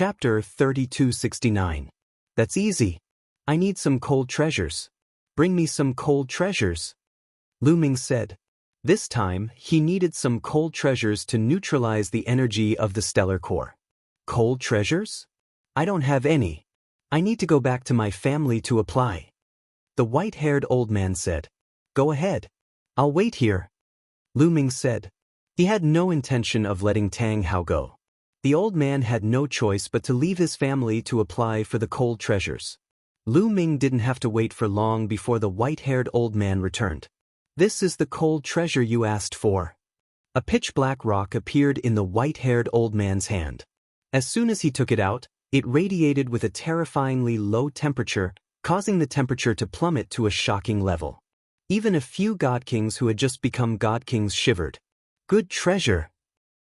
Chapter 3269. That's easy. I need some cold treasures. Bring me some cold treasures. Lu Ming said. This time, he needed some cold treasures to neutralize the energy of the stellar core. Cold treasures? I don't have any. I need to go back to my family to apply. The white-haired old man said. Go ahead. I'll wait here. Lu Ming said. He had no intention of letting Tang Hao go. The old man had no choice but to leave his family to apply for the cold treasures. Lu Ming didn't have to wait for long before the white-haired old man returned. This is the cold treasure you asked for. A pitch-black rock appeared in the white-haired old man's hand. As soon as he took it out, it radiated with a terrifyingly low temperature, causing the temperature to plummet to a shocking level. Even a few god kings who had just become god kings shivered. Good treasure!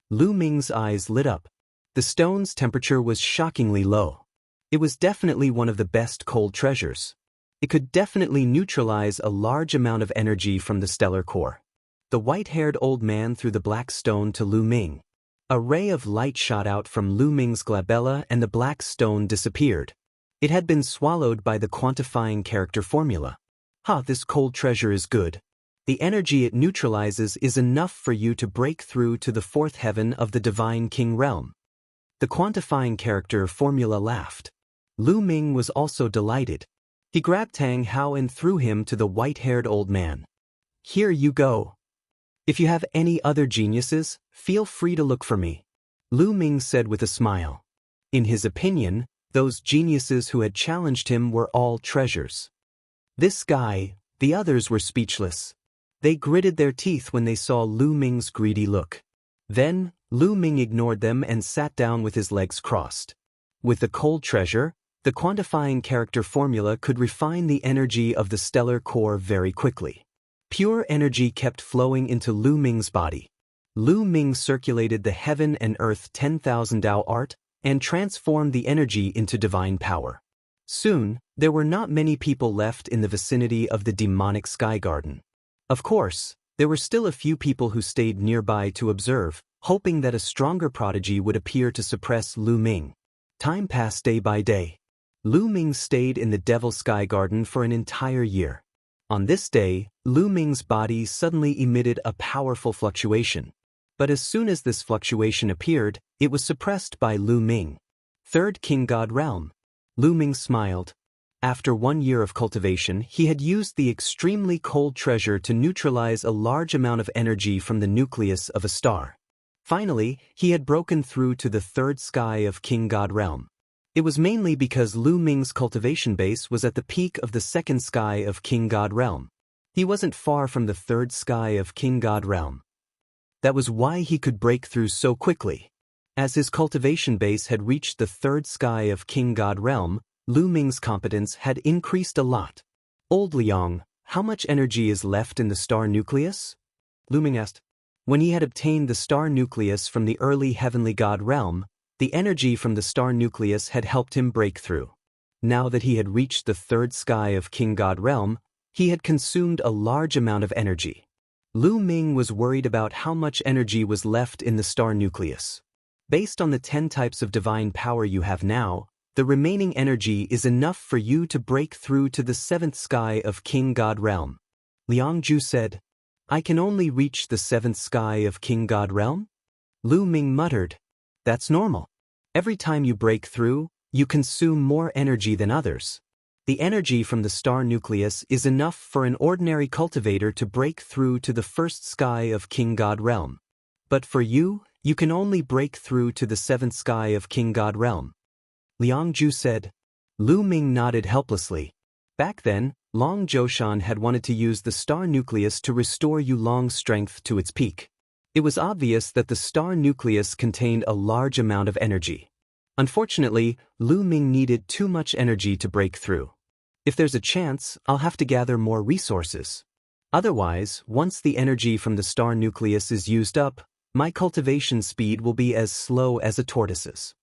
Lu Ming's eyes lit up. The stone's temperature was shockingly low. It was definitely one of the best cold treasures. It could definitely neutralize a large amount of energy from the stellar core. The white-haired old man threw the black stone to Lu Ming. A ray of light shot out from Lu Ming's glabella and the black stone disappeared. It had been swallowed by the quantifying character formula. This cold treasure is good. The energy it neutralizes is enough for you to break through to the fourth heaven of the Divine King realm. The quantifying character formula laughed. Lu Ming was also delighted. He grabbed Tang Hao and threw him to the white-haired old man. Here you go. If you have any other geniuses, feel free to look for me. Lu Ming said with a smile. In his opinion, those geniuses who had challenged him were all treasures. This guy, the others were speechless. They gritted their teeth when they saw Lu Ming's greedy look. Then, Lu Ming ignored them and sat down with his legs crossed. With the cold treasure, the quantifying character formula could refine the energy of the stellar core very quickly. Pure energy kept flowing into Lu Ming's body. Lu Ming circulated the heaven and earth 10,000 Dao art and transformed the energy into divine power. Soon, there were not many people left in the vicinity of the demonic sky garden. Of course, there were still a few people who stayed nearby to observe, hoping that a stronger prodigy would appear to suppress Lu Ming. Time passed day by day. Lu Ming stayed in the Devil Sky Garden for an entire year. On this day, Lu Ming's body suddenly emitted a powerful fluctuation. But as soon as this fluctuation appeared, it was suppressed by Lu Ming. Third King God Realm. Lu Ming smiled. After 1 year of cultivation, he had used the extremely cold treasure to neutralize a large amount of energy from the nucleus of a star. Finally, he had broken through to the third sky of King God Realm. It was mainly because Lu Ming's cultivation base was at the peak of the second sky of King God Realm. He wasn't far from the third sky of King God Realm. That was why he could break through so quickly. As his cultivation base had reached the third sky of King God Realm, Lu Ming's competence had increased a lot. Old Liang, how much energy is left in the star nucleus? Lu Ming asked. When he had obtained the star nucleus from the early heavenly god realm, the energy from the star nucleus had helped him break through. Now that he had reached the third sky of King God Realm, he had consumed a large amount of energy. Lu Ming was worried about how much energy was left in the star nucleus. Based on the 10 types of divine power you have now, the remaining energy is enough for you to break through to the 7th sky of King God Realm. Liang Ju said, I can only reach the 7th sky of King God Realm? Lu Ming muttered, That's normal. Every time you break through, you consume more energy than others. The energy from the star nucleus is enough for an ordinary cultivator to break through to the 1st sky of King God Realm. But for you, you can only break through to the 7th sky of King God Realm. Liang Ju said. Lu Ming nodded helplessly. Back then, Long Zhoushan had wanted to use the star nucleus to restore Yulong's strength to its peak. It was obvious that the star nucleus contained a large amount of energy. Unfortunately, Lu Ming needed too much energy to break through. If there's a chance, I'll have to gather more resources. Otherwise, once the energy from the star nucleus is used up, my cultivation speed will be as slow as a tortoise's.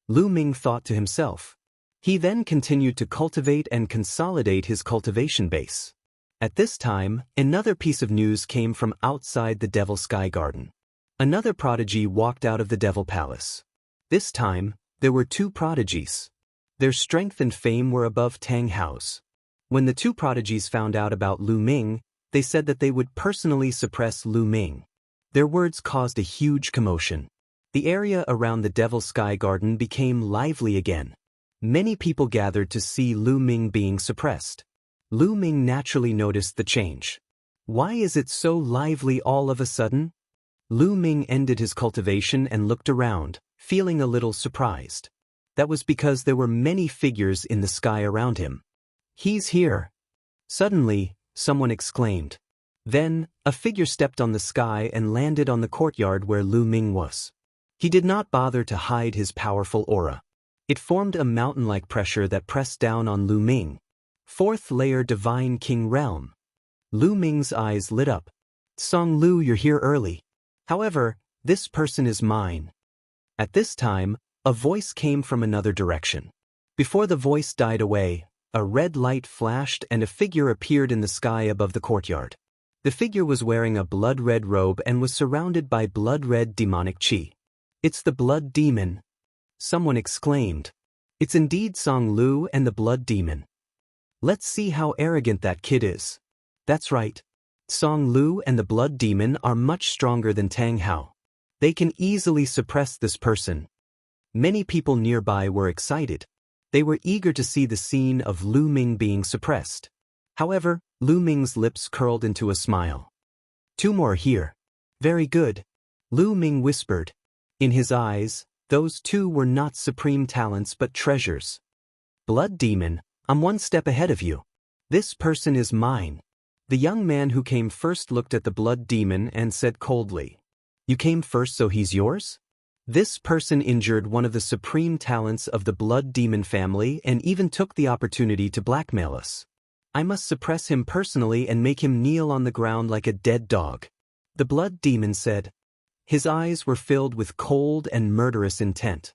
Lu Ming thought to himself. He then continued to cultivate and consolidate his cultivation base. At this time, another piece of news came from outside the Devil Sky Garden. Another prodigy walked out of the Devil Palace. This time, There were two prodigies. Their strength and fame were above Tang Hao's. When the two prodigies found out about Lu Ming, they said that they would personally suppress Lu Ming. Their words caused a huge commotion. The area around the Devil's Sky Garden became lively again. Many people gathered to see Lu Ming being suppressed. Lu Ming naturally noticed the change. Why is it so lively all of a sudden? Lu Ming ended his cultivation and looked around, feeling a little surprised. That was because there were many figures in the sky around him. He's here. Suddenly, someone exclaimed. Then, a figure stepped on the sky and landed on the courtyard where Lu Ming was. He did not bother to hide his powerful aura. It formed a mountain-like pressure that pressed down on Lu Ming. Fourth layer Divine King Realm. Lu Ming's eyes lit up. Song Lu, you're here early. However, this person is mine. At this time, a voice came from another direction. Before the voice died away, a red light flashed and a figure appeared in the sky above the courtyard. The figure was wearing a blood-red robe and was surrounded by blood-red demonic chi. It's the Blood Demon. Someone exclaimed. It's indeed Song Lu and the Blood Demon. Let's see how arrogant that kid is. That's right. Song Lu and the Blood Demon are much stronger than Tang Hao. They can easily suppress this person. Many people nearby were excited. They were eager to see the scene of Lu Ming being suppressed. However, Lu Ming's lips curled into a smile. Two more here. Very good. Lu Ming whispered. In his eyes, those two were not supreme talents but treasures. Blood Demon, I'm one step ahead of you. This person is mine. The young man who came first looked at the Blood Demon and said coldly. You came first, so he's yours? This person injured one of the supreme talents of the Blood Demon family and even took the opportunity to blackmail us. I must suppress him personally and make him kneel on the ground like a dead dog. The Blood Demon said. His eyes were filled with cold and murderous intent.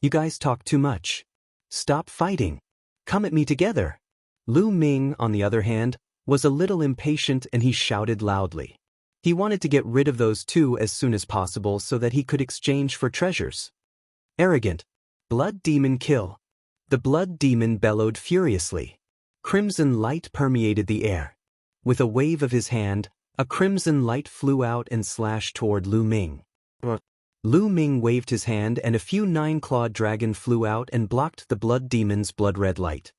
You guys talk too much. Stop fighting. Come at me together. Lu Ming, on the other hand, was a little impatient and he shouted loudly. He wanted to get rid of those two as soon as possible so that he could exchange for treasures. Arrogant. Blood Demon kill. The Blood Demon bellowed furiously. Crimson light permeated the air. With a wave of his hand, a crimson light flew out and slashed toward Lu Ming. Lu Ming waved his hand and a few nine-clawed dragon flew out and blocked the Blood Demon's blood-red light.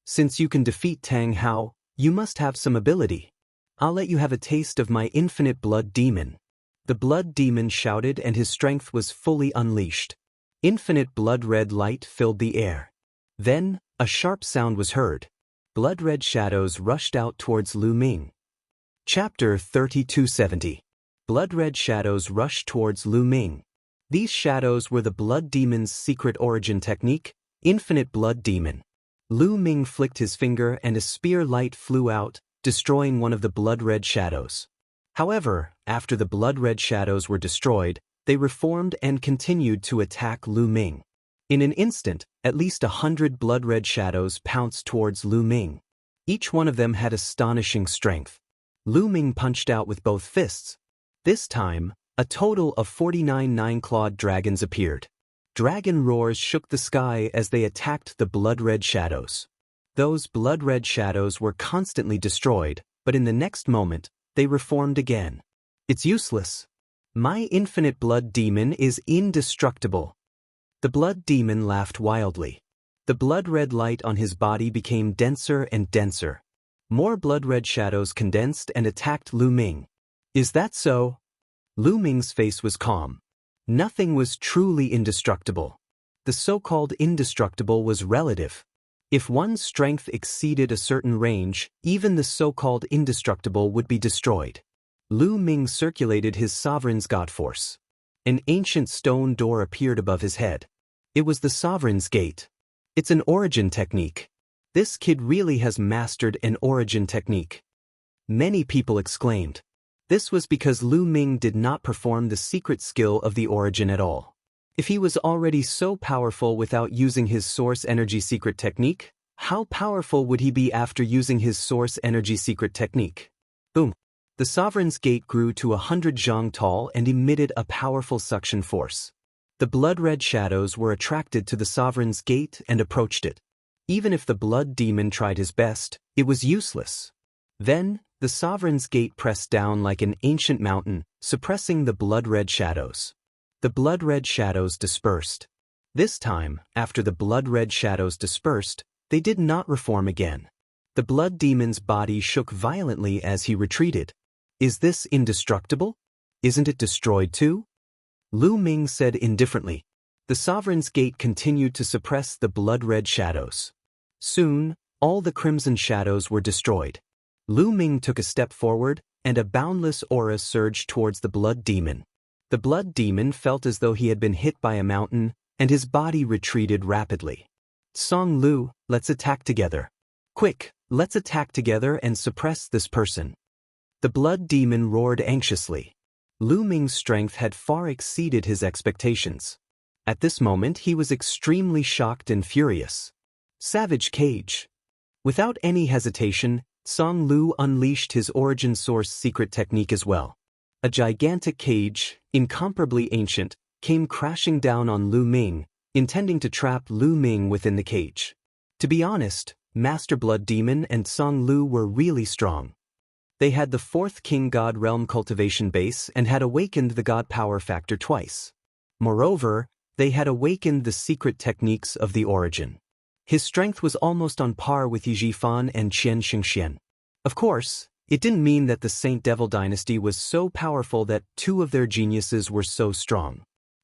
Since you can defeat Tang Hao, you must have some ability. I'll let you have a taste of my infinite Blood Demon. The Blood Demon shouted and his strength was fully unleashed. Infinite blood-red light filled the air. Then, a sharp sound was heard. Blood-red shadows rushed out towards Lu Ming. Chapter 3270. Blood-red shadows rushed towards Lu Ming. These shadows were the Blood Demon's secret origin technique, Infinite Blood Demon. Lu Ming flicked his finger and a spear light flew out, destroying one of the blood-red shadows. However, after the blood-red shadows were destroyed, they reformed and continued to attack Lu Ming. In an instant, at least 100 blood-red shadows pounced towards Lu Ming. Each one of them had astonishing strength. Lu Ming punched out with both fists. This time, a total of 49 nine-clawed dragons appeared. Dragon roars shook the sky as they attacked the blood-red shadows. Those blood-red shadows were constantly destroyed, but in the next moment, they reformed again. It's useless. My infinite Blood Demon is indestructible. The Blood Demon laughed wildly. The blood-red light on his body became denser and denser. More blood-red shadows condensed and attacked Lu Ming. Is that so? Lu Ming's face was calm. Nothing was truly indestructible. The so-called indestructible was relative. If one's strength exceeded a certain range, even the so-called indestructible would be destroyed. Lu Ming circulated his sovereign's god force. An ancient stone door appeared above his head. It was the sovereign's gate. It's an origin technique. This kid really has mastered an origin technique. Many people exclaimed. This was because Lu Ming did not perform the secret skill of the origin at all. If he was already so powerful without using his source energy secret technique, how powerful would he be after using his source energy secret technique? Boom! The sovereign's gate grew to 100 zhang tall and emitted a powerful suction force. The blood-red shadows were attracted to the sovereign's gate and approached it. Even if the blood demon tried his best, it was useless. Then, the sovereign's gate pressed down like an ancient mountain, suppressing the blood-red shadows. The blood-red shadows dispersed. This time, after the blood-red shadows dispersed, they did not reform again. The blood demon's body shook violently as he retreated. Is this indestructible? Isn't it destroyed too? Lu Ming said indifferently. The sovereign's gate continued to suppress the blood-red shadows. Soon, all the crimson shadows were destroyed. Lu Ming took a step forward, and a boundless aura surged towards the blood demon. The blood demon felt as though he had been hit by a mountain, and his body retreated rapidly. Song Lu, let's attack together. Quick, let's attack together and suppress this person. The blood demon roared anxiously. Lu Ming's strength had far exceeded his expectations. At this moment he was extremely shocked and furious. Savage Cage. Without any hesitation, Song Lu unleashed his origin source secret technique as well. A gigantic cage, incomparably ancient, came crashing down on Lu Ming, intending to trap Lu Ming within the cage. To be honest, Master Blood Demon and Song Lu were really strong. They had the 4th King God Realm cultivation base and had awakened the God power factor twice. Moreover, they had awakened the secret techniques of the origin. His strength was almost on par with Yijifan and Xianxia. Of course, it didn't mean that the Saint Devil dynasty was so powerful that 2 of their geniuses were so strong.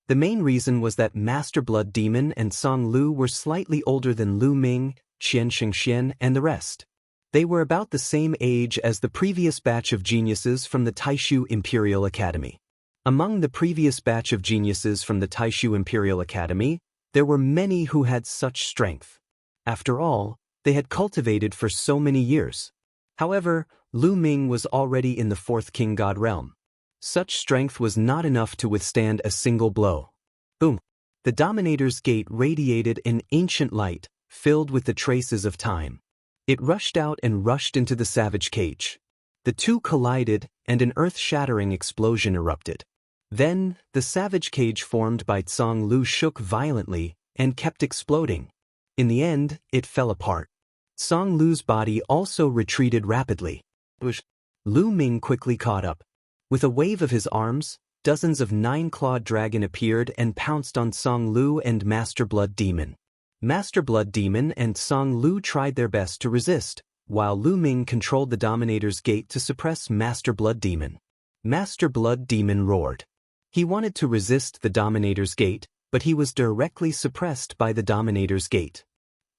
The main reason was that Master Blood Demon and Song Lu were slightly older than Lu Ming, Xianxia, and the rest. They were about the same age as the previous batch of geniuses from the Taishu Imperial Academy. Among the previous batch of geniuses from the Taishu Imperial Academy, there were many who had such strength. After all, they had cultivated for so many years. However, Lu Ming was already in the 4th King God realm. Such strength was not enough to withstand a single blow. Boom! The Dominator's gate radiated an ancient light, filled with the traces of time. It rushed out and rushed into the savage cage. The two collided, and an earth-shattering explosion erupted. Then, the savage cage formed by Song Lu shook violently and kept exploding. In the end, it fell apart. Song Lu's body also retreated rapidly. Lu Ming quickly caught up. With a wave of his arms, dozens of 9-clawed dragon appeared and pounced on Song Lu and Master Blood Demon. Master Blood Demon and Song Lu tried their best to resist, while Lu Ming controlled the Dominator's gate to suppress Master Blood Demon. Master Blood Demon roared. He wanted to resist the Dominator's gate, but he was directly suppressed by the Dominator's gate.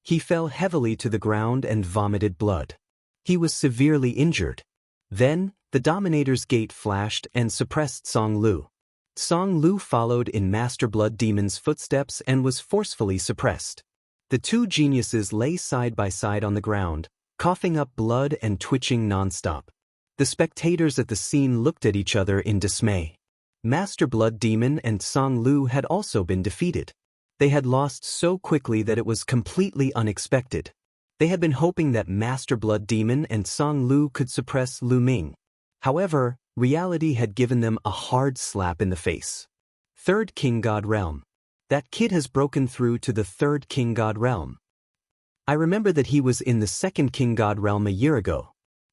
He fell heavily to the ground and vomited blood. He was severely injured. Then, the Dominator's gate flashed and suppressed Song Lu. Song Lu followed in Master Blood Demon's footsteps and was forcefully suppressed. The two geniuses lay side by side on the ground, coughing up blood and twitching non-stop. The spectators at the scene looked at each other in dismay. Master Blood Demon and Song Lu had also been defeated. They had lost so quickly that it was completely unexpected. They had been hoping that Master Blood Demon and Song Lu could suppress Lu Ming. However, reality had given them a hard slap in the face. 3rd King God Realm. That kid has broken through to the 3rd King God Realm. I remember that he was in the 2nd King God Realm a year ago.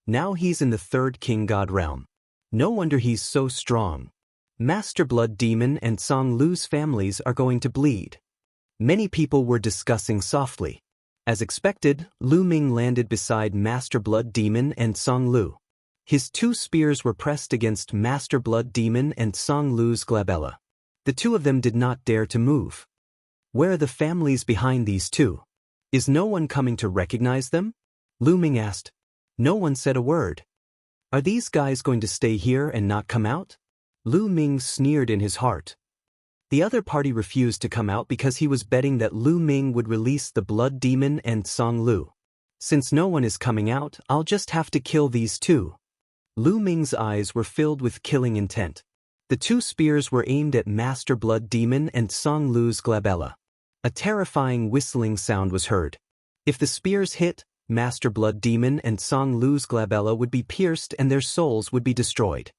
Now he's in the 3rd King God Realm. No wonder he's so strong. Master Blood Demon and Song Lu's families are going to bleed. Many people were discussing softly. As expected, Lu Ming landed beside Master Blood Demon and Song Lu. His 2 spears were pressed against Master Blood Demon and Song Lu's glabella. The 2 of them did not dare to move. Where are the families behind these 2? Is no one coming to recognize them? Lu Ming asked. No one said a word. Are these guys going to stay here and not come out? Lu Ming sneered in his heart. The other party refused to come out because he was betting that Lu Ming would release the Blood Demon and Song Lu. Since no one is coming out, I'll just have to kill these 2. Lu Ming's eyes were filled with killing intent. The 2 spears were aimed at Master Blood Demon and Song Lu's glabella. A terrifying whistling sound was heard. If the spears hit, Master Blood Demon and Song Lu's glabella would be pierced and their souls would be destroyed.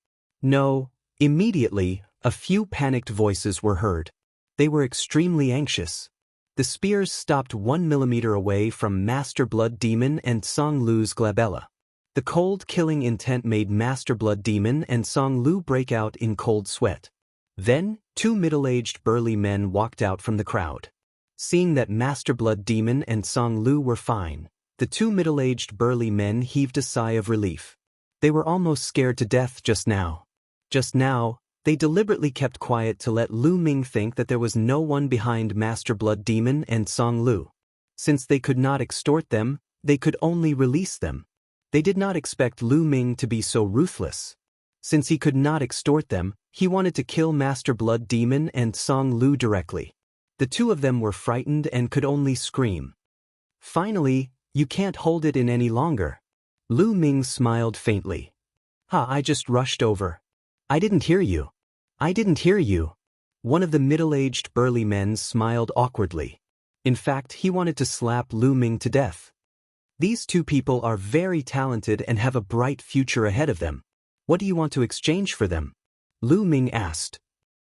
No. Immediately, a few panicked voices were heard. They were extremely anxious. The spears stopped 1 millimeter away from Master Blood Demon and Song Lu's glabella. The cold killing intent made Master Blood Demon and Song Lu break out in cold sweat. Then, 2 middle-aged burly men walked out from the crowd. Seeing that Master Blood Demon and Song Lu were fine, the 2 middle-aged burly men heaved a sigh of relief. They were almost scared to death just now. Just now, they deliberately kept quiet to let Lu Ming think that there was no one behind Master Blood Demon and Song Lu. Since they could not extort them, they could only release them. They did not expect Lu Ming to be so ruthless. Since he could not extort them, he wanted to kill Master Blood Demon and Song Lu directly. The two of them were frightened and could only scream. Finally, you can't hold it in any longer. Lu Ming smiled faintly. I just rushed over. I didn't hear you. I didn't hear you. One of the middle-aged burly men smiled awkwardly. In fact, he wanted to slap Lu Ming to death. These two people are very talented and have a bright future ahead of them. What do you want to exchange for them? Lu Ming asked.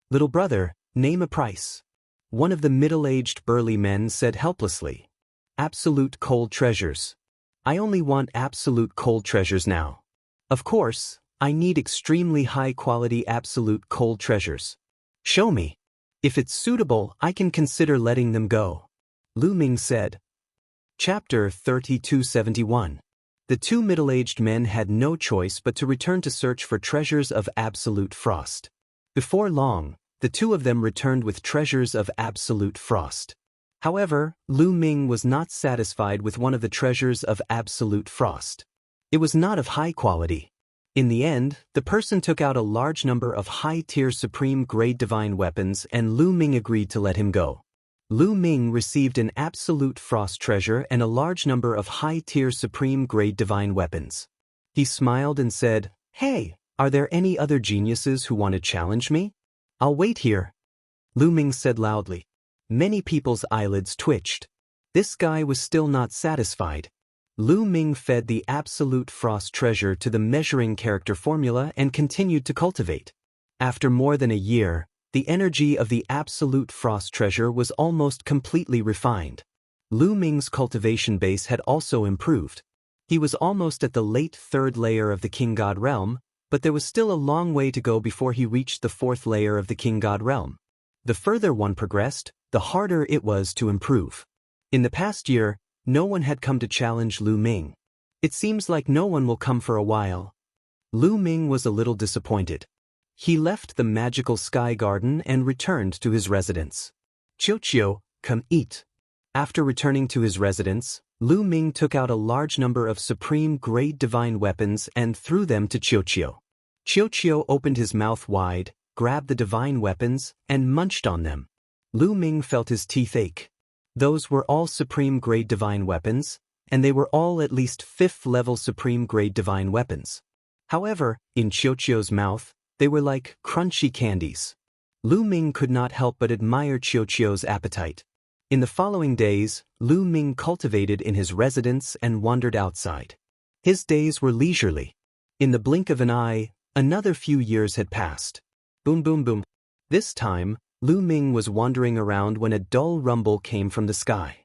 Little brother, name a price. One of the middle-aged burly men said helplessly. Absolute cold treasures. I only want absolute cold treasures now. Of course, I need extremely high-quality absolute cold treasures. Show me. If it's suitable, I can consider letting them go. Lu Ming said. Chapter 3271. The two middle-aged men had no choice but to return to search for treasures of absolute frost. Before long, the two of them returned with treasures of absolute frost. However, Lu Ming was not satisfied with one of the treasures of absolute frost. It was not of high quality. In the end, the person took out a large number of high-tier supreme-grade divine weapons and Lu Ming agreed to let him go. Lu Ming received an absolute frost treasure and a large number of high-tier supreme-grade divine weapons. He smiled and said, Hey, are there any other geniuses who want to challenge me? I'll wait here. Lu Ming said loudly. Many people's eyelids twitched. This guy was still not satisfied. Lu Ming fed the absolute frost treasure to the measuring character formula and continued to cultivate. After more than a year, the energy of the absolute frost treasure was almost completely refined. Lu Ming's cultivation base had also improved. He was almost at the late 3rd layer of the King God realm, but there was still a long way to go before he reached the 4th layer of the King God realm. The further one progressed, the harder it was to improve. In the past year, no one had come to challenge Lu Ming. It seems like no one will come for a while. Lu Ming was a little disappointed. He left the magical sky garden and returned to his residence. Qiu, come eat. After returning to his residence, Lu Ming took out a large number of supreme-grade divine weapons and threw them to Qiu. Qiu opened his mouth wide, grabbed the divine weapons, and munched on them. Lu Ming felt his teeth ache. Those were all supreme-grade divine weapons, and they were all at least 5th-level supreme-grade divine weapons. However, in Qiu's mouth, they were like crunchy candies. Lu Ming could not help but admire Qiu's appetite. In the following days, Lu Ming cultivated in his residence and wandered outside. His days were leisurely. In the blink of an eye, another few years had passed. Boom boom boom. This time, Lu Ming was wandering around when a dull rumble came from the sky.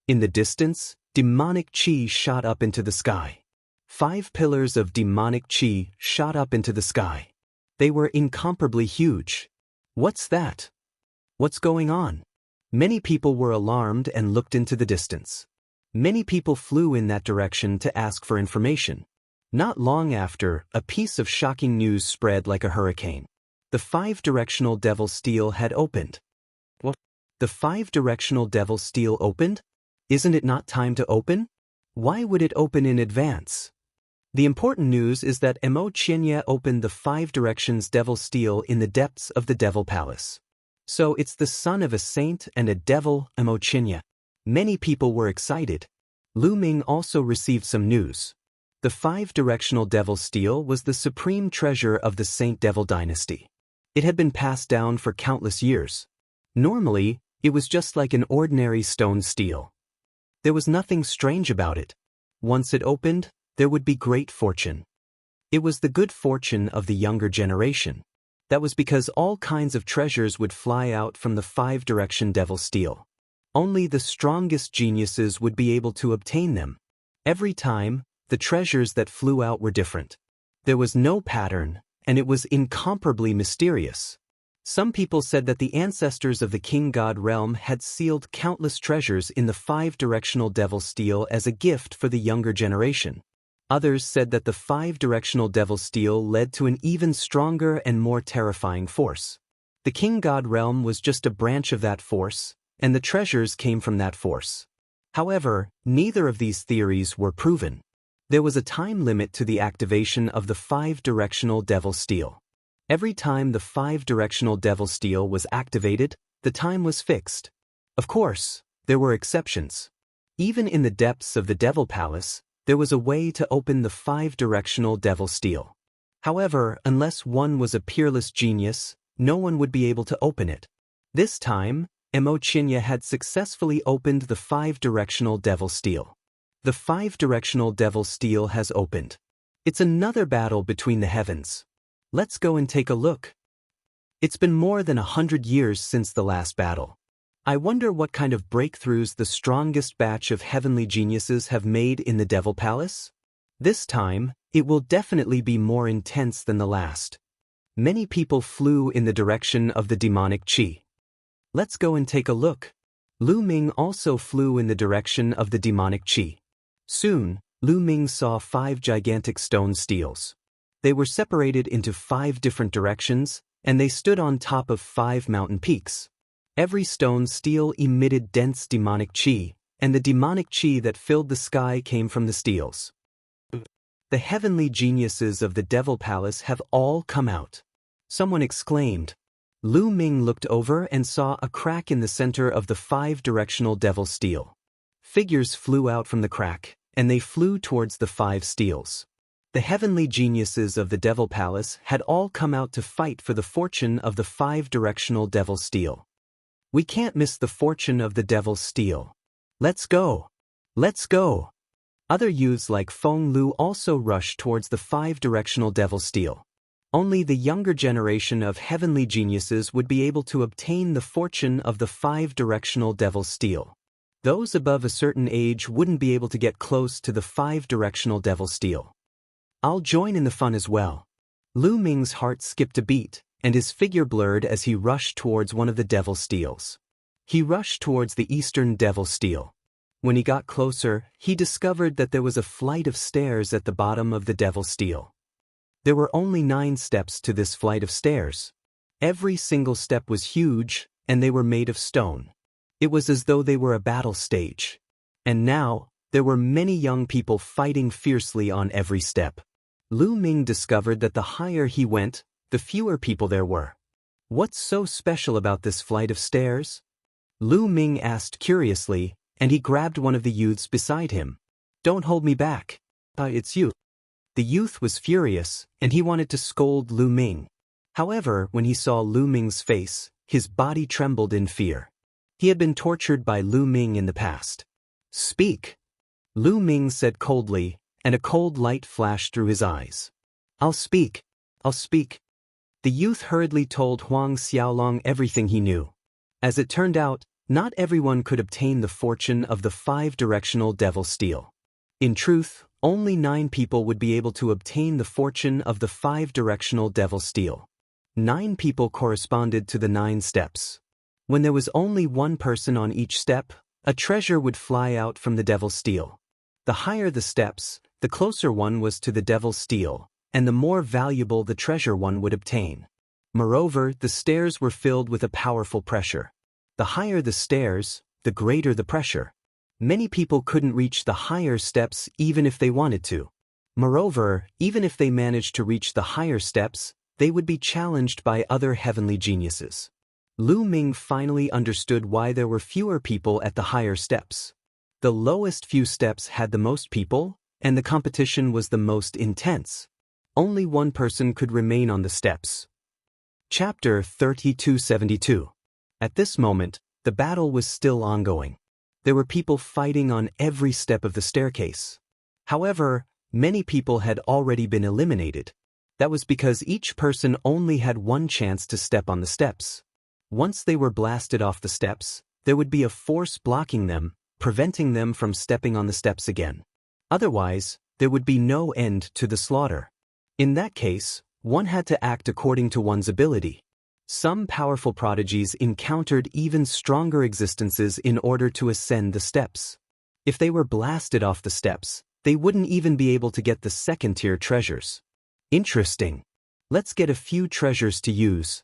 In the distance, demonic qi shot up into the sky. 5 pillars of demonic qi shot up into the sky. They were incomparably huge. What's that? What's going on? Many people were alarmed and looked into the distance. Many people flew in that direction to ask for information. Not long after, a piece of shocking news spread like a hurricane. The 5-directional devil steel had opened. What? The 5-directional devil steel opened? Isn't it not time to open? Why would it open in advance? The important news is that Immortal Xianxia opened the 5 directions devil steel in the depths of the devil palace. So it's the son of a saint and a devil, Immortal Xianxia. Many people were excited. Lu Ming also received some news. The 5-directional devil steel was the supreme treasure of the Saint Devil dynasty. It had been passed down for countless years. Normally, it was just like an ordinary stone steel. There was nothing strange about it. Once it opened, there would be great fortune. It was the good fortune of the younger generation. That was because all kinds of treasures would fly out from the 5-direction devil steel. Only the strongest geniuses would be able to obtain them. Every time, the treasures that flew out were different. There was no pattern, and it was incomparably mysterious. Some people said that the ancestors of the king god realm had sealed countless treasures in the 5-directional devil steel as a gift for the younger generation. Others said that the 5-directional devil steel led to an even stronger and more terrifying force. The king god realm was just a branch of that force, and the treasures came from that force. However, neither of these theories were proven. There was a time limit to the activation of the 5-directional devil steel. Every time the 5-directional devil steel was activated, the time was fixed. Of course, there were exceptions. Even in the depths of the Devil Palace, there was a way to open the 5-directional devil steel. However, unless one was a peerless genius, no one would be able to open it. This time, Xianxia had successfully opened the 5-directional devil steel. The 5-directional devil steel has opened. It's another battle between the heavens. Let's go and take a look. It's been more than 100 years since the last battle. I wonder what kind of breakthroughs the strongest batch of heavenly geniuses have made in the Devil Palace? This time, it will definitely be more intense than the last. Many people flew in the direction of the demonic qi. Let's go and take a look. Lu Ming also flew in the direction of the demonic qi. Soon, Lu Ming saw 5 gigantic stone steels. They were separated into 5 different directions, and they stood on top of 5 mountain peaks. Every stone steel emitted dense demonic qi, and the demonic qi that filled the sky came from the steels. The heavenly geniuses of the Devil Palace have all come out. Someone exclaimed. Lu Ming looked over and saw a crack in the center of the 5-directional devil steel. Figures flew out from the crack, and they flew towards the 5 steels. The heavenly geniuses of the Devil Palace had all come out to fight for the fortune of the 5-directional devil steel. We can't miss the fortune of the devil steel. Let's go! Let's go! Other youths like Feng Lu also rushed towards the 5-directional devil steel. Only the younger generation of heavenly geniuses would be able to obtain the fortune of the 5-directional devil steel. Those above a certain age wouldn't be able to get close to the 5-directional devil steel. I'll join in the fun as well. Lu Ming's heart skipped a beat, and his figure blurred as he rushed towards one of the devil steels. He rushed towards the eastern devil steel. When he got closer, he discovered that there was a flight of stairs at the bottom of the devil steel. There were only 9 steps to this flight of stairs. Every single step was huge, and they were made of stone. It was as though they were a battle stage. And now, there were many young people fighting fiercely on every step. Lu Ming discovered that the higher he went, the fewer people there were. What's so special about this flight of stairs? Lu Ming asked curiously, and he grabbed one of the youths beside him. Don't hold me back. It's you. The youth was furious, and he wanted to scold Lu Ming. However, when he saw Lu Ming's face, his body trembled in fear. He had been tortured by Lu Ming in the past. Speak. Lu Ming said coldly, and a cold light flashed through his eyes. I'll speak. I'll speak. The youth hurriedly told Huang Xiaolong everything he knew. As it turned out, not everyone could obtain the fortune of the 5-directional devil steel. In truth, only 9 people would be able to obtain the fortune of the 5-directional devil steel. 9 people corresponded to the 9 steps. When there was only 1 person on each step, a treasure would fly out from the devil steel. The higher the steps, the closer one was to the devil steel, and the more valuable the treasure one would obtain. Moreover, the stairs were filled with a powerful pressure. The higher the stairs, the greater the pressure. Many people couldn't reach the higher steps even if they wanted to. Moreover, even if they managed to reach the higher steps, they would be challenged by other heavenly geniuses. Lu Ming finally understood why there were fewer people at the higher steps. The lowest few steps had the most people, and the competition was the most intense. Only 1 person could remain on the steps. Chapter 3272. At this moment, the battle was still ongoing. There were people fighting on every step of the staircase. However, many people had already been eliminated. That was because each person only had one chance to step on the steps. Once they were blasted off the steps, there would be a force blocking them, preventing them from stepping on the steps again. Otherwise, there would be no end to the slaughter. In that case, one had to act according to one's ability. Some powerful prodigies encountered even stronger existences in order to ascend the steps. If they were blasted off the steps, they wouldn't even be able to get the second-tier treasures. Interesting. Let's get a few treasures to use.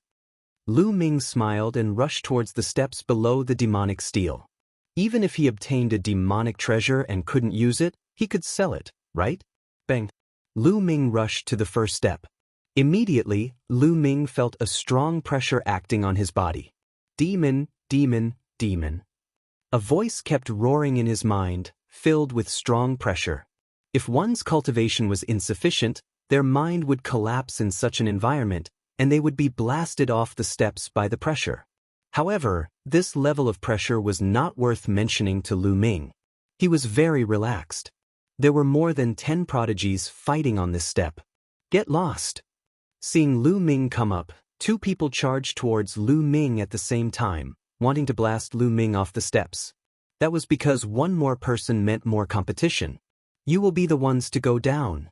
Lu Ming smiled and rushed towards the steps below the demonic steel. Even if he obtained a demonic treasure and couldn't use it, he could sell it, right? Bang. Lu Ming rushed to the first step. Immediately, Lu Ming felt a strong pressure acting on his body. Demon, demon, demon. A voice kept roaring in his mind, filled with strong pressure. If one's cultivation was insufficient, their mind would collapse in such an environment, and they would be blasted off the steps by the pressure. However, this level of pressure was not worth mentioning to Lu Ming. He was very relaxed. There were more than 10 prodigies fighting on this step. Get lost. Seeing Lu Ming come up, 2 people charged towards Lu Ming at the same time, wanting to blast Lu Ming off the steps. That was because one more person meant more competition. You will be the ones to go down.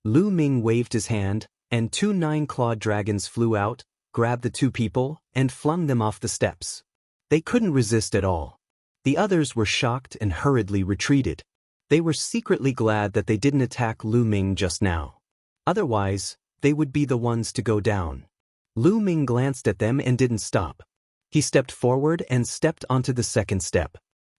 Lu Ming waved his hand, and 2 9-clawed dragons flew out, grabbed the 2 people, and flung them off the steps. They couldn't resist at all. The others were shocked and hurriedly retreated. They were secretly glad that they didn't attack Lu Ming just now. Otherwise, they would be the ones to go down. Lu Ming glanced at them and didn't stop. He stepped forward and stepped onto the second step.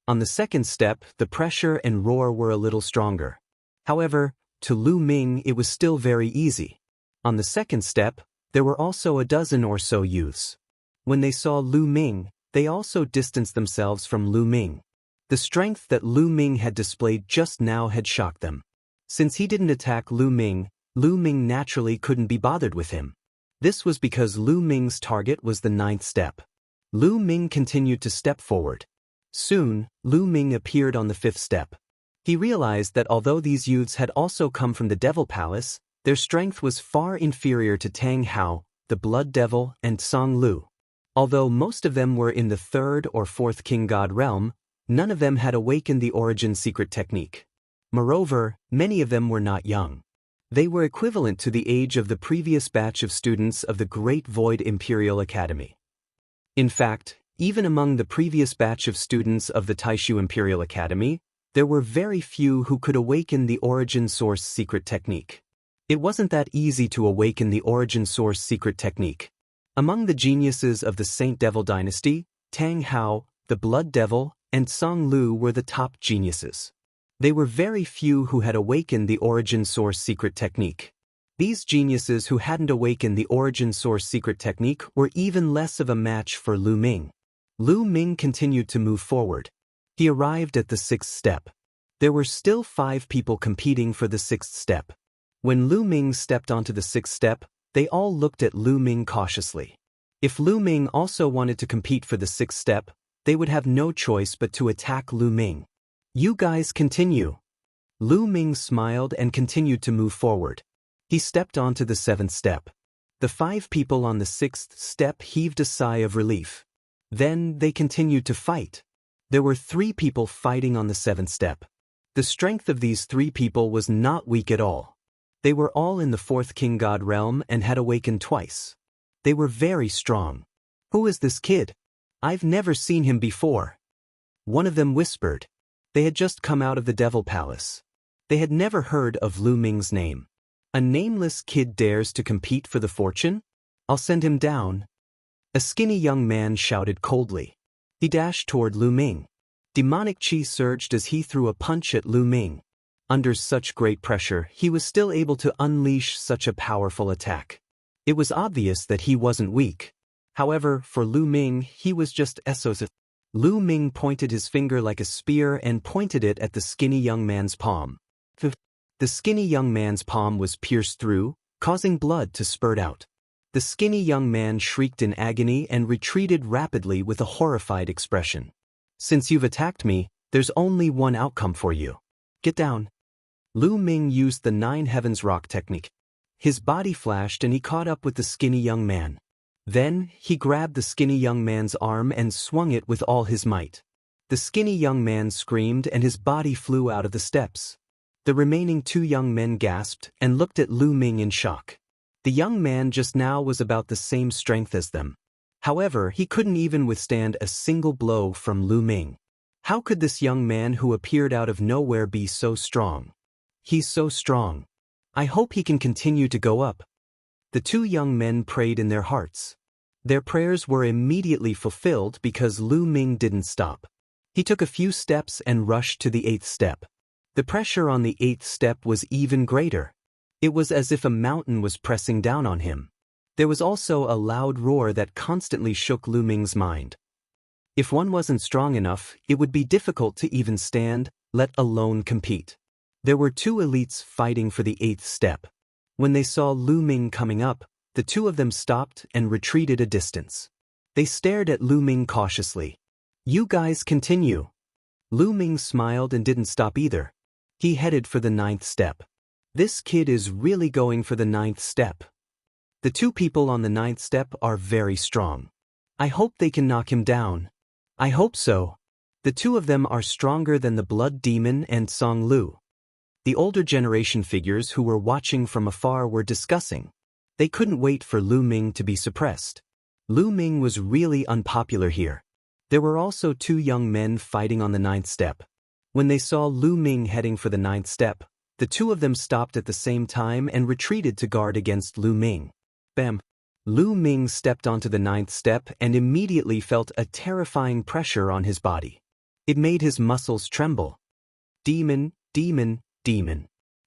On the second step, the pressure and roar were a little stronger. However, to Lu Ming it was still very easy. On the second step, there were also a dozen or so youths. When they saw Lu Ming, they also distanced themselves from Lu Ming. The strength that Lu Ming had displayed just now had shocked them. Since he didn't attack Lu Ming naturally couldn't be bothered with him. This was because Lu Ming's target was the 9th step. Lu Ming continued to step forward. Soon, Lu Ming appeared on the 5th step. He realized that although these youths had also come from the Devil Palace, their strength was far inferior to Tang Hao, the Blood Devil, and Song Lu. Although most of them were in the 3rd or 4th King God realm, none of them had awakened the origin secret technique. Moreover, many of them were not young. They were equivalent to the age of the previous batch of students of the Great Void Imperial Academy. In fact, even among the previous batch of students of the Taishu Imperial Academy, there were very few who could awaken the origin source secret technique. It wasn't that easy to awaken the origin source secret technique. Among the geniuses of the Saint Devil dynasty, Tang Hao, the Blood Devil, and Song Lu were the top geniuses. They were very few who had awakened the origin source secret technique. These geniuses who hadn't awakened the origin source secret technique were even less of a match for Lu Ming. Lu Ming continued to move forward. He arrived at the 6th step. There were still 5 people competing for the 6th step. When Lu Ming stepped onto the 6th step, they all looked at Lu Ming cautiously. If Lu Ming also wanted to compete for the 6th step, they would have no choice but to attack Lu Ming. You guys continue. Lu Ming smiled and continued to move forward. He stepped onto the 7th step. The 5 people on the 6th step heaved a sigh of relief. Then they continued to fight. There were 3 people fighting on the 7th step. The strength of these 3 people was not weak at all. They were all in the 4th King God realm and had awakened twice. They were very strong. Who is this kid? I've never seen him before. One of them whispered. They had just come out of the Devil Palace. They had never heard of Lu Ming's name. A nameless kid dares to compete for the fortune? I'll send him down. A skinny young man shouted coldly. He dashed toward Lu Ming. Demonic chi surged as he threw a punch at Lu Ming. Under such great pressure, he was still able to unleash such a powerful attack. It was obvious that he wasn't weak. However, for Lu Ming, he was just SOS. Lu Ming pointed his finger like a spear and pointed it at the skinny young man's palm. The skinny young man's palm was pierced through, causing blood to spurt out. The skinny young man shrieked in agony and retreated rapidly with a horrified expression. Since you've attacked me, there's only one outcome for you. Get down. Lu Ming used the 9 Heavens Rock technique. His body flashed and he caught up with the skinny young man. Then, he grabbed the skinny young man's arm and swung it with all his might. The skinny young man screamed and his body flew out of the steps. The remaining two young men gasped and looked at Lu Ming in shock. The young man just now was about the same strength as them. However, he couldn't even withstand a single blow from Lu Ming. How could this young man who appeared out of nowhere be so strong? He's so strong. I hope he can continue to go up. The two young men prayed in their hearts. Their prayers were immediately fulfilled because Lu Ming didn't stop. He took a few steps and rushed to the 8th step. The pressure on the 8th step was even greater. It was as if a mountain was pressing down on him. There was also a loud roar that constantly shook Lu Ming's mind. If one wasn't strong enough, it would be difficult to even stand, let alone compete. There were two elites fighting for the 8th step. When they saw Lu Ming coming up, the two of them stopped and retreated a distance. They stared at Lu Ming cautiously. "You guys continue." Lu Ming smiled and didn't stop either. He headed for the 9th step. This kid is really going for the 9th step. The two people on the 9th step are very strong. I hope they can knock him down. I hope so. The two of them are stronger than the Blood Demon and Song Lu. The older generation figures who were watching from afar were discussing. They couldn't wait for Lu Ming to be suppressed. Lu Ming was really unpopular here. There were also two young men fighting on the 9th step. When they saw Lu Ming heading for the 9th step, the two of them stopped at the same time and retreated to guard against Lu Ming. Bam! Lu Ming stepped onto the 9th step and immediately felt a terrifying pressure on his body. It made his muscles tremble. Demon, demon, demon.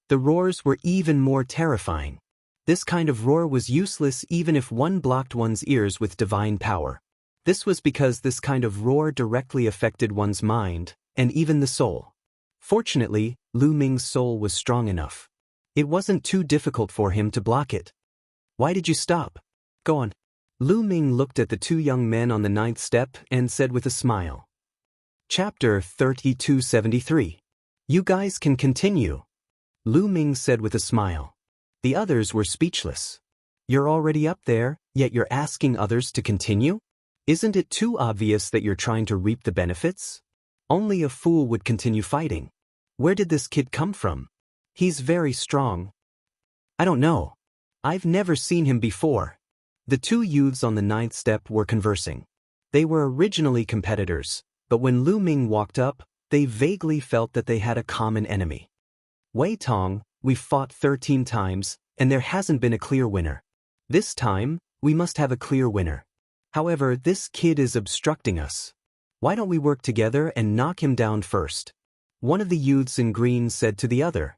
The roars were even more terrifying. This kind of roar was useless even if one blocked one's ears with divine power. This was because this kind of roar directly affected one's mind, and even the soul. Fortunately, Lu Ming's soul was strong enough. It wasn't too difficult for him to block it. "Why did you stop? Go on." Lu Ming looked at the two young men on the 9th step and said with a smile. Chapter 3273. You guys can continue. Lu Ming said with a smile. The others were speechless. You're already up there, yet you're asking others to continue? Isn't it too obvious that you're trying to reap the benefits? Only a fool would continue fighting. Where did this kid come from? He's very strong. I don't know. I've never seen him before. The two youths on the 9th step were conversing. They were originally competitors, but when Lu Ming walked up, they vaguely felt that they had a common enemy. Wei Tong, we've fought 13 times, and there hasn't been a clear winner. This time, we must have a clear winner. However, this kid is obstructing us. Why don't we work together and knock him down first? One of the youths in green said to the other.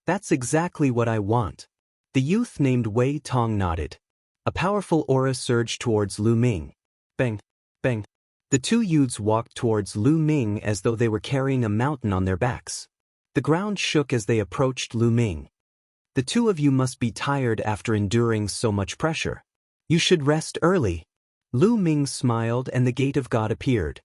That's exactly what I want. The youth named Wei Tong nodded. A powerful aura surged towards Lu Ming. Bang, bang. The two youths walked towards Lu Ming as though they were carrying a mountain on their backs. The ground shook as they approached Lu Ming. The two of you must be tired after enduring so much pressure. You should rest early. Lu Ming smiled and the gate of God appeared.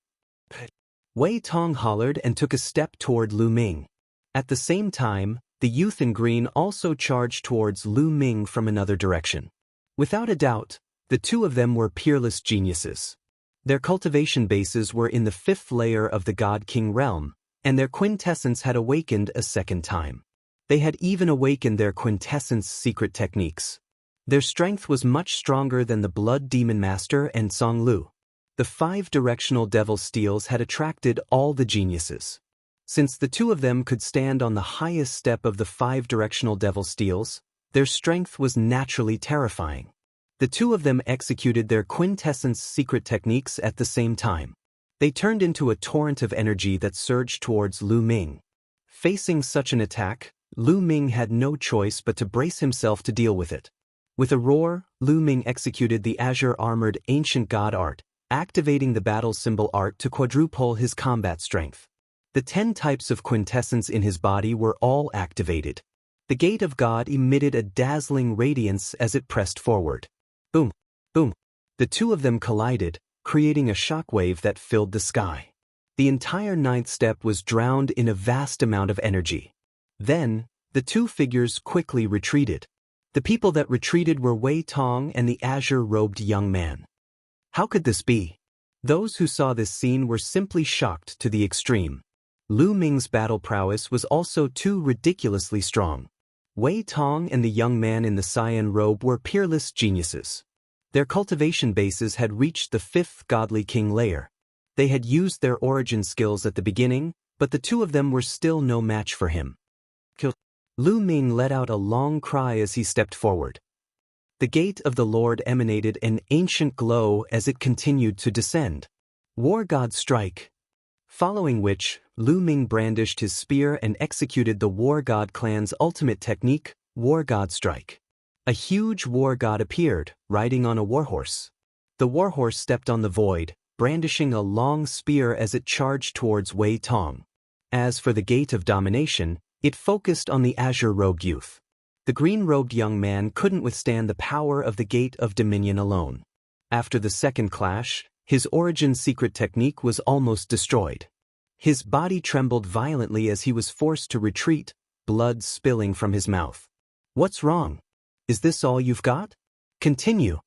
Wei Tong hollered and took a step toward Lu Ming. At the same time, the youth in green also charged towards Lu Ming from another direction. Without a doubt, the two of them were peerless geniuses. Their cultivation bases were in the 5th layer of the God King realm, and their quintessence had awakened a second time. They had even awakened their quintessence secret techniques. Their strength was much stronger than the Blood Demon Master and Song Lu. The 5 directional devil steels had attracted all the geniuses. Since the two of them could stand on the highest step of the 5 directional devil steels, their strength was naturally terrifying. The two of them executed their quintessence secret techniques at the same time. They turned into a torrent of energy that surged towards Lu Ming. Facing such an attack, Lu Ming had no choice but to brace himself to deal with it. With a roar, Lu Ming executed the azure-armored ancient god art, activating the battle symbol art to quadruple his combat strength. The 10 types of quintessence in his body were all activated. The gate of God emitted a dazzling radiance as it pressed forward. Boom, boom. The two of them collided, creating a shockwave that filled the sky. The entire 9th step was drowned in a vast amount of energy. Then, the two figures quickly retreated. The people that retreated were Wei Tong and the azure-robed young man. How could this be? Those who saw this scene were simply shocked to the extreme. Lu Ming's battle prowess was also too ridiculously strong. Wei Tong and the young man in the cyan robe were peerless geniuses. Their cultivation bases had reached the 5th godly king layer. They had used their origin skills at the beginning, but the two of them were still no match for him. Lu Ming let out a long cry as he stepped forward. The gate of the Lord emanated an ancient glow as it continued to descend. War God Strike. Following which, Lu Ming brandished his spear and executed the War God clan's ultimate technique, War God Strike. A huge war god appeared, riding on a warhorse. The warhorse stepped on the void, brandishing a long spear as it charged towards Wei Tong. As for the Gate of Domination, it focused on the azure-robed youth. The green-robed young man couldn't withstand the power of the Gate of Dominion alone. After the second clash, his origin secret technique was almost destroyed. His body trembled violently as he was forced to retreat, blood spilling from his mouth. What's wrong? Is this all you've got? Continue.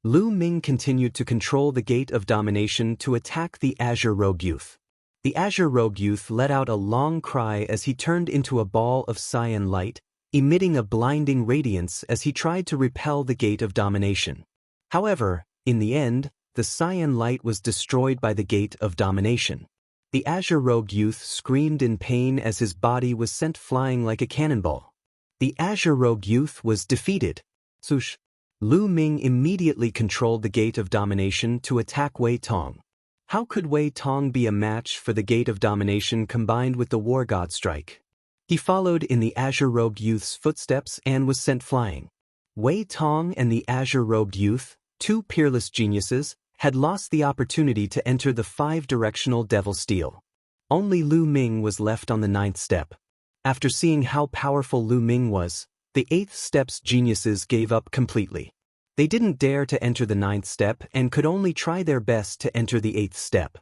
Lu Ming continued to control the Gate of Domination to attack the azure-robed youth. The azure-robed youth let out a long cry as he turned into a ball of cyan light, emitting a blinding radiance as he tried to repel the Gate of Domination. However, in the end, the cyan light was destroyed by the Gate of Domination. The azure-robed youth screamed in pain as his body was sent flying like a cannonball. The azure-robed youth was defeated. Sush. Lu Ming immediately controlled the Gate of Domination to attack Wei Tong. How could Wei Tong be a match for the Gate of Domination combined with the War God Strike? He followed in the azure-robed youth's footsteps and was sent flying. Wei Tong and the azure-robed youth, two peerless geniuses, had lost the opportunity to enter the 5-directional Devil Steel. Only Lu Ming was left on the 9th step. After seeing how powerful Lu Ming was, the 8th step's geniuses gave up completely. They didn't dare to enter the 9th step and could only try their best to enter the 8th step.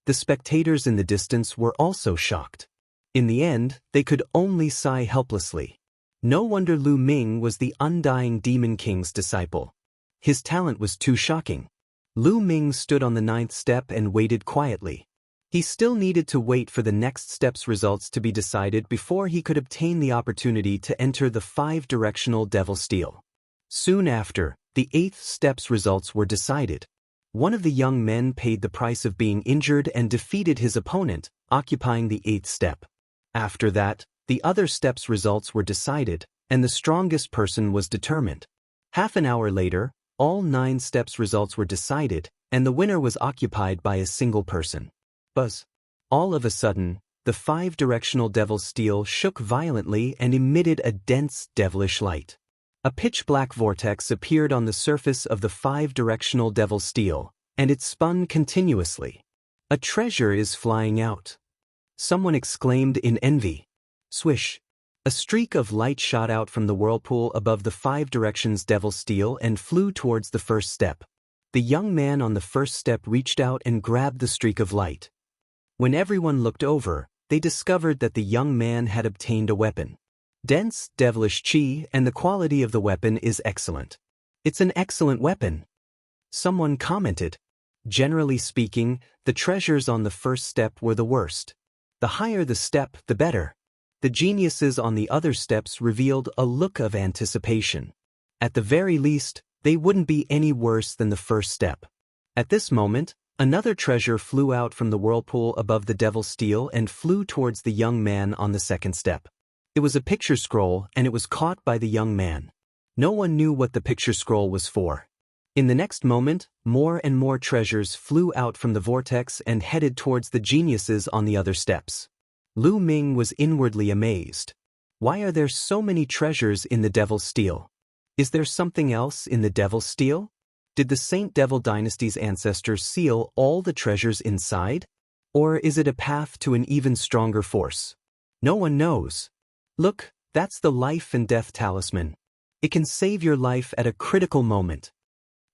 The spectators in the distance were also shocked. In the end, they could only sigh helplessly. No wonder Lu Ming was the Undying Demon King's disciple. His talent was too shocking. Lu Ming stood on the 9th step and waited quietly. He still needed to wait for the next step's results to be decided before he could obtain the opportunity to enter the 5-directional Devil Steel. Soon after, the 8th step's results were decided. One of the young men paid the price of being injured and defeated his opponent, occupying the 8th step. After that, the other step's results were decided, and the strongest person was determined. Half an hour later, all 9 steps' results were decided, and the winner was occupied by a single person. Buzz. All of a sudden, the 5-directional Devil Steel shook violently and emitted a dense, devilish light. A pitch-black vortex appeared on the surface of the 5-directional Devil Steel, and it spun continuously. A treasure is flying out. Someone exclaimed in envy. Swish. A streak of light shot out from the whirlpool above the 5 directions Devil Steel and flew towards the first step. The young man on the first step reached out and grabbed the streak of light. When everyone looked over, they discovered that the young man had obtained a weapon. Dense, devilish chi, and the quality of the weapon is excellent. It's an excellent weapon. Someone commented. Generally speaking, the treasures on the first step were the worst. The higher the step, the better. The geniuses on the other steps revealed a look of anticipation. At the very least, they wouldn't be any worse than the first step. At this moment, another treasure flew out from the whirlpool above the Devil Steel and flew towards the young man on the second step. It was a picture scroll, and it was caught by the young man. No one knew what the picture scroll was for. In the next moment, more and more treasures flew out from the vortex and headed towards the geniuses on the other steps. Lu Ming was inwardly amazed. Why are there so many treasures in the Devil Steel? Is there something else in the Devil Steel? Did the Saint Devil Dynasty's ancestors seal all the treasures inside? Or is it a path to an even stronger force? No one knows. Look, that's the life and death talisman. It can save your life at a critical moment.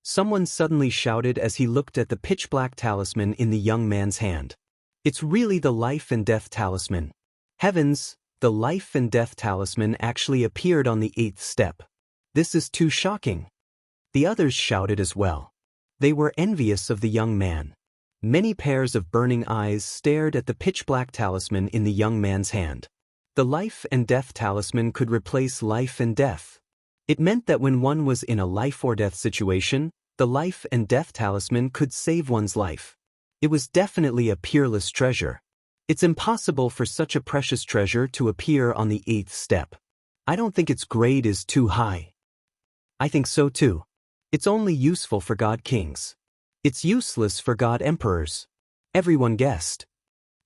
Someone suddenly shouted as he looked at the pitch-black talisman in the young man's hand. It's really the life and death talisman. Heavens, the life and death talisman actually appeared on the 8th step. This is too shocking. The others shouted as well. They were envious of the young man. Many pairs of burning eyes stared at the pitch-black talisman in the young man's hand. The life and death talisman could replace life and death. It meant that when one was in a life or death situation, the life and death talisman could save one's life. It was definitely a peerless treasure. It's impossible for such a precious treasure to appear on the 8th step. I don't think its grade is too high. I think so too. It's only useful for god kings. It's useless for god emperors. Everyone guessed.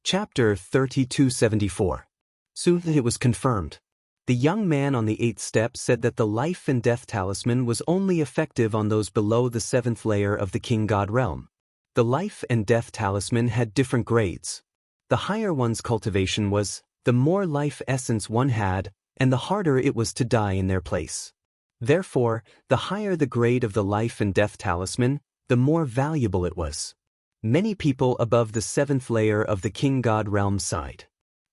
Chapter 3274. Soon it was confirmed. The young man on the 8th step said that the life and death talisman was only effective on those below the 7th layer of the king god realm. The life and death talisman had different grades. The higher one's cultivation was, the more life essence one had, and the harder it was to die in their place. Therefore, the higher the grade of the life and death talisman, the more valuable it was. Many people above the 7th layer of the king god realm sighed.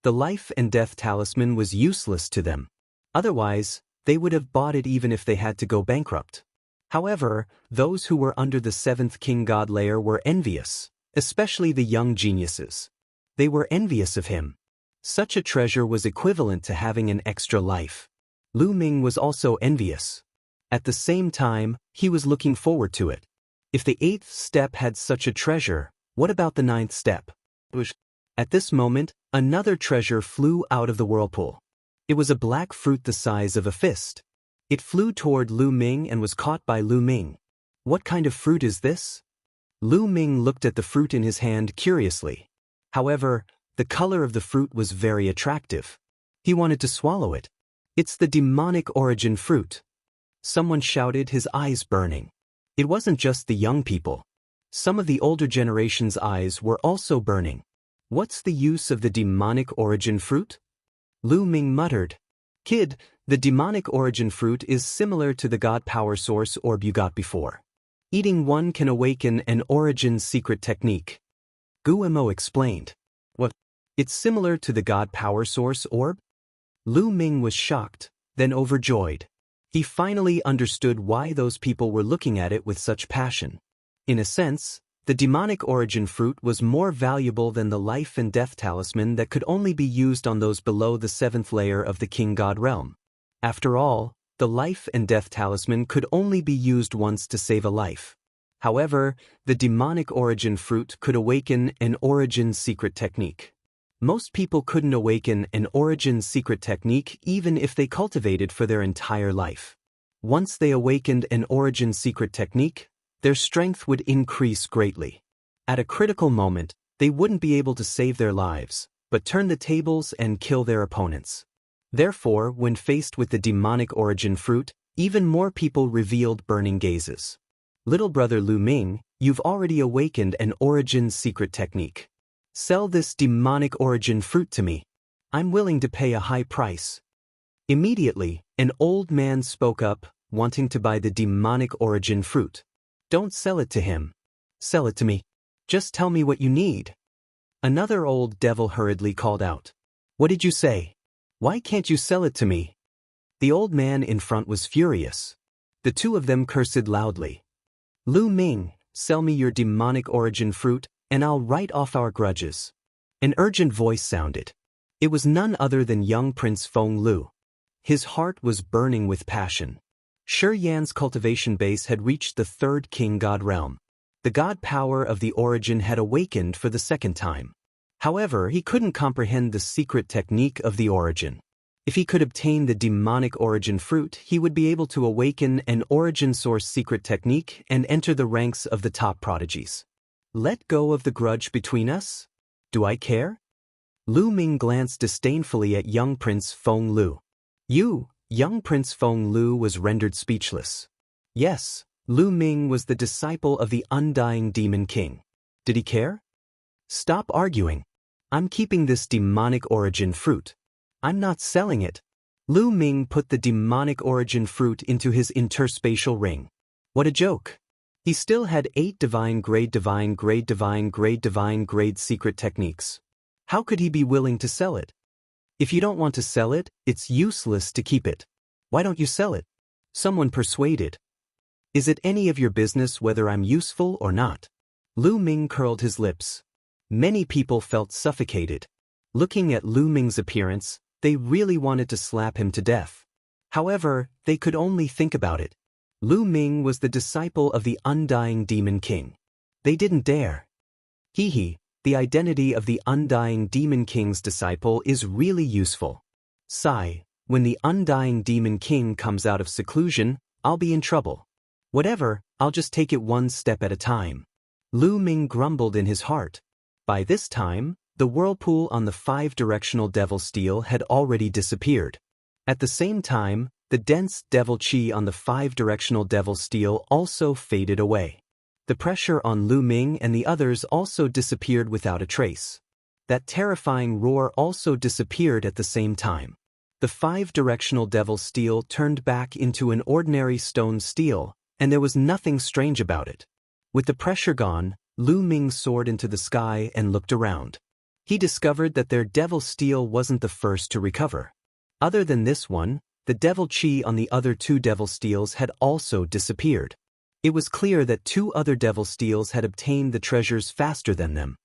The life and death talisman was useless to them. Otherwise, they would have bought it even if they had to go bankrupt. However, those who were under the 7th king god layer were envious, especially the young geniuses. They were envious of him. Such a treasure was equivalent to having an extra life. Lu Ming was also envious. At the same time, he was looking forward to it. If the 8th step had such a treasure, what about the 9th step? At this moment, another treasure flew out of the whirlpool. It was a black fruit the size of a fist. It flew toward Lu Ming and was caught by Lu Ming. What kind of fruit is this? Lu Ming looked at the fruit in his hand curiously. However, the color of the fruit was very attractive. He wanted to swallow it. It's the demonic origin fruit. Someone shouted, his eyes burning. It wasn't just the young people. Some of the older generation's eyes were also burning. What's the use of the demonic origin fruit? Lu Ming muttered. Kid, the demonic origin fruit is similar to the god power source orb you got before. Eating one can awaken an origin secret technique. Guemo explained. What? It's similar to the god power source orb? Lu Ming was shocked, then overjoyed. He finally understood why those people were looking at it with such passion. In a sense, the demonic origin fruit was more valuable than the life and death talisman that could only be used on those below the 7th layer of the king god realm. After all, the life and death talisman could only be used once to save a life. However, the demonic origin fruit could awaken an origin secret technique. Most people couldn't awaken an origin secret technique even if they cultivated for their entire life. Once they awakened an origin secret technique, their strength would increase greatly. At a critical moment, they wouldn't be able to save their lives, but turn the tables and kill their opponents. Therefore, when faced with the demonic origin fruit, even more people revealed burning gazes. Little brother Lu Ming, you've already awakened an origin secret technique. Sell this demonic origin fruit to me. I'm willing to pay a high price. Immediately, an old man spoke up, wanting to buy the demonic origin fruit. Don't sell it to him. Sell it to me. Just tell me what you need. Another old devil hurriedly called out. What did you say? Why can't you sell it to me? The old man in front was furious. The two of them cursed loudly. Lu Ming, sell me your demonic origin fruit, and I'll write off our grudges. An urgent voice sounded. It was none other than young Prince Feng Lu. His heart was burning with passion. Shi Yan's cultivation base had reached the 3rd king god realm. The god power of the origin had awakened for the 2nd time. However, he couldn't comprehend the secret technique of the origin. If he could obtain the demonic origin fruit, he would be able to awaken an origin source secret technique and enter the ranks of the top prodigies. Let go of the grudge between us? Do I care? Lu Ming glanced disdainfully at young Prince Feng Lu. Young Prince Feng Lu was rendered speechless. Yes, Lu Ming was the disciple of the undying demon king. Did he care? Stop arguing. I'm keeping this demonic origin fruit. I'm not selling it. Lu Ming put the demonic origin fruit into his interspatial ring. What a joke. He still had 8 divine grade secret techniques. How could he be willing to sell it? If you don't want to sell it, it's useless to keep it. Why don't you sell it? Someone persuaded. Is it any of your business whether I'm useful or not? Lu Ming curled his lips. Many people felt suffocated. Looking at Lu Ming's appearance, they really wanted to slap him to death. However, they could only think about it. Lu Ming was the disciple of the undying Demon King. They didn't dare. The identity of the undying Demon King's disciple is really useful. Sigh, when the undying Demon King comes out of seclusion, I'll be in trouble. Whatever, I'll just take it one step at a time. Lu Ming grumbled in his heart. By this time, the whirlpool on the 5-directional devil steel had already disappeared. At the same time, the dense devil chi on the 5-directional devil steel also faded away. The pressure on Lu Ming and the others also disappeared without a trace. That terrifying roar also disappeared at the same time. The 5-directional devil steel turned back into an ordinary stone steel, and there was nothing strange about it. With the pressure gone, Lu Ming soared into the sky and looked around. He discovered that their devil steel wasn't the first to recover. Other than this one, the devil chi on the other 2 devil steels had also disappeared. It was clear that 2 other devil steels had obtained the treasures faster than them.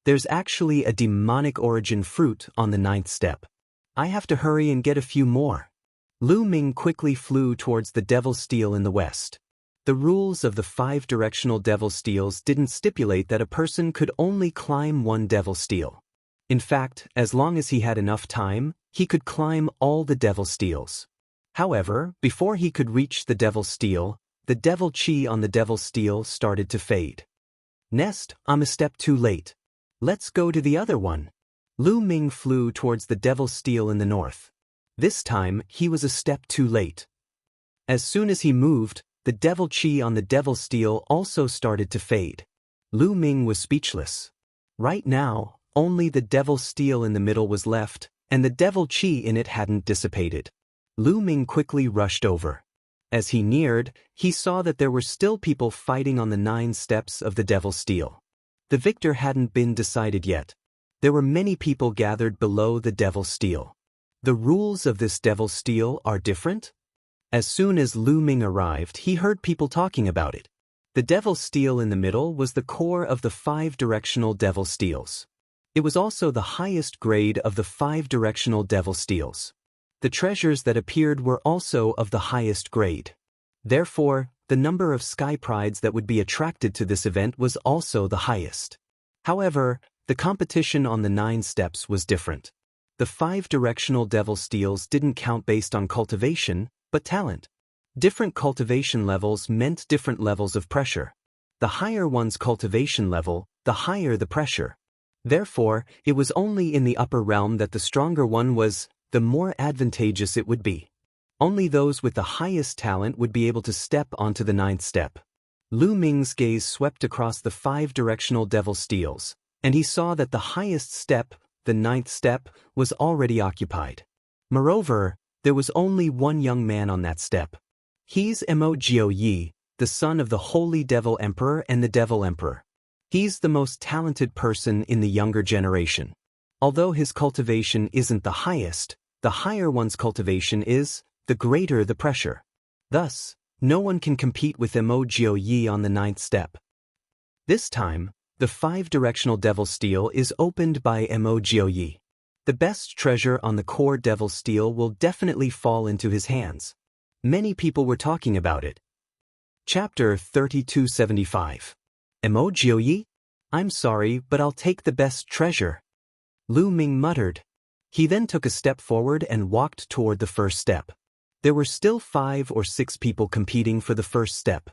There's actually a demonic origin fruit on the 9th step. I have to hurry and get a few more. Lu Ming quickly flew towards the devil steel in the west. The rules of the 5-directional devil steels didn't stipulate that a person could only climb one devil steel. In fact, as long as he had enough time, he could climb all the devil steels. However, before he could reach the devil steel, the devil chi on the devil steel started to fade. Nest, I'm a step too late. Let's go to the other one. Lu Ming flew towards the devil steel in the north. This time, he was a step too late. As soon as he moved, the devil chi on the devil steel also started to fade. Lu Ming was speechless. Right now, only the devil steel in the middle was left, and the devil chi in it hadn't dissipated. Lu Ming quickly rushed over. As he neared, he saw that there were still people fighting on the 9 steps of the devil steel. The victor hadn't been decided yet. There were many people gathered below the devil steel. The rules of this devil steel are different? As soon as Lu Ming arrived, he heard people talking about it. The devil steel in the middle was the core of the 5-directional devil steels. It was also the highest grade of the 5-directional devil steels. The treasures that appeared were also of the highest grade. Therefore, the number of sky prides that would be attracted to this event was also the highest. However, the competition on the 9 steps was different. The 5-directional devil steels didn't count based on cultivation, but talent. Different cultivation levels meant different levels of pressure. The higher one's cultivation level, the higher the pressure. Therefore, it was only in the upper realm that the stronger one was, the more advantageous it would be. Only those with the highest talent would be able to step onto the 9th step. Lu Ming's gaze swept across the 5-directional devil steels, and he saw that the highest step, the 9th step, was already occupied. Moreover, there was only one young man on that step. He's Mo Yi, the son of the Holy Devil Emperor and the Devil Emperor. He's the most talented person in the younger generation. Although his cultivation isn't the highest, the higher one's cultivation is, the greater the pressure. Thus, no one can compete with Mo Yi on the 9th step. This time, the 5-directional devil steel is opened by Mo Yi. The best treasure on the core devil steel will definitely fall into his hands. Many people were talking about it. Chapter 3275. Mo Yi? I'm sorry, but I'll take the best treasure. Lu Ming muttered. He then took a step forward and walked toward the first step. There were still 5 or 6 people competing for the first step.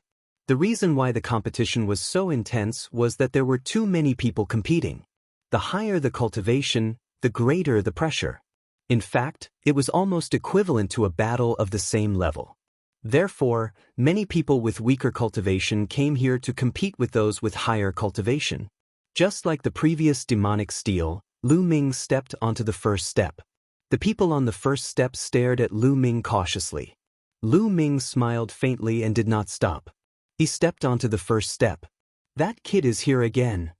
The reason why the competition was so intense was that there were too many people competing. The higher the cultivation, the greater the pressure. In fact, it was almost equivalent to a battle of the same level. Therefore, many people with weaker cultivation came here to compete with those with higher cultivation. Just like the previous demonic steel, Lu Ming stepped onto the first step. The people on the first step stared at Lu Ming cautiously. Lu Ming smiled faintly and did not stop. He stepped onto the first step. That kid is here again.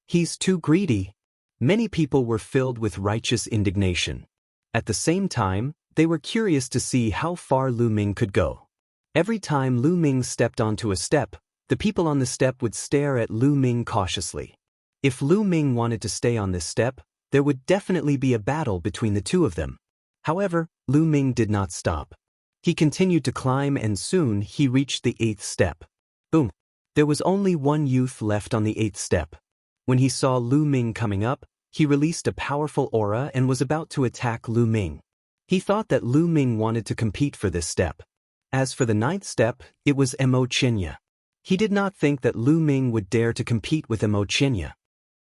He's too greedy. Many people were filled with righteous indignation. At the same time, they were curious to see how far Lu Ming could go. Every time Lu Ming stepped onto a step, the people on the step would stare at Lu Ming cautiously. If Lu Ming wanted to stay on this step, there would definitely be a battle between the two of them. However, Lu Ming did not stop. He continued to climb and soon he reached the 8th step. Boom! There was only one youth left on the 8th step. When he saw Lu Ming coming up, he released a powerful aura and was about to attack Lu Ming. He thought that Lu Ming wanted to compete for this step. As for the 9th step, it was Xianxia. He did not think that Lu Ming would dare to compete with Xianxia.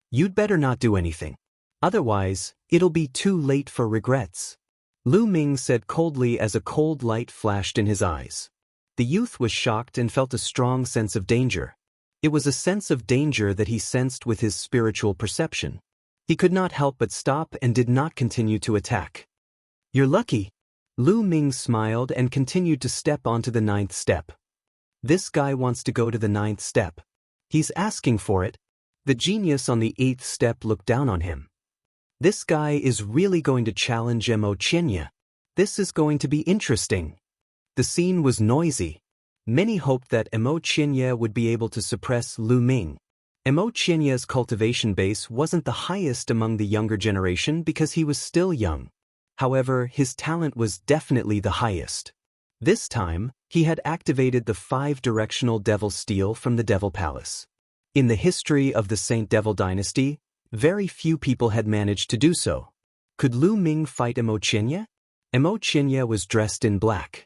You'd better not do anything. Otherwise, it'll be too late for regrets. Lu Ming said coldly as a cold light flashed in his eyes. The youth was shocked and felt a strong sense of danger. It was a sense of danger that he sensed with his spiritual perception. He could not help but stop and did not continue to attack. You're lucky. Lu Ming smiled and continued to step onto the 9th step. This guy wants to go to the 9th step. He's asking for it. The genius on the 8th step looked down on him. This guy is really going to challenge Xianxia. This is going to be interesting. The scene was noisy. Many hoped that Xianxia would be able to suppress Lu Ming. Xianxia's cultivation base wasn't the highest among the younger generation because he was still young. However, his talent was definitely the highest. This time, he had activated the 5-directional Devil Steel from the Devil Palace. In the history of the Saint Devil Dynasty, very few people had managed to do so. Could Lu Ming fight Xianxia? Xianxia was dressed in black.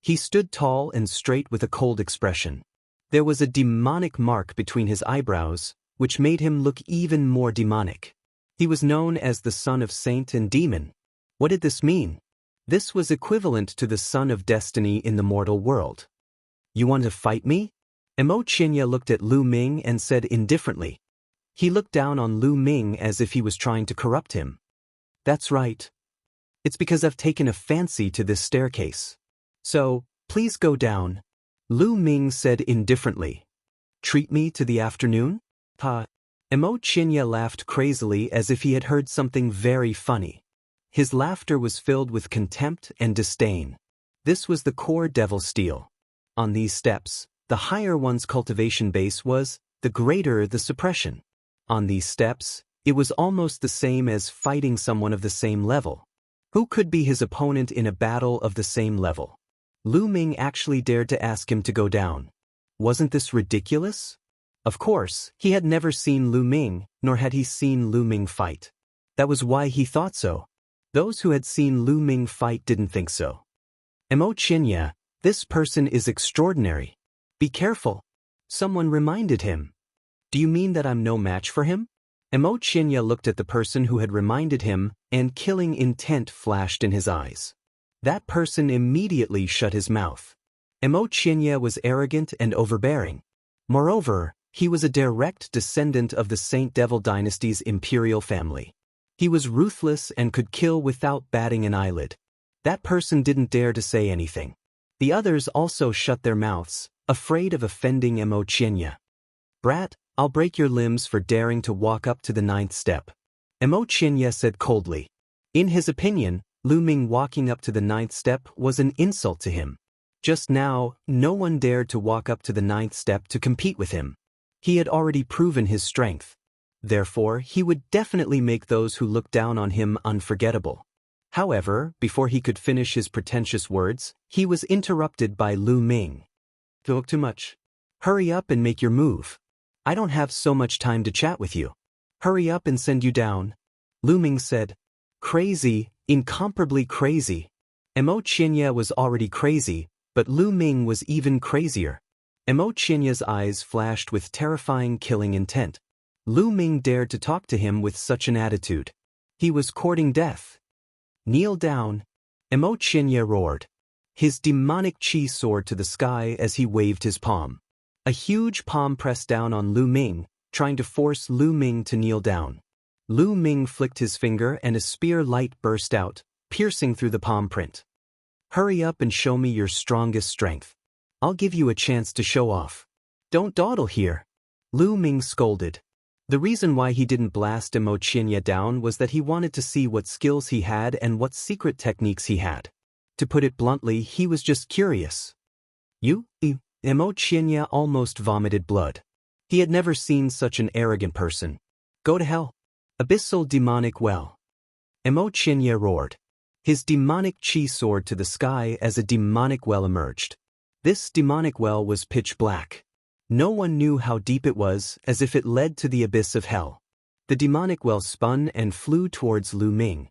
He stood tall and straight with a cold expression. There was a demonic mark between his eyebrows, which made him look even more demonic. He was known as the son of saint and demon. What did this mean? This was equivalent to the son of destiny in the mortal world. You want to fight me? Xianxia looked at Lu Ming and said indifferently. He looked down on Lu Ming as if he was trying to corrupt him. That's right. It's because I've taken a fancy to this staircase. So, please go down. Lu Ming said indifferently. Treat me to the afternoon? Ha. Xianxia laughed crazily as if he had heard something very funny. His laughter was filled with contempt and disdain. This was the core Devil Steel. On these steps, the higher one's cultivation base was, the greater the suppression. On these steps, it was almost the same as fighting someone of the same level. Who could be his opponent in a battle of the same level? Lu Ming actually dared to ask him to go down. Wasn't this ridiculous? Of course, he had never seen Lu Ming, nor had he seen Lu Ming fight. That was why he thought so. Those who had seen Lu Ming fight didn't think so. Xianxia, this person is extraordinary. Be careful. Someone reminded him. Do you mean that I'm no match for him? Xianxia looked at the person who had reminded him, and killing intent flashed in his eyes. That person immediately shut his mouth. Xianxia was arrogant and overbearing. Moreover, he was a direct descendant of the Saint Devil Dynasty's imperial family. He was ruthless and could kill without batting an eyelid. That person didn't dare to say anything. The others also shut their mouths, afraid of offending Xianxia. Brat, I'll break your limbs for daring to walk up to the 9th step. Xianxia said coldly. In his opinion, Lu Ming walking up to the 9th step was an insult to him. Just now, no one dared to walk up to the 9th step to compete with him. He had already proven his strength. Therefore, he would definitely make those who looked down on him unforgettable. However, before he could finish his pretentious words, he was interrupted by Lu Ming. Talk too much. Hurry up and make your move. I don't have so much time to chat with you. Hurry up and send you down. Lu Ming said. Crazy, incomparably crazy. Xianxia was already crazy, but Lu Ming was even crazier. Xianxia's eyes flashed with terrifying killing intent. Lu Ming dared to talk to him with such an attitude. He was courting death. Kneel down. Xianxia roared. His demonic chi soared to the sky as he waved his palm. A huge palm pressed down on Lu Ming, trying to force Lu Ming to kneel down. Lu Ming flicked his finger and a spear light burst out, piercing through the palm print. Hurry up and show me your strongest strength. I'll give you a chance to show off. Don't dawdle here. Lu Ming scolded. The reason why he didn't blast Xianxia down was that he wanted to see what skills he had and what secret techniques he had. To put it bluntly, he was just curious. You? Xianxia almost vomited blood. He had never seen such an arrogant person. Go to hell. Abyssal demonic well. Xianxia roared. His demonic chi soared to the sky as a demonic well emerged. This demonic well was pitch black. No one knew how deep it was, as if it led to the abyss of hell. The demonic well spun and flew towards Lu Ming.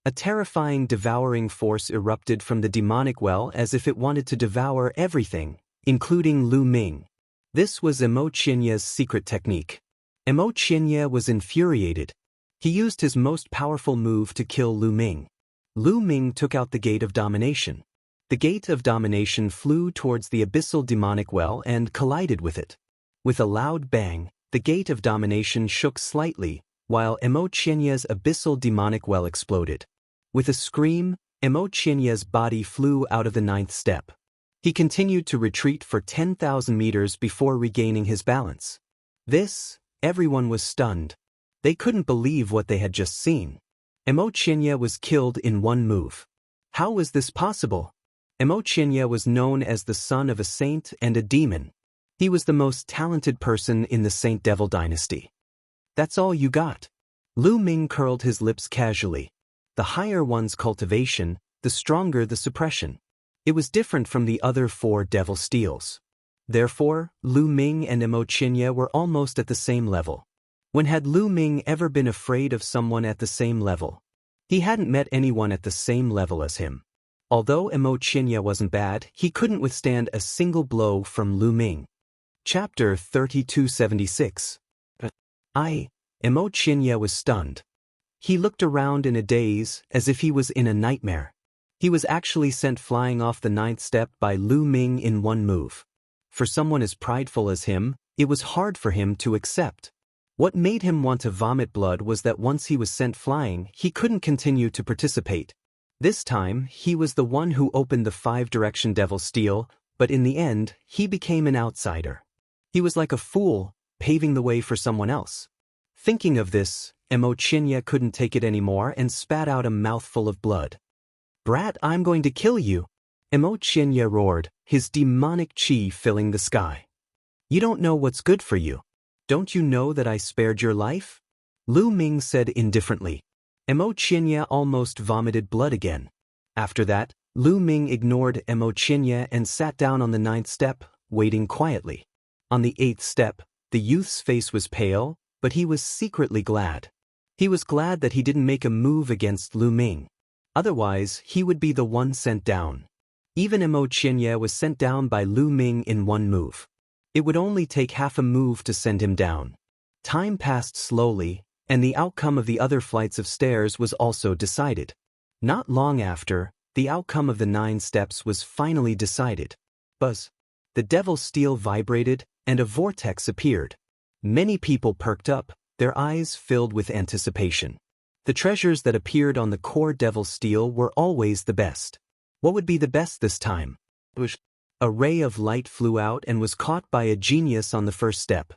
A terrifying devouring force erupted from the demonic well as if it wanted to devour everything, including Lu Ming. This was Xianxia's secret technique. Xianxia was infuriated. He used his most powerful move to kill Lu Ming. Lu Ming took out the Gate of Domination. The Gate of Domination flew towards the abyssal demonic well and collided with it. With a loud bang, the Gate of Domination shook slightly, while Xianxia's abyssal demonic well exploded. With a scream, Xianxia's body flew out of the 9th step. He continued to retreat for 10,000 meters before regaining his balance. Everyone was stunned. They couldn't believe what they had just seen. Xianxia was killed in one move. How was this possible? Xianxia was known as the son of a saint and a demon. He was the most talented person in the Saint Devil dynasty. That's all you got? Lu Ming curled his lips casually. The higher one's cultivation, the stronger the suppression. It was different from the other 4 devil steels. Therefore, Lu Ming and Xianxia were almost at the same level. When had Lu Ming ever been afraid of someone at the same level? He hadn't met anyone at the same level as him. Although Xianxia wasn't bad, he couldn't withstand a single blow from Lu Ming. Chapter 3276. Xianxia was stunned. He looked around in a daze, as if he was in a nightmare. He was actually sent flying off the 9th step by Lu Ming in one move. For someone as prideful as him, it was hard for him to accept. What made him want to vomit blood was that once he was sent flying, he couldn't continue to participate. This time, he was the one who opened the 5-direction devil steel, but in the end, he became an outsider. He was like a fool, paving the way for someone else. Thinking of this, Xianxia couldn't take it anymore and spat out a mouthful of blood. Brat, I'm going to kill you! Xianxia roared, his demonic chi filling the sky. You don't know what's good for you. Don't you know that I spared your life? Lu Ming said indifferently. Xianxia almost vomited blood again. After that, Lu Ming ignored Xianxia and sat down on the 9th step, waiting quietly. On the 8th step, the youth's face was pale, but he was secretly glad. He was glad that he didn't make a move against Lu Ming. Otherwise, he would be the one sent down. Even Xianxia was sent down by Lu Ming in one move. It would only take half a move to send him down. Time passed slowly, and the outcome of the other flights of stairs was also decided. Not long after, the outcome of the 9 steps was finally decided. Buzz. The devil steel vibrated, and a vortex appeared. Many people perked up, their eyes filled with anticipation. The treasures that appeared on the core devil steel were always the best. What would be the best this time? A ray of light flew out and was caught by a genius on the 1st step.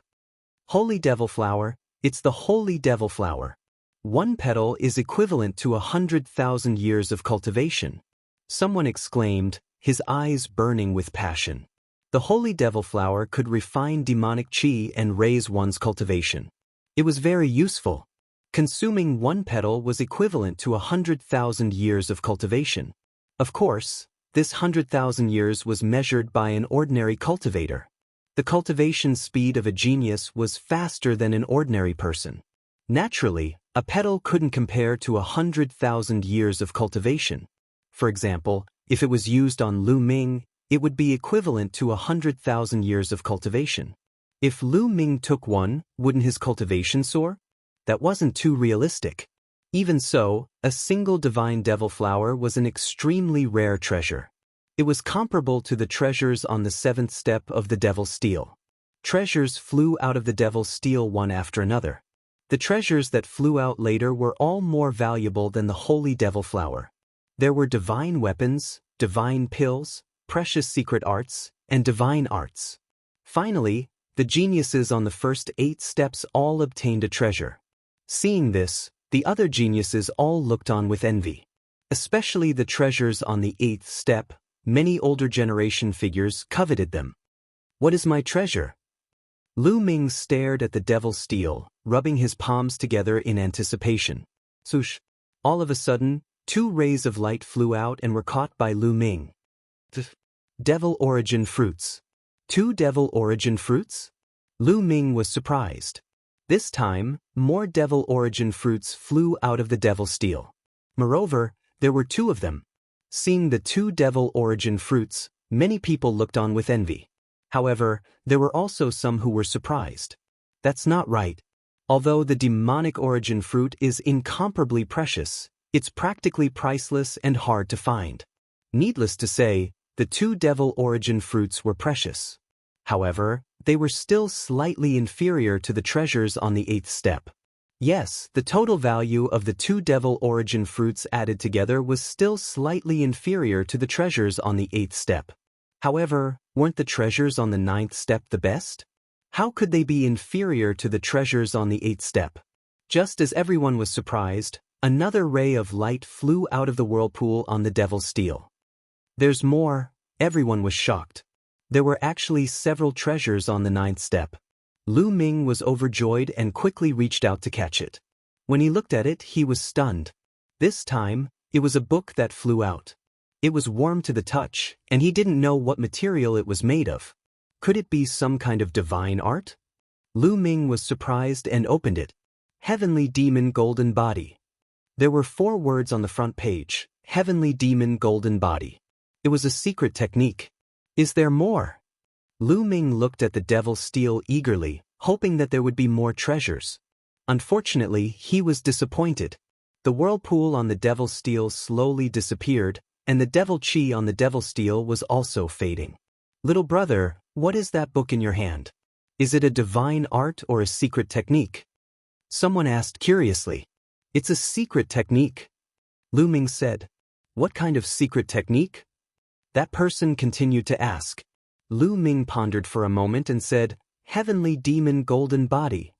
Holy devil flower, it's the holy devil flower. 1 petal is equivalent to 100,000 years of cultivation. Someone exclaimed, his eyes burning with passion. The holy devil flower could refine demonic chi and raise one's cultivation. It was very useful. Consuming 1 petal was equivalent to 100,000 years of cultivation. Of course, this 100,000 years was measured by an ordinary cultivator. The cultivation speed of a genius was faster than an ordinary person. Naturally, a petal couldn't compare to 100,000 years of cultivation. For example, if it was used on Lu Ming, it would be equivalent to 100,000 years of cultivation. If Lu Ming took one, wouldn't his cultivation soar? That wasn't too realistic. Even so, a single divine devil flower was an extremely rare treasure. It was comparable to the treasures on the 7th step of the devil steel. Treasures flew out of the devil steel one after another. The treasures that flew out later were all more valuable than the holy devil flower. There were divine weapons, divine pills, precious secret arts, and divine arts. Finally, the geniuses on the first 8 steps all obtained a treasure. Seeing this, the other geniuses all looked on with envy. Especially the treasures on the 8th step, Many older generation figures coveted them. What is my treasure? Lu Ming stared at the devil's steel, rubbing his palms together in anticipation. Swoosh! All of a sudden, 2 rays of light flew out and were caught by Lu Ming. Devil origin fruits. 2 devil origin fruits? Lu Ming was surprised. This time, more devil origin fruits flew out of the devil steel. Moreover, there were 2 of them. Seeing the 2 devil origin fruits, many people looked on with envy. However, there were also some who were surprised. That's not right. Although the demonic origin fruit is incomparably precious, it's practically priceless and hard to find. Needless to say, the 2 devil origin fruits were precious. However, they were still slightly inferior to the treasures on the 8th step. Yes, the total value of the 2 devil origin fruits added together was still slightly inferior to the treasures on the 8th step. However, weren't the treasures on the 9th step the best? How could they be inferior to the treasures on the 8th step? Just as everyone was surprised, another ray of light flew out of the whirlpool on the devil's steel. There's more. Everyone was shocked. There were actually several treasures on the 9th step. Lu Ming was overjoyed and quickly reached out to catch it. When he looked at it, he was stunned. This time, it was a book that flew out. It was warm to the touch, and he didn't know what material it was made of. Could it be some kind of divine art? Lu Ming was surprised and opened it. Heavenly Demon Golden Body. There were 4 words on the front page. Heavenly Demon Golden Body. It was a secret technique. Is there more? Lu Ming looked at the devil's steel eagerly, hoping that there would be more treasures. Unfortunately, he was disappointed. The whirlpool on the devil's steel slowly disappeared, and the devil chi on the devil's steel was also fading. Little brother, what is that book in your hand? Is it a divine art or a secret technique? Someone asked curiously. It's a secret technique. Lu Ming said. What kind of secret technique? That person continued to ask. Lu Ming pondered for a moment and said, Heavenly Demon Golden Body.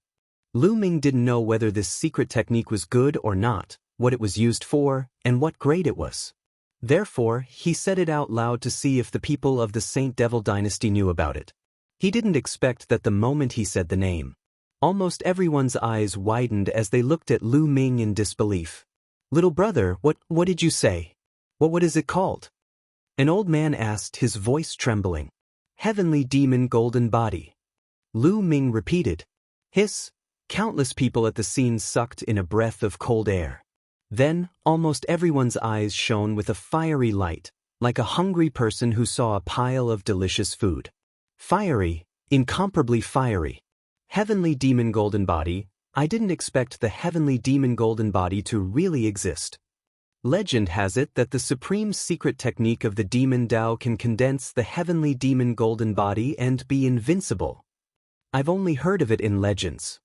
Lu Ming didn't know whether this secret technique was good or not, what it was used for, and what grade it was. Therefore, he said it out loud to see if the people of the Saint Devil dynasty knew about it. He didn't expect that the moment he said the name. Almost everyone's eyes widened as they looked at Lu Ming in disbelief. Little brother, what did you say? What is it called? An old man asked, his voice trembling. Heavenly Demon Golden Body. Lu Ming repeated. Hiss. Countless people at the scene sucked in a breath of cold air. Then, almost everyone's eyes shone with a fiery light, like a hungry person who saw a pile of delicious food. Fiery, incomparably fiery. Heavenly Demon Golden Body. I didn't expect the Heavenly Demon Golden Body to really exist. Legend has it that the supreme secret technique of the Demon Dao can condense the Heavenly Demon Golden Body and be invincible. I've only heard of it in legends.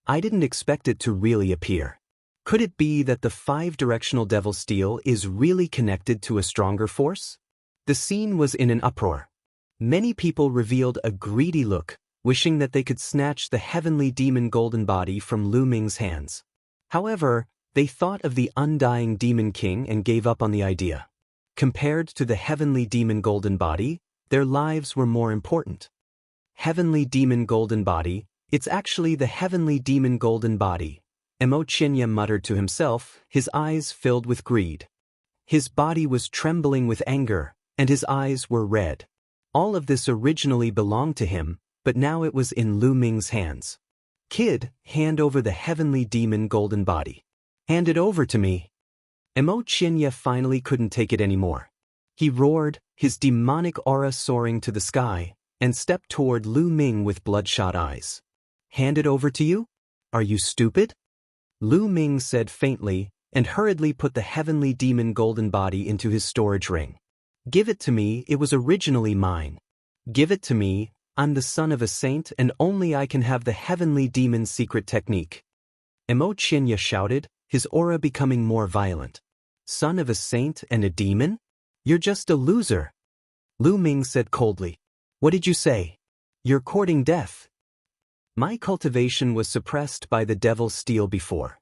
I didn't expect it to really appear. Could it be that the 5-directional devil steel is really connected to a stronger force? The scene was in an uproar. Many people revealed a greedy look, wishing that they could snatch the Heavenly Demon Golden Body from Lu Ming's hands. However, they thought of the undying Demon King and gave up on the idea. Compared to the Heavenly Demon Golden Body, their lives were more important. Heavenly Demon Golden Body, it's actually the Heavenly Demon Golden Body, Xianxia muttered to himself, his eyes filled with greed. His body was trembling with anger, and his eyes were red. All of this originally belonged to him, but now it was in Lu Ming's hands. Kid, hand over the Heavenly Demon Golden Body. Hand it over to me. Xianxia finally couldn't take it anymore. He roared, his demonic aura soaring to the sky, and stepped toward Lu Ming with bloodshot eyes. Hand it over to you? Are you stupid? Lu Ming said faintly, and hurriedly put the Heavenly Demon Golden Body into his storage ring. Give it to me, it was originally mine. Give it to me, I'm the son of a saint and only I can have the Heavenly Demon secret technique. Xianxia shouted, his aura becoming more violent. Son of a saint and a demon? You're just a loser. Lu Ming said coldly. What did you say? You're courting death. My cultivation was suppressed by the devil's steel before.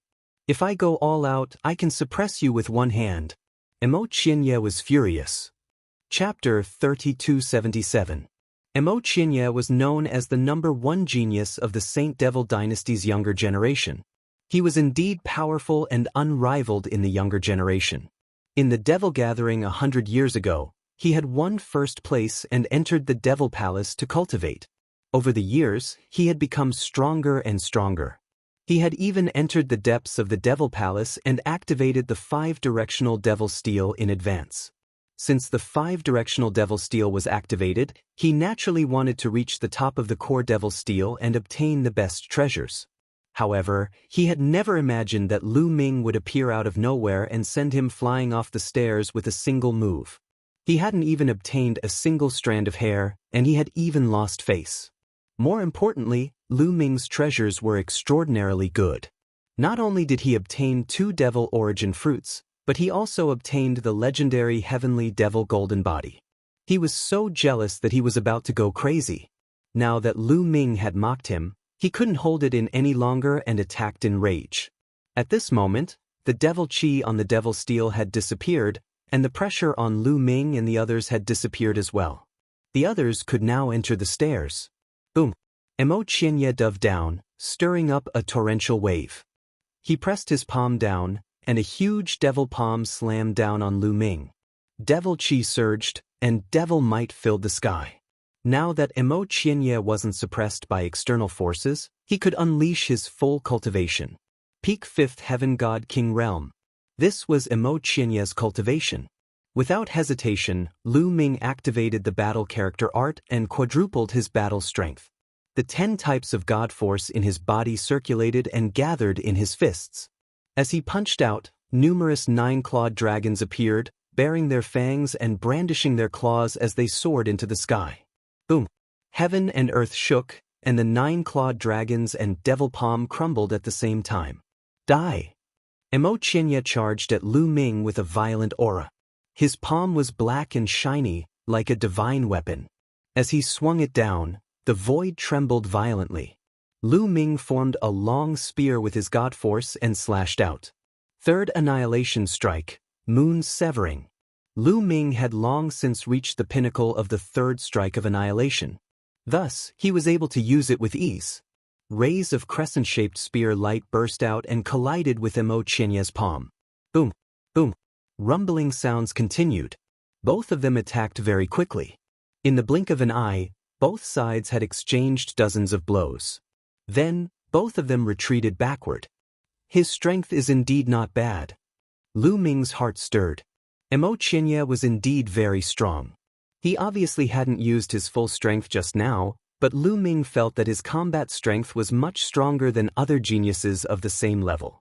If I go all out, I can suppress you with one hand. Xianxia was furious. Chapter 3277. Xianxia was known as the #1 genius of the Saint Devil dynasty's younger generation. He was indeed powerful and unrivaled in the younger generation. In the Devil Gathering 100 years ago, he had won first place and entered the Devil Palace to cultivate. Over the years, he had become stronger and stronger. He had even entered the depths of the Devil Palace and activated the 5-directional Devil Steel in advance. Since the 5-directional Devil Steel was activated, he naturally wanted to reach the top of the core Devil Steel and obtain the best treasures. However, he had never imagined that Lu Ming would appear out of nowhere and send him flying off the stairs with a single move. He hadn't even obtained a single strand of hair, and he had even lost face. More importantly, Lu Ming's treasures were extraordinarily good. Not only did he obtain 2 Devil Origin fruits, but he also obtained the legendary Heavenly Devil Golden Body. He was so jealous that he was about to go crazy. Now that Lu Ming had mocked him, he couldn't hold it in any longer and attacked in rage. At this moment, the Devil Chi on the Devil Steel had disappeared, and the pressure on Lu Ming and the others had disappeared as well. The others could now enter the stairs. Boom! Xianxia dove down, stirring up a torrential wave. He pressed his palm down, and a huge devil palm slammed down on Lu Ming. Devil Chi surged, and devil might filled the sky. Now that Xianxia wasn't suppressed by external forces, he could unleash his full cultivation. Peak 5th Heaven God King Realm. This was Xianxia's cultivation. Without hesitation, Lu Ming activated the battle character art and quadrupled his battle strength. The 10 types of God force in his body circulated and gathered in his fists. As he punched out, numerous 9-clawed dragons appeared, baring their fangs and brandishing their claws as they soared into the sky. Boom! Heaven and earth shook, and the 9-clawed dragons and devil palm crumbled at the same time. Die! Xianxia charged at Lu Ming with a violent aura. His palm was black and shiny, like a divine weapon. As he swung it down, the void trembled violently. Lu Ming formed a long spear with his God force and slashed out. 3rd Annihilation Strike, Moon Severing. Lu Ming had long since reached the pinnacle of the 3rd strike of annihilation. Thus, he was able to use it with ease. Rays of crescent-shaped spear light burst out and collided with Xianxia's palm. Boom! Boom! Rumbling sounds continued. Both of them attacked very quickly. In the blink of an eye, both sides had exchanged dozens of blows. Then, both of them retreated backward. His strength is indeed not bad. Lu Ming's heart stirred. Xianxia was indeed very strong. He obviously hadn't used his full strength just now, but Lu Ming felt that his combat strength was much stronger than other geniuses of the same level.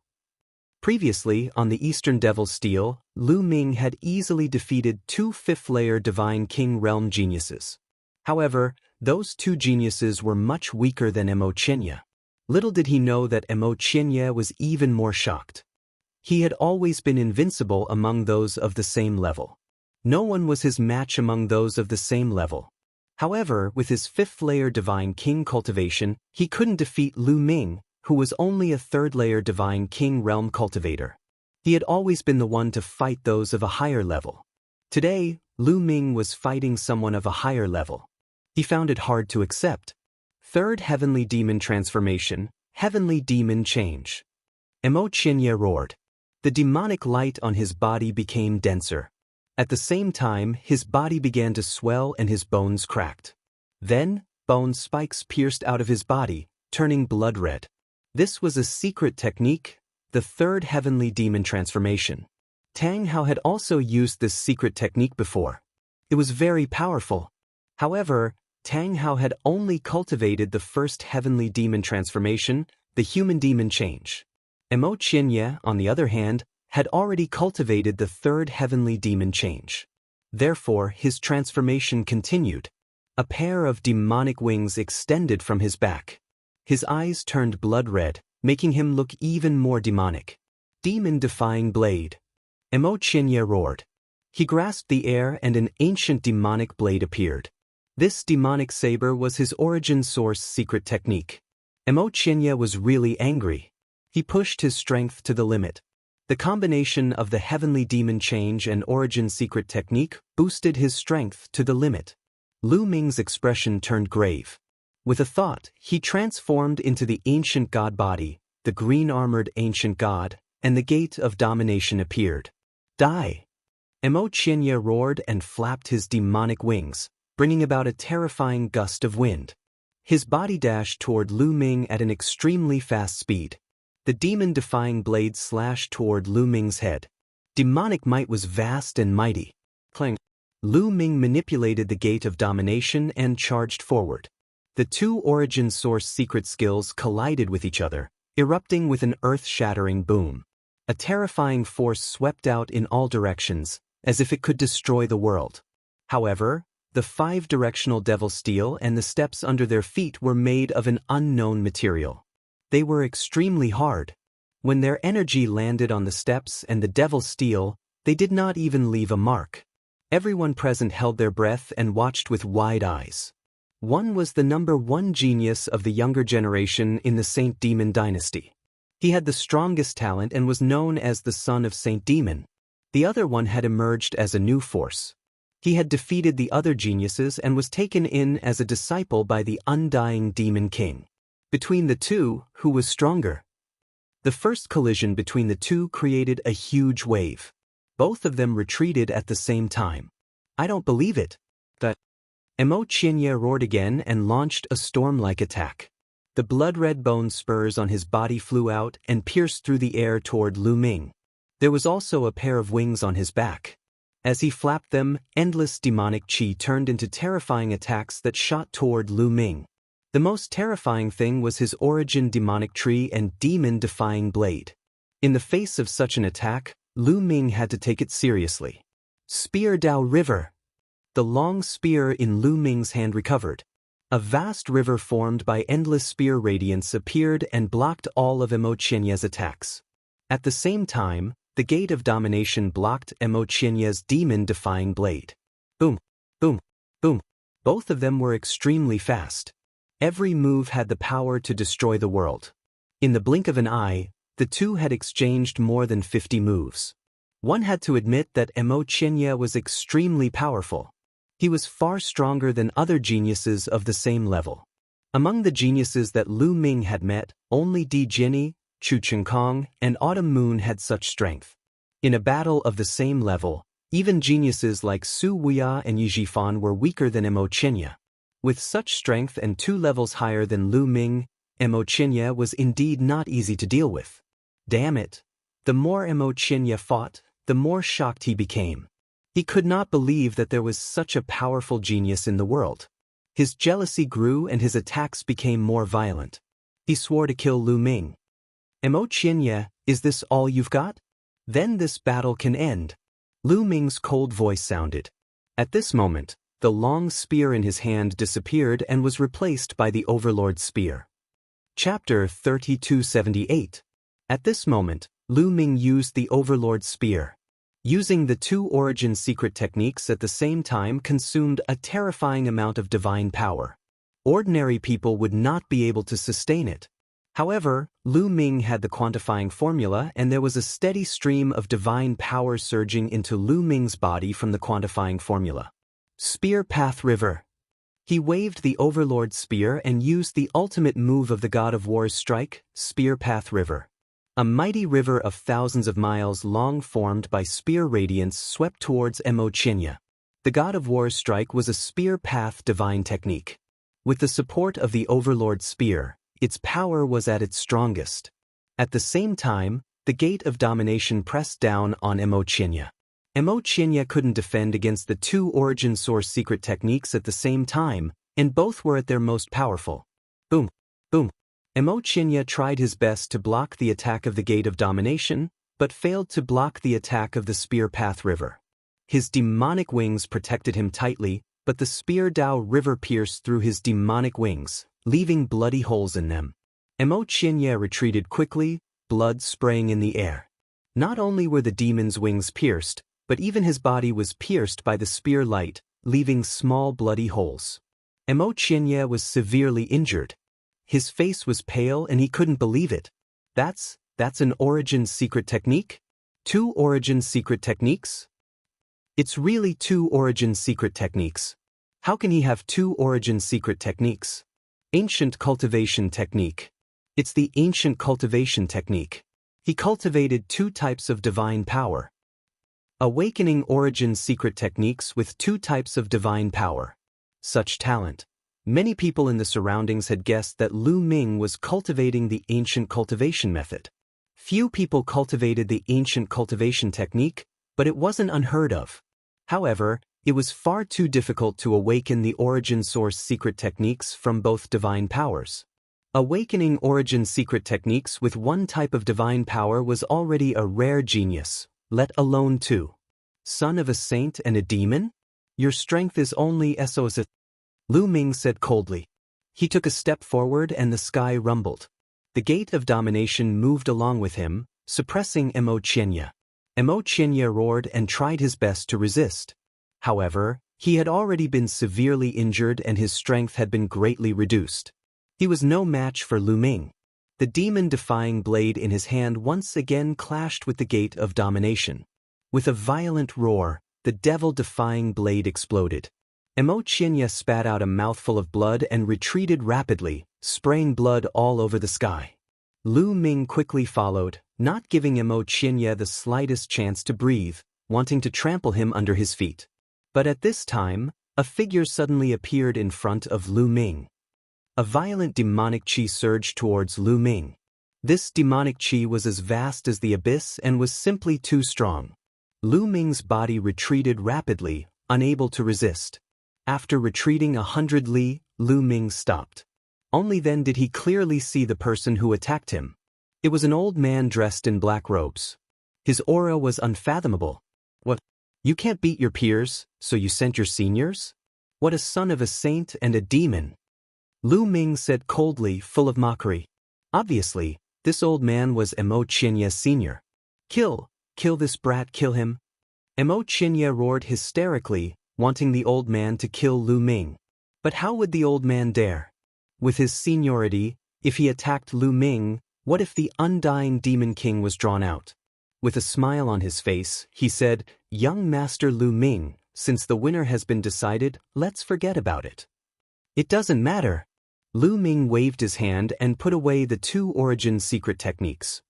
Previously, on the Eastern Devil Steel, Lu Ming had easily defeated 2 5th-layer Divine King Realm geniuses. However, those 2 geniuses were much weaker than Xianxia. Little did he know that Xianxia was even more shocked. He had always been invincible among those of the same level. No one was his match among those of the same level. However, with his 5th-layer Divine King cultivation, he couldn't defeat Lu Ming, who was only a 3rd-layer Divine King Realm cultivator. He had always been the one to fight those of a higher level. Today, Lu Ming was fighting someone of a higher level. He found it hard to accept. 3rd Heavenly Demon Transformation, Heavenly Demon Change. Xianxia roared. The demonic light on his body became denser. At the same time, his body began to swell and his bones cracked. Then, bone spikes pierced out of his body, turning blood red. This was a secret technique, the 3rd Heavenly Demon Transformation. Tang Hao had also used this secret technique before. It was very powerful. However, Tang Hao had only cultivated the 1st Heavenly Demon Transformation, the Human Demon Change. Xianxia, on the other hand, had already cultivated the 3rd Heavenly Demon Change. Therefore, his transformation continued. A pair of demonic wings extended from his back. His eyes turned blood red, making him look even more demonic. Demon-defying blade. Xianxia roared. He grasped the air and an ancient demonic blade appeared. This demonic saber was his origin source secret technique. Xianxia was really angry. He pushed his strength to the limit. The combination of the heavenly demon change and origin secret technique boosted his strength to the limit. Lu Ming's expression turned grave. With a thought, he transformed into the ancient god body, the green-armored ancient god, and the gate of domination appeared. Die! Xianxia roared and flapped his demonic wings, bringing about a terrifying gust of wind. His body dashed toward Lu Ming at an extremely fast speed. The demon-defying blade slashed toward Lu Ming's head. Demonic might was vast and mighty. Clang! Lu Ming manipulated the gate of domination and charged forward. The two origin source secret skills collided with each other, erupting with an earth-shattering boom. A terrifying force swept out in all directions, as if it could destroy the world. However, the 5-directional devil steel and the steps under their feet were made of an unknown material. They were extremely hard. When their energy landed on the steps and the devil steel, they did not even leave a mark. Everyone present held their breath and watched with wide eyes. One was the #1 genius of the younger generation in the Saint Demon dynasty. He had the strongest talent and was known as the son of Saint Demon. The other one had emerged as a new force. He had defeated the other geniuses and was taken in as a disciple by the undying Demon King. Between the two, who was stronger? The first collision between the two created a huge wave. Both of them retreated at the same time. I don't believe it. Xianxia roared again and launched a storm-like attack. The blood-red bone spurs on his body flew out and pierced through the air toward Lu Ming. There was also a pair of wings on his back. As he flapped them, endless demonic chi turned into terrifying attacks that shot toward Lu Ming. The most terrifying thing was his origin demonic tree and demon-defying blade. In the face of such an attack, Lu Ming had to take it seriously. Spear Dao River! The long spear in Lu Ming's hand recovered. A vast river formed by endless spear radiance appeared and blocked all of Xianxia's attacks. At the same time, the gate of domination blocked Xianxia's demon-defying blade. Boom! Boom! Boom! Both of them were extremely fast. Every move had the power to destroy the world. In the blink of an eye, the two had exchanged more than 50 moves. One had to admit that Xianxia was extremely powerful. He was far stronger than other geniuses of the same level. Among the geniuses that Lu Ming had met, only Di Jinni, Chu Chenkong, and Autumn Moon had such strength. In a battle of the same level, even geniuses like Su Wuya and Yi Jifan were weaker than Xianxia. With such strength and 2 levels higher than Lu Ming, Xianxia was indeed not easy to deal with. Damn it! The more Xianxia fought, the more shocked he became. He could not believe that there was such a powerful genius in the world. His jealousy grew and his attacks became more violent. He swore to kill Lu Ming. Xianxia, is this all you've got? Then this battle can end. Lu Ming's cold voice sounded. At this moment, the long spear in his hand disappeared and was replaced by the Overlord spear. Chapter 3278. At this moment, Lu Ming used the Overlord spear. Using the 2 origin secret techniques at the same time consumed a terrifying amount of divine power. Ordinary people would not be able to sustain it. However, Lu Ming had the quantifying formula and there was a steady stream of divine power surging into Lu Ming's body from the quantifying formula. Spear Path River. He waved the Overlord spear and used the ultimate move of the God of War's strike, Spear Path River. A mighty river of thousands of miles long formed by spear radiance swept towards Xianxia. The God of War's strike was a spear path divine technique. With the support of the Overlord spear, its power was at its strongest. At the same time, the gate of domination pressed down on Xianxia. Xianxia couldn't defend against the 2 origin source secret techniques at the same time, and both were at their most powerful. Boom! Boom! Xianxia tried his best to block the attack of the Gate of Domination, but failed to block the attack of the Spear Path River. His demonic wings protected him tightly, but the Spear Dao River pierced through his demonic wings, leaving bloody holes in them. Xianxia retreated quickly, blood spraying in the air. Not only were the demon's wings pierced, but even his body was pierced by the spear light, leaving small bloody holes. Xianxia was severely injured. His face was pale and he couldn't believe it. That's an origin secret technique? 2 origin secret techniques? It's really 2 origin secret techniques. How can he have 2 origin secret techniques? Ancient cultivation technique. It's the ancient cultivation technique. He cultivated 2 types of divine power. Awakening origin secret techniques with 2 types of divine power. Such talent. Many people in the surroundings had guessed that Lu Ming was cultivating the ancient cultivation method. Few people cultivated the ancient cultivation technique, but it wasn't unheard of. However, it was far too difficult to awaken the origin source secret techniques from both divine powers. Awakening origin secret techniques with 1 type of divine power was already a rare genius, let alone 2. Son of a saint and a demon? Your strength is only SOS. Lu Ming said coldly. He took a step forward and the sky rumbled. The gate of domination moved along with him, suppressing Xianxia. Xianxia roared and tried his best to resist. However, he had already been severely injured and his strength had been greatly reduced. He was no match for Lu Ming. The demon-defying blade in his hand once again clashed with the gate of domination. With a violent roar, the devil-defying blade exploded. Xianxia spat out a mouthful of blood and retreated rapidly, spraying blood all over the sky. Lu Ming quickly followed, not giving Xianxia the slightest chance to breathe, wanting to trample him under his feet. But at this time, a figure suddenly appeared in front of Lu Ming. A violent demonic qi surged towards Lu Ming. This demonic qi was as vast as the abyss and was simply too strong. Lu Ming's body retreated rapidly, unable to resist. After retreating 100 li, Lu Ming stopped. Only then did he clearly see the person who attacked him. It was an old man dressed in black robes. His aura was unfathomable. What? You can't beat your peers, so you sent your seniors? What a son of a saint and a demon! Lu Ming said coldly, full of mockery. Obviously, this old man was Xianxia Sr. Kill this brat, kill him. Xianxia roared hysterically, wanting the old man to kill Lu Ming. But how would the old man dare? With his seniority, if he attacked Lu Ming, what if the undying demon king was drawn out? With a smile on his face, he said, "Young Master Lu Ming, since the winner has been decided, let's forget about it." It doesn't matter. Lu Ming waved his hand and put away the 2 origin secret techniques.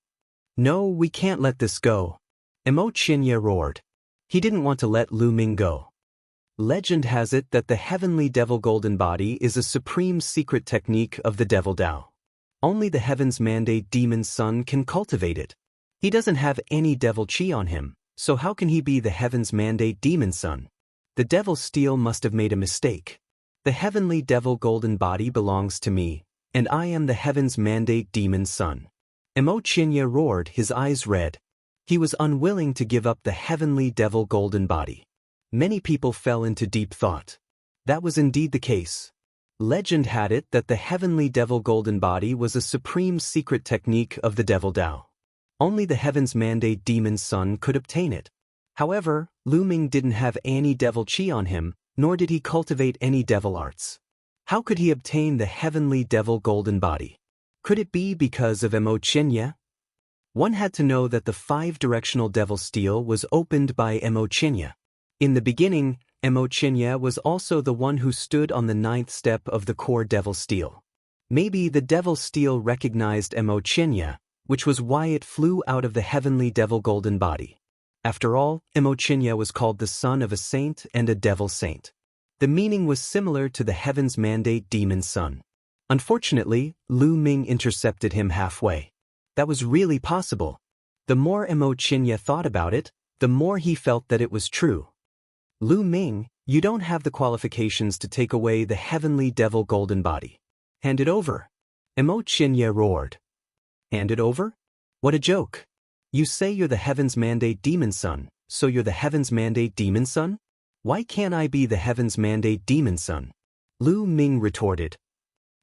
No, we can't let this go. Xianxia roared. He didn't want to let Lu Ming go. Legend has it that the heavenly devil golden body is a supreme secret technique of the devil Dao. Only the heaven's mandate demon son can cultivate it. He doesn't have any devil qi on him, so how can he be the heaven's mandate demon son? The devil steel must have made a mistake. The heavenly devil golden body belongs to me, and I am the heaven's mandate demon son. Xianxia roared, his eyes red. He was unwilling to give up the heavenly devil golden body. Many people fell into deep thought. That was indeed the case. Legend had it that the heavenly devil golden body was a supreme secret technique of the devil Dao. Only the heaven's mandate demon son could obtain it. However, Lu Ming didn't have any devil qi on him, nor did he cultivate any devil arts. How could he obtain the heavenly devil golden body? Could it be because of Xianxia? One had to know that the 5-directional devil steel was opened by Xianxia. In the beginning, Xianxia was also the one who stood on the 9th step of the core devil steel. Maybe the devil steel recognized Xianxia, which was why it flew out of the heavenly devil golden body. After all, Xianxia was called the son of a saint and a devil saint. The meaning was similar to the heaven's mandate demon son. Unfortunately, Lu Ming intercepted him halfway. That was really possible. The more Xianxia thought about it, the more he felt that it was true. Lu Ming, you don't have the qualifications to take away the heavenly devil golden body. Hand it over. Xianxia roared. Hand it over? What a joke. You say you're the heaven's mandate demon son, so you're the heaven's mandate demon son? Why can't I be the heaven's mandate demon son? Lu Ming retorted.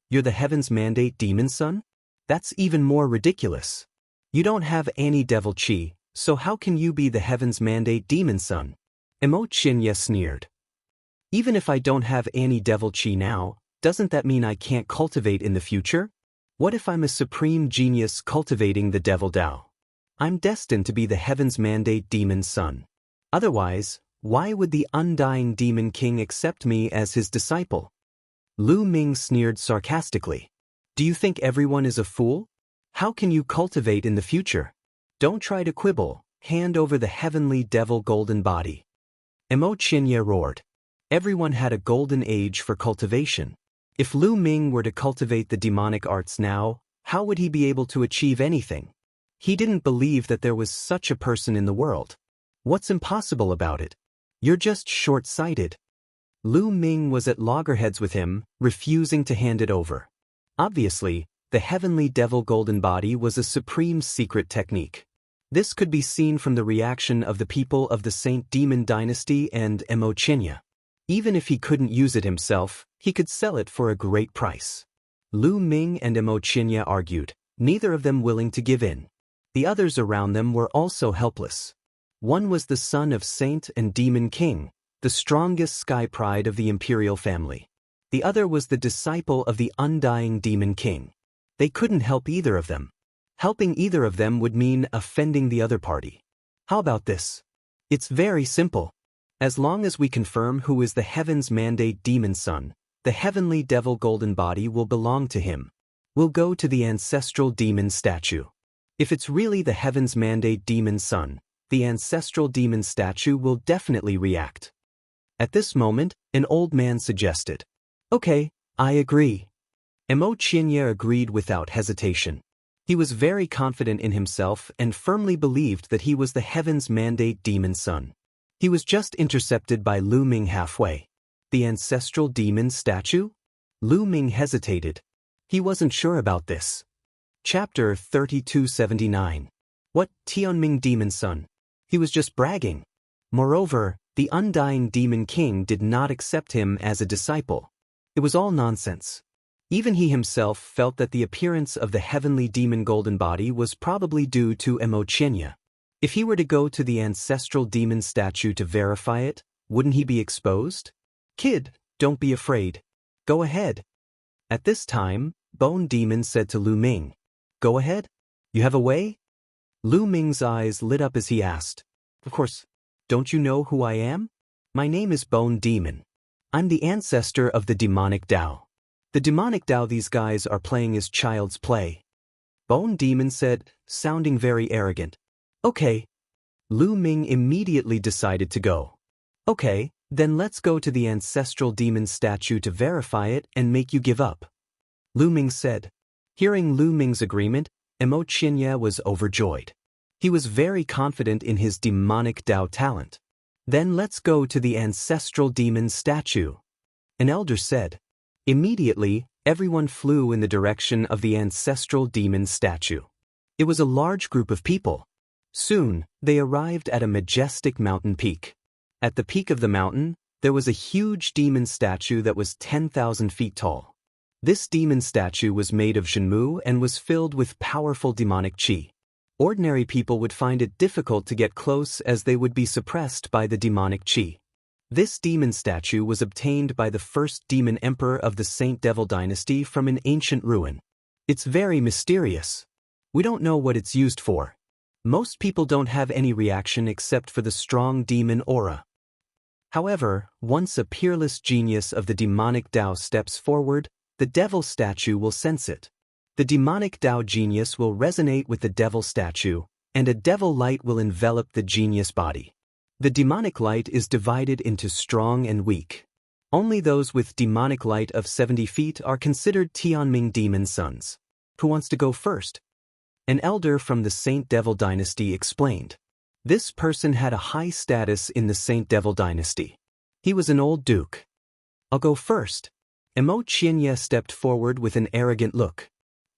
You're the heaven's mandate demon son? That's even more ridiculous. You don't have any devil qi, so how can you be the heaven's mandate demon son? Xianxia sneered. Even if I don't have any devil qi now, doesn't that mean I can't cultivate in the future? What if I'm a supreme genius cultivating the devil Dao? I'm destined to be the Heaven's Mandate Demon's son. Otherwise, why would the undying Demon King accept me as his disciple? Lu Ming sneered sarcastically. Do you think everyone is a fool? How can you cultivate in the future? Don't try to quibble. Hand over the heavenly devil golden body. Immortal Xianxia roared. Everyone had a golden age for cultivation. If Lu Ming were to cultivate the demonic arts now, how would he be able to achieve anything? He didn't believe that there was such a person in the world. What's impossible about it? You're just short-sighted. Lu Ming was at loggerheads with him, refusing to hand it over. Obviously, the heavenly devil golden body was a supreme secret technique. This could be seen from the reaction of the people of the Saint Demon Dynasty and Immortal Xianxia. Even if he couldn't use it himself, he could sell it for a great price. Lu Ming and Immortal Xianxia argued, neither of them willing to give in. The others around them were also helpless. One was the son of Saint and Demon King, the strongest sky pride of the imperial family. The other was the disciple of the undying Demon King. They couldn't help either of them. Helping either of them would mean offending the other party. How about this? It's very simple. As long as we confirm who is the Heaven's Mandate Demon Son, the heavenly devil golden body will belong to him. We'll go to the ancestral demon statue. If it's really the Heaven's Mandate Demon Son, the ancestral demon statue will definitely react. At this moment, an old man suggested. Okay, I agree. Immortal Xianxia agreed without hesitation. He was very confident in himself and firmly believed that he was the Heaven's Mandate Demon Son. He was just intercepted by Lu Ming halfway. The ancestral demon statue? Lu Ming hesitated. He wasn't sure about this. Chapter 3279. What, Tianming Demon Son? He was just bragging. Moreover, the undying Demon King did not accept him as a disciple. It was all nonsense. Even he himself felt that the appearance of the heavenly demon golden body was probably due to Immortal Xianxia. If he were to go to the ancestral demon statue to verify it, wouldn't he be exposed? Kid, don't be afraid. Go ahead. At this time, Bone Demon said to Lu Ming, Go ahead? You have a way? Lu Ming's eyes lit up as he asked, Of course, don't you know who I am? My name is Bone Demon. I'm the ancestor of the demonic Dao. The demonic Dao these guys are playing is child's play. Bone Demon said, sounding very arrogant. Okay. Lu Ming immediately decided to go. Okay, then let's go to the ancestral demon statue to verify it and make you give up. Lu Ming said. Hearing Lu Ming's agreement, Immortal Xianxia was overjoyed. He was very confident in his demonic Dao talent. Then let's go to the ancestral demon statue. An elder said. Immediately, everyone flew in the direction of the ancestral demon statue. It was a large group of people. Soon, they arrived at a majestic mountain peak. At the peak of the mountain, there was a huge demon statue that was 10,000 feet tall. This demon statue was made of Zhenmu and was filled with powerful demonic qi. Ordinary people would find it difficult to get close as they would be suppressed by the demonic qi. This demon statue was obtained by the first demon emperor of the Saint Devil Dynasty from an ancient ruin. It's very mysterious. We don't know what it's used for. Most people don't have any reaction except for the strong demon aura. However, once a peerless genius of the demonic Dao steps forward, the devil statue will sense it. The demonic Dao genius will resonate with the devil statue, and a devil light will envelop the genius body. The demonic light is divided into strong and weak. Only those with demonic light of 70 feet are considered Tianming Demon Sons. Who wants to go first? An elder from the Saint Devil Dynasty explained. This person had a high status in the Saint Devil Dynasty. He was an old duke. I'll go first. Immortal Xianxia stepped forward with an arrogant look.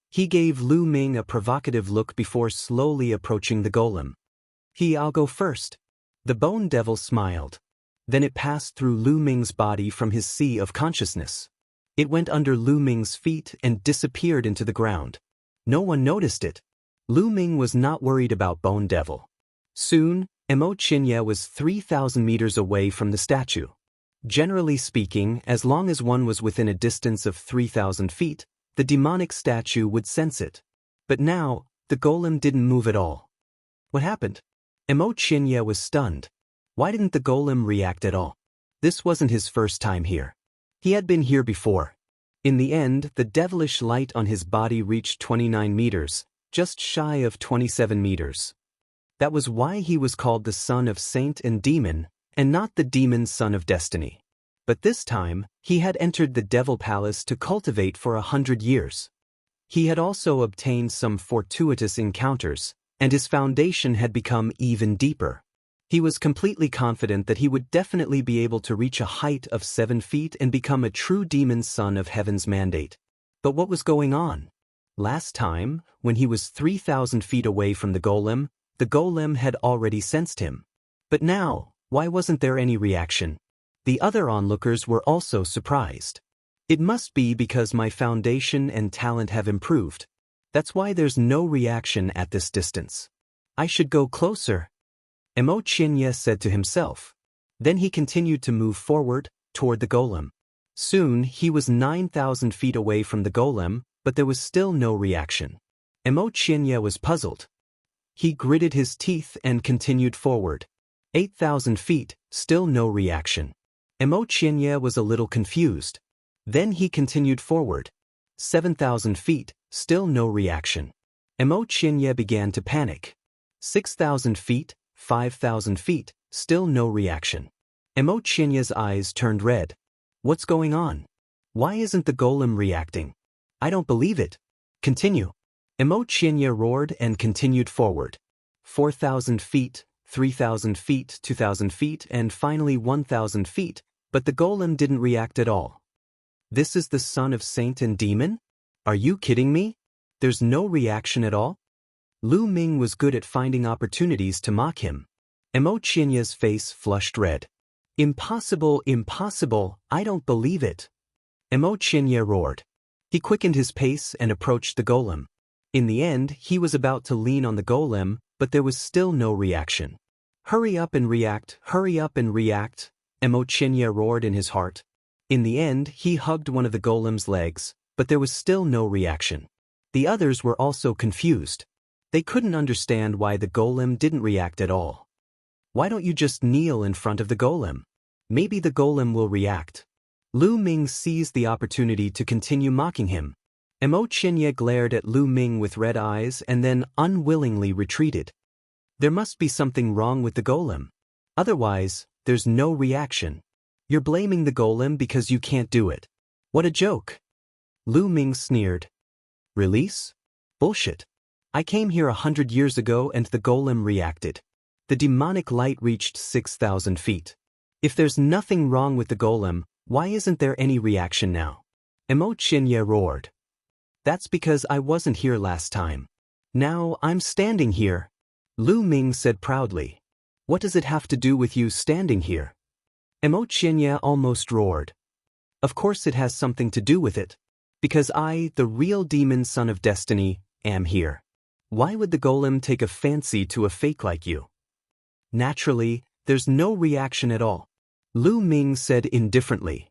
He gave Lu Ming a provocative look before slowly approaching the golem. I'll go first. The Bone Devil smiled. Then it passed through Lu Ming's body from his sea of consciousness. It went under Lu Ming's feet and disappeared into the ground. No one noticed it. Lu Ming was not worried about Bone Devil. Soon, Immortal Xianxia was 3,000 meters away from the statue. Generally speaking, as long as one was within a distance of 3,000 feet, the demonic statue would sense it. But now, the golem didn't move at all. What happened? Xianxia was stunned. Why didn't the golem react at all? This wasn't his first time here. He had been here before. In the end, the devilish light on his body reached 29 meters, just shy of 27 meters. That was why he was called the son of saint and demon, and not the demon's son of destiny. But this time, he had entered the devil palace to cultivate for 100 years. He had also obtained some fortuitous encounters, and his foundation had become even deeper. He was completely confident that he would definitely be able to reach a height of 7 feet and become a true demon's son of heaven's mandate. But what was going on? Last time, when he was 3,000 feet away from the golem had already sensed him. But now, why wasn't there any reaction? The other onlookers were also surprised. It must be because my foundation and talent have improved. That's why there's no reaction at this distance. I should go closer, Xianxia said to himself. Then he continued to move forward, toward the golem. Soon he was 9,000 feet away from the golem, but there was still no reaction. Xianxia was puzzled. He gritted his teeth and continued forward. 8,000 feet, still no reaction. Xianxia was a little confused. Then he continued forward. 7,000 feet, still no reaction. Xianxia began to panic. 6,000 feet, 5,000 feet, still no reaction. Xianxia's eyes turned red. What's going on? Why isn't the golem reacting? I don't believe it. Continue. Xianxia roared and continued forward. 4,000 feet, 3,000 feet, 2,000 feet, and finally 1,000 feet, but the golem didn't react at all. This is the son of saint and demon? Are you kidding me? There's no reaction at all? Lu Ming was good at finding opportunities to mock him. Xianxia's face flushed red. Impossible, impossible, I don't believe it. Xianxia roared. He quickened his pace and approached the golem. In the end, he was about to lean on the golem, but there was still no reaction. Hurry up and react, Xianxia roared in his heart. In the end, he hugged one of the golem's legs, but there was still no reaction. The others were also confused. They couldn't understand why the golem didn't react at all. Why don't you just kneel in front of the golem? Maybe the golem will react. Lu Ming seized the opportunity to continue mocking him. Xianxia glared at Lu Ming with red eyes and then unwillingly retreated. There must be something wrong with the golem. Otherwise, there's no reaction. You're blaming the golem because you can't do it. What a joke. Lu Ming sneered. Release? Bullshit. I came here 100 years ago and the golem reacted. The demonic light reached 6,000 feet. If there's nothing wrong with the golem, why isn't there any reaction now? Xianxia roared. That's because I wasn't here last time. Now I'm standing here. Lu Ming said proudly. What does it have to do with you standing here? Xianxia almost roared. Of course it has something to do with it. Because I, the real demon son of destiny, am here. Why would the golem take a fancy to a fake like you? Naturally, there's no reaction at all. Lu Ming said indifferently.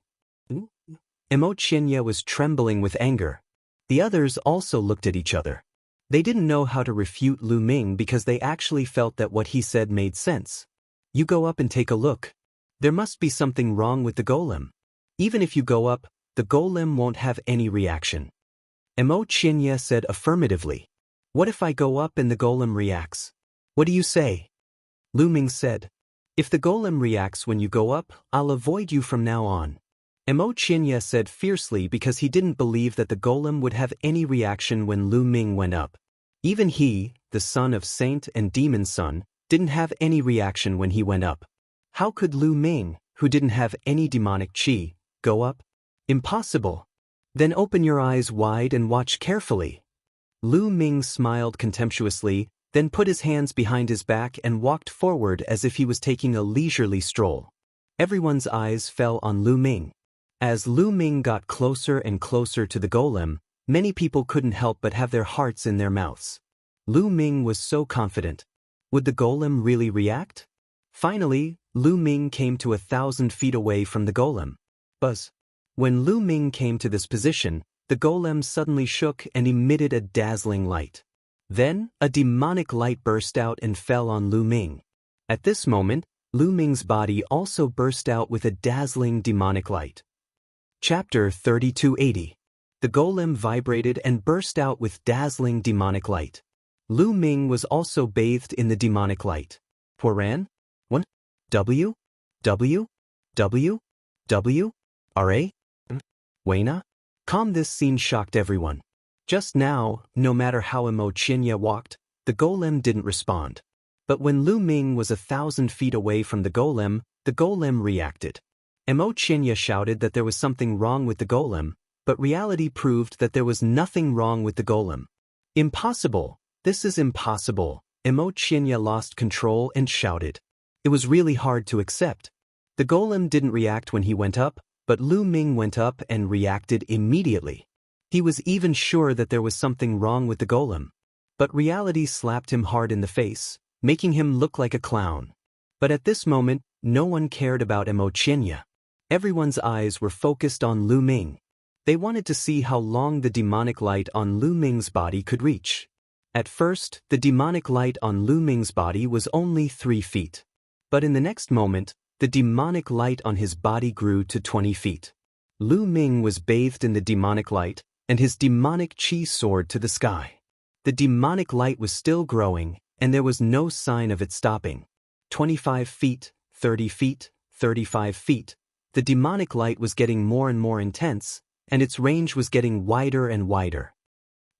Xianxia was trembling with anger. The others also looked at each other. They didn't know how to refute Lu Ming because they actually felt that what he said made sense. You go up and take a look. There must be something wrong with the golem. Even if you go up, the golem won't have any reaction. Xianxia said affirmatively. What if I go up and the golem reacts? What do you say? Lu Ming said. If the golem reacts when you go up, I'll avoid you from now on. Xianxia said fiercely because he didn't believe that the golem would have any reaction when Lu Ming went up. Even he, the son of saint and demon son, didn't have any reaction when he went up. How could Lu Ming, who didn't have any demonic qi, go up? Impossible. Then open your eyes wide and watch carefully. Lu Ming smiled contemptuously, then put his hands behind his back and walked forward as if he was taking a leisurely stroll. Everyone's eyes fell on Lu Ming. As Lu Ming got closer and closer to the golem, many people couldn't help but have their hearts in their mouths. Lu Ming was so confident. Would the golem really react? Finally, Lu Ming came to 1,000 feet away from the golem. Buzz. When Lu Ming came to this position, the golem suddenly shook and emitted a dazzling light. Then, a demonic light burst out and fell on Lu Ming. At this moment, Lu Ming's body also burst out with a dazzling demonic light. Chapter 3280. The golem vibrated and burst out with dazzling demonic light. Lu Ming was also bathed in the demonic light. Huaran? 1. W? W? W? W? R.A.? Weina? Calm. This scene shocked everyone. Just now, no matter how Xianxia walked, the golem didn't respond. But when Lu Ming was 1,000 feet away from the golem reacted. Xianxia shouted that there was something wrong with the golem, but reality proved that there was nothing wrong with the golem. Impossible! This is impossible! Xianxia lost control and shouted. It was really hard to accept. The golem didn't react when he went up, but Lu Ming went up and reacted immediately. He was even sure that there was something wrong with the golem. But reality slapped him hard in the face, making him look like a clown. But at this moment, no one cared about Xianxia. Everyone's eyes were focused on Lu Ming. They wanted to see how long the demonic light on Lu Ming's body could reach. At first, the demonic light on Lu Ming's body was only 3 feet. But in the next moment, the demonic light on his body grew to 20 feet. Lu Ming was bathed in the demonic light, and his demonic chi soared to the sky. The demonic light was still growing, and there was no sign of it stopping. 25 feet, 30 feet, 35 feet. The demonic light was getting more and more intense, and its range was getting wider and wider.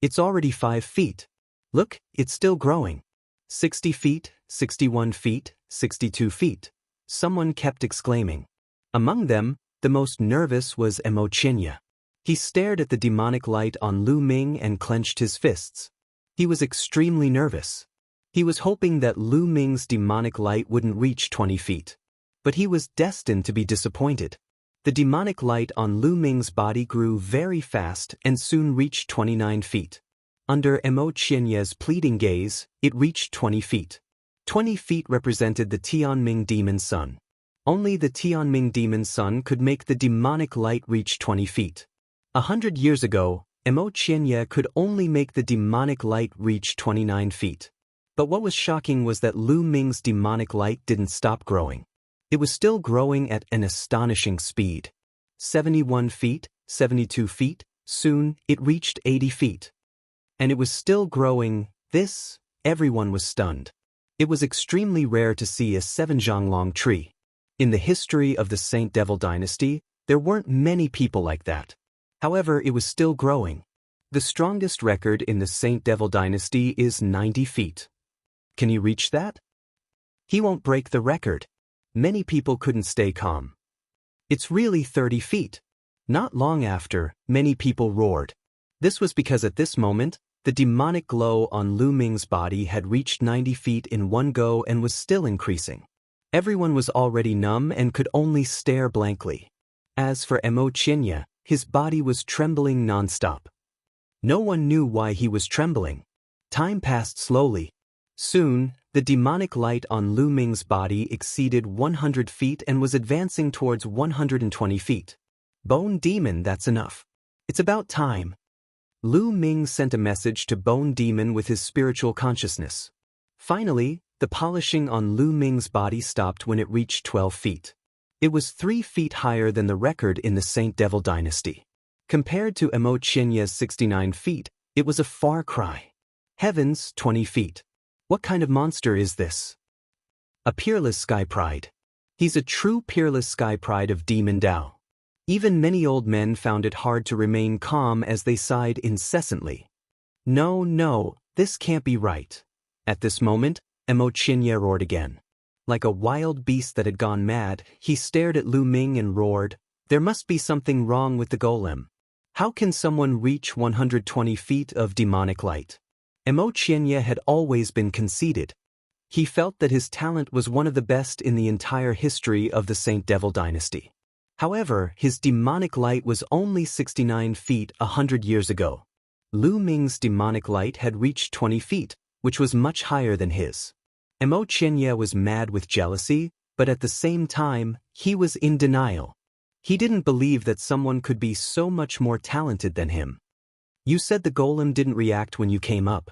It's already 5 feet. Look, it's still growing. 60 feet, 61 feet, 62 feet. Someone kept exclaiming. Among them, the most nervous was Xianxia. He stared at the demonic light on Lu Ming and clenched his fists. He was extremely nervous. He was hoping that Lu Ming's demonic light wouldn't reach 20 feet. But he was destined to be disappointed. The demonic light on Lu Ming's body grew very fast and soon reached 29 feet. Under Xianxia's pleading gaze, it reached 20 feet. 20 feet represented the Tianming demon sun. Only the Tianming demon sun could make the demonic light reach 20 feet. 100 years ago, Xianxia could only make the demonic light reach 29 feet. But what was shocking was that Lu Ming's demonic light didn't stop growing. It was still growing at an astonishing speed. 71 feet, 72 feet, soon it reached 80 feet. And it was still growing. Everyone was stunned. It was extremely rare to see a 7-zhang-long tree. In the history of the Saint Devil dynasty, there weren't many people like that. However, it was still growing. The strongest record in the Saint Devil dynasty is 90 feet. Can he reach that? He won't break the record. Many people couldn't stay calm. It's really 30 feet. Not long after, many people roared. This was because at this moment, the demonic glow on Lu Ming's body had reached 90 feet in one go and was still increasing. Everyone was already numb and could only stare blankly. As for Xianxia, his body was trembling non-stop. No one knew why he was trembling. Time passed slowly. Soon, the demonic light on Lu Ming's body exceeded 100 feet and was advancing towards 120 feet. Bone Demon, that's enough. It's about time. Lu Ming sent a message to Bone Demon with his spiritual consciousness. Finally, the polishing on Lu Ming's body stopped when it reached 12 feet. It was 3 feet higher than the record in the Saint Devil dynasty. Compared to Xianxia's 69 feet, it was a far cry. Heavens, 20 feet. What kind of monster is this? A peerless sky pride. He's a true peerless sky pride of Demon Dao. Even many old men found it hard to remain calm as they sighed incessantly. No, this can't be right. At this moment, Xianxia roared again. Like a wild beast that had gone mad, he stared at Lu Ming and roared, "There must be something wrong with the golem. How can someone reach 120 feet of demonic light?" Xianxia had always been conceited. He felt that his talent was one of the best in the entire history of the Saint Devil dynasty. However, his demonic light was only 69 feet 100 years ago. Lu Ming's demonic light had reached 20 feet, which was much higher than his. Xianxia was mad with jealousy, but at the same time, he was in denial. He didn't believe that someone could be so much more talented than him. "You said the golem didn't react when you came up.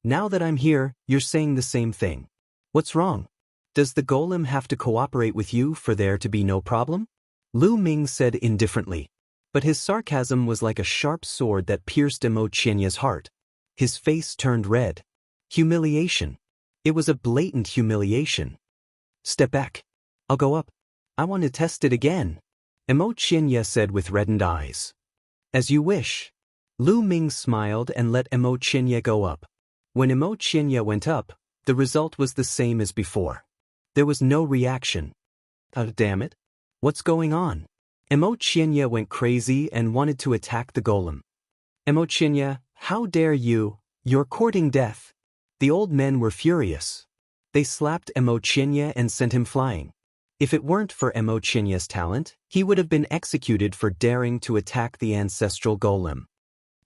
Now that I'm here, you're saying the same thing. What's wrong? Does the golem have to cooperate with you for there to be no problem? Lu Ming said indifferently. But his sarcasm was like a sharp sword that pierced Xianxia's heart. His face turned red. Humiliation. It was a blatant humiliation. Step back. I'll go up. I want to test it again, Xianxia said with reddened eyes. As you wish. Lu Ming smiled and let Xianxia go up. When Xianxia went up, the result was the same as before. There was no reaction. Oh, damn it. What's going on? Xianxia went crazy and wanted to attack the golem. Xianxia, how dare you? You're courting death. The old men were furious. They slapped Xianxia and sent him flying. If it weren't for Xianxia's talent, he would have been executed for daring to attack the ancestral golem.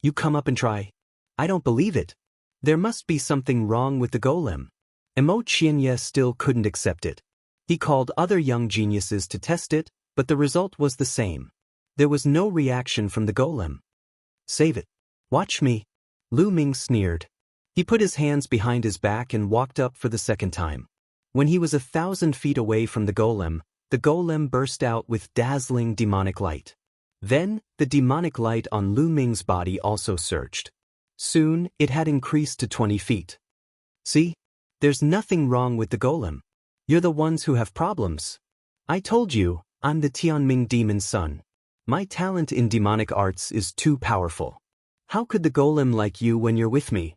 You come up and try. I don't believe it. There must be something wrong with the golem. Xianxia still couldn't accept it. He called other young geniuses to test it, but the result was the same. There was no reaction from the golem. Save it. Watch me. Lu Ming sneered. He put his hands behind his back and walked up for the second time. When he was 1,000 feet away from the golem burst out with dazzling demonic light. Then, the demonic light on Lu Ming's body also surged. Soon, it had increased to 20 feet. See? There's nothing wrong with the golem. You're the ones who have problems. I told you, I'm the Tianming demon son. My talent in demonic arts is too powerful. How could the golem like you when you're with me?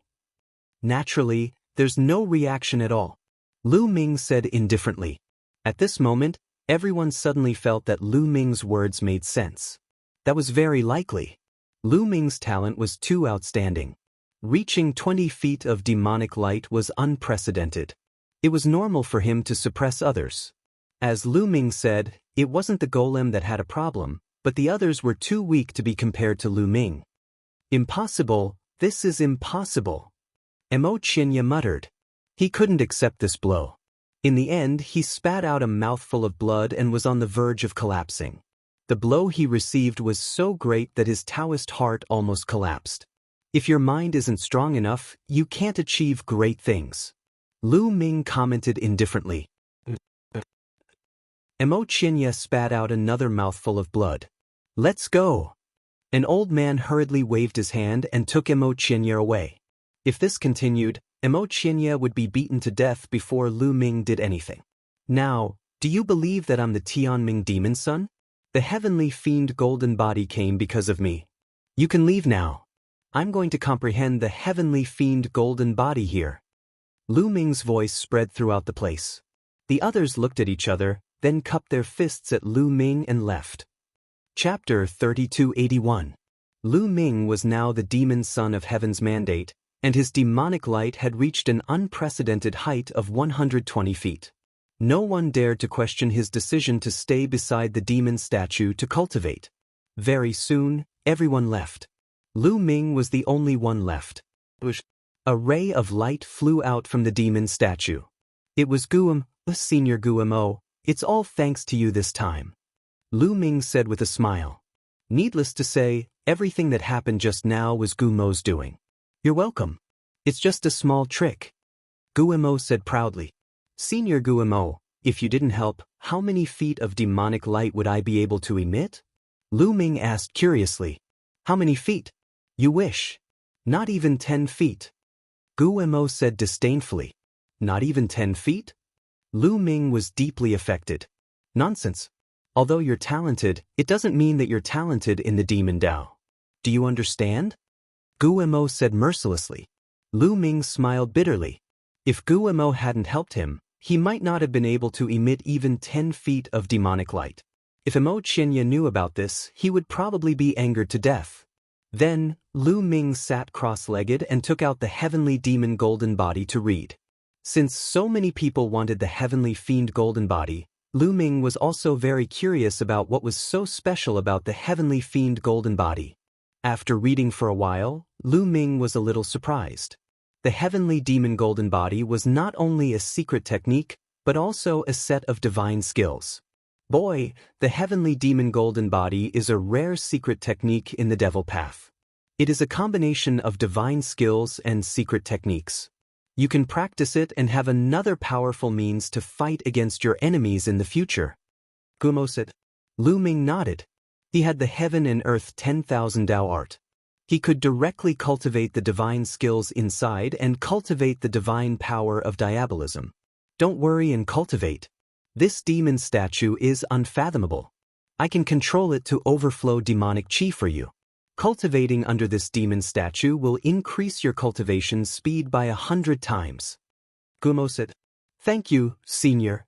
Naturally, there's no reaction at all. Lu Ming said indifferently. At this moment, everyone suddenly felt that Lu Ming's words made sense. That was very likely. Lu Ming's talent was too outstanding. Reaching 20 feet of demonic light was unprecedented. It was normal for him to suppress others. As Lu Ming said, it wasn't the golem that had a problem, but the others were too weak to be compared to Lu Ming. Impossible, this is impossible. Xianxia muttered. He couldn't accept this blow. In the end, he spat out a mouthful of blood and was on the verge of collapsing. The blow he received was so great that his Daoist heart almost collapsed. If your mind isn't strong enough, you can't achieve great things. Lu Ming commented indifferently. Xianxia spat out another mouthful of blood. Let's go. An old man hurriedly waved his hand and took Xianxia away. If this continued, Xianxia would be beaten to death before Lu Ming did anything. Now, do you believe that I'm the Tianming demon son? The heavenly fiend golden body came because of me. You can leave now. I'm going to comprehend the heavenly fiend golden body here. Lu Ming's voice spread throughout the place. The others looked at each other, then cupped their fists at Lu Ming and left. Chapter 3281. Lu Ming was now the demon son of heaven's mandate, and his demonic light had reached an unprecedented height of 120 feet. No one dared to question his decision to stay beside the demon statue to cultivate. Very soon, everyone left. Lu Ming was the only one left. A ray of light flew out from the demon statue. It was Guam, Senior Guamo, it's all thanks to you this time. Lu Ming said with a smile. Needless to say, everything that happened just now was Gumo's doing. You're welcome. It's just a small trick. Guamo said proudly. Senior Guamo, if you didn't help, how many feet of demonic light would I be able to emit? Lu Ming asked curiously. How many feet? You wish. Not even 10 feet. Guamo said disdainfully. Not even 10 feet? Lu Ming was deeply affected. Nonsense. Although you're talented, it doesn't mean that you're talented in the demon Dao. Do you understand? Guamo said mercilessly. Lu Ming smiled bitterly. If Guamo hadn't helped him, he might not have been able to emit even 10 feet of demonic light. If Xianxia knew about this, he would probably be angered to death. Then, Lu Ming sat cross-legged and took out the heavenly demon golden body to read. Since so many people wanted the heavenly fiend golden body, Lu Ming was also very curious about what was so special about the heavenly fiend golden body. After reading for a while, Lu Ming was a little surprised. The heavenly demon golden body was not only a secret technique, but also a set of divine skills. Boy, the heavenly demon golden body is a rare secret technique in the devil path. It is a combination of divine skills and secret techniques. You can practice it and have another powerful means to fight against your enemies in the future. Gumo said. Lu Ming nodded. He had the heaven and earth 10,000 Dao art. He could directly cultivate the divine skills inside and cultivate the divine power of diabolism. Don't worry and cultivate. This demon statue is unfathomable. I can control it to overflow demonic chi for you. Cultivating under this demon statue will increase your cultivation speed by 100 times. Gumo said. Thank you, Senior.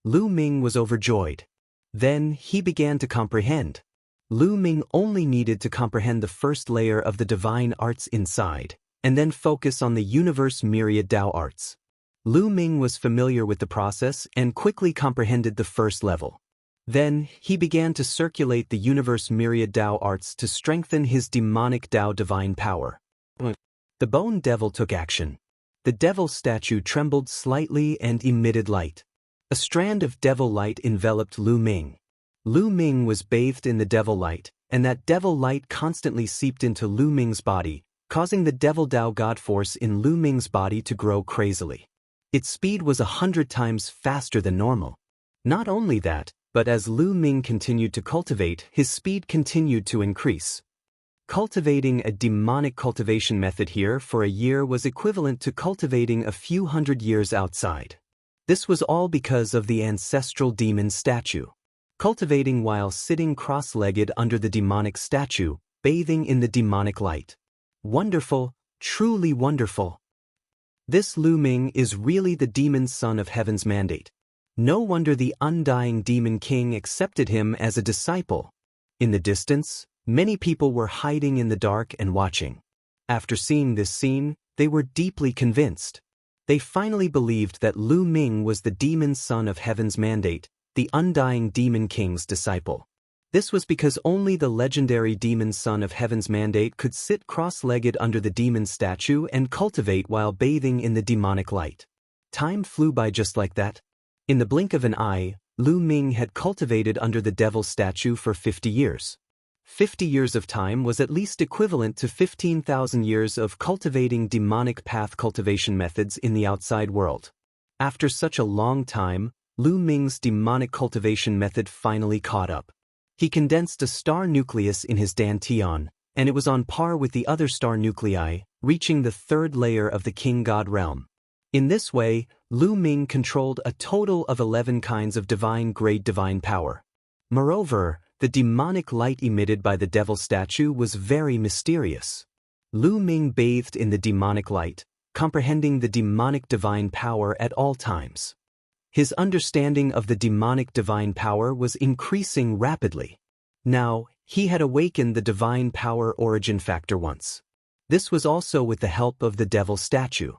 Lu Ming was overjoyed. Then he began to comprehend. Lu Ming only needed to comprehend the first layer of the divine arts inside, and then focus on the universe myriad Dao arts. Lu Ming was familiar with the process and quickly comprehended the first level. Then, he began to circulate the universe myriad Dao arts to strengthen his demonic Dao divine power. The bone devil took action. The devil statue trembled slightly and emitted light. A strand of devil light enveloped Lu Ming. Lu Ming was bathed in the devil light, and that devil light constantly seeped into Lu Ming's body, causing the devil Dao God force in Lu Ming's body to grow crazily. Its speed was 100 times faster than normal. Not only that, but as Lu Ming continued to cultivate, his speed continued to increase. Cultivating a demonic cultivation method here for a year was equivalent to cultivating a few hundred years outside. This was all because of the ancestral demon statue. Cultivating while sitting cross-legged under the demonic statue, bathing in the demonic light. Wonderful, truly wonderful. This Lu Ming is really the demon son of heaven's mandate. No wonder the undying demon king accepted him as a disciple. In the distance, many people were hiding in the dark and watching. After seeing this scene, they were deeply convinced. They finally believed that Lu Ming was the demon son of heaven's mandate, the undying demon king's disciple. This was because only the legendary demon son of heaven's mandate could sit cross-legged under the demon statue and cultivate while bathing in the demonic light. Time flew by just like that. In the blink of an eye, Lu Ming had cultivated under the devil statue for 50 years. 50 years of time was at least equivalent to 15,000 years of cultivating demonic path cultivation methods in the outside world. After such a long time, Lu Ming's demonic cultivation method finally caught up. He condensed a star nucleus in his dantian, and it was on par with the other star nuclei, reaching the third layer of the king god realm. In this way, Lu Ming controlled a total of 11 kinds of divine-grade divine power. Moreover, the demonic light emitted by the devil statue was very mysterious. Lu Ming bathed in the demonic light, comprehending the demonic divine power at all times. His understanding of the demonic divine power was increasing rapidly. Now, he had awakened the divine power origin factor once. This was also with the help of the devil statue.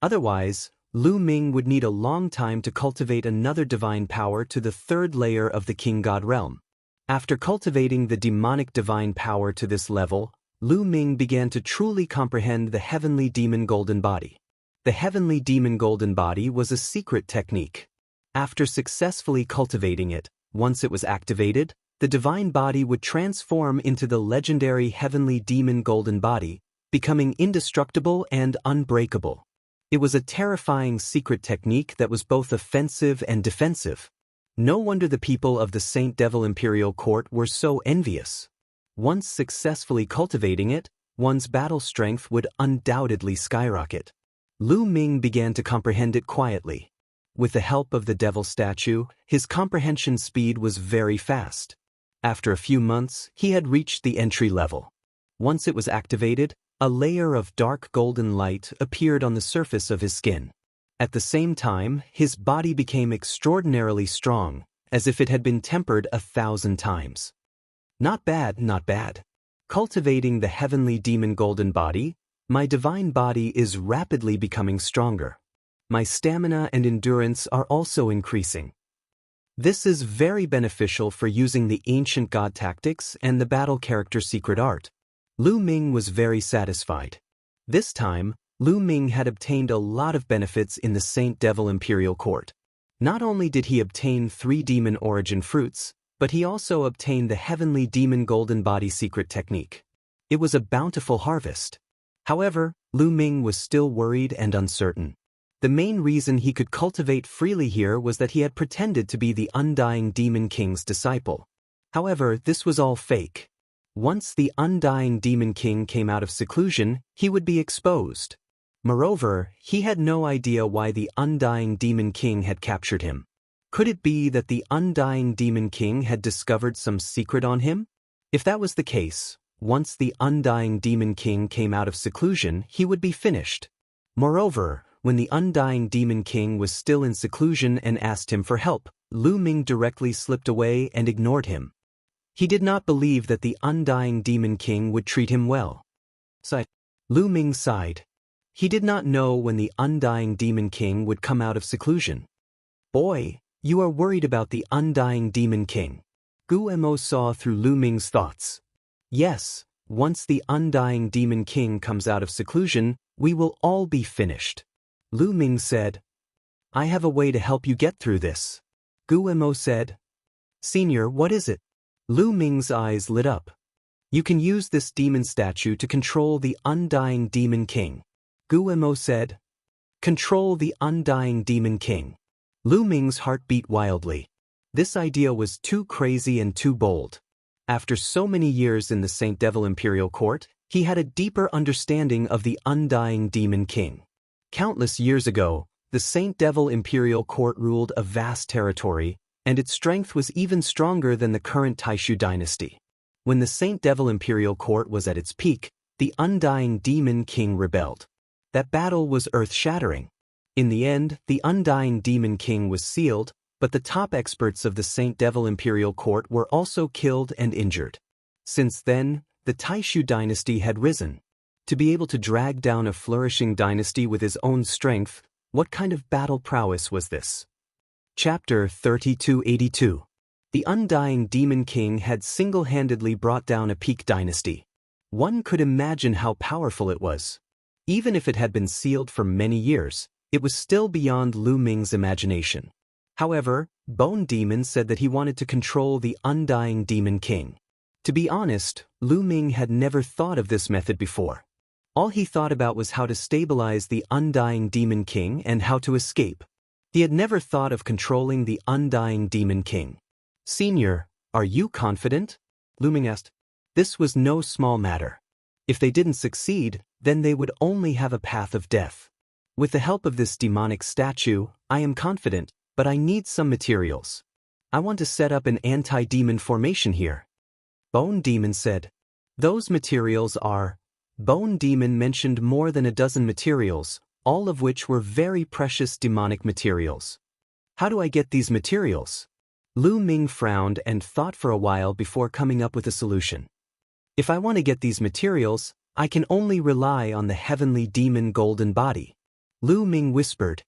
Otherwise, Lu Ming would need a long time to cultivate another divine power to the third layer of the king god realm. After cultivating the demonic divine power to this level, Lu Ming began to truly comprehend the heavenly demon golden body. The heavenly demon golden body was a secret technique. After successfully cultivating it, once it was activated, the divine body would transform into the legendary heavenly demon golden body, becoming indestructible and unbreakable. It was a terrifying secret technique that was both offensive and defensive. No wonder the people of the Saint Devil Imperial Court were so envious. Once successfully cultivating it, one's battle strength would undoubtedly skyrocket. Lu Ming began to comprehend it quietly. With the help of the devil statue, his comprehension speed was very fast. After a few months, he had reached the entry level. Once it was activated, a layer of dark golden light appeared on the surface of his skin. At the same time, his body became extraordinarily strong, as if it had been tempered 1,000 times. Not bad, not bad. Cultivating the heavenly demon golden body, my divine body is rapidly becoming stronger. My stamina and endurance are also increasing. This is very beneficial for using the ancient god tactics and the battle character secret art. Lu Ming was very satisfied. This time, Lu Ming had obtained a lot of benefits in the Saint Devil Imperial Court. Not only did he obtain 3 demon origin fruits, but he also obtained the heavenly demon golden body secret technique. It was a bountiful harvest. However, Lu Ming was still worried and uncertain. The main reason he could cultivate freely here was that he had pretended to be the Undying Demon King's disciple. However, this was all fake. Once the Undying Demon King came out of seclusion, he would be exposed. Moreover, he had no idea why the Undying Demon King had captured him. Could it be that the Undying Demon King had discovered some secret on him? If that was the case, once the Undying Demon King came out of seclusion, he would be finished. Moreover, when the Undying Demon King was still in seclusion and asked him for help, Lu Ming directly slipped away and ignored him. He did not believe that the Undying Demon King would treat him well. Lu Ming sighed. He did not know when the Undying Demon King would come out of seclusion. Boy, you are worried about the Undying Demon King. Gu Mo saw through Lu Ming's thoughts. Yes, once the Undying Demon King comes out of seclusion, we will all be finished. Lu Ming said. I have a way to help you get through this. Gu Mo said. Senior, what is it? Lu Ming's eyes lit up. You can use this demon statue to control the Undying Demon King. Gu Mo said. Control the Undying Demon King. Lu Ming's heart beat wildly. This idea was too crazy and too bold. After so many years in the Saint Devil Imperial Court, he had a deeper understanding of the Undying Demon King. Countless years ago, the Saint Devil Imperial Court ruled a vast territory, and its strength was even stronger than the current Taishu dynasty. When the Saint Devil Imperial Court was at its peak, the Undying Demon King rebelled. That battle was earth-shattering. In the end, the Undying Demon King was sealed, but the top experts of the Saint Devil Imperial Court were also killed and injured. Since then, the Taishu dynasty had risen. To be able to drag down a flourishing dynasty with his own strength, what kind of battle prowess was this? Chapter 3282. The Undying Demon King had single-handedly brought down a peak dynasty. One could imagine how powerful it was. Even if it had been sealed for many years, it was still beyond Lu Ming's imagination. However, Bone Demon said that he wanted to control the Undying Demon King. To be honest, Lu Ming had never thought of this method before. All he thought about was how to stabilize the Undying Demon King and how to escape. He had never thought of controlling the Undying Demon King. Senior, are you confident? Lu Ming asked. This was no small matter. If they didn't succeed, then they would only have a path of death. With the help of this demonic statue, I am confident, but I need some materials. I want to set up an anti-demon formation here. Bone Demon said. Those materials are... Bone Demon mentioned more than a dozen materials, all of which were very precious demonic materials. How do I get these materials? Lu Ming frowned and thought for a while before coming up with a solution. If I want to get these materials, I can only rely on the heavenly demon golden body. Lu Ming whispered.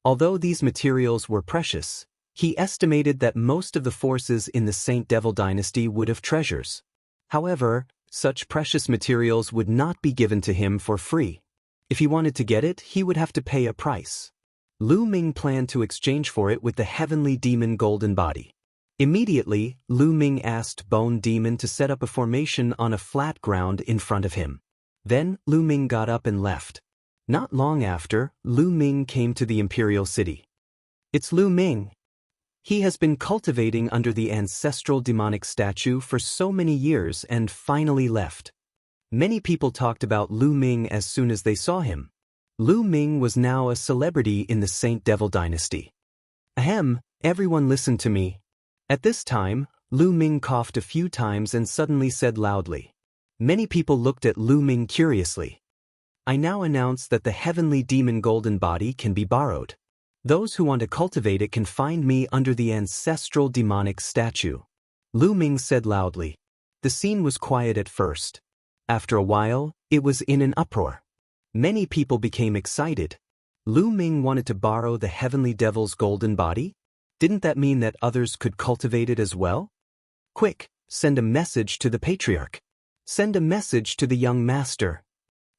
Although these materials were precious, he estimated that most of the forces in the Saint Devil dynasty would have treasures. However, such precious materials would not be given to him for free. If he wanted to get it, he would have to pay a price. Lu Ming planned to exchange for it with the heavenly demon golden body. Immediately, Lu Ming asked Bone Demon to set up a formation on a flat ground in front of him. Then, Lu Ming got up and left. Not long after, Lu Ming came to the Imperial City. It's Lu Ming. He has been cultivating under the ancestral demonic statue for so many years and finally left. Many people talked about Lu Ming as soon as they saw him. Lu Ming was now a celebrity in the Saint Devil dynasty. Ahem, everyone listen to me. At this time, Lu Ming coughed a few times and suddenly said loudly. Many people looked at Lu Ming curiously. I now announce that the heavenly demon golden body can be borrowed. Those who want to cultivate it can find me under the ancestral demonic statue. Lu Ming said loudly. The scene was quiet at first. After a while, it was in an uproar. Many people became excited. Lu Ming wanted to borrow the heavenly devil's golden body? Didn't that mean that others could cultivate it as well? Quick, send a message to the patriarch. Send a message to the young master.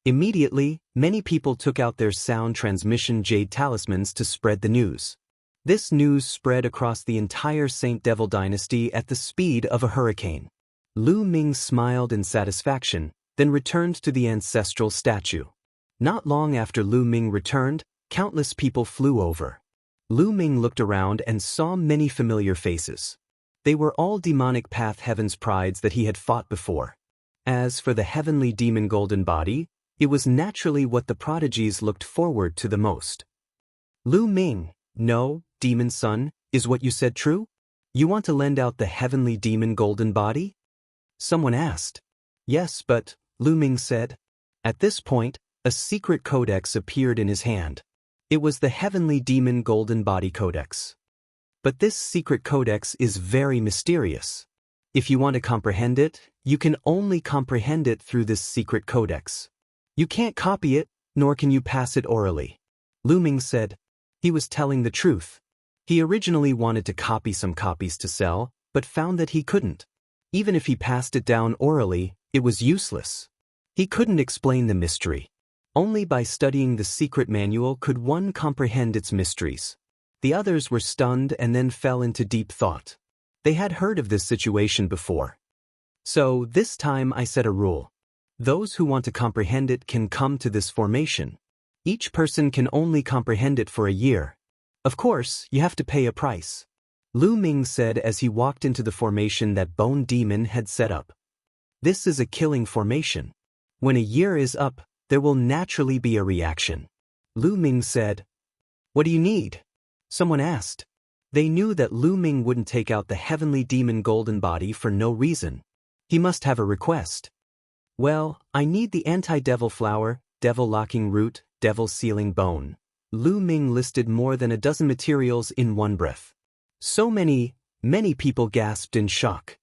Immediately, many people took out their sound transmission jade talismans to spread the news. This news spread across the entire Saint Devil dynasty at the speed of a hurricane. Lu Ming smiled in satisfaction. then returned to the ancestral statue. Not long after Lu Ming returned, countless people flew over. Lu Ming looked around and saw many familiar faces. They were all demonic path heaven's prides that he had fought before. As for the heavenly demon golden body, it was naturally what the prodigies looked forward to the most. Lu Ming, no, demon son, is what you said true? You want to lend out the heavenly demon golden body? Someone asked. Yes, but, Lu Ming said. At this point, a secret codex appeared in his hand. It was the Heavenly Demon Golden Body Codex. But this secret codex is very mysterious. If you want to comprehend it, you can only comprehend it through this secret codex. You can't copy it, nor can you pass it orally. Lu Ming said. He was telling the truth. He originally wanted to copy some copies to sell, but found that he couldn't. Even if he passed it down orally, it was useless. He couldn't explain the mystery. Only by studying the secret manual could one comprehend its mysteries. The others were stunned and then fell into deep thought. They had heard of this situation before. So, this time I set a rule. Those who want to comprehend it can come to this formation. Each person can only comprehend it for a year. Of course, you have to pay a price. Lu Ming said as he walked into the formation that Bone Demon had set up. This is a killing formation. When a year is up, there will naturally be a reaction. Lu Ming said. What do you need? Someone asked. They knew that Lu Ming wouldn't take out the heavenly demon golden body for no reason. He must have a request. Well, I need the anti-devil flower, devil locking root, devil sealing bone. Lu Ming listed more than a dozen materials in one breath. So many people gasped in shock.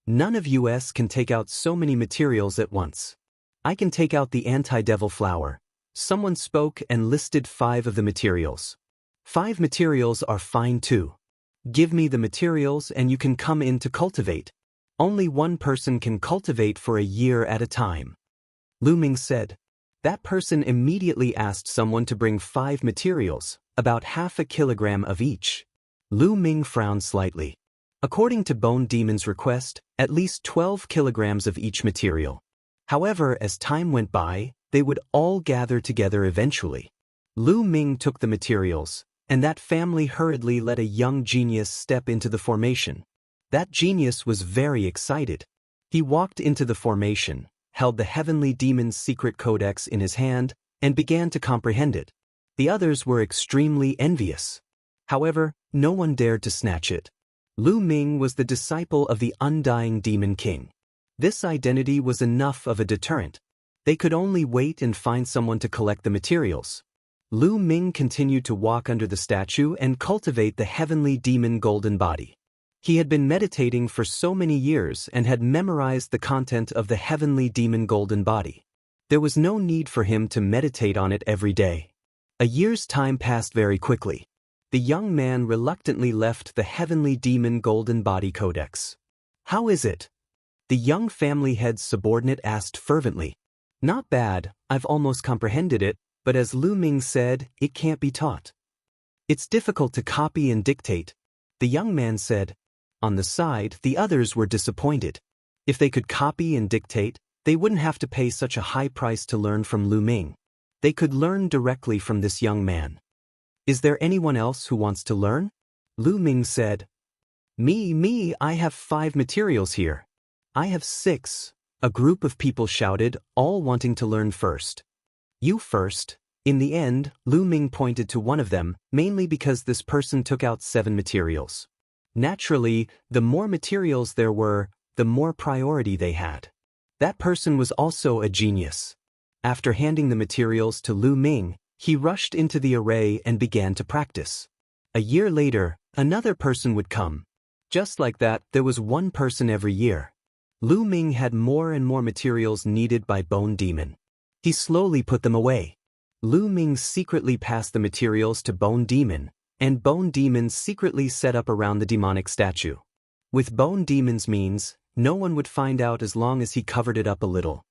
None of us can take out so many materials at once. I can take out the anti-devil flower. Someone spoke and listed 5 of the materials. 5 materials are fine too. Give me the materials and you can come in to cultivate. Only one person can cultivate for a year at a time. Lu Ming said. That person immediately asked someone to bring 5 materials, about half a kilogram of each. Lu Ming frowned slightly. According to Bone Demon's request, at least 12 kilograms of each material. However, as time went by, they would all gather together eventually. Lu Ming took the materials, and that family hurriedly let a young genius step into the formation. That genius was very excited. He walked into the formation, held the Heavenly Demon's secret codex in his hand, and began to comprehend it. The others were extremely envious. However, no one dared to snatch it. Lu Ming was the disciple of the undying Demon King. This identity was enough of a deterrent. They could only wait and find someone to collect the materials. Lu Ming continued to walk under the statue and cultivate the heavenly demon golden body. He had been meditating for so many years and had memorized the content of the heavenly demon golden body. There was no need for him to meditate on it every day. A year's time passed very quickly. The young man reluctantly left the heavenly demon golden body codex. How is it? The young family head's subordinate asked fervently. Not bad, I've almost comprehended it, but as Lu Ming said, it can't be taught. It's difficult to copy and dictate. The young man said. On the side, the others were disappointed. If they could copy and dictate, they wouldn't have to pay such a high price to learn from Lu Ming. They could learn directly from this young man. Is there anyone else who wants to learn? Lu Ming said. Me, I have 5 materials here. I have 6, a group of people shouted, all wanting to learn first. You first. In the end, Lu Ming pointed to one of them, mainly because this person took out 7 materials. Naturally, the more materials there were, the more priority they had. That person was also a genius. After handing the materials to Lu Ming, he rushed into the array and began to practice. A year later, another person would come. Just like that, there was one person every year. Lu Ming had more and more materials needed by Bone Demon. He slowly put them away. Lu Ming secretly passed the materials to Bone Demon, and Bone Demon secretly set up around the demonic statue. With Bone Demon's means, no one would find out as long as he covered it up a little.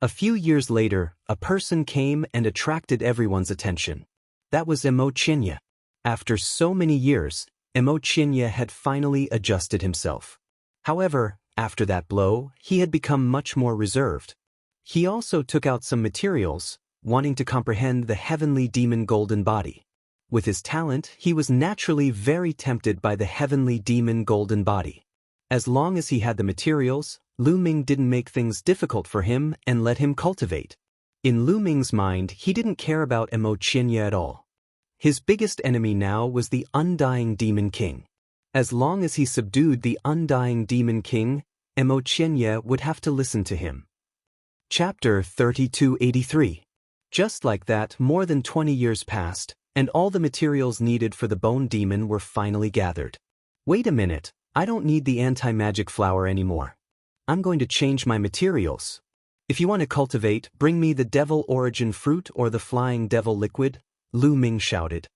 A few years later, a person came and attracted everyone's attention. That was Xianxia. After so many years, Xianxia had finally adjusted himself. However, after that blow, he had become much more reserved. He also took out some materials, wanting to comprehend the heavenly demon golden body. With his talent, he was naturally very tempted by the heavenly demon golden body. As long as he had the materials, Lu Ming didn't make things difficult for him and let him cultivate. In Lu Ming's mind, he didn't care about Immortal at all. His biggest enemy now was the undying demon king. As long as he subdued the undying demon king, Immortal would have to listen to him. Chapter 3283. Just like that, more than 20 years passed, and all the materials needed for the bone demon were finally gathered. Wait a minute, I don't need the anti-magic flower anymore. I'm going to change my materials. If you want to cultivate, bring me the devil origin fruit or the flying devil liquid, Lu Ming shouted.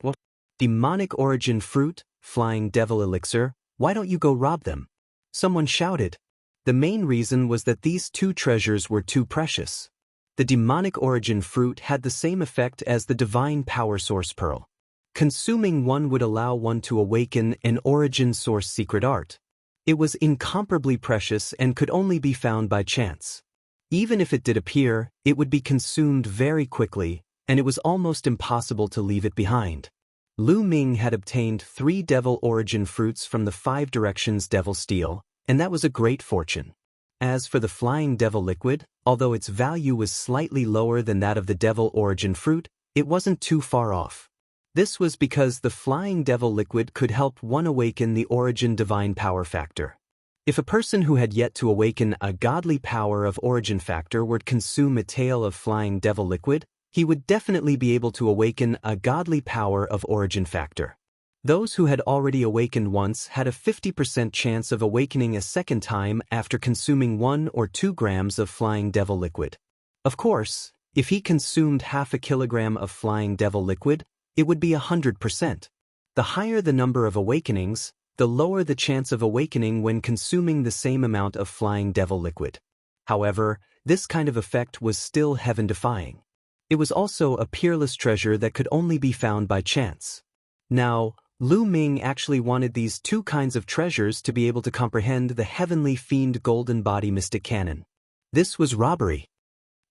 What? Demonic origin fruit, flying devil elixir, why don't you go rob them? Someone shouted. The main reason was that these two treasures were too precious. The demonic origin fruit had the same effect as the divine power source pearl. Consuming one would allow one to awaken an origin source secret art. It was incomparably precious and could only be found by chance. Even if it did appear, it would be consumed very quickly, and it was almost impossible to leave it behind. Lu Ming had obtained 3 devil origin fruits from the 5 directions devil steel, and that was a great fortune. As for the flying devil liquid, although its value was slightly lower than that of the devil origin fruit, it wasn't too far off. This was because the flying devil liquid could help one awaken the origin divine power factor. If a person who had yet to awaken a godly power of origin factor would consume a tail of flying devil liquid, he would definitely be able to awaken a godly power of origin factor. Those who had already awakened once had a 50% chance of awakening a second time after consuming 1 or 2 grams of flying devil liquid. Of course, if he consumed half a kilogram of flying devil liquid, it would be 100%. The higher the number of awakenings, the lower the chance of awakening when consuming the same amount of flying devil liquid. However, this kind of effect was still heaven-defying. It was also a peerless treasure that could only be found by chance. Now, Lu Ming actually wanted these 2 kinds of treasures to be able to comprehend the heavenly fiend golden body mystic canon. This was robbery.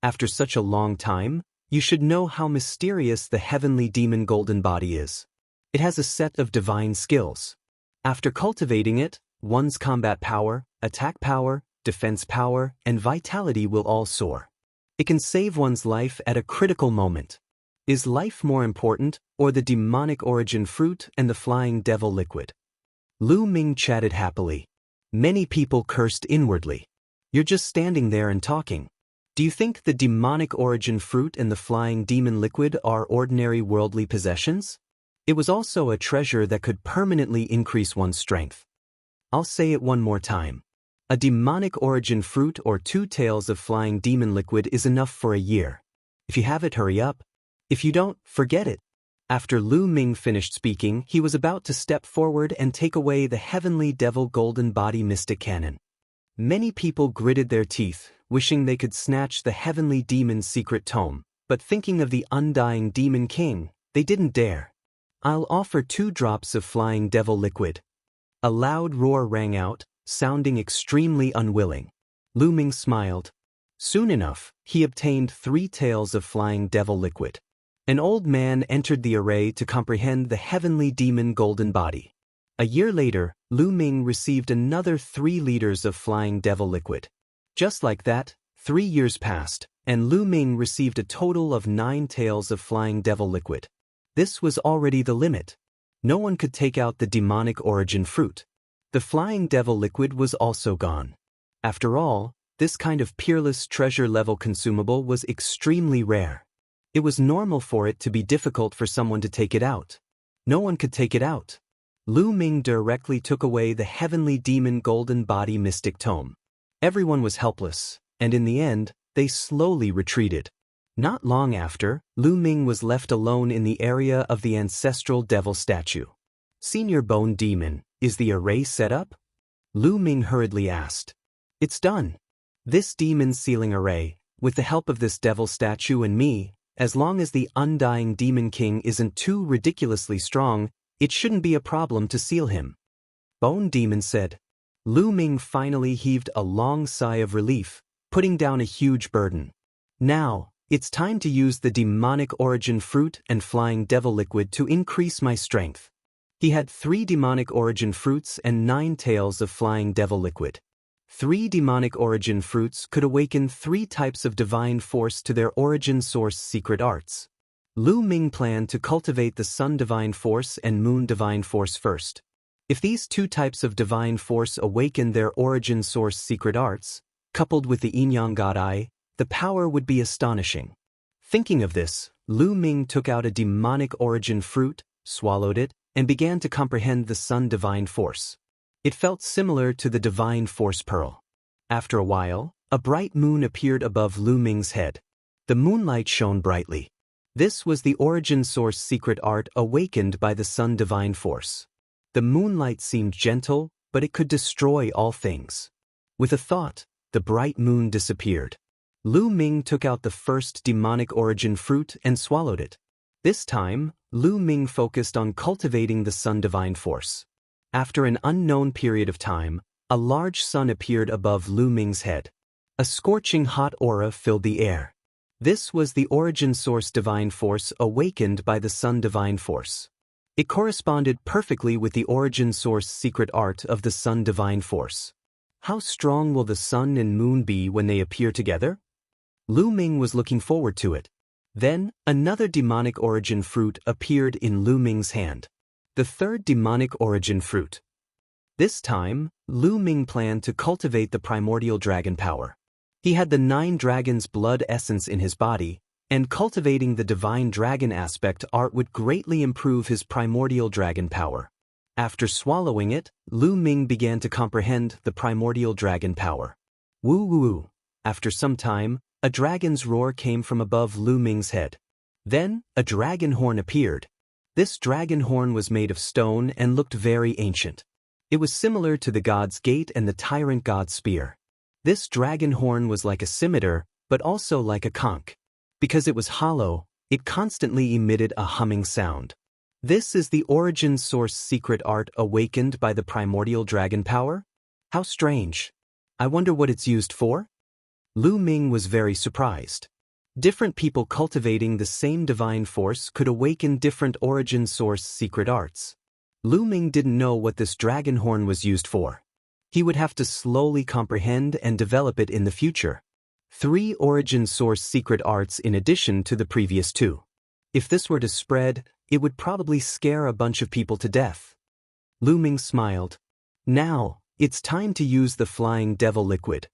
After such a long time, you should know how mysterious the heavenly demon golden body is. It has a set of divine skills. After cultivating it, one's combat power, attack power, defense power, and vitality will all soar. It can save one's life at a critical moment. Is life more important, or the demonic origin fruit and the flying devil liquid? Lu Ming chatted happily. Many people cursed inwardly. You're just standing there and talking. Do you think the demonic origin fruit and the flying demon liquid are ordinary worldly possessions? It was also a treasure that could permanently increase one's strength. I'll say it one more time. A demonic origin fruit or 2 tails of flying demon liquid is enough for a year. If you have it, hurry up. If you don't, forget it. After Lu Ming finished speaking, he was about to step forward and take away the heavenly devil golden body mystic canon. Many people gritted their teeth, wishing they could snatch the heavenly demon's secret tome, but thinking of the undying demon king, they didn't dare. I'll offer 2 drops of flying devil liquid. A loud roar rang out, sounding extremely unwilling. Lu Ming smiled. Soon enough, he obtained 3 tails of flying devil liquid. An old man entered the array to comprehend the heavenly demon golden body. A year later, Lu Ming received another 3 liters of flying devil liquid. Just like that, 3 years passed, and Lu Ming received a total of 9 tails of flying devil liquid. This was already the limit. No one could take out the demonic origin fruit. The flying devil liquid was also gone. After all, this kind of peerless treasure-level consumable was extremely rare. It was normal for it to be difficult for someone to take it out. No one could take it out. Lu Ming directly took away the heavenly demon golden body mystic tome. Everyone was helpless, and in the end, they slowly retreated. Not long after, Lu Ming was left alone in the area of the ancestral devil statue. Senior Bone Demon, is the array set up? Lu Ming hurriedly asked. It's done. This demon sealing array, with the help of this devil statue and me, as long as the undying demon king isn't too ridiculously strong, it shouldn't be a problem to seal him. Bone Demon said. Lu Ming finally heaved a long sigh of relief, putting down a huge burden. Now, it's time to use the demonic origin fruit and flying devil liquid to increase my strength. He had 3 demonic origin fruits and 9 tails of flying devil liquid. 3 demonic origin fruits could awaken 3 types of divine force to their origin source secret arts. Lu Ming planned to cultivate the Sun Divine Force and Moon Divine Force first. If these 2 types of divine force awaken their origin source secret arts, coupled with the Yin-Yang God Eye, the power would be astonishing. Thinking of this, Lu Ming took out a demonic origin fruit, swallowed it, and began to comprehend the Sun Divine Force. It felt similar to the Divine Force Pearl. After a while, a bright moon appeared above Lu Ming's head. The moonlight shone brightly. This was the origin source secret art awakened by the Sun Divine Force. The moonlight seemed gentle, but it could destroy all things. With a thought, the bright moon disappeared. Lu Ming took out the first demonic origin fruit and swallowed it. This time, Lu Ming focused on cultivating the Sun Divine Force. After an unknown period of time, a large sun appeared above Lu Ming's head. A scorching hot aura filled the air. This was the origin source divine force awakened by the Sun Divine Force. It corresponded perfectly with the origin source secret art of the Sun Divine Force. How strong will the sun and moon be when they appear together? Lu Ming was looking forward to it. Then, another demonic origin fruit appeared in Lu Ming's hand. The 3rd demonic origin fruit. This time, Lu Ming planned to cultivate the primordial dragon power. He had the 9 dragons' blood essence in his body, and cultivating the divine dragon aspect art would greatly improve his primordial dragon power. After swallowing it, Lu Ming began to comprehend the primordial dragon power. Woo woo. After some time, a dragon's roar came from above Lu Ming's head. Then, a dragon horn appeared. This dragon horn was made of stone and looked very ancient. It was similar to the god's gate and the tyrant god's spear. This dragon horn was like a scimitar, but also like a conch. Because it was hollow, it constantly emitted a humming sound. This is the origin source secret art awakened by the primordial dragon power? How strange. I wonder what it's used for? Lu Ming was very surprised. Different people cultivating the same divine force could awaken different origin source secret arts. Lu Ming didn't know what this dragon horn was used for. He would have to slowly comprehend and develop it in the future. 3 origin source secret arts in addition to the previous 2. If this were to spread, it would probably scare a bunch of people to death. Lu Ming smiled. Now, it's time to use the flying devil liquid.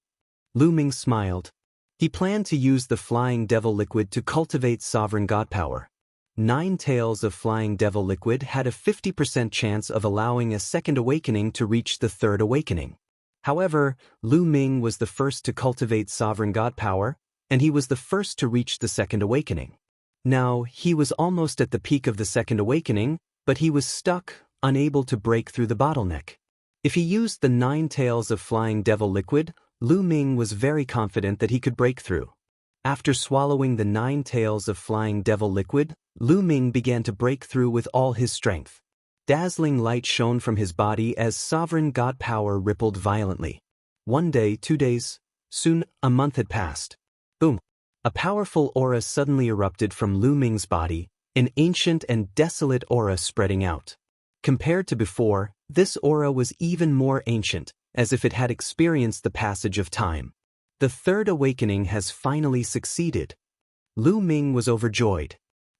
Lu Ming smiled. He planned to use the flying devil liquid to cultivate sovereign god power. 9 tails of flying devil liquid had a 50% chance of allowing a second awakening to reach the 3rd awakening. However, Lu Ming was the first to cultivate sovereign god power, and he was the first to reach the 2nd awakening. Now, he was almost at the peak of the 2nd awakening, but he was stuck, unable to break through the bottleneck. If he used the 9 tails of flying devil liquid, Lu Ming was very confident that he could break through. After swallowing the 9 tails of flying devil liquid, Lu Ming began to break through with all his strength. Dazzling light shone from his body as sovereign god power rippled violently. 1 day, 2 days, soon a month had passed. Boom! A powerful aura suddenly erupted from Lu Ming's body, an ancient and desolate aura spreading out. Compared to before, this aura was even more ancient, as if it had experienced the passage of time. The 3rd awakening has finally succeeded. Lu Ming was overjoyed.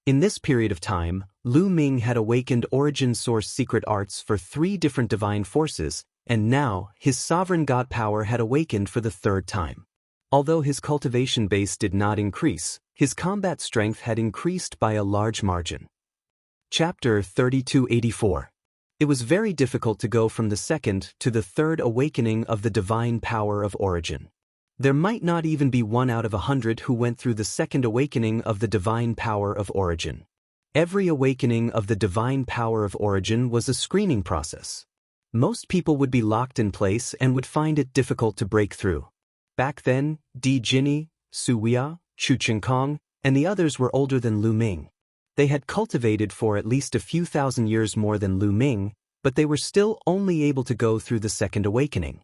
In this period of time, Lu Ming had awakened origin source secret arts for 3 different divine forces, and now his sovereign god power had awakened for the 3rd time. Although his cultivation base did not increase, his combat strength had increased by a large margin. Chapter 3284. It was very difficult to go from the 2nd to the 3rd awakening of the divine power of origin. There might not even be 1 out of 100 who went through the 2nd awakening of the divine power of origin. Every awakening of the divine power of origin was a screening process. Most people would be locked in place and would find it difficult to break through. Back then, Di Jinni, Su Wia, Chu Qingkong, and the others were older than Lu Ming. They had cultivated for at least a few thousand years more than Lu Ming, but they were still only able to go through the 2nd awakening.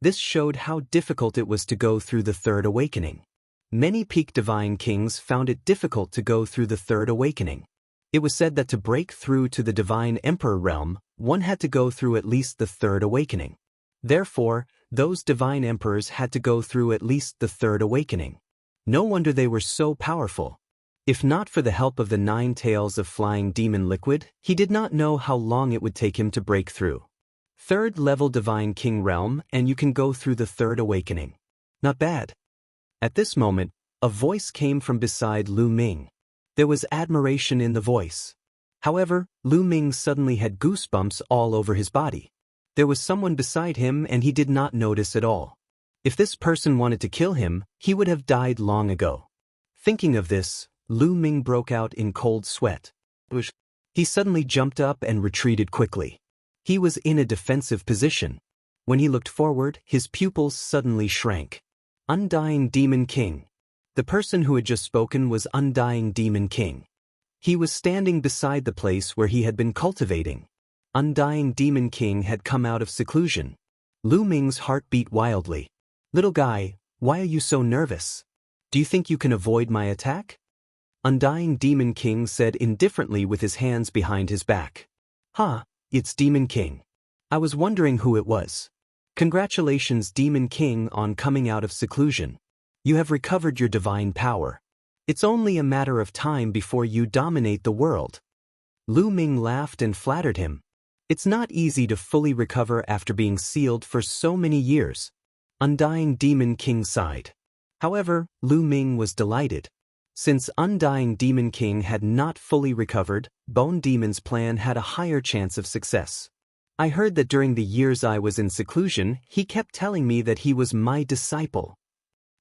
This showed how difficult it was to go through the Third Awakening. Many peak divine kings found it difficult to go through the Third Awakening. It was said that to break through to the divine emperor realm, one had to go through at least the Third Awakening. Therefore, those divine emperors had to go through at least the Third Awakening. No wonder they were so powerful. If not for the help of the 9 tails of flying demon liquid, he did not know how long it would take him to break through. Third level divine king realm, and you can go through the Third Awakening. Not bad. At this moment, a voice came from beside Lu Ming. There was admiration in the voice. However, Lu Ming suddenly had goosebumps all over his body. There was someone beside him and he did not notice at all. If this person wanted to kill him, he would have died long ago. Thinking of this, Lu Ming broke out in cold sweat. He suddenly jumped up and retreated quickly. He was in a defensive position. When he looked forward, his pupils suddenly shrank. Undying Demon King. The person who had just spoken was Undying Demon King. He was standing beside the place where he had been cultivating. Undying Demon King had come out of seclusion. Lu Ming's heart beat wildly. Little guy, why are you so nervous? Do you think you can avoid my attack? Undying Demon King said indifferently with his hands behind his back. It's Demon King. I was wondering who it was. Congratulations, Demon King, on coming out of seclusion. You have recovered your divine power. It's only a matter of time before you dominate the world. Lu Ming laughed and flattered him. It's not easy to fully recover after being sealed for so many years. Undying Demon King sighed. However, Lu Ming was delighted. Since Undying Demon King had not fully recovered, Bone Demon's plan had a higher chance of success. I heard that during the years I was in seclusion, he kept telling me that he was my disciple.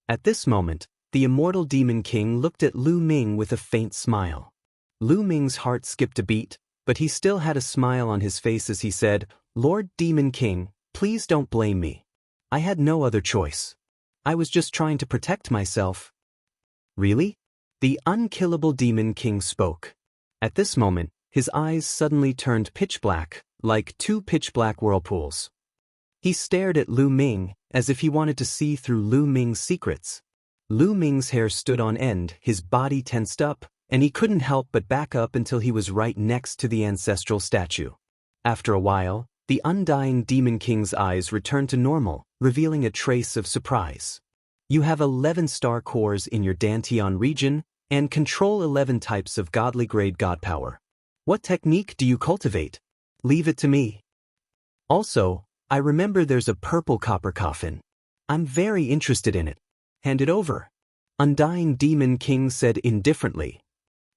At this moment, the Immortal Demon King looked at Lu Ming with a faint smile. Lu Ming's heart skipped a beat, but he still had a smile on his face as he said, Lord Demon King, please don't blame me. I had no other choice. I was just trying to protect myself. Really? The unkillable Demon King spoke. At this moment, his eyes suddenly turned pitch black, like 2 pitch black whirlpools. He stared at Lu Ming, as if he wanted to see through Lu Ming's secrets. Lu Ming's hair stood on end, his body tensed up, and he couldn't help but back up until he was right next to the ancestral statue. After a while, the Undying Demon King's eyes returned to normal, revealing a trace of surprise. You have 11 star cores in your Dantian region, and control 11 types of godly grade god power. What technique do you cultivate? Leave it to me. Also, I remember there's a purple copper coffin. I'm very interested in it. Hand it over. Undying Demon King said indifferently.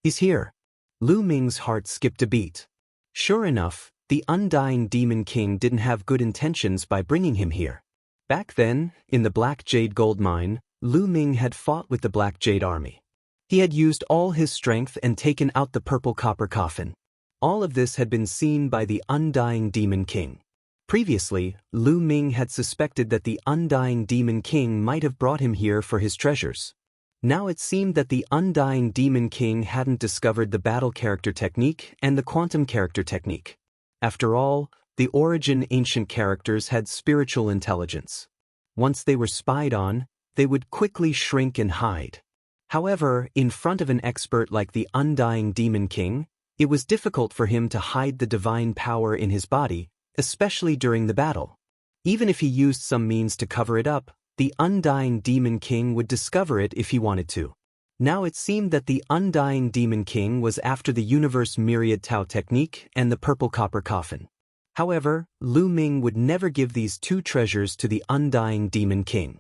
He's here. Lu Ming's heart skipped a beat. Sure enough, the Undying Demon King didn't have good intentions by bringing him here. Back then, in the Black Jade Gold Mine, Lu Ming had fought with the Black Jade Army. He had used all his strength and taken out the purple copper coffin. All of this had been seen by the Undying Demon King. Previously, Lu Ming had suspected that the Undying Demon King might have brought him here for his treasures. Now it seemed that the Undying Demon King hadn't discovered the battle character technique and the quantum character technique. After all, the origin ancient characters had spiritual intelligence. Once they were spied on, they would quickly shrink and hide. However, in front of an expert like the Undying Demon King, it was difficult for him to hide the divine power in his body, especially during the battle. Even if he used some means to cover it up, the Undying Demon King would discover it if he wanted to. Now it seemed that the Undying Demon King was after the Universe Myriad Tao technique and the purple copper coffin. However, Lu Ming would never give these 2 treasures to the Undying Demon King.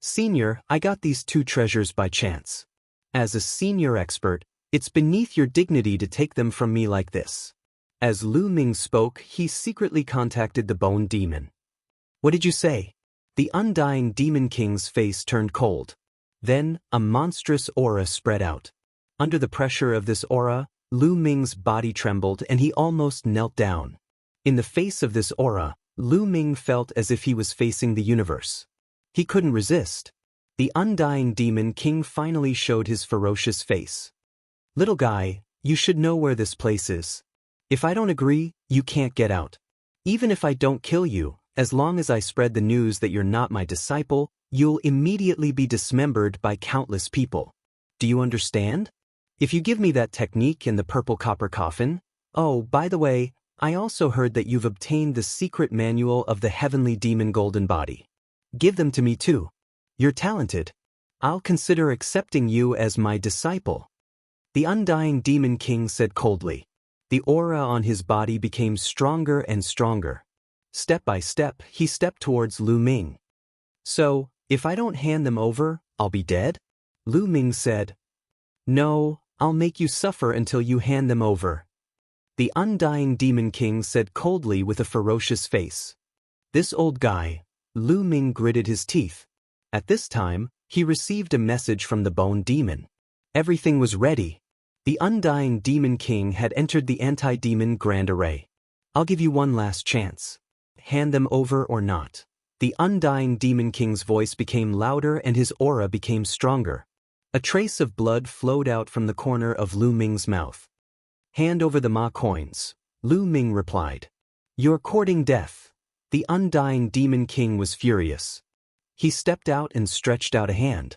Senior, I got these 2 treasures by chance. As a senior expert, it's beneath your dignity to take them from me like this. As Lu Ming spoke, he secretly contacted the Bone Demon. What did you say? The Undying Demon King's face turned cold. Then, a monstrous aura spread out. Under the pressure of this aura, Lu Ming's body trembled and he almost knelt down. In the face of this aura, Lu Ming felt as if he was facing the universe. He couldn't resist. The Undying Demon King finally showed his ferocious face. Little guy, you should know where this place is. If I don't agree, you can't get out. Even if I don't kill you, As long as I spread the news that you're not my disciple, you'll immediately be dismembered by countless people. Do you understand? If you give me that technique in the purple copper coffin— Oh, by the way, I also heard that you've obtained the secret manual of the heavenly demon golden body. Give them to me too. You're talented. I'll consider accepting you as my disciple. The undying demon king said coldly. The aura on his body became stronger and stronger. Step by step, he stepped towards Lu Ming. So, if I don't hand them over, I'll be dead? Lu Ming said. No, I'll make you suffer until you hand them over. The undying demon king said coldly with a ferocious face. This old guy— Lu Ming gritted his teeth. At this time, he received a message from the bone demon. Everything was ready. The undying demon king had entered the anti-demon grand array. I'll give you one last chance. Hand them over or not. The undying demon king's voice became louder and his aura became stronger. A trace of blood flowed out from the corner of Lu Ming's mouth. Hand over the Ma coins, Lu Ming replied. You're courting death. The undying demon king was furious. He stepped out and stretched out a hand.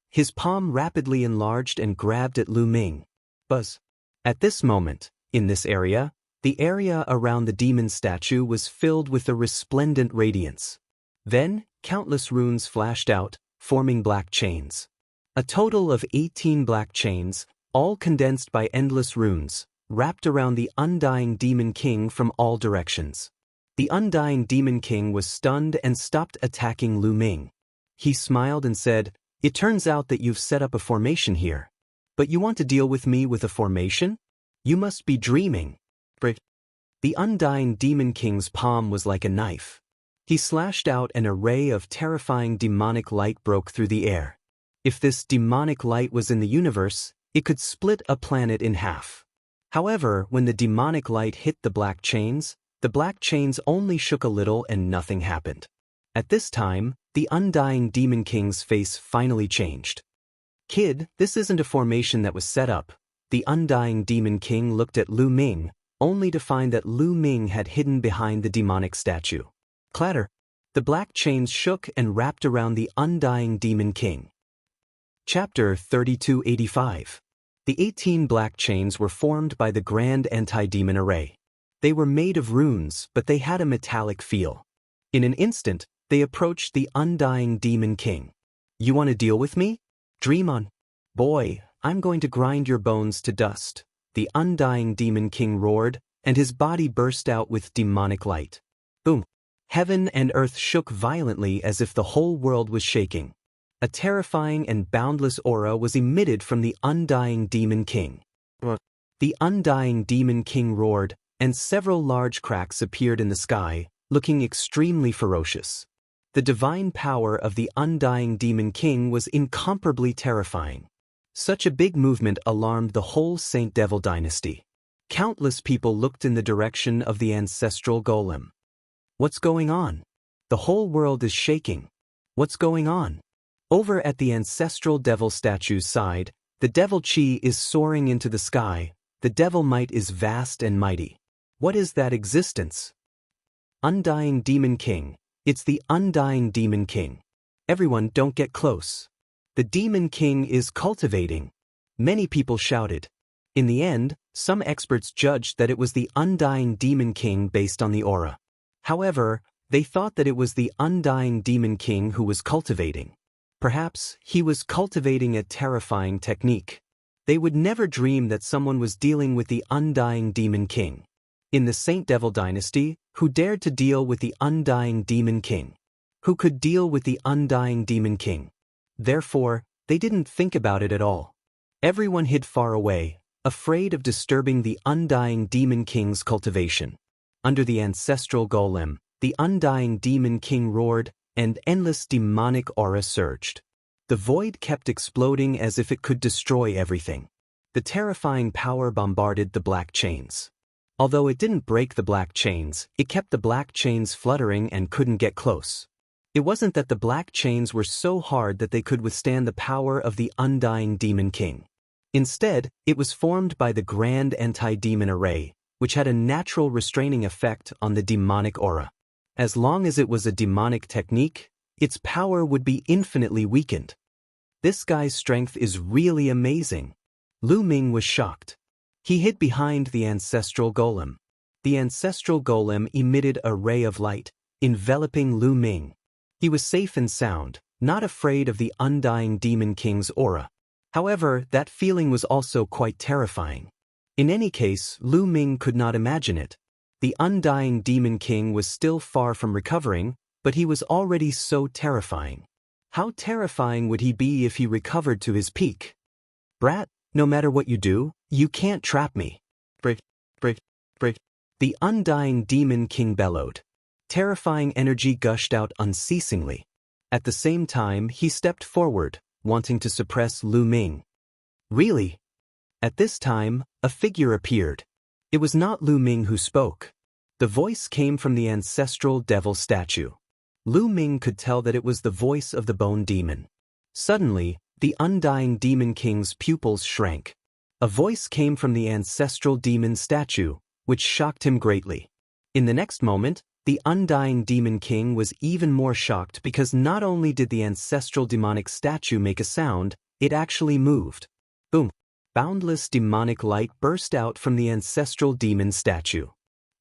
His palm rapidly enlarged and grabbed at Lu Ming. Buzz. At this moment, in this area, the area around the demon statue was filled with a resplendent radiance. Then, countless runes flashed out, forming black chains. A total of 18 black chains, all condensed by endless runes, wrapped around the undying demon king from all directions. The undying demon king was stunned and stopped attacking Lu Ming. He smiled and said, It turns out that you've set up a formation here. But you want to deal with me with a formation? You must be dreaming. The undying demon king's palm was like a knife. He slashed out an array of terrifying demonic light broke through the air. If this demonic light was in the universe, it could split a planet in half. However, when the demonic light hit the black chains only shook a little and nothing happened. At this time, the undying demon king's face finally changed. Kid, this isn't a formation that was set up. The undying demon king looked at Lu Ming, only to find that Lu Ming had hidden behind the demonic statue. Clatter! The black chains shook and wrapped around the undying demon king. Chapter 3285. The 18 black chains were formed by the grand anti-demon array. They were made of runes, but they had a metallic feel. In an instant, they approached the undying demon king. You want to deal with me? Dream on. Boy, I'm going to grind your bones to dust. The undying demon king roared, and his body burst out with demonic light. Boom! Heaven and earth shook violently as if the whole world was shaking. A terrifying and boundless aura was emitted from the undying demon king. The undying demon king roared, and several large cracks appeared in the sky, looking extremely ferocious. The divine power of the undying demon king was incomparably terrifying. Such a big movement alarmed the whole Saint Devil dynasty. Countless people looked in the direction of the ancestral golem. What's going on? The whole world is shaking. What's going on? Over at the ancestral devil statue's side, the devil chi is soaring into the sky. The devil might is vast and mighty. What is that existence? Undying demon king. It's the undying demon king. Everyone, don't get close. The demon king is cultivating. Many people shouted. In the end, some experts judged that it was the undying demon king based on the aura. However, they thought that it was the undying demon king who was cultivating. Perhaps he was cultivating a terrifying technique. They would never dream that someone was dealing with the undying demon king. In the Saint Devil dynasty, who dared to deal with the undying demon king? Who could deal with the undying demon king? Therefore, they didn't think about it at all. Everyone hid far away, afraid of disturbing the undying demon king's cultivation. Under the ancestral golem, the undying demon king roared, and endless demonic aura surged. The void kept exploding as if it could destroy everything. The terrifying power bombarded the black chains. Although it didn't break the black chains, it kept the black chains fluttering and couldn't get close. It wasn't that the black chains were so hard that they could withstand the power of the undying demon king. Instead, it was formed by the grand anti-demon array, which had a natural restraining effect on the demonic aura. As long as it was a demonic technique, its power would be infinitely weakened. This guy's strength is really amazing. Lu Ming was shocked. He hid behind the ancestral golem. The ancestral golem emitted a ray of light, enveloping Lu Ming. He was safe and sound, not afraid of the undying Demon King's aura. However, that feeling was also quite terrifying. In any case, Lu Ming could not imagine it. The undying Demon King was still far from recovering, but he was already so terrifying. How terrifying would he be if he recovered to his peak? Brat, no matter what you do, you can't trap me. Brick, brick, brick. The undying Demon King bellowed. Terrifying energy gushed out unceasingly. At the same time, he stepped forward, wanting to suppress Lu Ming. Really? At this time, a figure appeared. It was not Lu Ming who spoke. The voice came from the ancestral devil statue. Lu Ming could tell that it was the voice of the bone demon. Suddenly, the undying Demon King's pupils shrank. A voice came from the ancestral demon statue, which shocked him greatly. In the next moment, the undying Demon King was even more shocked because not only did the ancestral demonic statue make a sound, it actually moved. Boom! Boundless demonic light burst out from the ancestral demon statue.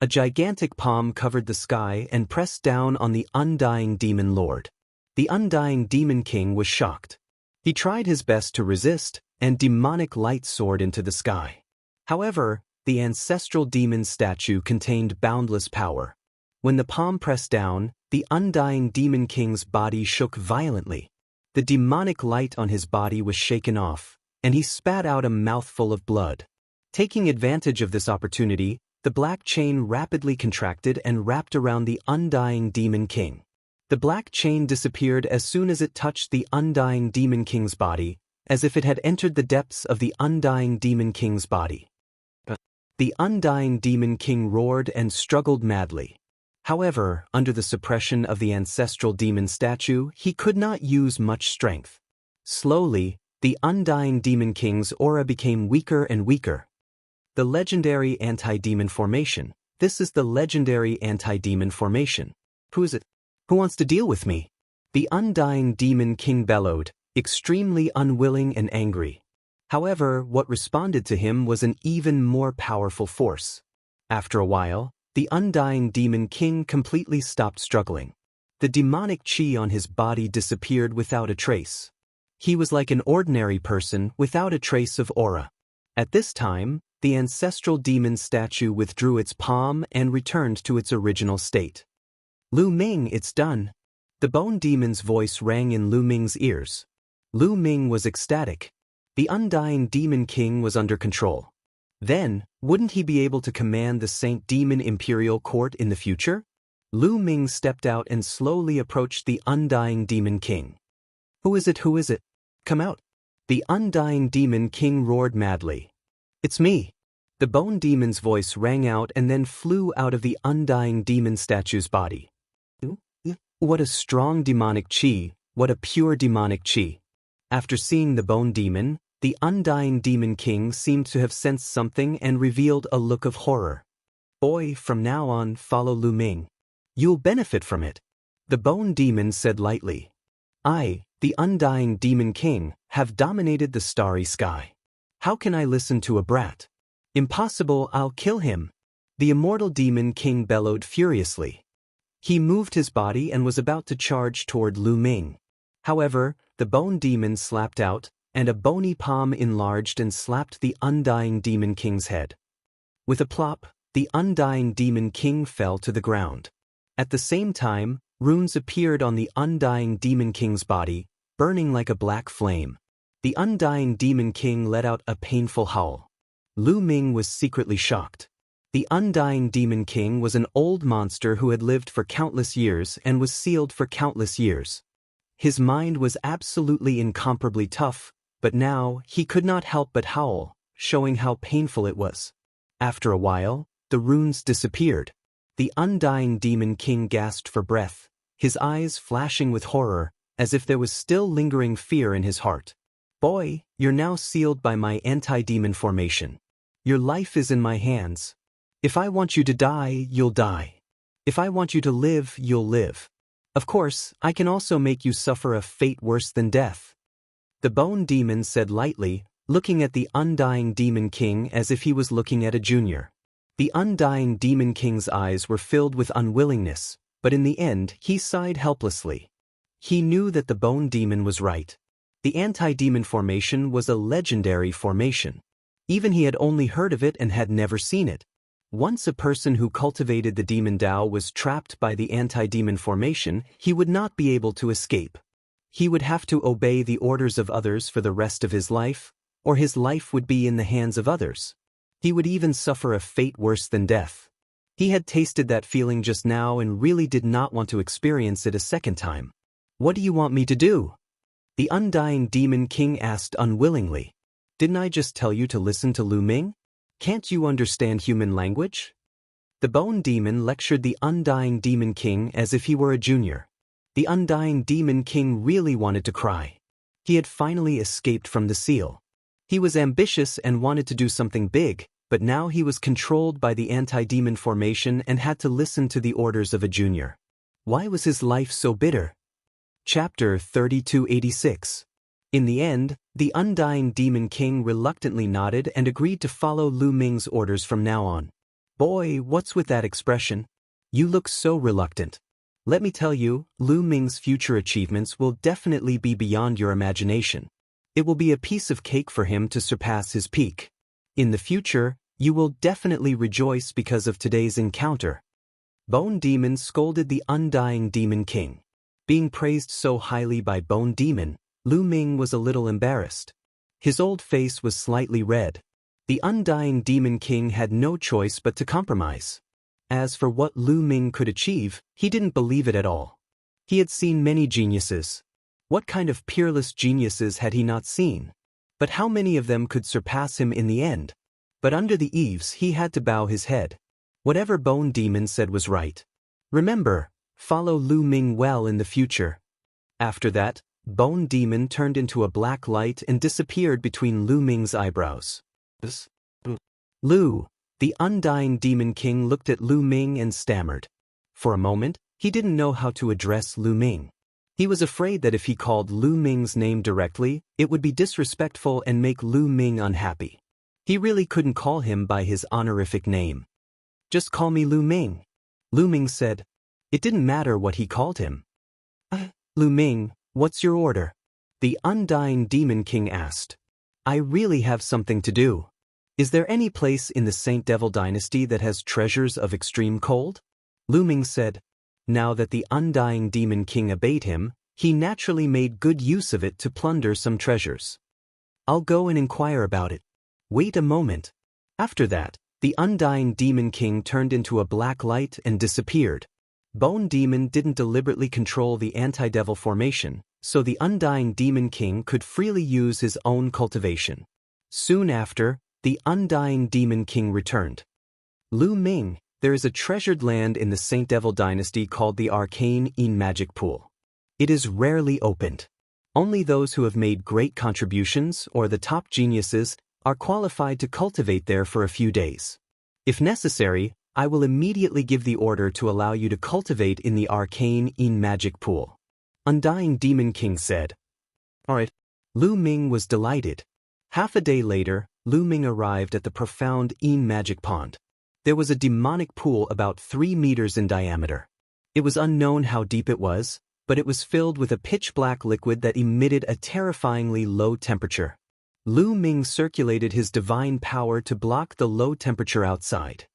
A gigantic palm covered the sky and pressed down on the undying demon lord. The undying Demon King was shocked. He tried his best to resist, and demonic light soared into the sky. However, the ancestral demon statue contained boundless power. When the palm pressed down, the undying Demon King's body shook violently. The demonic light on his body was shaken off, and he spat out a mouthful of blood. Taking advantage of this opportunity, the black chain rapidly contracted and wrapped around the undying Demon King. The black chain disappeared as soon as it touched the undying Demon King's body, as if it had entered the depths of the undying Demon King's body. The undying Demon King roared and struggled madly. However, under the suppression of the ancestral demon statue, he could not use much strength. Slowly, the undying Demon King's aura became weaker and weaker. The legendary anti-demon formation. This is the legendary anti-demon formation. Who is it? Who wants to deal with me? The undying Demon King bellowed, extremely unwilling and angry. However, what responded to him was an even more powerful force. After a while, the undying Demon King completely stopped struggling. The demonic chi on his body disappeared without a trace. He was like an ordinary person without a trace of aura. At this time, the ancestral demon statue withdrew its palm and returned to its original state. Lu Ming, it's done. The bone demon's voice rang in Lu Ming's ears. Lu Ming was ecstatic. The undying Demon King was under control. Then, wouldn't he be able to command the Saint Demon Imperial Court in the future? Lu Ming stepped out and slowly approached the undying Demon King. Who is it? Who is it? Come out. The undying Demon King roared madly. It's me. The bone demon's voice rang out and then flew out of the undying demon statue's body. What a strong demonic chi, what a pure demonic chi. After seeing the bone demon, the undying Demon King seemed to have sensed something and revealed a look of horror. Boy, from now on, follow Lu Ming. You'll benefit from it. The bone demon said lightly. I, the undying Demon King, have dominated the starry sky. How can I listen to a brat? Impossible, I'll kill him. The immortal Demon King bellowed furiously. He moved his body and was about to charge toward Lu Ming. However, the bone demon slapped out, and a bony palm enlarged and slapped the undying Demon King's head. With a plop, the undying Demon King fell to the ground. At the same time, runes appeared on the undying Demon King's body, burning like a black flame. The undying Demon King let out a painful howl. Lu Ming was secretly shocked. The undying Demon King was an old monster who had lived for countless years and was sealed for countless years. His mind was absolutely incomparably tough, but now he could not help but howl, showing how painful it was. After a while, the runes disappeared. The undying Demon King gasped for breath, his eyes flashing with horror, as if there was still lingering fear in his heart. Boy, you're now sealed by my anti-demon formation. Your life is in my hands. If I want you to die, you'll die. If I want you to live, you'll live. Of course, I can also make you suffer a fate worse than death. The Bone Demon said lightly, looking at the Undying Demon King as if he was looking at a junior. The Undying Demon King's eyes were filled with unwillingness, but in the end he sighed helplessly. He knew that the Bone Demon was right. The anti-demon formation was a legendary formation. Even he had only heard of it and had never seen it. Once a person who cultivated the demon Dao was trapped by the anti-demon formation, he would not be able to escape. He would have to obey the orders of others for the rest of his life, or his life would be in the hands of others. He would even suffer a fate worse than death. He had tasted that feeling just now and really did not want to experience it a second time. What do you want me to do? The Undying Demon King asked unwillingly. Didn't I just tell you to listen to Lu Ming? Can't you understand human language? The Bone Demon lectured the Undying Demon King as if he were a junior. The Undying Demon King really wanted to cry. He had finally escaped from the seal. He was ambitious and wanted to do something big, but now he was controlled by the anti-demon formation and had to listen to the orders of a junior. Why was his life so bitter? Chapter 3286. In the end, the Undying Demon King reluctantly nodded and agreed to follow Lu Ming's orders from now on. Boy, what's with that expression? You look so reluctant. Let me tell you, Lu Ming's future achievements will definitely be beyond your imagination. It will be a piece of cake for him to surpass his peak. In the future, you will definitely rejoice because of today's encounter. Bone Demon scolded the Undying Demon King. Being praised so highly by Bone Demon, Lu Ming was a little embarrassed. His old face was slightly red. The Undying Demon King had no choice but to compromise. As for what Lu Ming could achieve, he didn't believe it at all. He had seen many geniuses. What kind of peerless geniuses had he not seen? But how many of them could surpass him in the end? But under the eaves he had to bow his head. Whatever Bone Demon said was right. Remember, follow Lu Ming well in the future. After that, Bone Demon turned into a black light and disappeared between Lu Ming's eyebrows. Lu, the Undying Demon King, looked at Lu Ming and stammered. For a moment, he didn't know how to address Lu Ming. He was afraid that if he called Lu Ming's name directly, it would be disrespectful and make Lu Ming unhappy. He really couldn't call him by his honorific name. Just call me Lu Ming, Lu Ming said. It didn't matter what he called him. Lu Ming, what's your order? The Undying Demon King asked. I really have something to do. Is there any place in the Saint Devil dynasty that has treasures of extreme cold? Lu Ming said. Now that the Undying Demon King obeyed him, he naturally made good use of it to plunder some treasures. I'll go and inquire about it. Wait a moment. After that, the Undying Demon King turned into a black light and disappeared. Bone Demon didn't deliberately control the anti-devil formation, so the Undying Demon King could freely use his own cultivation. Soon after, the Undying Demon King returned. Lu Ming, there is a treasured land in the Saint Devil dynasty called the Arcane Magic Pool. It is rarely opened. Only those who have made great contributions or the top geniuses are qualified to cultivate there for a few days. If necessary, I will immediately give the order to allow you to cultivate in the Arcane Magic Pool. Undying Demon King said. Alright. Lu Ming was delighted. Half a day later, Lu Ming arrived at the profound Magic Pond. There was a demonic pool about 3 meters in diameter. It was unknown how deep it was, but it was filled with a pitch-black liquid that emitted a terrifyingly low temperature. Lu Ming circulated his divine power to block the low temperature outside.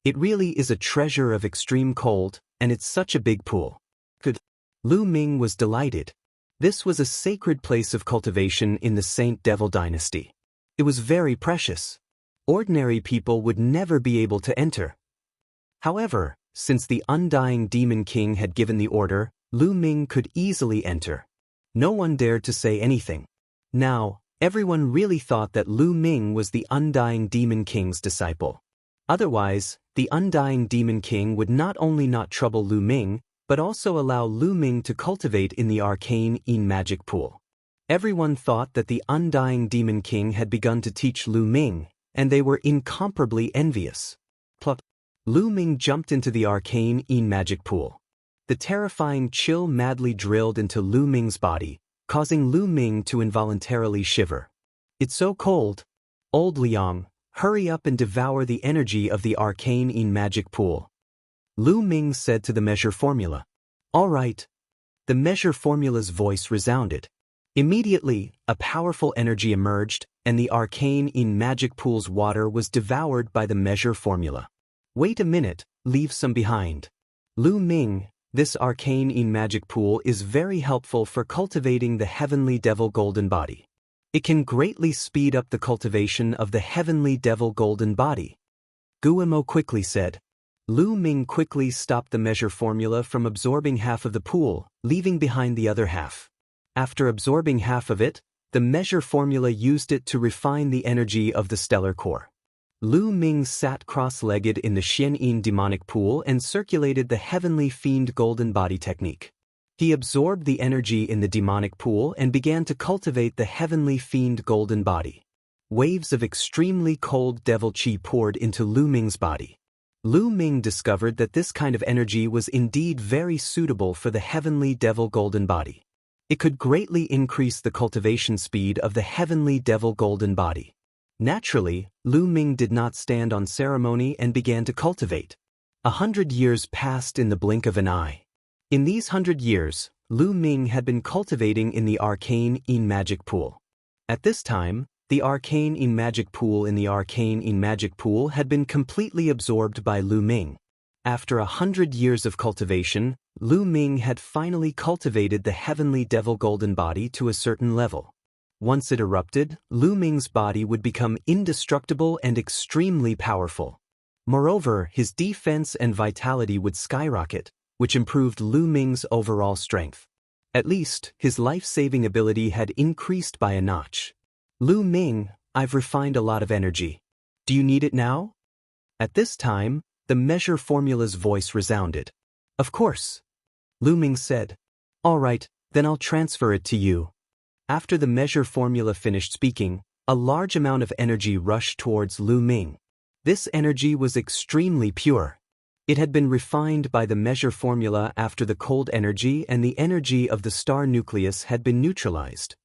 It really is a treasure of extreme cold, and it's such a big pool. Good. Lu Ming was delighted. This was a sacred place of cultivation in the Saint Devil dynasty. It was very precious. Ordinary people would never be able to enter. However, since the Undying Demon King had given the order, Lu Ming could easily enter. No one dared to say anything. Now, everyone really thought that Lu Ming was the Undying Demon King's disciple. Otherwise, the Undying Demon King would not only not trouble Lu Ming, but also allow Lu Ming to cultivate in the Arcane Magic Pool. Everyone thought that the Undying Demon King had begun to teach Lu Ming, and they were incomparably envious. Lu Ming jumped into the arcane magic pool. The terrifying chill madly drilled into Lu Ming's body, causing Lu Ming to involuntarily shiver. It's so cold. Old Liang, hurry up and devour the energy of the arcane magic pool. Lu Ming said to the measure formula. All right. The measure formula's voice resounded. Immediately, a powerful energy emerged, and the arcane magic pool's water was devoured by the measure formula. Wait a minute, leave some behind. Lu Ming, this arcane magic pool is very helpful for cultivating the heavenly devil golden body. It can greatly speed up the cultivation of the heavenly devil golden body. Guimo quickly said. Lu Ming quickly stopped the measure formula from absorbing half of the pool, leaving behind the other half. After absorbing half of it, the measure formula used it to refine the energy of the stellar core. Lu Ming sat cross-legged in the Xianxia demonic pool and circulated the heavenly fiend golden body technique. He absorbed the energy in the demonic pool and began to cultivate the heavenly fiend golden body. Waves of extremely cold devil chi poured into Lu Ming's body. Lu Ming discovered that this kind of energy was indeed very suitable for the heavenly devil golden body. It could greatly increase the cultivation speed of the heavenly devil golden body. Naturally, Lu Ming did not stand on ceremony and began to cultivate. 100 years passed in the blink of an eye. In these 100 years, Lu Ming had been cultivating in the arcane magic pool. At this time, the arcane magic pool in the arcane magic pool had been completely absorbed by Lu Ming. After 100 years of cultivation, Lu Ming had finally cultivated the heavenly devil golden body to a certain level. Once it erupted, Lu Ming's body would become indestructible and extremely powerful. Moreover, his defense and vitality would skyrocket, which improved Lu Ming's overall strength. At least, his life-saving ability had increased by a notch. Lu Ming, I've refined a lot of energy. Do you need it now? At this time, the measure formula's voice resounded. Of course. Lu Ming said. All right, then I'll transfer it to you. After the measure formula finished speaking, a large amount of energy rushed towards Lu Ming. This energy was extremely pure. It had been refined by the measure formula after the cold energy and the energy of the star nucleus had been neutralized.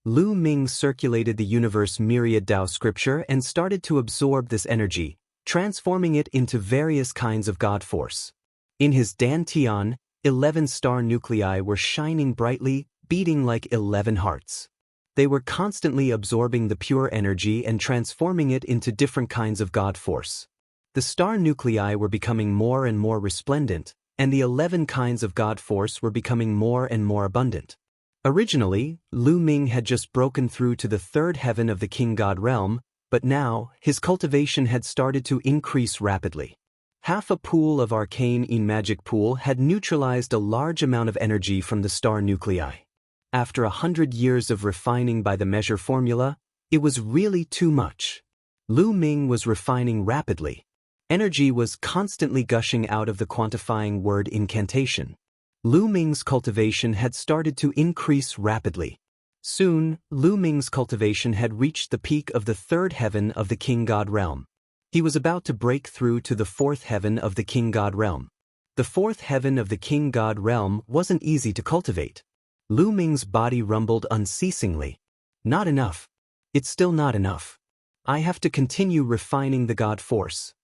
Lu Ming circulated the universe myriad Dao scripture and started to absorb this energy, transforming it into various kinds of God force. In his Dantian, 11 star nuclei were shining brightly, beating like 11 hearts. They were constantly absorbing the pure energy and transforming it into different kinds of God force. The star nuclei were becoming more and more resplendent, and the 11 kinds of God force were becoming more and more abundant. Originally, Lu Ming had just broken through to the third heaven of the King God realm, but now, his cultivation had started to increase rapidly. Half a pool of arcane magic pool had neutralized a large amount of energy from the star nuclei. After 100 years of refining by the measure formula, it was really too much. Lu Ming was refining rapidly. Energy was constantly gushing out of the quantifying word incantation. Lu Ming's cultivation had started to increase rapidly. Soon, Lu Ming's cultivation had reached the peak of the third heaven of the King God realm. He was about to break through to the fourth heaven of the King God realm. The fourth heaven of the King God realm wasn't easy to cultivate. Lu Ming's body rumbled unceasingly. Not enough. It's still not enough. I have to continue refining the God force.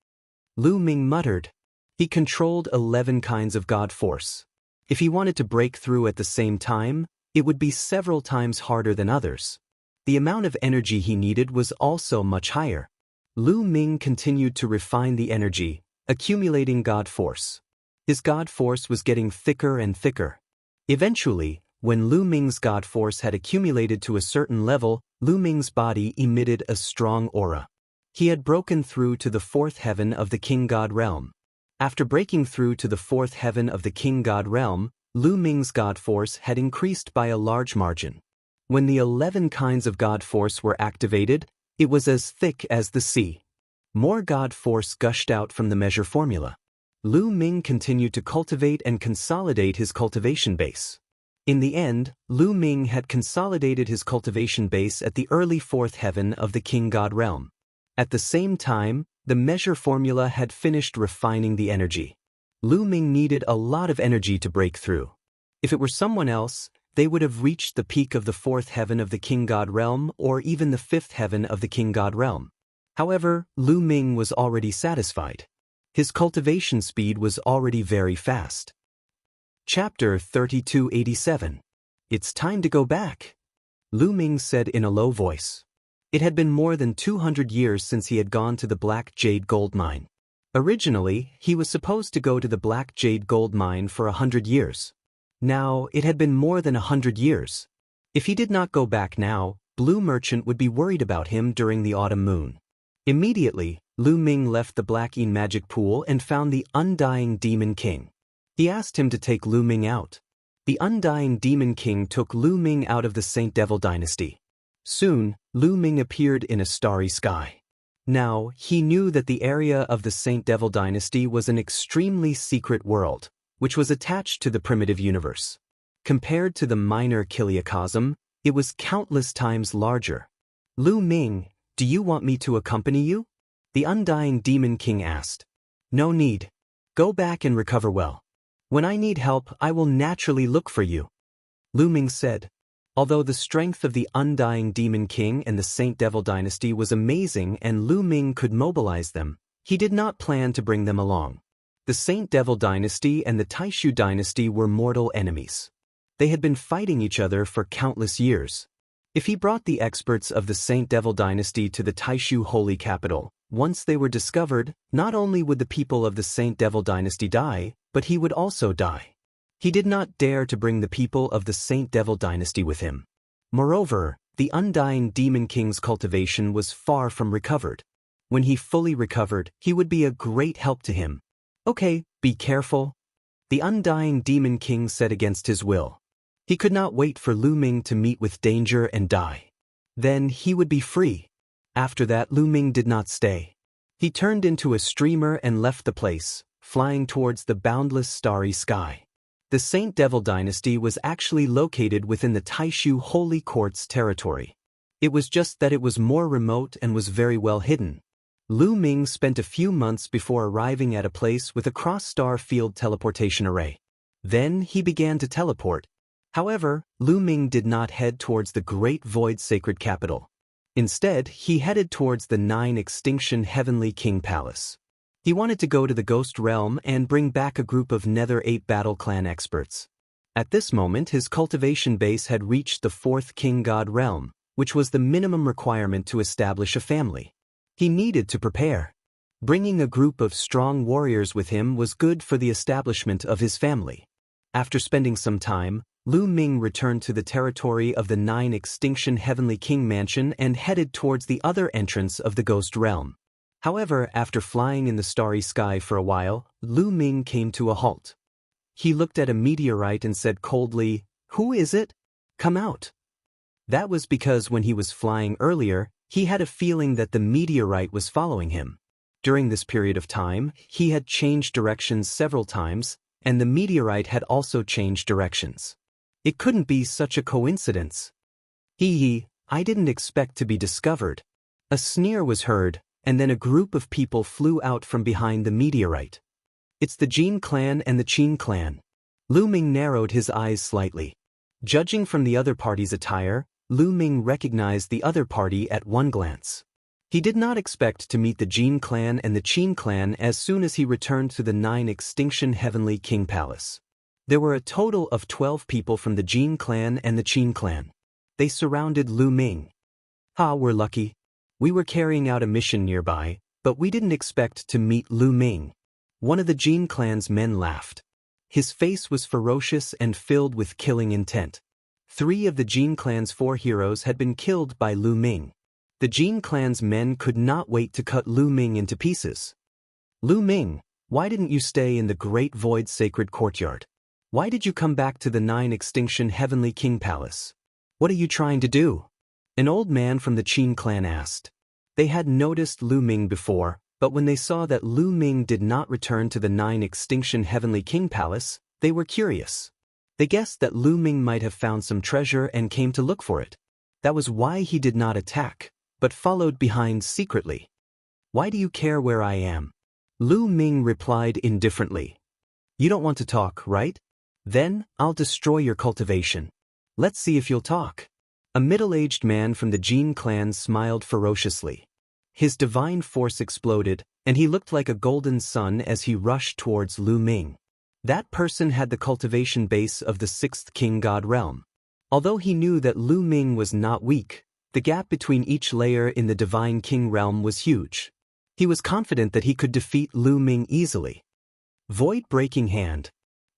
Lu Ming muttered. He controlled 11 kinds of God force. If he wanted to break through at the same time, it would be several times harder than others. The amount of energy he needed was also much higher. Lu Ming continued to refine the energy, accumulating God force. His God force was getting thicker and thicker. Eventually, when Lu Ming's God force had accumulated to a certain level, Lu Ming's body emitted a strong aura. He had broken through to the fourth heaven of the King God realm. After breaking through to the fourth heaven of the King God realm, Lu Ming's God force had increased by a large margin. When the 11 kinds of God force were activated, it was as thick as the sea. More God force gushed out from the measure formula. Lu Ming continued to cultivate and consolidate his cultivation base. In the end, Lu Ming had consolidated his cultivation base at the early fourth heaven of the King God realm. At the same time, The measure formula had finished refining the energy. Lu Ming needed a lot of energy to break through. If it were someone else, they would have reached the peak of the 4th heaven of the King God realm or even the 5th heaven of the King God realm. However, Lu Ming was already satisfied. His cultivation speed was already very fast. Chapter 3287. It's time to go back, Lu Ming said in a low voice. It had been more than 200 years since he had gone to the Black Jade Gold Mine. Originally, he was supposed to go to the Black Jade Gold Mine for 100 years. Now, it had been more than 100 years. If he did not go back now, Blue Merchant would be worried about him during the autumn moon. Immediately, Lu Ming left the Black Yin magic pool and found the Undying Demon King. He asked him to take Lu Ming out. The Undying Demon King took Lu Ming out of the Saint Devil dynasty. Soon, Lu Ming appeared in a starry sky. Now, he knew that the area of the Saint Devil dynasty was an extremely secret world, which was attached to the primitive universe. Compared to the minor Kiliacosm, it was countless times larger. Lu Ming, do you want me to accompany you? The Undying Demon King asked. No need. Go back and recover well. When I need help, I will naturally look for you, Lu Ming said. Although the strength of the Undying Demon King and the Saint Devil dynasty was amazing and Lu Ming could mobilize them, he did not plan to bring them along. The Saint Devil dynasty and the Taishu dynasty were mortal enemies. They had been fighting each other for countless years. If he brought the experts of the Saint Devil dynasty to the Taishu holy capital, once they were discovered, not only would the people of the Saint Devil dynasty die, but he would also die. He did not dare to bring the people of the Saint Devil dynasty with him. Moreover, the Undying Demon King's cultivation was far from recovered. When he fully recovered, he would be a great help to him. Okay, be careful, the Undying Demon King said against his will. He could not wait for Lu Ming to meet with danger and die. Then he would be free. After that, Lu Ming did not stay. He turned into a streamer and left the place, flying towards the boundless starry sky. The Saint Devil dynasty was actually located within the Taishu Holy Court's territory. It was just that it was more remote and was very well hidden. Lu Ming spent a few months before arriving at a place with a cross-star field teleportation array. Then he began to teleport. However, Lu Ming did not head towards the Great Void Sacred Capital. Instead, he headed towards the 9 Extinction Heavenly King Palace. He wanted to go to the Ghost Realm and bring back a group of Nether 8 Battle Clan experts. At this moment, his cultivation base had reached the 4th King God Realm, which was the minimum requirement to establish a family. He needed to prepare. Bringing a group of strong warriors with him was good for the establishment of his family. After spending some time, Lu Ming returned to the territory of the 9 Extinction Heavenly King Mansion and headed towards the other entrance of the Ghost Realm. However, after flying in the starry sky for a while, Lu Ming came to a halt. He looked at a meteorite and said coldly, "Who is it? Come out." That was because when he was flying earlier, he had a feeling that the meteorite was following him. During this period of time, he had changed directions several times, and the meteorite had also changed directions. It couldn't be such a coincidence. I didn't expect to be discovered. A sneer was heard, and then a group of people flew out from behind the meteorite. It's the Jin clan and the Qin clan. Lu Ming narrowed his eyes slightly. Judging from the other party's attire, Lu Ming recognized the other party at one glance. He did not expect to meet the Jin clan and the Qin clan as soon as he returned to the 9 Extinction Heavenly King Palace. There were a total of 12 people from the Jin clan and the Qin clan. They surrounded Lu Ming. We're lucky. We were carrying out a mission nearby, but we didn't expect to meet Lu Ming. One of the Jin clan's men laughed. His face was ferocious and filled with killing intent. 3 of the Jin clan's 4 heroes had been killed by Lu Ming. The Jin clan's men could not wait to cut Lu Ming into pieces. Lu Ming, why didn't you stay in the Great Void Sacred Courtyard? Why did you come back to the 9 Extinction Heavenly King Palace? What are you trying to do? An old man from the Qin clan asked. They had noticed Lu Ming before, but when they saw that Lu Ming did not return to the 9 Extinction Heavenly King Palace, they were curious. They guessed that Lu Ming might have found some treasure and came to look for it. That was why he did not attack, but followed behind secretly. Why do you care where I am? Lu Ming replied indifferently. You don't want to talk, right? Then, I'll destroy your cultivation. Let's see if you'll talk. A middle-aged man from the Jin clan smiled ferociously. His divine force exploded, and he looked like a golden sun as he rushed towards Lu Ming. That person had the cultivation base of the 6th King God realm. Although he knew that Lu Ming was not weak, the gap between each layer in the Divine King realm was huge. He was confident that he could defeat Lu Ming easily. Void-breaking hand.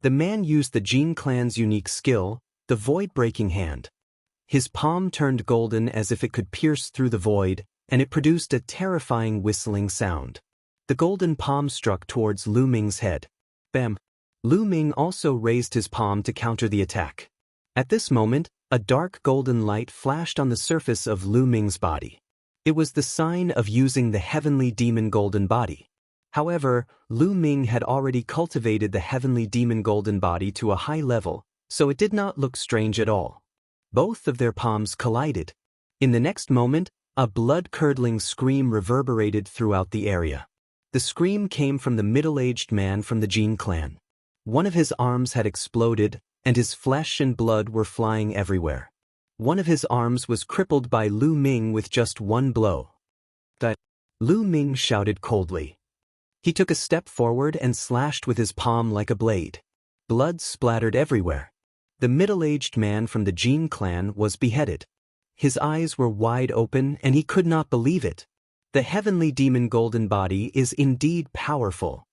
The man used the Jin clan's unique skill, the void-breaking hand. His palm turned golden as if it could pierce through the void, and it produced a terrifying whistling sound. The golden palm struck towards Lu Ming's head. Bam! Lu Ming also raised his palm to counter the attack. At this moment, a dark golden light flashed on the surface of Lu Ming's body. It was the sign of using the heavenly demon golden body. However, Lu Ming had already cultivated the heavenly demon golden body to a high level, so it did not look strange at all. Both of their palms collided. In the next moment, a blood-curdling scream reverberated throughout the area. The scream came from the middle-aged man from the Jin clan. One of his arms had exploded, and his flesh and blood were flying everywhere. One of his arms was crippled by Lu Ming with just one blow. That Lu Ming shouted coldly. He took a step forward and slashed with his palm like a blade. Blood splattered everywhere. The middle-aged man from the Jin clan was beheaded. His eyes were wide open and he could not believe it. The heavenly demon golden body is indeed powerful.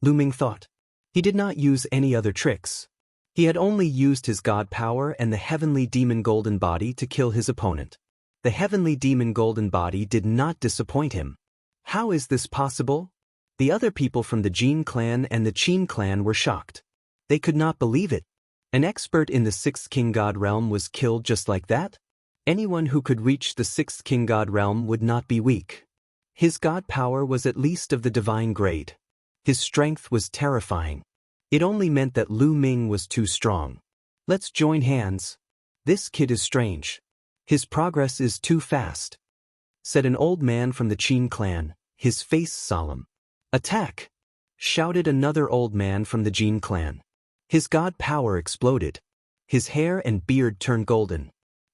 Lu Ming thought. He did not use any other tricks. He had only used his god power and the heavenly demon golden body to kill his opponent. The heavenly demon golden body did not disappoint him. How is this possible? The other people from the Jin clan and the Qin clan were shocked. They could not believe it. An expert in the 6th King God realm was killed just like that? Anyone who could reach the 6th King God realm would not be weak. His god power was at least of the divine grade. His strength was terrifying. It only meant that Lu Ming was too strong. Let's join hands. This kid is strange. His progress is too fast, said an old man from the Qin clan, his face solemn. Attack! Shouted another old man from the Jin clan. His god power exploded. His hair and beard turned golden.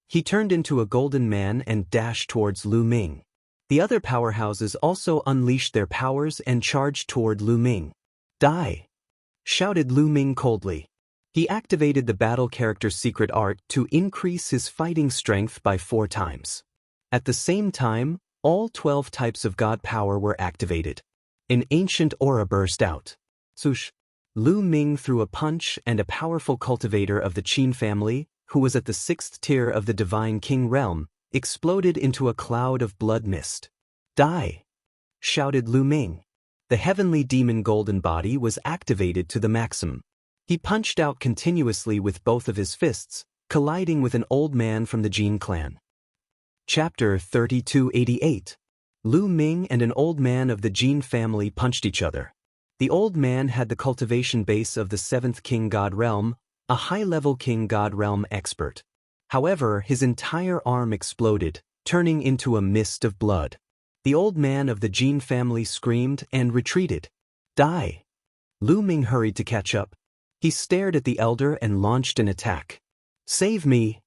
He turned into a golden man and dashed towards Lu Ming. The other powerhouses also unleashed their powers and charged toward Lu Ming. Die! Shouted Lu Ming coldly. He activated the battle character's secret art to increase his fighting strength by 4 times. At the same time, all 12 types of god power were activated. An ancient aura burst out. Swoosh! Lu Ming threw a punch and a powerful cultivator of the Qin family, who was at the 6th tier of the Divine King realm, exploded into a cloud of blood mist. Die! Shouted Lu Ming. The heavenly demon golden body was activated to the maximum. He punched out continuously with both of his fists, colliding with an old man from the Jin clan. Chapter 3288. Lu Ming and an old man of the Jin family punched each other. The old man had the cultivation base of the 7th King God realm, a high-level King God realm expert. However, his entire arm exploded, turning into a mist of blood. The old man of the Jin family screamed and retreated. Die! Lu Ming hurried to catch up. He stared at the elder and launched an attack. Save me!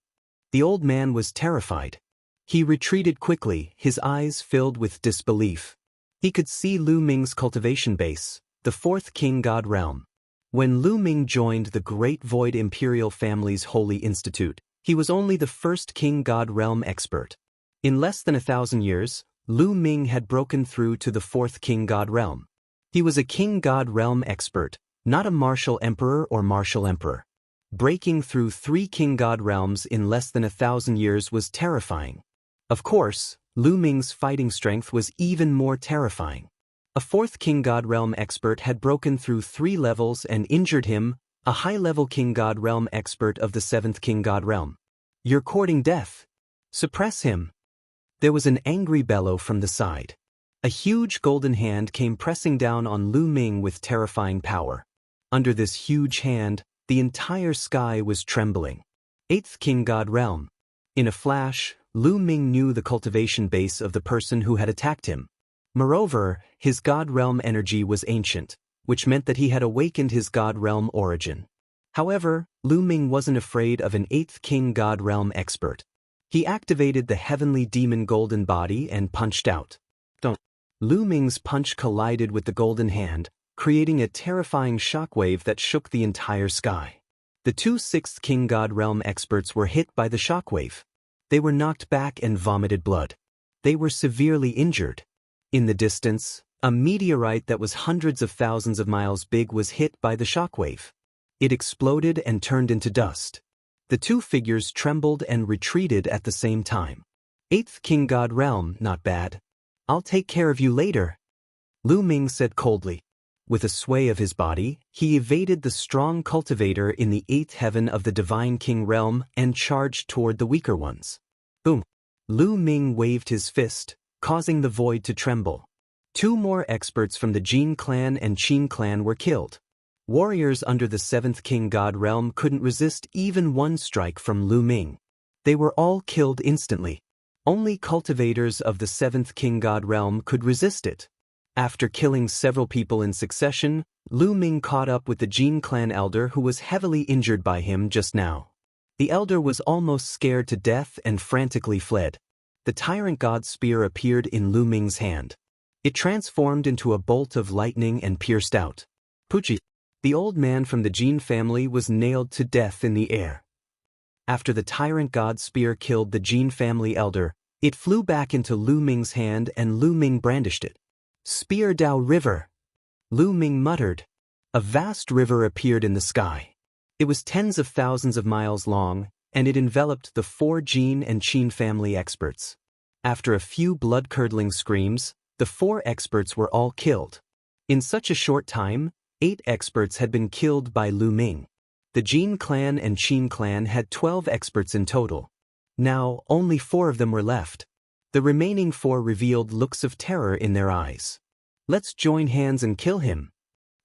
The old man was terrified. He retreated quickly, his eyes filled with disbelief. He could see Lu Ming's cultivation base, the 4th King God realm. When Lu Ming joined the Great Void Imperial Family's Holy Institute, he was only the 1st King God realm expert. In less than 1,000 years, Lu Ming had broken through to the 4th King God realm. He was a King God realm expert, not a martial emperor or martial emperor. Breaking through 3 King God realms in less than 1,000 years was terrifying. Of course, Lu Ming's fighting strength was even more terrifying. A 4th King God realm expert had broken through 3 levels and injured him, a high-level King God realm expert of the 7th King God realm. You're courting death. Suppress him. There was an angry bellow from the side. A huge golden hand came pressing down on Lu Ming with terrifying power. Under this huge hand, the entire sky was trembling. 8th King God realm. In a flash, Lu Ming knew the cultivation base of the person who had attacked him. Moreover, his god realm energy was ancient, which meant that he had awakened his god realm origin. However, Lu Ming wasn't afraid of an 8th king god realm expert. He activated the heavenly demon golden body and punched out. Lu Ming's punch collided with the golden hand, creating a terrifying shockwave that shook the entire sky. The two 6th king god realm experts were hit by the shockwave. They were knocked back and vomited blood. They were severely injured. In the distance, a meteorite that was hundreds of thousands of miles big was hit by the shockwave. It exploded and turned into dust. The two figures trembled and retreated at the same time. 8th king god realm, not bad. I'll take care of you later, Lu Ming said coldly. With a sway of his body, he evaded the strong cultivator in the 8th heaven of the divine king realm and charged toward the weaker ones. Boom! Lu Ming waved his fist, causing the void to tremble. Two more experts from the Jin clan and Qin clan were killed. Warriors under the 7th king god realm couldn't resist even one strike from Lu Ming. They were all killed instantly. Only cultivators of the 7th king god realm could resist it. After killing several people in succession, Lu Ming caught up with the Jin clan elder who was heavily injured by him just now. The elder was almost scared to death and frantically fled. The tyrant god spear appeared in Lu Ming's hand. It transformed into a bolt of lightning and pierced out. Puchi! The old man from the Jin family was nailed to death in the air. After the tyrant god spear killed the Jin family elder, it flew back into Lu Ming's hand and Lu Ming brandished it. Spear Dao River! Lu Ming muttered. A vast river appeared in the sky. It was tens of thousands of miles long, and it enveloped the 4 Jin and Qin family experts. After a few blood-curdling screams, the 4 experts were all killed. In such a short time, 8 experts had been killed by Lu Ming. The Jin clan and Qin clan had 12 experts in total. Now, only 4 of them were left. The remaining 4 revealed looks of terror in their eyes. "Let's join hands and kill him,"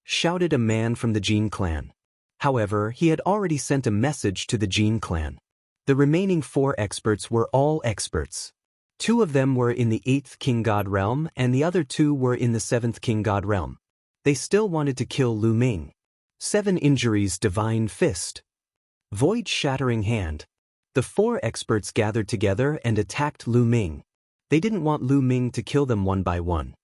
shouted a man from the Jin clan. However, he had already sent a message to the Jin clan. The remaining 4 experts were all experts. 2 of them were in the 8th king god realm and the other 2 were in the 7th king god realm. They still wanted to kill Lu Ming. 7 injuries, divine fist. Void-shattering hand. The 4 experts gathered together and attacked Lu Ming. They didn't want Lu Ming to kill them one by one.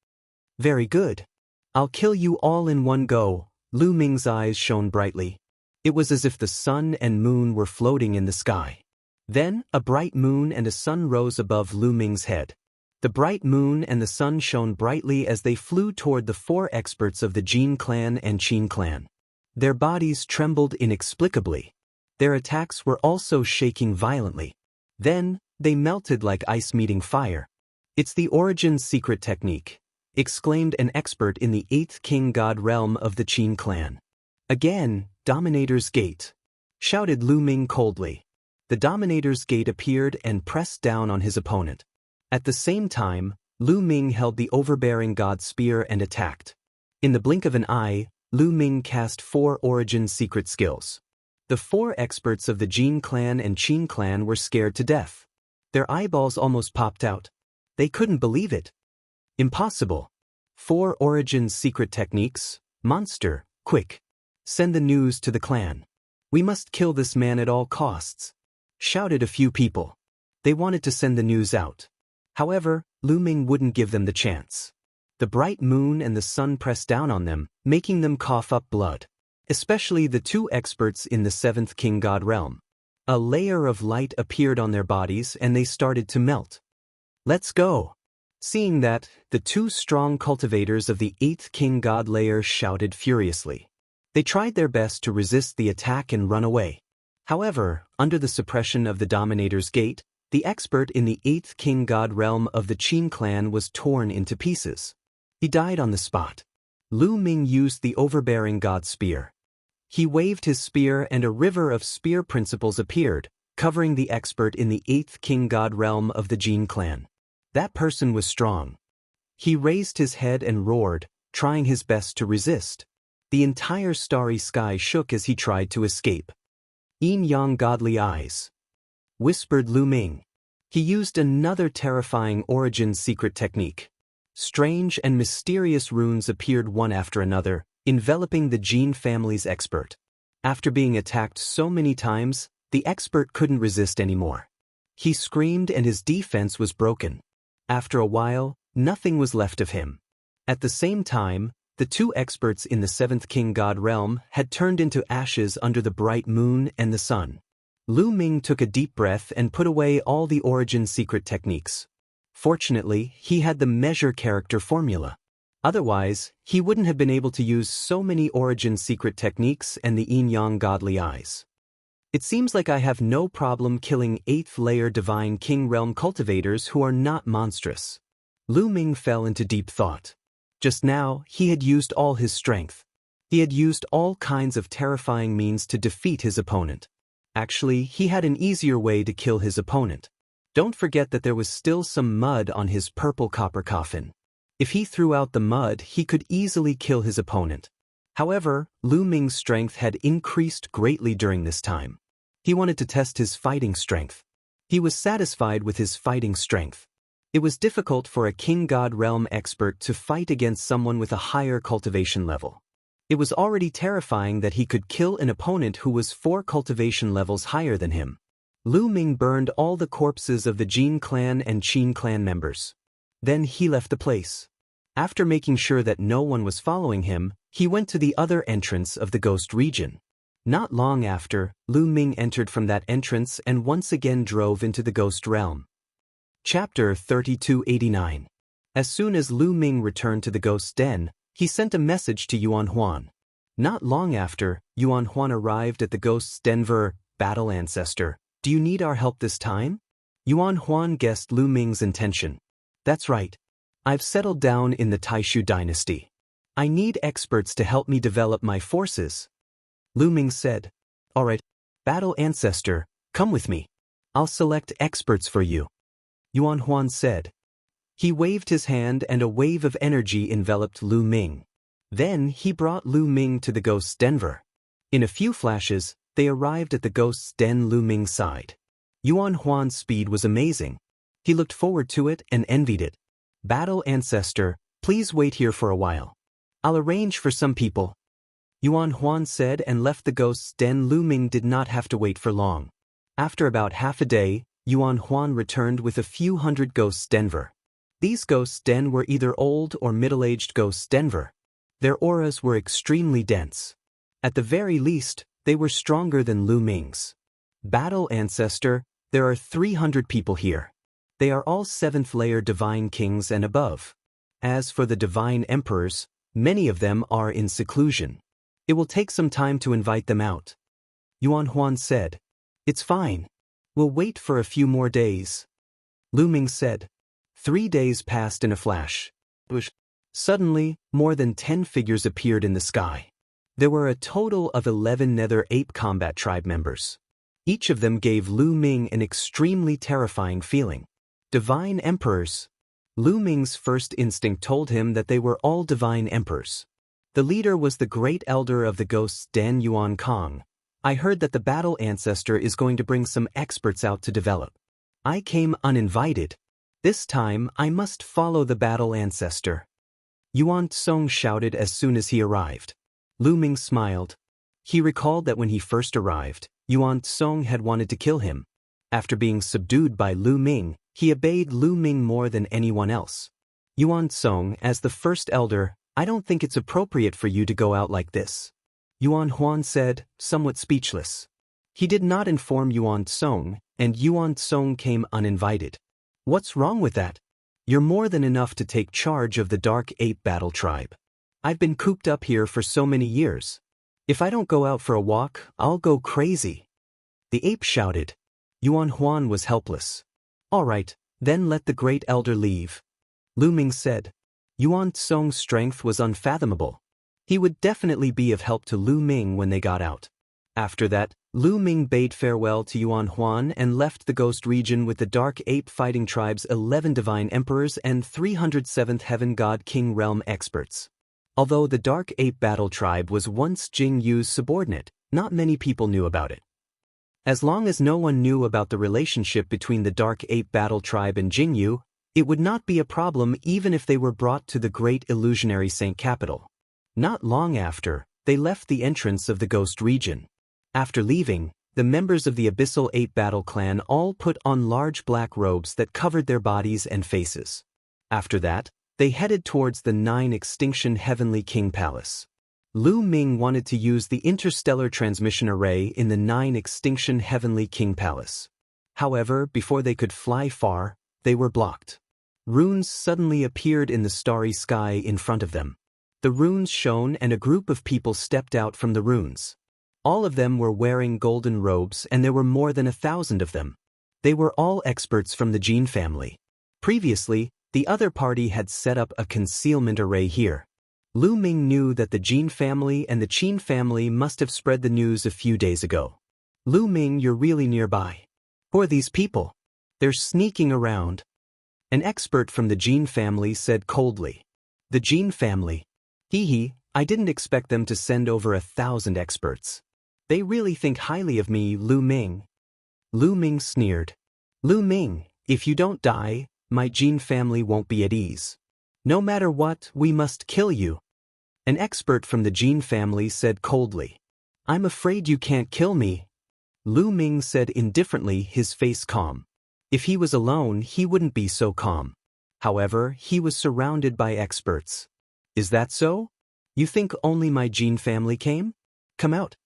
Very good. I'll kill you all in one go. Lu Ming's eyes shone brightly. It was as if the sun and moon were floating in the sky. Then, a bright moon and a sun rose above Lu Ming's head. The bright moon and the sun shone brightly as they flew toward the 4 experts of the Jin clan and Qin clan. Their bodies trembled inexplicably. Their attacks were also shaking violently. Then, they melted like ice meeting fire. "It's the origin secret technique," exclaimed an expert in the 8th king god realm of the Qin clan. "Again, Dominator's Gate," shouted Lu Ming coldly. The Dominator's Gate appeared and pressed down on his opponent. At the same time, Lu Ming held the overbearing god spear and attacked. In the blink of an eye, Lu Ming cast 4 origin secret skills. The 4 experts of the Jin clan and Qin clan were scared to death. Their eyeballs almost popped out. They couldn't believe it. Impossible. 4 origin secret techniques. Monster, quick. Send the news to the clan. "We must kill this man at all costs," shouted a few people. They wanted to send the news out. However, Lu Ming wouldn't give them the chance. The bright moon and the sun pressed down on them, making them cough up blood. Especially the 2 experts in the 7th king god realm. A layer of light appeared on their bodies and they started to melt. "Let's go." Seeing that, the 2 strong cultivators of the 8th king god layer shouted furiously. They tried their best to resist the attack and run away. However, under the suppression of the Dominator's Gate, the expert in the 8th king god realm of the Qin clan was torn into pieces. He died on the spot. Lu Ming used the overbearing god spear. He waved his spear and a river of spear principles appeared, covering the expert in the 8th king god realm of the Jin clan. That person was strong. He raised his head and roared, trying his best to resist. The entire starry sky shook as he tried to escape. "Yin-yang godly eyes," whispered Lu Ming. He used another terrifying origin secret technique. Strange and mysterious runes appeared one after another, enveloping the Jin family's expert. After being attacked so many times, the expert couldn't resist anymore. He screamed and his defense was broken. After a while, nothing was left of him. At the same time, the two experts in the seventh king god realm had turned into ashes under the bright moon and the sun. Lu Ming took a deep breath and put away all the origin secret techniques. Fortunately, he had the measure character formula. Otherwise, he wouldn't have been able to use so many origin secret techniques and the yin-yang godly eyes. It seems like I have no problem killing 8th layer divine king realm cultivators who are not monstrous. Lu Ming fell into deep thought. Just now, he had used all his strength. He had used all kinds of terrifying means to defeat his opponent. Actually, he had an easier way to kill his opponent. Don't forget that there was still some mud on his purple copper coffin. If he threw out the mud, he could easily kill his opponent. However, Lu Ming's strength had increased greatly during this time. He wanted to test his fighting strength. He was satisfied with his fighting strength. It was difficult for a king god realm expert to fight against someone with a higher cultivation level. It was already terrifying that he could kill an opponent who was 4 cultivation levels higher than him. Lu Ming burned all the corpses of the Jin clan and Qin clan members. Then he left the place. After making sure that no one was following him, he went to the other entrance of the ghost region. Not long after, Lu Ming entered from that entrance and once again drove into the ghost realm. Chapter 3289. As soon as Lu Ming returned to the ghost den, he sent a message to Yuan Huan. Not long after, Yuan Huan arrived at the ghost's den. Battle ancestor, do you need our help this time? Yuan Huan guessed Lu Ming's intention. That's right. I've settled down in the Taishu dynasty. I need experts to help me develop my forces. Lu Ming said. All right, battle ancestor, come with me. I'll select experts for you. Yuan Huan said. He waved his hand and a wave of energy enveloped Lu Ming. Then he brought Lu Ming to the ghost's den. In a few flashes, they arrived at the ghost's den. Lu Ming's side. Yuan Huan's speed was amazing. He looked forward to it and envied it. Battle ancestor, please wait here for a while. I'll arrange for some people. Yuan Huan said and left the ghost's den. Lu Ming did not have to wait for long. After about half a day, Yuan Huan returned with a few hundred ghosts den. These ghosts den were either old or middle-aged ghosts den. Their auras were extremely dense. At the very least, they were stronger than Lu Ming's. Battle ancestor, there are 300 people here. They are all 7th layer divine kings and above. As for the divine emperors, many of them are in seclusion. It will take some time to invite them out. Yuan Huan said. It's fine. We'll wait for a few more days. Lu Ming said. 3 days passed in a flash. Suddenly, more than 10 figures appeared in the sky. There were a total of 11 Nether Ape Combat Tribe members. Each of them gave Lu Ming an extremely terrifying feeling. Divine Emperors. Lu Ming's first instinct told him that they were all Divine Emperors. The leader was the Great Elder of the Ghosts Den Yuan Kong. I heard that the battle ancestor is going to bring some experts out to develop. I came uninvited. This time, I must follow the battle ancestor. Yuan Tsong shouted as soon as he arrived. Lu Ming smiled. He recalled that when he first arrived, Yuan Tsong had wanted to kill him. After being subdued by Lu Ming, he obeyed Lu Ming more than anyone else. Yuan Tsong, as the first elder, I don't think it's appropriate for you to go out like this. Yuan Huan said, somewhat speechless. He did not inform Yuan Tsong, and Yuan Tsong came uninvited. What's wrong with that? You're more than enough to take charge of the Dark Ape Battle Tribe. I've been cooped up here for so many years. If I don't go out for a walk, I'll go crazy. The ape shouted. Yuan Huan was helpless. All right, then let the Great Elder leave. Lu Ming said. Yuan Tsong's strength was unfathomable. He would definitely be of help to Lu Ming when they got out. After that, Lu Ming bade farewell to Yuan Huan and left the Ghost region with the Dark Ape Fighting Tribe's 11 Divine Emperors and 307th Heaven God King Realm experts. Although the Dark Ape Battle Tribe was once Jing Yu's subordinate, not many people knew about it. As long as no one knew about the relationship between the Dark Ape Battle Tribe and Jing Yu, It would not be a problem even if they were brought to the great illusionary Saint capital. Not long after, they left the entrance of the Ghost region. After leaving, the members of the Abyssal 8 battle clan all put on large black robes that covered their bodies and faces. After that, they headed towards the 9 Extinction Heavenly King Palace. Lu Ming wanted to use the interstellar transmission array in the 9 Extinction Heavenly King Palace. However, before they could fly far, they were blocked. Runes suddenly appeared in the starry sky in front of them. The runes shone and a group of people stepped out from the runes. All of them were wearing golden robes and there were more than 1,000 of them. They were all experts from the Jin family. Previously, the other party had set up a concealment array here. Lu Ming knew that the Jin family and the Qin family must have spread the news a few days ago. Lu Ming, you're really nearby. Who are these people? They're sneaking around. An expert from the Jin family said coldly. The Jin family. Hee, I didn't expect them to send over 1,000 experts. They really think highly of me, Lu Ming. Lu Ming sneered. Lu Ming, if you don't die, my Jin family won't be at ease. No matter what, we must kill you. An expert from the Jin family said coldly. I'm afraid you can't kill me. Lu Ming said indifferently, his face calm. If he was alone, he wouldn't be so calm. However, he was surrounded by experts. Is that so? You think only my Jin family came? Come out.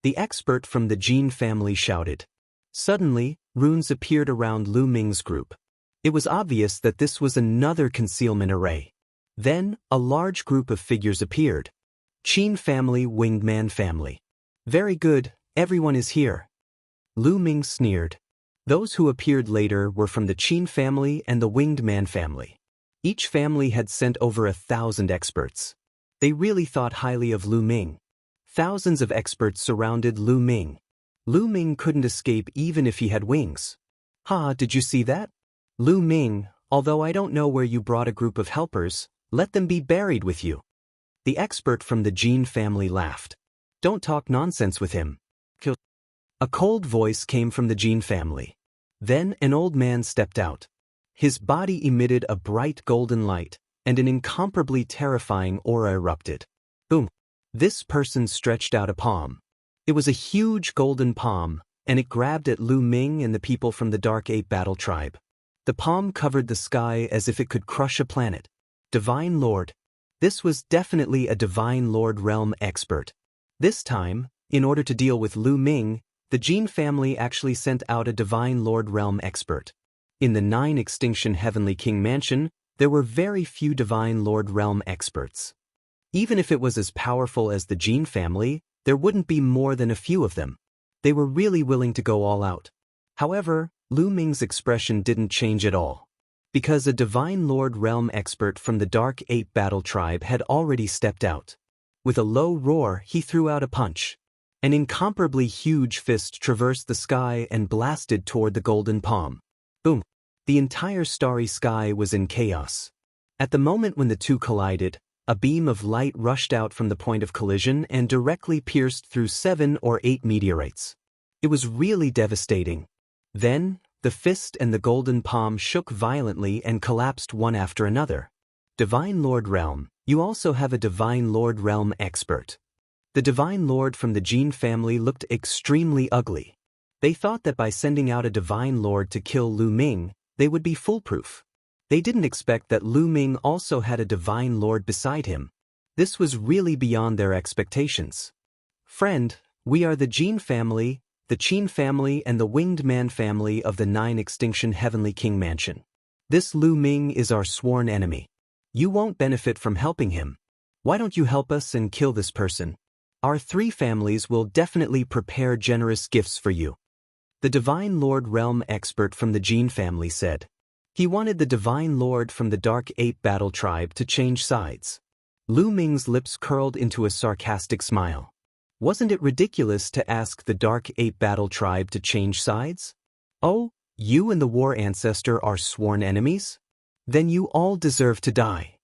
The expert from the Jin family shouted. Suddenly, runes appeared around Lu Ming's group. It was obvious that this was another concealment array. Then, a large group of figures appeared. Qin family, Winged Man family. Very good, everyone is here. Lu Ming sneered. Those who appeared later were from the Qin family and the Winged Man family. Each family had sent over 1,000 experts. They really thought highly of Lu Ming. Thousands of experts surrounded Lu Ming. Lu Ming couldn't escape even if he had wings. Ha, did you see that? Lu Ming, although I don't know where you brought a group of helpers, let them be buried with you. The expert from the Jin family laughed. Don't talk nonsense with him. Kill. A cold voice came from the Jin family. Then an old man stepped out. His body emitted a bright golden light, and an incomparably terrifying aura erupted. Boom. This person stretched out a palm. It was a huge golden palm, and it grabbed at Lu Ming and the people from the Dark Ape Battle Tribe. The palm covered the sky as if it could crush a planet. Divine Lord. This was definitely a Divine Lord realm expert. This time, in order to deal with Lu Ming, the Jin family actually sent out a Divine Lord realm expert. In the 9 Extinction Heavenly King Mansion, there were very few Divine Lord realm experts. Even if it was as powerful as the Jin family, there wouldn't be more than a few of them. They were really willing to go all out. However, Lu Ming's expression didn't change at all. Because a Divine Lord realm expert from the Dark Ape Battle Tribe had already stepped out. With a low roar, he threw out a punch. An incomparably huge fist traversed the sky and blasted toward the golden palm. Boom! The entire starry sky was in chaos. At the moment when the two collided, a beam of light rushed out from the point of collision and directly pierced through 7 or 8 meteorites. It was really devastating. Then, the fist and the golden palm shook violently and collapsed one after another. Divine Lord Realm, you also have a Divine Lord Realm expert. The Divine Lord from the Jin family looked extremely ugly. They thought that by sending out a Divine Lord to kill Lu Ming, they would be foolproof. They didn't expect that Lu Ming also had a Divine Lord beside him. This was really beyond their expectations. Friend, we are the Jin family, the Qin family and the Winged Man family of the 9 Extinction Heavenly King Mansion. This Lu Ming is our sworn enemy. You won't benefit from helping him. Why don't you help us and kill this person? Our 3 families will definitely prepare generous gifts for you. The Divine Lord Realm expert from the Jin family said. He wanted the Divine Lord from the Dark Ape Battle Tribe to change sides. Lu Ming's lips curled into a sarcastic smile. Wasn't it ridiculous to ask the Dark Ape Battle Tribe to change sides? Oh, you and the War Ancestor are sworn enemies? Then you all deserve to die.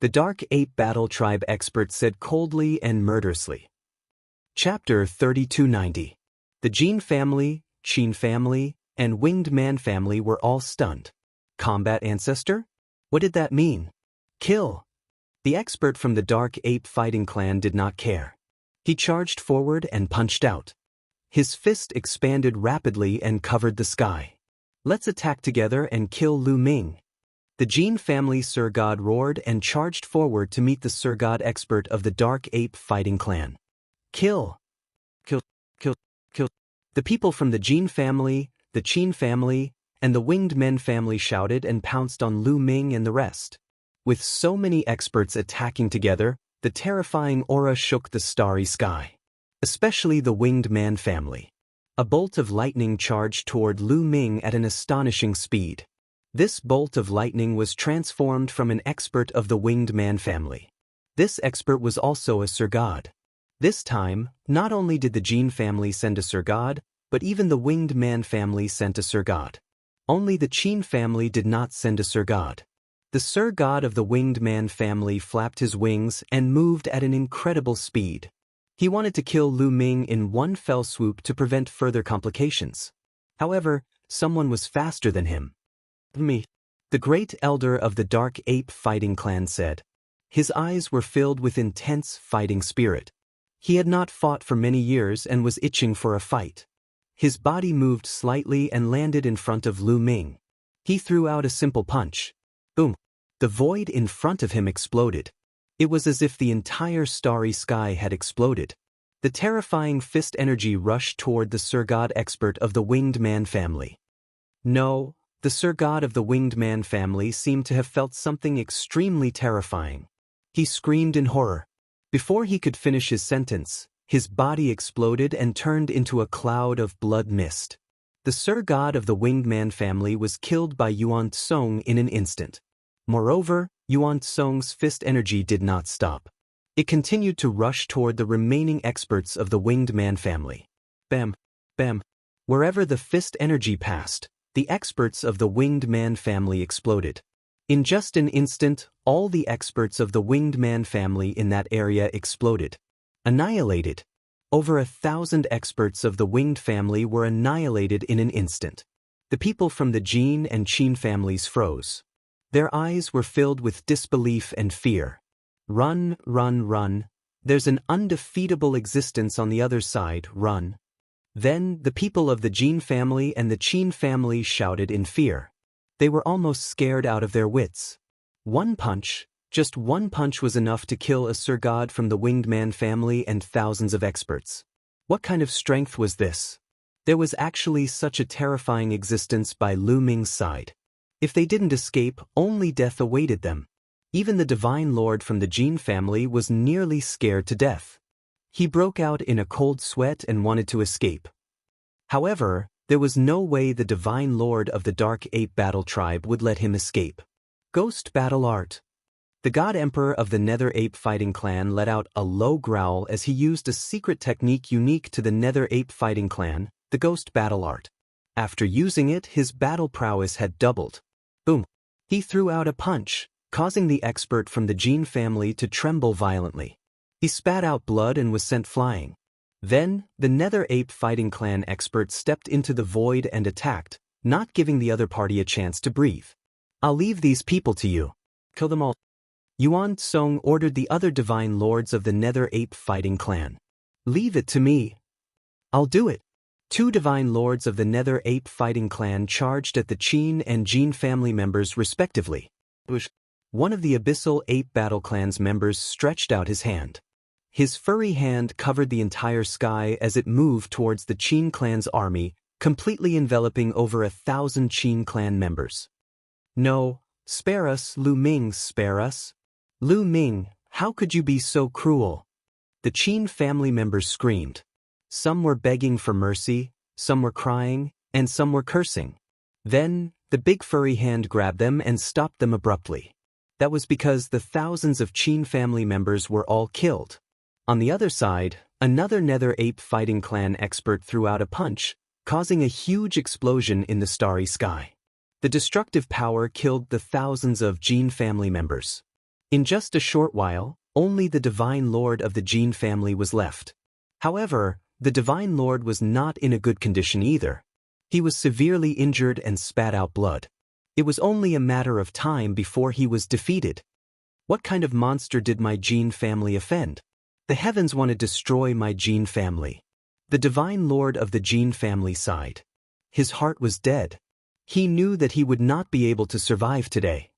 The Dark Ape Battle Tribe expert said coldly and murderously. Chapter 3290. The Jin family, Qin family, and Winged Man family were all stunned. Combat ancestor? What did that mean? Kill. The expert from the Dark Ape fighting clan did not care. He charged forward and punched out. His fist expanded rapidly and covered the sky. Let's attack together and kill Lu Ming. The Jin family Sir God roared and charged forward to meet the Sir God expert of the Dark Ape fighting clan. Kill. Kill. Kill. Kill. The people from the Jin family, the Qin family, and the Winged Men family shouted and pounced on Lu Ming and the rest. With so many experts attacking together, the terrifying aura shook the starry sky. Especially the Winged Man family. A bolt of lightning charged toward Lu Ming at an astonishing speed. This bolt of lightning was transformed from an expert of the Winged Man family. This expert was also a Sir God. This time, not only did the Jin family send a Sir God, but even the Winged Man family sent a Sir God. Only the Qin family did not send a Sir God. The Sir God of the Winged Man family flapped his wings and moved at an incredible speed. He wanted to kill Lu Ming in one fell swoop to prevent further complications. However, someone was faster than him. Me. The great elder of the Dark Ape fighting clan said. His eyes were filled with intense fighting spirit. He had not fought for many years and was itching for a fight. His body moved slightly and landed in front of Lu Ming. He threw out a simple punch. Boom. The void in front of him exploded. It was as if the entire starry sky had exploded. The terrifying fist energy rushed toward the Sir God expert of the Winged Man family. No, the Sir God of the Winged Man family seemed to have felt something extremely terrifying. He screamed in horror. Before he could finish his sentence, his body exploded and turned into a cloud of blood mist. The Sir God of the Winged Man family was killed by Yuan Tsong in an instant. Moreover, Yuan Tsong's fist energy did not stop. It continued to rush toward the remaining experts of the Winged Man family. Bam, bam. Wherever the fist energy passed, the experts of the Winged Man family exploded. In just an instant, all the experts of the Winged Man family in that area exploded. Annihilated. Over 1,000 experts of the Winged family were annihilated in an instant. The people from the Jin and Qin families froze. Their eyes were filled with disbelief and fear. Run, run, run. There's an undefeatable existence on the other side, run. Then, the people of the Jin family and the Qin family shouted in fear. They were almost scared out of their wits. One punch, just one punch was enough to kill a Sir God from the Winged Man family and thousands of experts. What kind of strength was this? There was actually such a terrifying existence by Lu Ming's side. If they didn't escape, only death awaited them. Even the Divine Lord from the Jin family was nearly scared to death. He broke out in a cold sweat and wanted to escape. However, there was no way the Divine Lord of the Dark Ape Battle Tribe would let him escape. Ghost Battle Art. The God Emperor of the Nether Ape Fighting Clan let out a low growl as he used a secret technique unique to the Nether Ape Fighting Clan, the Ghost Battle Art. After using it, his battle prowess had doubled. Boom. He threw out a punch, causing the expert from the Jin family to tremble violently. He spat out blood and was sent flying. Then, the Nether Ape Fighting Clan expert stepped into the void and attacked, not giving the other party a chance to breathe. I'll leave these people to you. Kill them all. Yuan Tsong ordered the other Divine Lords of the Nether Ape Fighting Clan. Leave it to me. I'll do it. 2 Divine Lords of the Nether Ape Fighting Clan charged at the Qin and Jin family members respectively. One of the Abyssal Ape Battle Clan's members stretched out his hand. His furry hand covered the entire sky as it moved towards the Qin clan's army, completely enveloping over 1,000 Qin clan members. No, spare us, Lu Ming, spare us. Lu Ming, how could you be so cruel? The Qin family members screamed. Some were begging for mercy, some were crying, and some were cursing. Then, the big furry hand grabbed them and stopped them abruptly. That was because the thousands of Qin family members were all killed. On the other side, another Nether Ape Fighting Clan expert threw out a punch, causing a huge explosion in the starry sky. The destructive power killed the thousands of Jin family members. In just a short while, only the Divine Lord of the Jin family was left. However, the Divine Lord was not in a good condition either. He was severely injured and spat out blood. It was only a matter of time before he was defeated. What kind of monster did my Jin family offend? The heavens want to destroy my Jin family. The divine lord of the Jin family sighed. His heart was dead. He knew that he would not be able to survive today.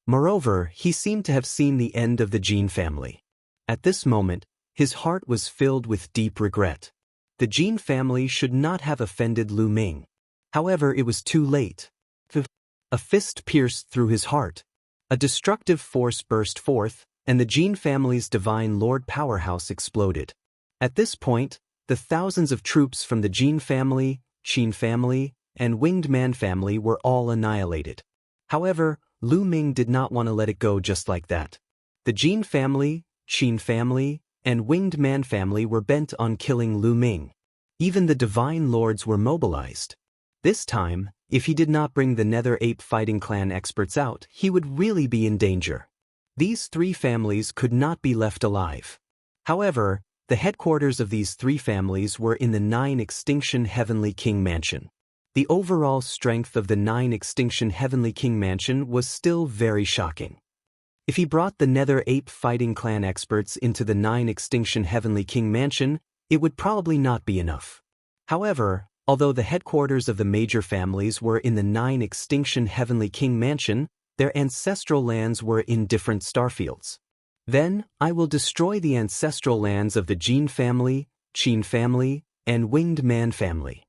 Moreover, he seemed to have seen the end of the Jin family. At this moment, his heart was filled with deep regret. The Jin family should not have offended Lu Ming. However, it was too late. A fist pierced through his heart. A destructive force burst forth, and the Jin family's divine lord powerhouse exploded. At this point, the thousands of troops from the Jin family, Qin family, and Winged Man family were all annihilated. However, Lu Ming did not want to let it go just like that. The Jin family, Qin family, and Winged Man family were bent on killing Lu Ming. Even the divine lords were mobilized. This time, if he did not bring the Nether Ape Fighting Clan experts out, he would really be in danger. These three families could not be left alive. However, the headquarters of these three families were in the 9 Extinction Heavenly King Mansion. The overall strength of the 9 Extinction Heavenly King Mansion was still very shocking. If he brought the Nether Ape Fighting Clan experts into the 9 Extinction Heavenly King Mansion, it would probably not be enough. However, although the headquarters of the major families were in the 9 Extinction Heavenly King Mansion, their ancestral lands were in different starfields. Then, I will destroy the ancestral lands of the Jin family, Qin family, and Winged Man family.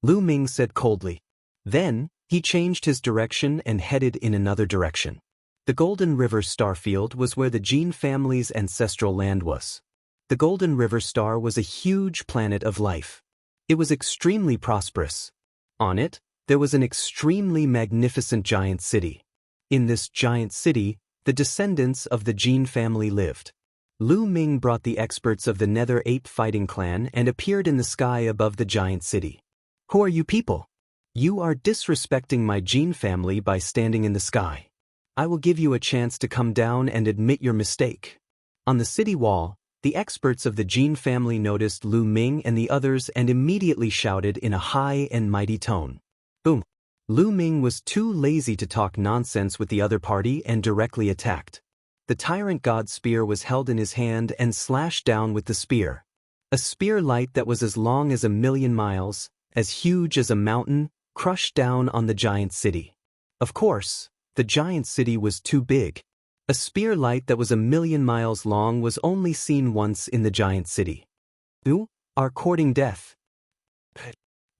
Lu Ming said coldly. Then, he changed his direction and headed in another direction. The Golden River Starfield was where the Jin family's ancestral land was. The Golden River Star was a huge planet of life. It was extremely prosperous. On it, there was an extremely magnificent giant city. In this giant city, the descendants of the Jin family lived. Lu Ming brought the experts of the Nether Ape Fighting Clan and appeared in the sky above the giant city. Who are you people? You are disrespecting my Jin family by standing in the sky. I will give you a chance to come down and admit your mistake. On the city wall, the experts of the Jin family noticed Lu Ming and the others and immediately shouted in a high and mighty tone. Boom! Lu Ming was too lazy to talk nonsense with the other party and directly attacked. The tyrant god spear was held in his hand and slashed down with the spear. A spear light that was as long as 1,000,000 miles, as huge as a mountain, crushed down on the giant city. Of course, the giant city was too big. A spear light that was 1,000,000 miles long was only seen once in the giant city. You are courting death.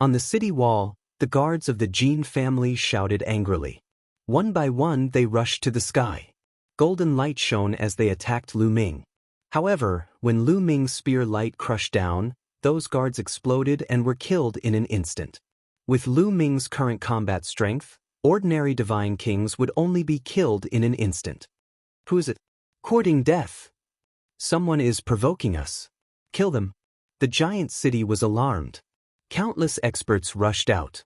On the city wall, the guards of the Jin family shouted angrily. One by one they rushed to the sky. Golden light shone as they attacked Lu Ming. However, when Lu Ming's spear light crushed down, those guards exploded and were killed in an instant. With Lu Ming's current combat strength, ordinary divine kings would only be killed in an instant. Who is it? Courting death. Someone is provoking us. Kill them. The giant city was alarmed. Countless experts rushed out.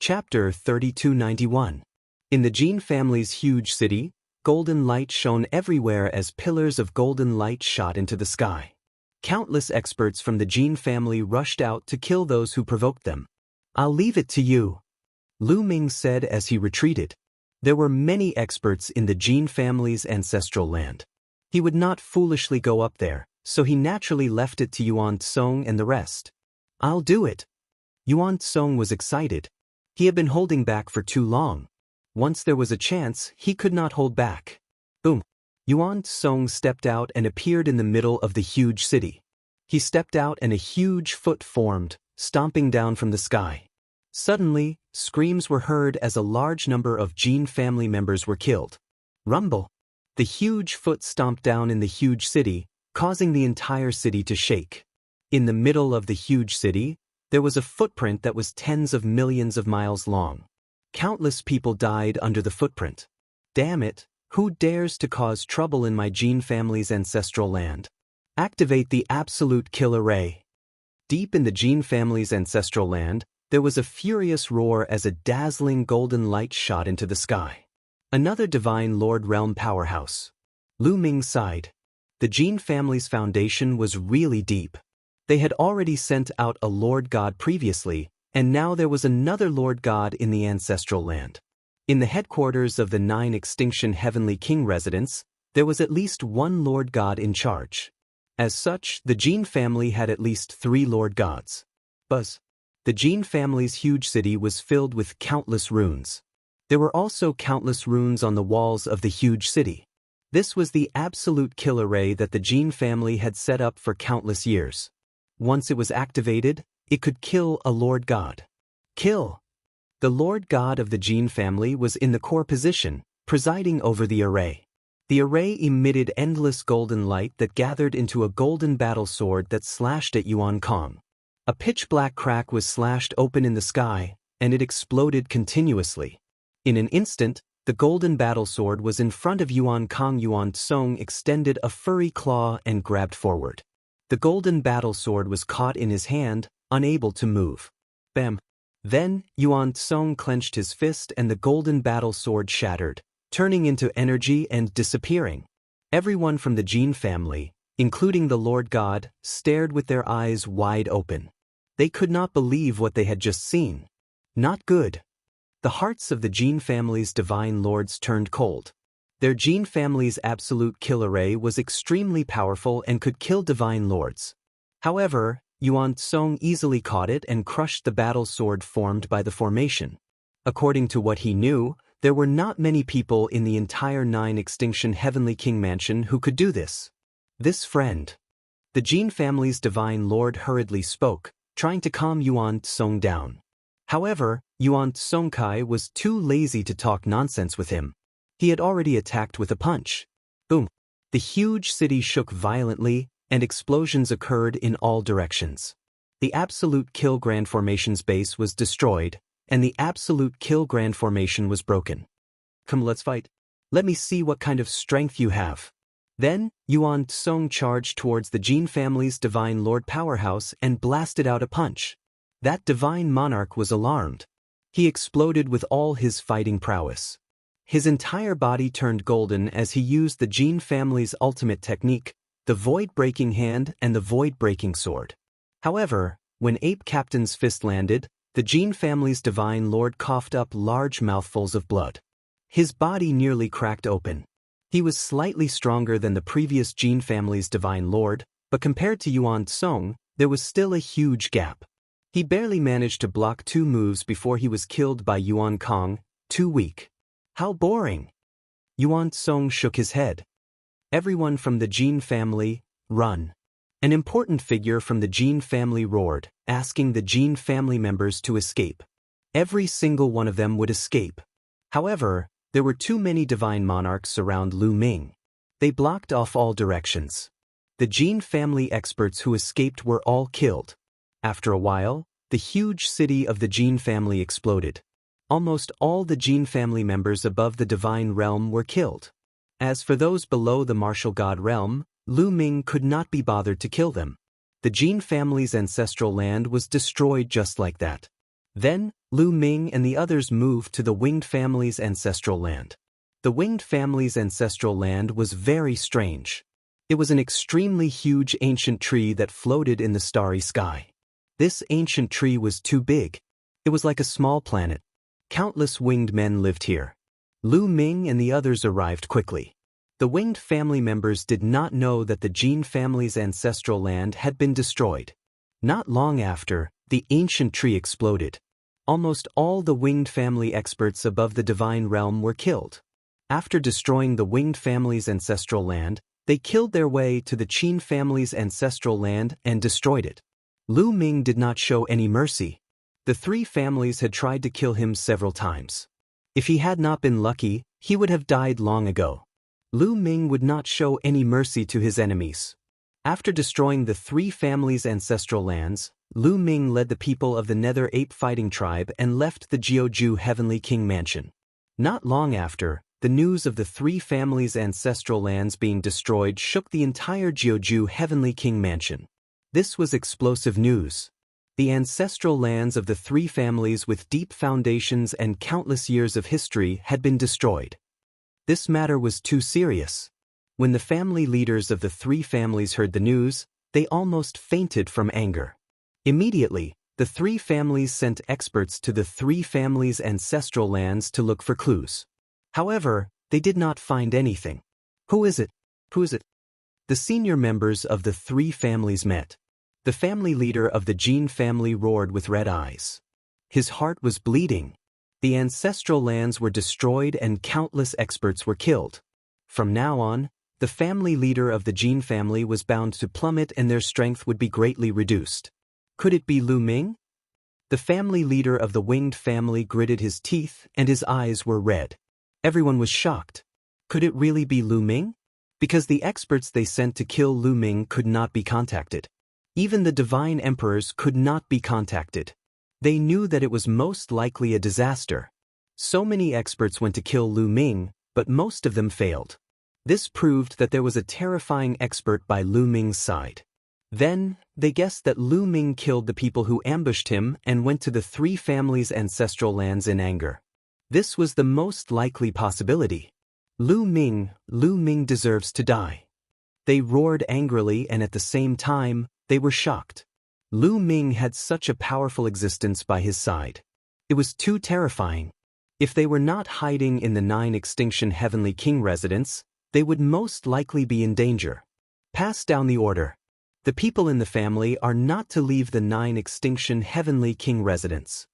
Chapter 3291. In the Jin family's huge city, golden light shone everywhere as pillars of golden light shot into the sky. Countless experts from the Jin family rushed out to kill those who provoked them. I'll leave it to you, Lu Ming said as he retreated. There were many experts in the Jin family's ancestral land. He would not foolishly go up there, so he naturally left it to Yuan Tsong and the rest. I'll do it. Yuan Tsong was excited. He had been holding back for too long. Once there was a chance, he could not hold back. Boom! Yuan Tsong stepped out and appeared in the middle of the huge city. He stepped out and a huge foot formed, stomping down from the sky. Suddenly, screams were heard as a large number of Jin family members were killed. Rumble! The huge foot stomped down in the huge city, causing the entire city to shake. In the middle of the huge city, there was a footprint that was tens of millions of miles long. Countless people died under the footprint. Damn it, who dares to cause trouble in my Jin family's ancestral land? Activate the absolute kill array. Deep in the Jin family's ancestral land, there was a furious roar as a dazzling golden light shot into the sky. Another divine Lord Realm powerhouse. Lu Ming sighed. The Jin family's foundation was really deep. They had already sent out a Lord God previously, and now there was another Lord God in the ancestral land. In the headquarters of the 9 extinction Heavenly King residence, there was at least one Lord God in charge. As such, the Jin family had at least 3 Lord Gods. Buzz. The Jin family's huge city was filled with countless runes. There were also countless runes on the walls of the huge city. This was the absolute kill array that the Jin family had set up for countless years. Once it was activated, it could kill a Lord God. Kill! The Lord God of the Jin family was in the core position, presiding over the array. The array emitted endless golden light that gathered into a golden battle sword that slashed at Yuan Kong. A pitch-black crack was slashed open in the sky, and it exploded continuously. In an instant, the golden battle sword was in front of Yuan Kong. Yuan Song extended a furry claw and grabbed forward. The golden battle sword was caught in his hand, unable to move. Bam! Then, Yuan Song clenched his fist and the golden battle sword shattered, turning into energy and disappearing. Everyone from the Jin family, including the Lord God, stared with their eyes wide open. They could not believe what they had just seen. Not good. The hearts of the Jin family's divine lords turned cold. Their Jin family's absolute kill array was extremely powerful and could kill divine lords. However, Yuan Song easily caught it and crushed the battle sword formed by the formation. According to what he knew, there were not many people in the entire 9 extinction Heavenly King mansion who could do this. This friend. The Jin family's divine lord hurriedly spoke, trying to calm Yuan Song down. However, Yuan Songkai was too lazy to talk nonsense with him. He had already attacked with a punch. Boom! The huge city shook violently, and explosions occurred in all directions. The Absolute Kill Grand Formation's base was destroyed, and the Absolute Kill Grand Formation was broken. Come, let's fight. Let me see what kind of strength you have. Then, Yuan Song charged towards the Jin family's divine lord powerhouse and blasted out a punch. That divine monarch was alarmed. He exploded with all his fighting prowess. His entire body turned golden as he used the Jin family's ultimate technique, the void-breaking hand and the void-breaking sword. However, when Ape Captain's fist landed, the Jin family's divine lord coughed up large mouthfuls of blood. His body nearly cracked open. He was slightly stronger than the previous Jin family's divine lord, but compared to Yuan Song, there was still a huge gap. He barely managed to block 2 moves before he was killed by Yuan Kong, too weak. How boring! Yuan Song shook his head. Everyone from the Jin family, run. An important figure from the Jin family roared, asking the Jin family members to escape. Every single one of them would escape. However, there were too many divine monarchs around Lu Ming. They blocked off all directions. The Jin family experts who escaped were all killed. After a while, the huge city of the Jin family exploded. Almost all the Jin family members above the divine realm were killed. As for those below the martial god realm, Lu Ming could not be bothered to kill them. The Jin family's ancestral land was destroyed just like that. Then, Lu Ming and the others moved to the Winged family's ancestral land. The Winged family's ancestral land was very strange. It was an extremely huge ancient tree that floated in the starry sky. This ancient tree was too big. It was like a small planet. Countless winged men lived here. Lu Ming and the others arrived quickly. The Winged family members did not know that the Jin family's ancestral land had been destroyed. Not long after, the ancient tree exploded. Almost all the Winged family experts above the divine realm were killed. After destroying the Winged family's ancestral land, they killed their way to the Qin family's ancestral land and destroyed it. Lu Ming did not show any mercy. The 3 families had tried to kill him several times. If he had not been lucky, he would have died long ago. Lu Ming would not show any mercy to his enemies. After destroying the 3 families' ancestral lands, Lu Ming led the people of the Nether Ape fighting tribe and left the Jiuju Heavenly King mansion. Not long after, the news of the 3 families' ancestral lands being destroyed shook the entire Jiuju Heavenly King mansion. This was explosive news. The ancestral lands of the 3 families with deep foundations and countless years of history had been destroyed. This matter was too serious. When the family leaders of the 3 families heard the news, they almost fainted from anger. Immediately, The three families sent experts to the three families' ancestral lands to look for clues. However, they did not find anything. Who is it? Who is it? The senior members of the three families met. The family leader of the Jin family roared with red eyes. His heart was bleeding. The ancestral lands were destroyed and countless experts were killed. From now on, the family leader of the Jin family was bound to plummet and their strength would be greatly reduced. Could it be Lu Ming? The family leader of the winged family gritted his teeth and his eyes were red. Everyone was shocked. Could it really be Lu Ming? Because the experts they sent to kill Lu Ming could not be contacted. Even the divine emperors could not be contacted. They knew that it was most likely a disaster. So many experts went to kill Lu Ming, but most of them failed. This proved that there was a terrifying expert by Lu Ming's side. Then, they guessed that Lu Ming killed the people who ambushed him and went to the three families' ancestral lands in anger. This was the most likely possibility. Lu Ming deserves to die. They roared angrily and at the same time, they were shocked. Lu Ming had such a powerful existence by his side. It was too terrifying. If they were not hiding in the 9 Extinction Heavenly King residence, they would most likely be in danger. Pass down the order. The people in the family are not to leave the 9 Extinction Heavenly King residence.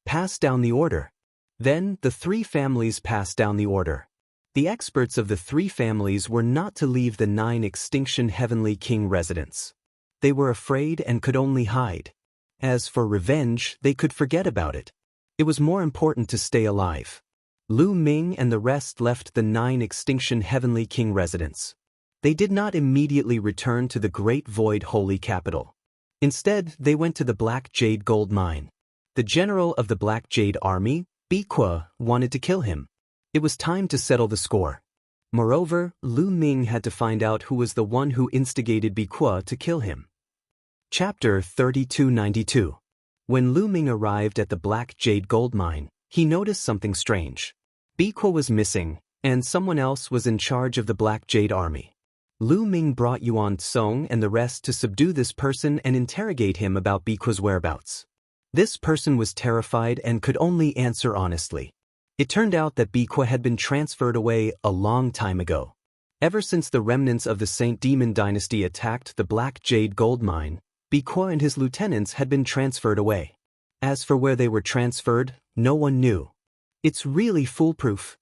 Pass down the order. Then, the three families passed down the order. The experts of the three families were not to leave the 9 Extinction Heavenly King residence. They were afraid and could only hide. As for revenge, they could forget about it. It was more important to stay alive. Lu Ming and the rest left the 9 Extinction Heavenly King residence. They did not immediately return to the Great Void Holy Capital. Instead, they went to the Black Jade Gold Mine. The general of the Black Jade Army, Bique, wanted to kill him. It was time to settle the score. Moreover, Lu Ming had to find out who was the one who instigated Bique to kill him. Chapter 3292. When Lu Ming arrived at the Black Jade Gold Mine, he noticed something strange. Bique was missing, and someone else was in charge of the Black Jade Army. Lu Ming brought Yuan Song and the rest to subdue this person and interrogate him about Bique's whereabouts. This person was terrified and could only answer honestly. It turned out that Bique had been transferred away a long time ago. Ever since the remnants of the Saint Demon Dynasty attacked the Black Jade Gold Mine, Bique and his lieutenants had been transferred away. As for where they were transferred, no one knew. It's really foolproof.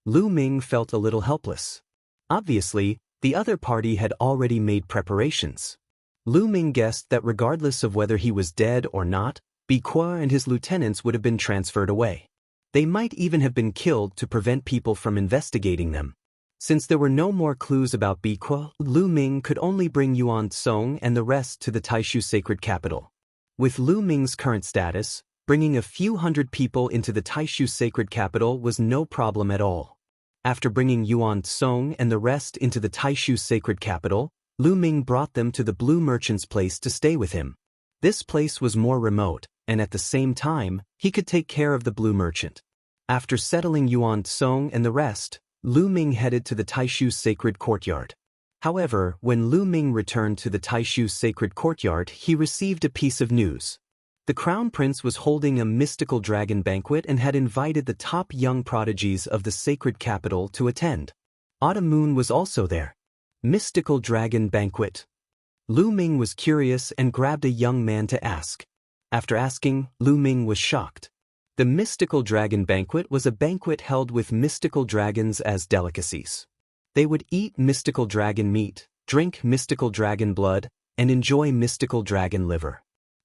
Lu Ming felt a little helpless. Obviously, the other party had already made preparations. Lu Ming guessed that regardless of whether he was dead or not, Bique and his lieutenants would have been transferred away. They might even have been killed to prevent people from investigating them. Since there were no more clues about Bique, Lu Ming could only bring Yuan Song and the rest to the Taishu sacred capital. With Lu Ming's current status, bringing a few hundred people into the Taishu sacred capital was no problem at all. After bringing Yuan Song and the rest into the Taishu sacred capital, Lu Ming brought them to the Blue Merchant's place to stay with him. This place was more remote, and at the same time, he could take care of the Blue Merchant. After settling Yuan Song and the rest, Lu Ming headed to the Taishu sacred courtyard. However, when Lu Ming returned to the Taishu sacred courtyard, he received a piece of news. The crown prince was holding a mystical dragon banquet and had invited the top young prodigies of the sacred capital to attend. Autumn Moon was also there. Mystical dragon banquet. Lu Ming was curious and grabbed a young man to ask. After asking, Lu Ming was shocked. The mystical dragon banquet was a banquet held with mystical dragons as delicacies. They would eat mystical dragon meat, drink mystical dragon blood, and enjoy mystical dragon liver.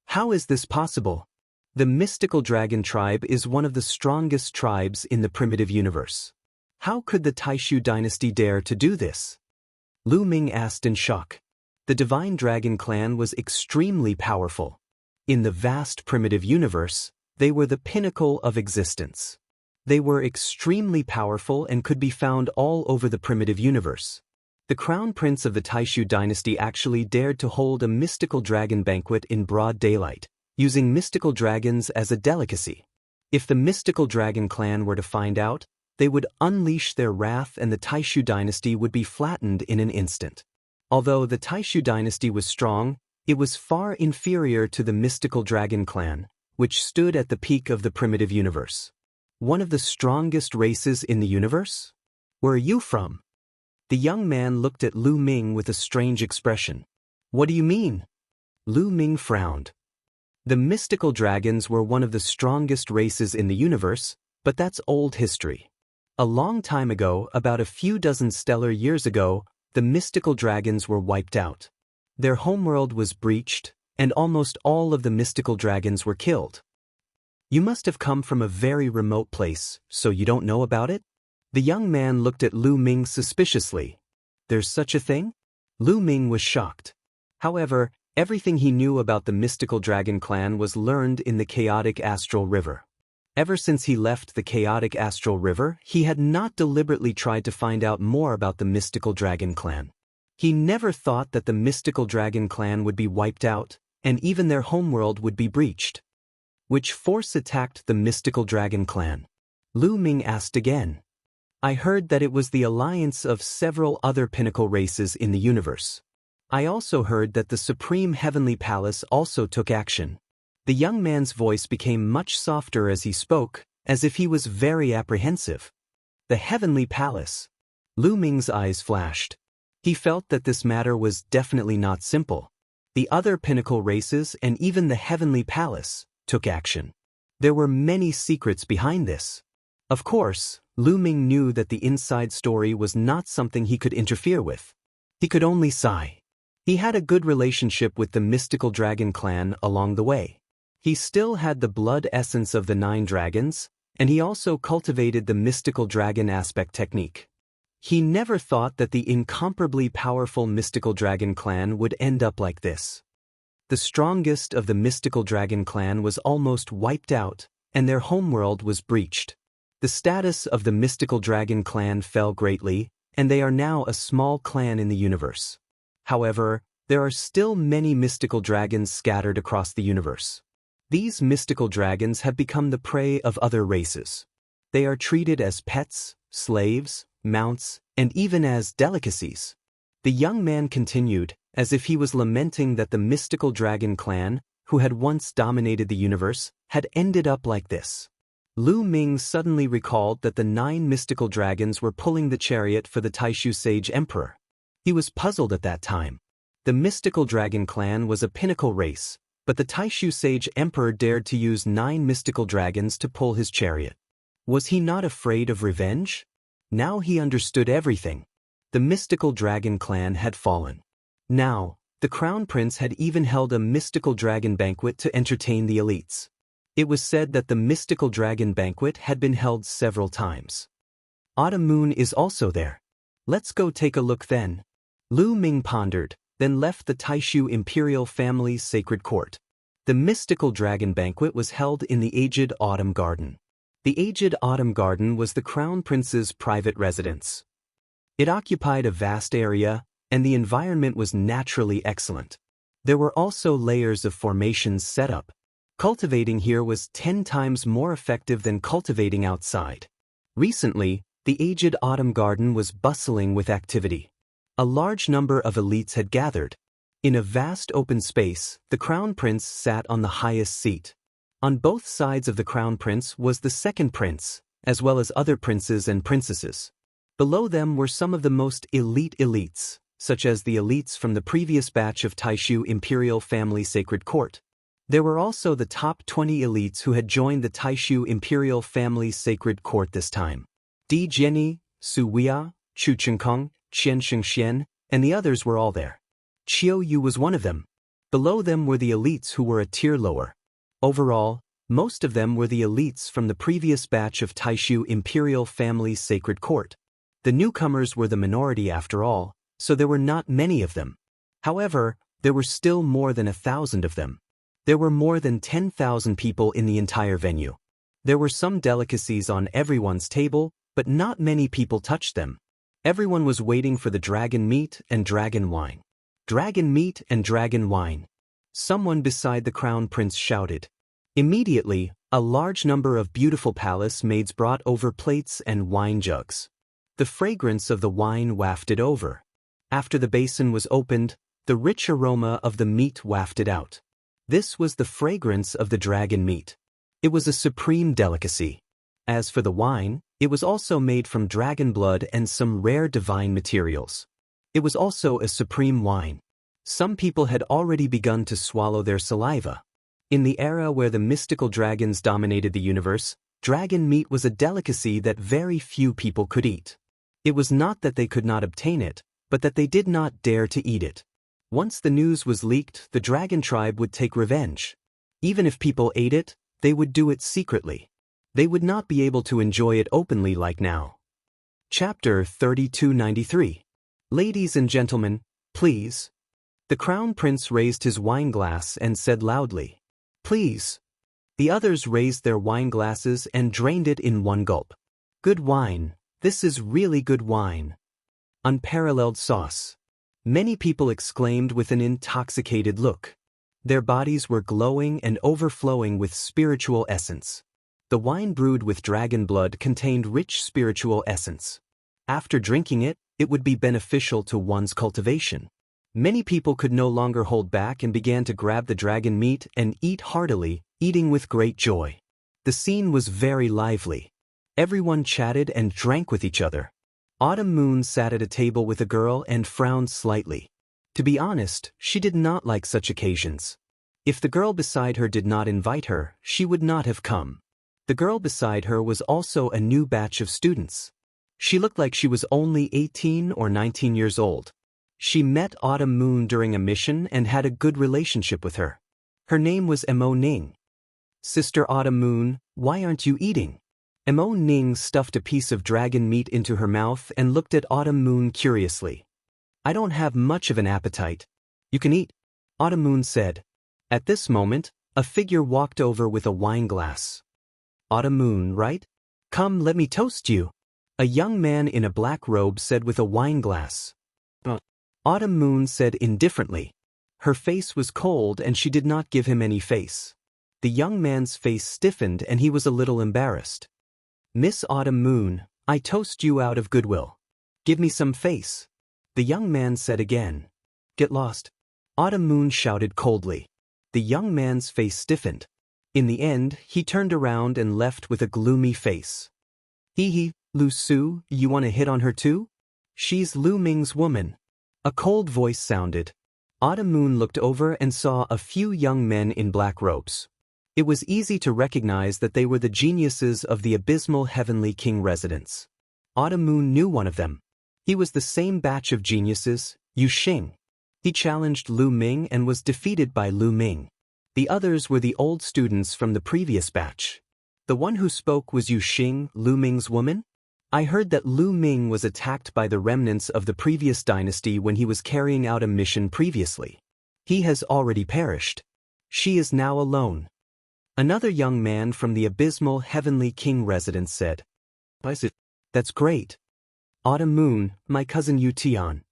How is this possible? The mystical dragon tribe is one of the strongest tribes in the primitive universe. How could the Taishu dynasty dare to do this? Lu Ming asked in shock. The divine dragon clan was extremely powerful. In the vast primitive universe, they were the pinnacle of existence. They were extremely powerful and could be found all over the primitive universe. The crown prince of the Taishu dynasty actually dared to hold a mystical dragon banquet in broad daylight, using mystical dragons as a delicacy. If the mystical dragon clan were to find out, they would unleash their wrath and the Taishu dynasty would be flattened in an instant. Although the Taishu dynasty was strong, It was far inferior to the mystical dragon clan, which stood at the peak of the primitive universe. One of the strongest races in the universe? Where are you from? The young man looked at Lu Ming with a strange expression. What do you mean? Lu Ming frowned. The mystical dragons were one of the strongest races in the universe, but that's old history. A long time ago, about a few dozen stellar years ago, the mystical dragons were wiped out. Their homeworld was breached, and almost all of the mystical dragons were killed. You must have come from a very remote place, so you don't know about it? The young man looked at Lu Ming suspiciously. There's such a thing? Lu Ming was shocked. However, everything he knew about the mystical dragon clan was learned in the chaotic astral river. Ever since he left the chaotic astral river, he had not deliberately tried to find out more about the mystical dragon clan. He never thought that the mystical dragon clan would be wiped out, and even their homeworld would be breached. Which force attacked the mystical dragon clan? Lu Ming asked again. I heard that it was the alliance of several other pinnacle races in the universe. I also heard that the Supreme Heavenly Palace also took action. The young man's voice became much softer as he spoke, as if he was very apprehensive. The Heavenly Palace. Lu Ming's eyes flashed. He felt that this matter was definitely not simple. The other pinnacle races and even the Heavenly Palace took action. There were many secrets behind this. Of course, Lu Ming knew that the inside story was not something he could interfere with. He could only sigh. He had a good relationship with the mystical dragon clan along the way. He still had the blood essence of the 9 dragons, and he also cultivated the mystical dragon aspect technique. He never thought that the incomparably powerful mystical dragon clan would end up like this. The strongest of the mystical dragon clan was almost wiped out, and their homeworld was breached. The status of the mystical dragon clan fell greatly, and they are now a small clan in the universe. However, there are still many mystical dragons scattered across the universe. These mystical dragons have become the prey of other races. They are treated as pets, slaves, mounts, and even as delicacies. The young man continued, as if he was lamenting that the mystical dragon clan, who had once dominated the universe, had ended up like this. Lu Ming suddenly recalled that the 9 mystical dragons were pulling the chariot for the Taishu Sage Emperor. He was puzzled at that time. The mystical dragon clan was a pinnacle race, but the Taishu Sage Emperor dared to use 9 mystical dragons to pull his chariot. Was he not afraid of revenge? Now he understood everything. The mystical dragon clan had fallen. Now, the crown prince had even held a mystical dragon banquet to entertain the elites. It was said that the mystical dragon banquet had been held several times. Autumn Moon is also there. Let's go take a look then. Lu Ming pondered, then left the Taishu imperial family's sacred court. The mystical dragon banquet was held in the Aged Autumn Garden. The Aged Autumn Garden was the crown prince's private residence. It occupied a vast area, and the environment was naturally excellent. There were also layers of formations set up. Cultivating here was 10 times more effective than cultivating outside. Recently, the Aged Autumn Garden was bustling with activity. A large number of elites had gathered. In a vast open space, the crown prince sat on the highest seat. On both sides of the crown prince was the second prince, as well as other princes and princesses. Below them were some of the most elite elites, such as the elites from the previous batch of Taishu imperial family sacred court. There were also the top 20 elites who had joined the Taishu imperial family sacred court this time. Di Jianyi, Su Weia, Chu Chengkong, Qian Shengxian, and the others were all there. Qiu Yu was one of them. Below them were the elites who were a tier lower. Overall, most of them were the elites from the previous batch of Taishu imperial family's sacred court. The newcomers were the minority after all, so there were not many of them. However, there were still more than 1,000 of them. There were more than 10,000 people in the entire venue. There were some delicacies on everyone's table, but not many people touched them. Everyone was waiting for the dragon meat and dragon wine. Dragon meat and dragon wine. Someone beside the crown prince shouted. Immediately, a large number of beautiful palace maids brought over plates and wine jugs. The fragrance of the wine wafted over. After the basin was opened, The rich aroma of the meat wafted out. This was the fragrance of the dragon meat. It was a supreme delicacy. As for the wine, it was also made from dragon blood and some rare divine materials. It was also a supreme wine. Some people had already begun to swallow their saliva. In the era where the mystical dragons dominated the universe, dragon meat was a delicacy that very few people could eat. It was not that they could not obtain it, but that they did not dare to eat it. Once the news was leaked, the dragon tribe would take revenge. Even if people ate it, they would do it secretly. They would not be able to enjoy it openly like now. Chapter 3293. Ladies and gentlemen, please. The crown prince raised his wine glass and said loudly, "Please." The others raised their wine glasses and drained it in one gulp. Good wine. This is really good wine. Unparalleled sauce. Many people exclaimed with an intoxicated look. Their bodies were glowing and overflowing with spiritual essence. The wine brewed with dragon blood contained rich spiritual essence. After drinking it, it would be beneficial to one's cultivation. Many people could no longer hold back and began to grab the dragon meat and eat heartily, eating with great joy. The scene was very lively. Everyone chatted and drank with each other. Autumn Moon sat at a table with a girl and frowned slightly. To be honest, she did not like such occasions. If the girl beside her did not invite her, she would not have come. The girl beside her was also a new batch of students. She looked like she was only 18 or 19 years old. She met Autumn Moon during a mission and had a good relationship with her. Her name was Mo Ning. "Sister Autumn Moon, why aren't you eating?" Mo Ning stuffed a piece of dragon meat into her mouth and looked at Autumn Moon curiously. "I don't have much of an appetite." "You can eat," Autumn Moon said. At this moment, a figure walked over with a wine glass. "Autumn Moon, right? Come, let me toast you," a young man in a black robe said with a wine glass. Autumn Moon said indifferently. Her face was cold and she did not give him any face. The young man's face stiffened and he was a little embarrassed. "Miss Autumn Moon, I toast you out of goodwill. Give me some face," the young man said again. "Get lost," Autumn Moon shouted coldly. The young man's face stiffened. In the end, he turned around and left with a gloomy face. "Hee, Lu Su, you want to hit on her too? She's Lu Ming's woman." A cold voice sounded. Autumn Moon looked over and saw a few young men in black robes. It was easy to recognize that they were the geniuses of the abysmal Heavenly King residence. Autumn Moon knew one of them. He was the same batch of geniuses, Yu Xing. He challenged Lu Ming and was defeated by Lu Ming. The others were the old students from the previous batch. The one who spoke was Yu Xing, Lu Ming's woman? I heard that Lu Ming was attacked by the remnants of the previous dynasty when he was carrying out a mission previously. He has already perished. She is now alone. Another young man from the abysmal Heavenly King residence said. "That's great. Autumn Moon, my cousin Yu Tian.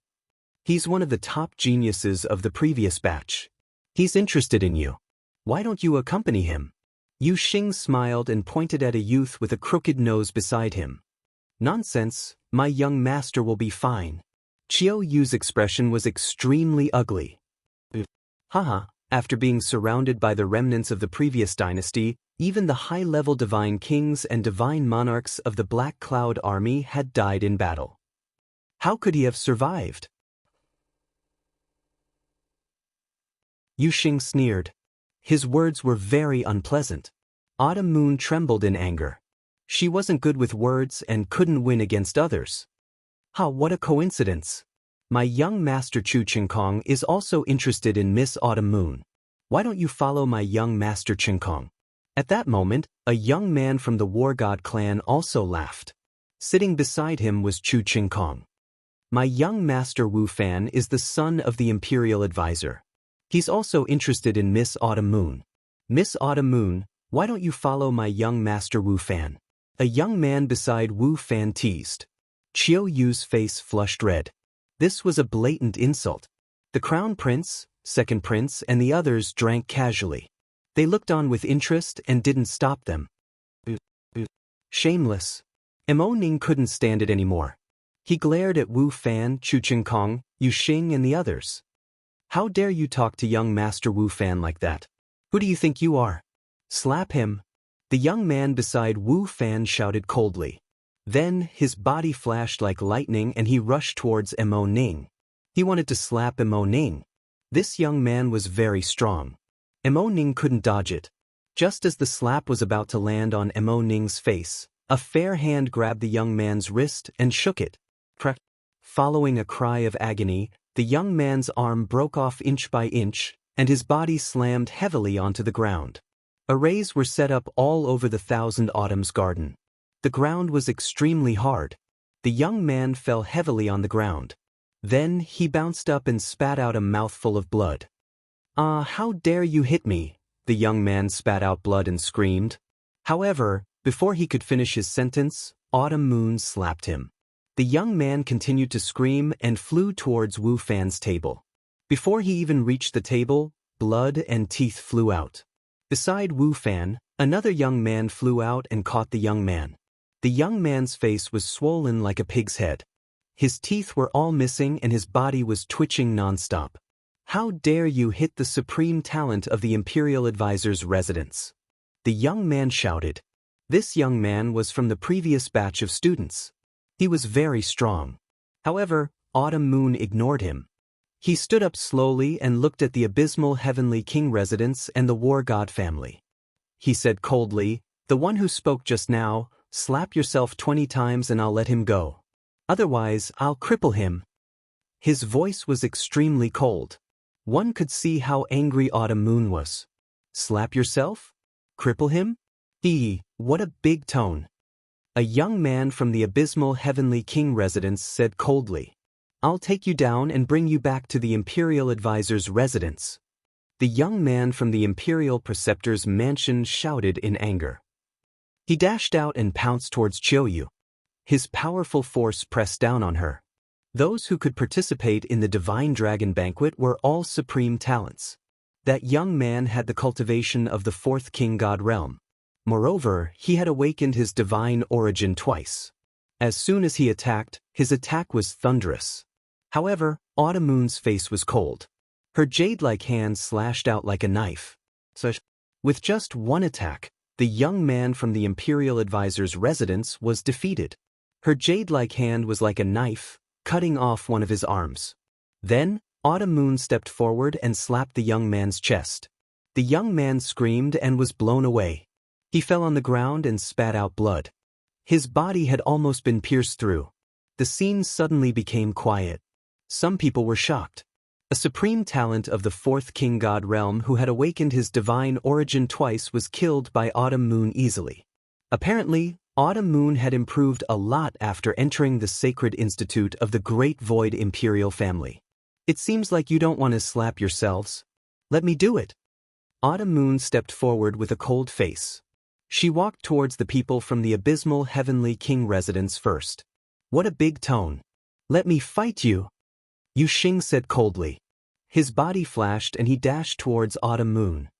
He's one of the top geniuses of the previous batch. He's interested in you. Why don't you accompany him?" Yu Xing smiled and pointed at a youth with a crooked nose beside him. "Nonsense, my young master will be fine." Qiu Yu's expression was extremely ugly. Haha, after being surrounded by the remnants of the previous dynasty, even the high-level divine kings and divine monarchs of the Black Cloud army had died in battle. How could he have survived? Yu Xing sneered. His words were very unpleasant. Autumn Moon trembled in anger. She wasn't good with words and couldn't win against others. What a coincidence. My young master Chu Qingkong is also interested in Miss Autumn Moon. Why don't you follow my young master Qingkong? At that moment, a young man from the War God clan also laughed. Sitting beside him was Chu Qingkong. My young master Wu Fan is the son of the imperial advisor. He's also interested in Miss Autumn Moon. Miss Autumn Moon, why don't you follow my young master Wu Fan? A young man beside Wu Fan teased. Qiu Yu's face flushed red. This was a blatant insult. The crown prince, second prince, and the others drank casually. They looked on with interest and didn't stop them. Shameless. Mo Ning couldn't stand it anymore. He glared at Wu Fan, Chu Qingkong, Yu Xing, and the others. How dare you talk to young Master Wu Fan like that? Who do you think you are? Slap him. The young man beside Wu Fan shouted coldly. Then, his body flashed like lightning and he rushed towards Mo Ning. He wanted to slap Mo Ning. This young man was very strong. Mo Ning couldn't dodge it. Just as the slap was about to land on Mo Ning's face, a fair hand grabbed the young man's wrist and shook it. Crack. Following a cry of agony, the young man's arm broke off inch by inch, and his body slammed heavily onto the ground. Arrays were set up all over the Thousand Autumns garden. The ground was extremely hard. The young man fell heavily on the ground. Then he bounced up and spat out a mouthful of blood. "Ah, how dare you hit me?" The young man spat out blood and screamed. However, before he could finish his sentence, Autumn Moon slapped him. The young man continued to scream and flew towards Wu Fan's table. Before he even reached the table, blood and teeth flew out. Beside Wu Fan, another young man flew out and caught the young man. The young man's face was swollen like a pig's head. His teeth were all missing and his body was twitching nonstop. "How dare you hit the supreme talent of the Imperial Advisor's residence?" The young man shouted. This young man was from the previous batch of students. He was very strong. However, Autumn Moon ignored him. He stood up slowly and looked at the abysmal Heavenly King residence and the War God family. He said coldly, "The one who spoke just now, slap yourself 20 times and I'll let him go. Otherwise, I'll cripple him." His voice was extremely cold. One could see how angry Autumn Moon was. "Slap yourself? Cripple him? What a big tone." A young man from the abysmal Heavenly King residence said coldly, "I'll take you down and bring you back to the Imperial Advisor's residence." The young man from the Imperial Preceptor's mansion shouted in anger. He dashed out and pounced towards Qiuyu. His powerful force pressed down on her. Those who could participate in the Divine Dragon Banquet were all supreme talents. That young man had the cultivation of the fourth King God realm. Moreover, he had awakened his divine origin twice. As soon as he attacked, his attack was thunderous. However, Autumn Moon's face was cold. Her jade-like hand slashed out like a knife. With just one attack, the young man from the Imperial Advisor's residence was defeated. Her jade-like hand was like a knife, cutting off one of his arms. Then, Autumn Moon stepped forward and slapped the young man's chest. The young man screamed and was blown away. He fell on the ground and spat out blood. His body had almost been pierced through. The scene suddenly became quiet. Some people were shocked. A supreme talent of the fourth King God realm who had awakened his divine origin twice was killed by Autumn Moon easily. Apparently, Autumn Moon had improved a lot after entering the Sacred Institute of the Great Void Imperial family. "It seems like you don't want to slap yourselves. Let me do it." Autumn Moon stepped forward with a cold face. She walked towards the people from the abysmal Heavenly King residence first. "What a big tone. Let me fight you." Yu Xing said coldly. His body flashed and he dashed towards Autumn Moon.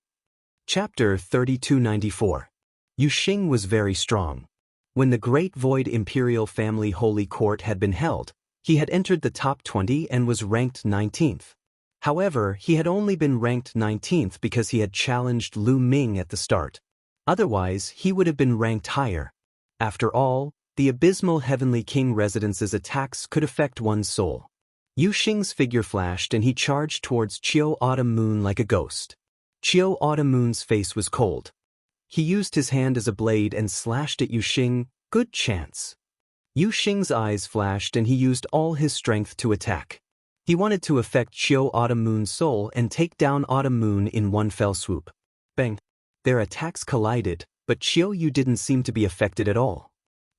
Chapter 3294. Yu Xing was very strong. When the Great Void Imperial Family Holy Court had been held, he had entered the top 20 and was ranked 19th. However, he had only been ranked 19th because he had challenged Lu Ming at the start. Otherwise, he would have been ranked higher. After all, the abysmal Heavenly King residence's attacks could affect one's soul. Yu Xing's figure flashed and he charged towards Qiu Autumn Moon like a ghost. Qiu Autumn Moon's face was cold. He used his hand as a blade and slashed at Yu Xing. Good chance. Yu Xing's eyes flashed and he used all his strength to attack. He wanted to affect Qiu Autumn Moon's soul and take down Autumn Moon in one fell swoop. Bang! Their attacks collided, but Qiu didn't seem to be affected at all.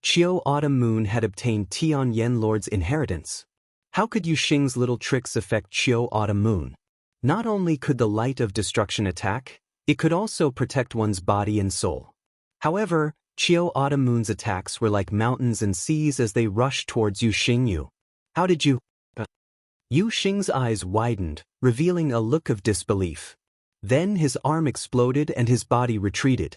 Qiu Autumn Moon had obtained Tian Yen Lord's inheritance. How could Yu Xing's little tricks affect Qiu Autumn Moon? Not only could the light of destruction attack, it could also protect one's body and soul. However, Qiu Autumn Moon's attacks were like mountains and seas as they rushed towards Yu Xing. How did you? Yu Xing's eyes widened, revealing a look of disbelief. Then his arm exploded and his body retreated.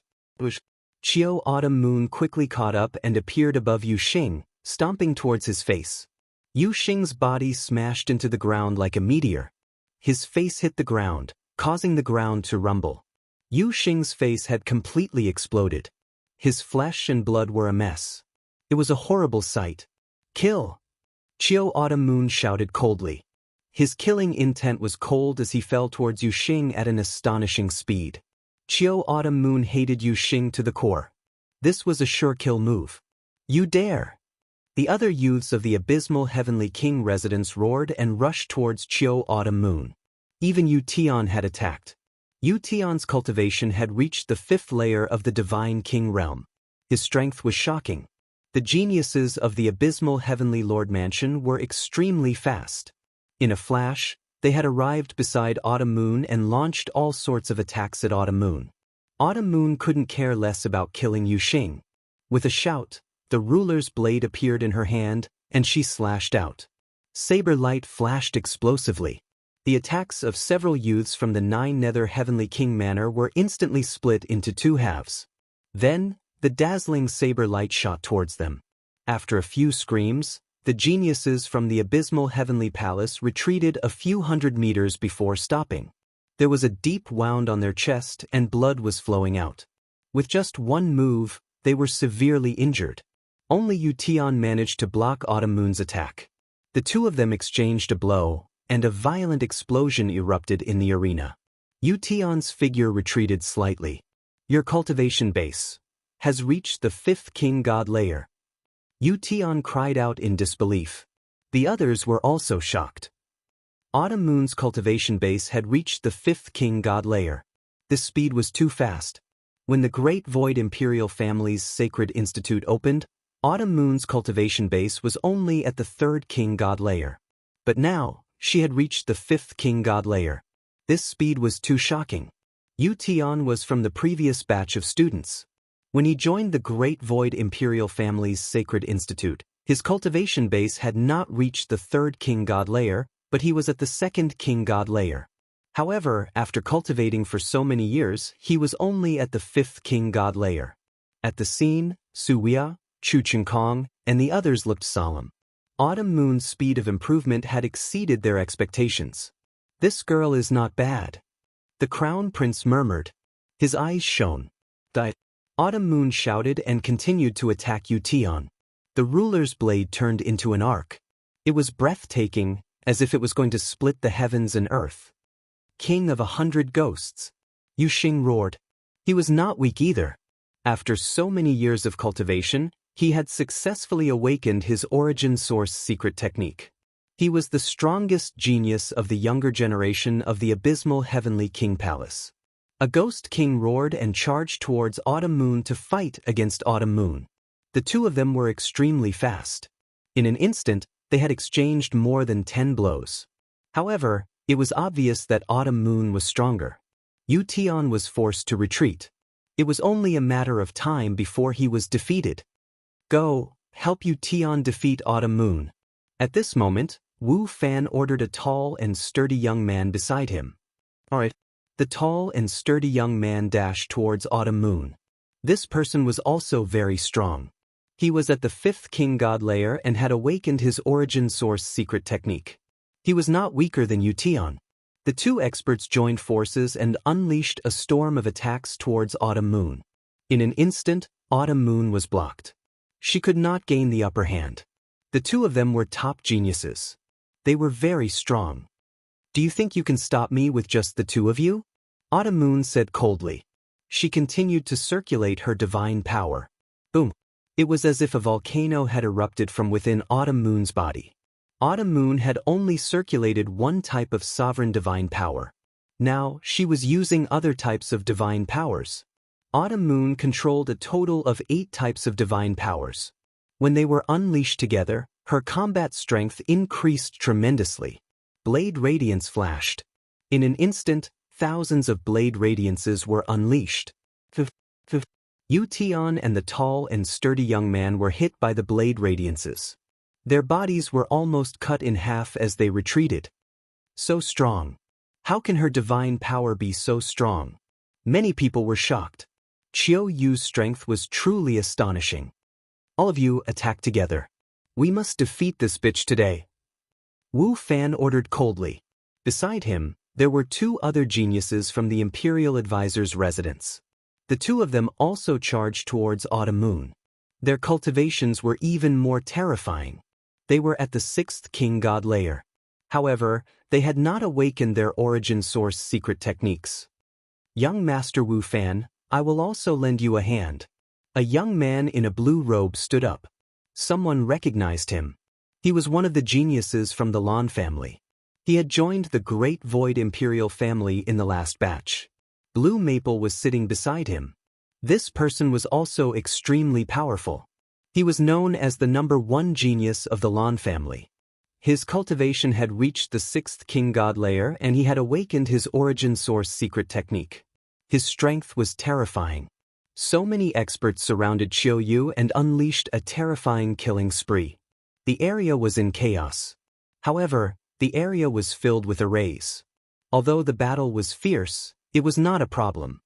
Qiu Autumn Moon quickly caught up and appeared above Yu Xing, stomping towards his face. Yu Xing's body smashed into the ground like a meteor. His face hit the ground, causing the ground to rumble. Yu Xing's face had completely exploded. His flesh and blood were a mess. It was a horrible sight. Kill! Qiu Autumn Moon shouted coldly. His killing intent was cold as he fell towards Yu Xing at an astonishing speed. Qiu Autumn Moon hated Yu Xing to the core. This was a sure kill move. You dare! The other youths of the abysmal Heavenly King residence roared and rushed towards Qiu Autumn Moon. Even Yu Tian had attacked. Yu Tian's cultivation had reached the 5th layer of the Divine King realm. His strength was shocking. The geniuses of the abysmal Heavenly Lord Mansion were extremely fast. In a flash, they had arrived beside Autumn Moon and launched all sorts of attacks at Autumn Moon. Autumn Moon couldn't care less about killing Yu Xing. With a shout, the ruler's blade appeared in her hand, and she slashed out. Saber light flashed explosively. The attacks of several youths from the 9 Nether Heavenly King Manor were instantly split into 2 halves. Then, the dazzling saber light shot towards them. After a few screams, the geniuses from the abysmal Heavenly Palace retreated a few hundred meters before stopping. There was a deep wound on their chest and blood was flowing out. With just one move, they were severely injured. Only Yu Tian managed to block Autumn Moon's attack. The two of them exchanged a blow, and a violent explosion erupted in the arena. Yu Tian's figure retreated slightly. Your cultivation base has reached the 5th King God layer. Yu Tian cried out in disbelief. The others were also shocked. Autumn Moon's cultivation base had reached the 5th King God layer. This speed was too fast. When the Great Void Imperial Family's Sacred Institute opened, Autumn Moon's cultivation base was only at the 3rd King God layer. But now, she had reached the 5th King God layer. This speed was too shocking. Yu Tian was from the previous batch of students. When he joined the Great Void Imperial Family's Sacred Institute, his cultivation base had not reached the 3rd King God layer, but he was at the 2nd King God layer. However, after cultivating for so many years, he was only at the 5th King God layer. At the scene, Su Wia, Chu Chengkong, and the others looked solemn. Autumn Moon's speed of improvement had exceeded their expectations. This girl is not bad. The Crown Prince murmured. His eyes shone. Autumn Moon shouted and continued to attack Yu Tian. The ruler's blade turned into an arc. It was breathtaking, as if it was going to split the heavens and earth. King of 100 ghosts. Yu Xing roared. He was not weak either. After so many years of cultivation, he had successfully awakened his origin source secret technique. He was the strongest genius of the younger generation of the abysmal Heavenly King Palace. A ghost king roared and charged towards Autumn Moon to fight against Autumn Moon. The two of them were extremely fast. In an instant, they had exchanged more than 10 blows. However, it was obvious that Autumn Moon was stronger. Yu Tian was forced to retreat. It was only a matter of time before he was defeated. Go, help Yu Tian defeat Autumn Moon. At this moment, Wu Fan ordered a tall and sturdy young man beside him. Alright. The tall and sturdy young man dashed towards Autumn Moon. This person was also very strong. He was at the 5th King God layer and had awakened his origin source secret technique. He was not weaker than Yu Tian. The two experts joined forces and unleashed a storm of attacks towards Autumn Moon. In an instant, Autumn Moon was blocked. She could not gain the upper hand. The two of them were top geniuses. They were very strong. Do you think you can stop me with just the two of you? Autumn Moon said coldly. She continued to circulate her divine power. Boom. It was as if a volcano had erupted from within Autumn Moon's body. Autumn Moon had only circulated one type of sovereign divine power. Now, she was using other types of divine powers. Autumn Moon controlled a total of 8 types of divine powers. When they were unleashed together, her combat strength increased tremendously. Blade radiance flashed. In an instant, thousands of blade radiances were unleashed. Yu Tian and the tall and sturdy young man were hit by the blade radiances. Their bodies were almost cut in half as they retreated. So strong. How can her divine power be so strong? Many people were shocked. Qiu Yu's strength was truly astonishing. All of you attack together. We must defeat this bitch today. Wu Fan ordered coldly. Beside him, there were two other geniuses from the Imperial Advisor's residence. The two of them also charged towards Autumn Moon. Their cultivations were even more terrifying. They were at the 6th King God layer. However, they had not awakened their origin source secret techniques. Young Master Wu Fan, I will also lend you a hand. A young man in a blue robe stood up. Someone recognized him. He was one of the geniuses from the Lan family. He had joined the Great Void Imperial family in the last batch. Blue Maple was sitting beside him. This person was also extremely powerful. He was known as the #1 genius of the Lan family. His cultivation had reached the 6th King God layer and he had awakened his origin source secret technique. His strength was terrifying. So many experts surrounded Qiu Yu and unleashed a terrifying killing spree. The area was in chaos. However, the area was filled with arrays. Although the battle was fierce, it was not a problem.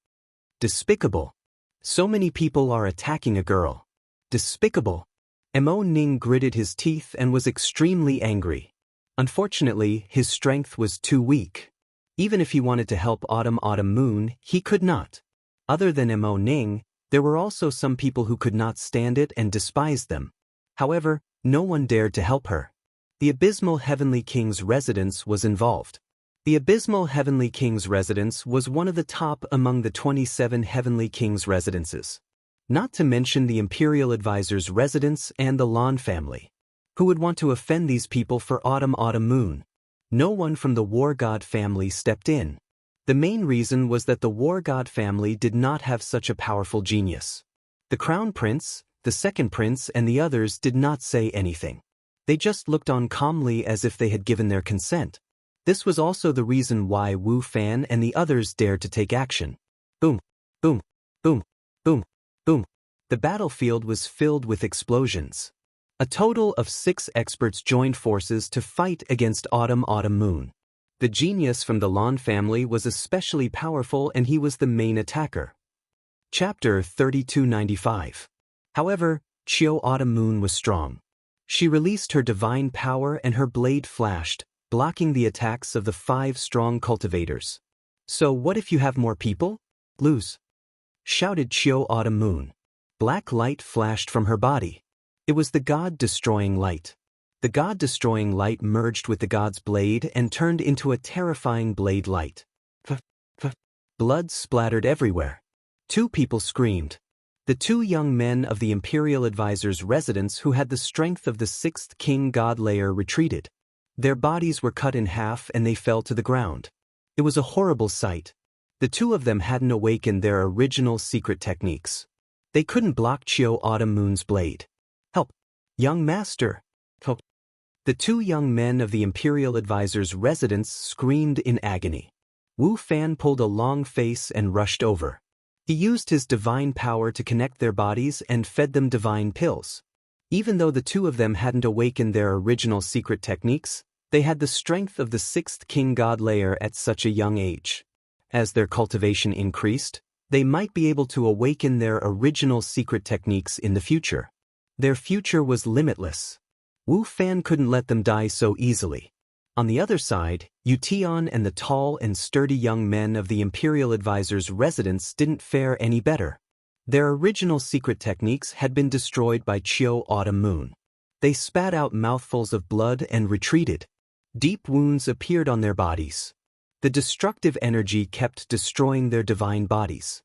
Despicable. So many people are attacking a girl. Despicable. Mo Ning gritted his teeth and was extremely angry. Unfortunately, his strength was too weak. Even if he wanted to help Autumn Moon, he could not. Other than Mo Ning, there were also some people who could not stand it and despised them. However, no one dared to help her. The Abysmal Heavenly King's residence was involved. The Abysmal Heavenly King's residence was one of the top among the 27 Heavenly King's residences. Not to mention the Imperial Advisor's residence and the Lan family. Who would want to offend these people for Autumn Moon? No one from the War God family stepped in. The main reason was that the War God family did not have such a powerful genius. The Crown Prince, the Second Prince and the others did not say anything. They just looked on calmly as if they had given their consent. This was also the reason why Wu Fan and the others dared to take action. Boom, boom, boom, boom, boom. The battlefield was filled with explosions. A total of 6 experts joined forces to fight against Autumn Moon. The genius from the Lan family was especially powerful and he was the main attacker. Chapter 3295. However, Qiu Autumn Moon was strong. She released her divine power and her blade flashed, blocking the attacks of the 5 strong cultivators. So what if you have more people? Lose! Shouted Qiu Autumn Moon. Black light flashed from her body. It was the God-destroying light. The God-destroying light merged with the God's blade and turned into a terrifying blade light. Blood splattered everywhere. 2 people screamed. The 2 young men of the Imperial Advisor's residence who had the strength of the 6th King God layer retreated. Their bodies were cut in half and they fell to the ground. It was a horrible sight. The 2 of them hadn't awakened their original secret techniques. They couldn't block Qiu Autumn Moon's blade. Help! Young master! Help! The 2 young men of the Imperial Advisor's residence screamed in agony. Wu Fan pulled a long face and rushed over. He used his divine power to connect their bodies and fed them divine pills. Even though the 2 of them hadn't awakened their original secret techniques, they had the strength of the 6th King God layer at such a young age. As their cultivation increased, they might be able to awaken their original secret techniques in the future. Their future was limitless. Wu Fan couldn't let them die so easily. On the other side, Yu Tian and the tall and sturdy young men of the Imperial Advisor's residence didn't fare any better. Their original secret techniques had been destroyed by Qiu Autumn Moon. They spat out mouthfuls of blood and retreated. Deep wounds appeared on their bodies. The destructive energy kept destroying their divine bodies.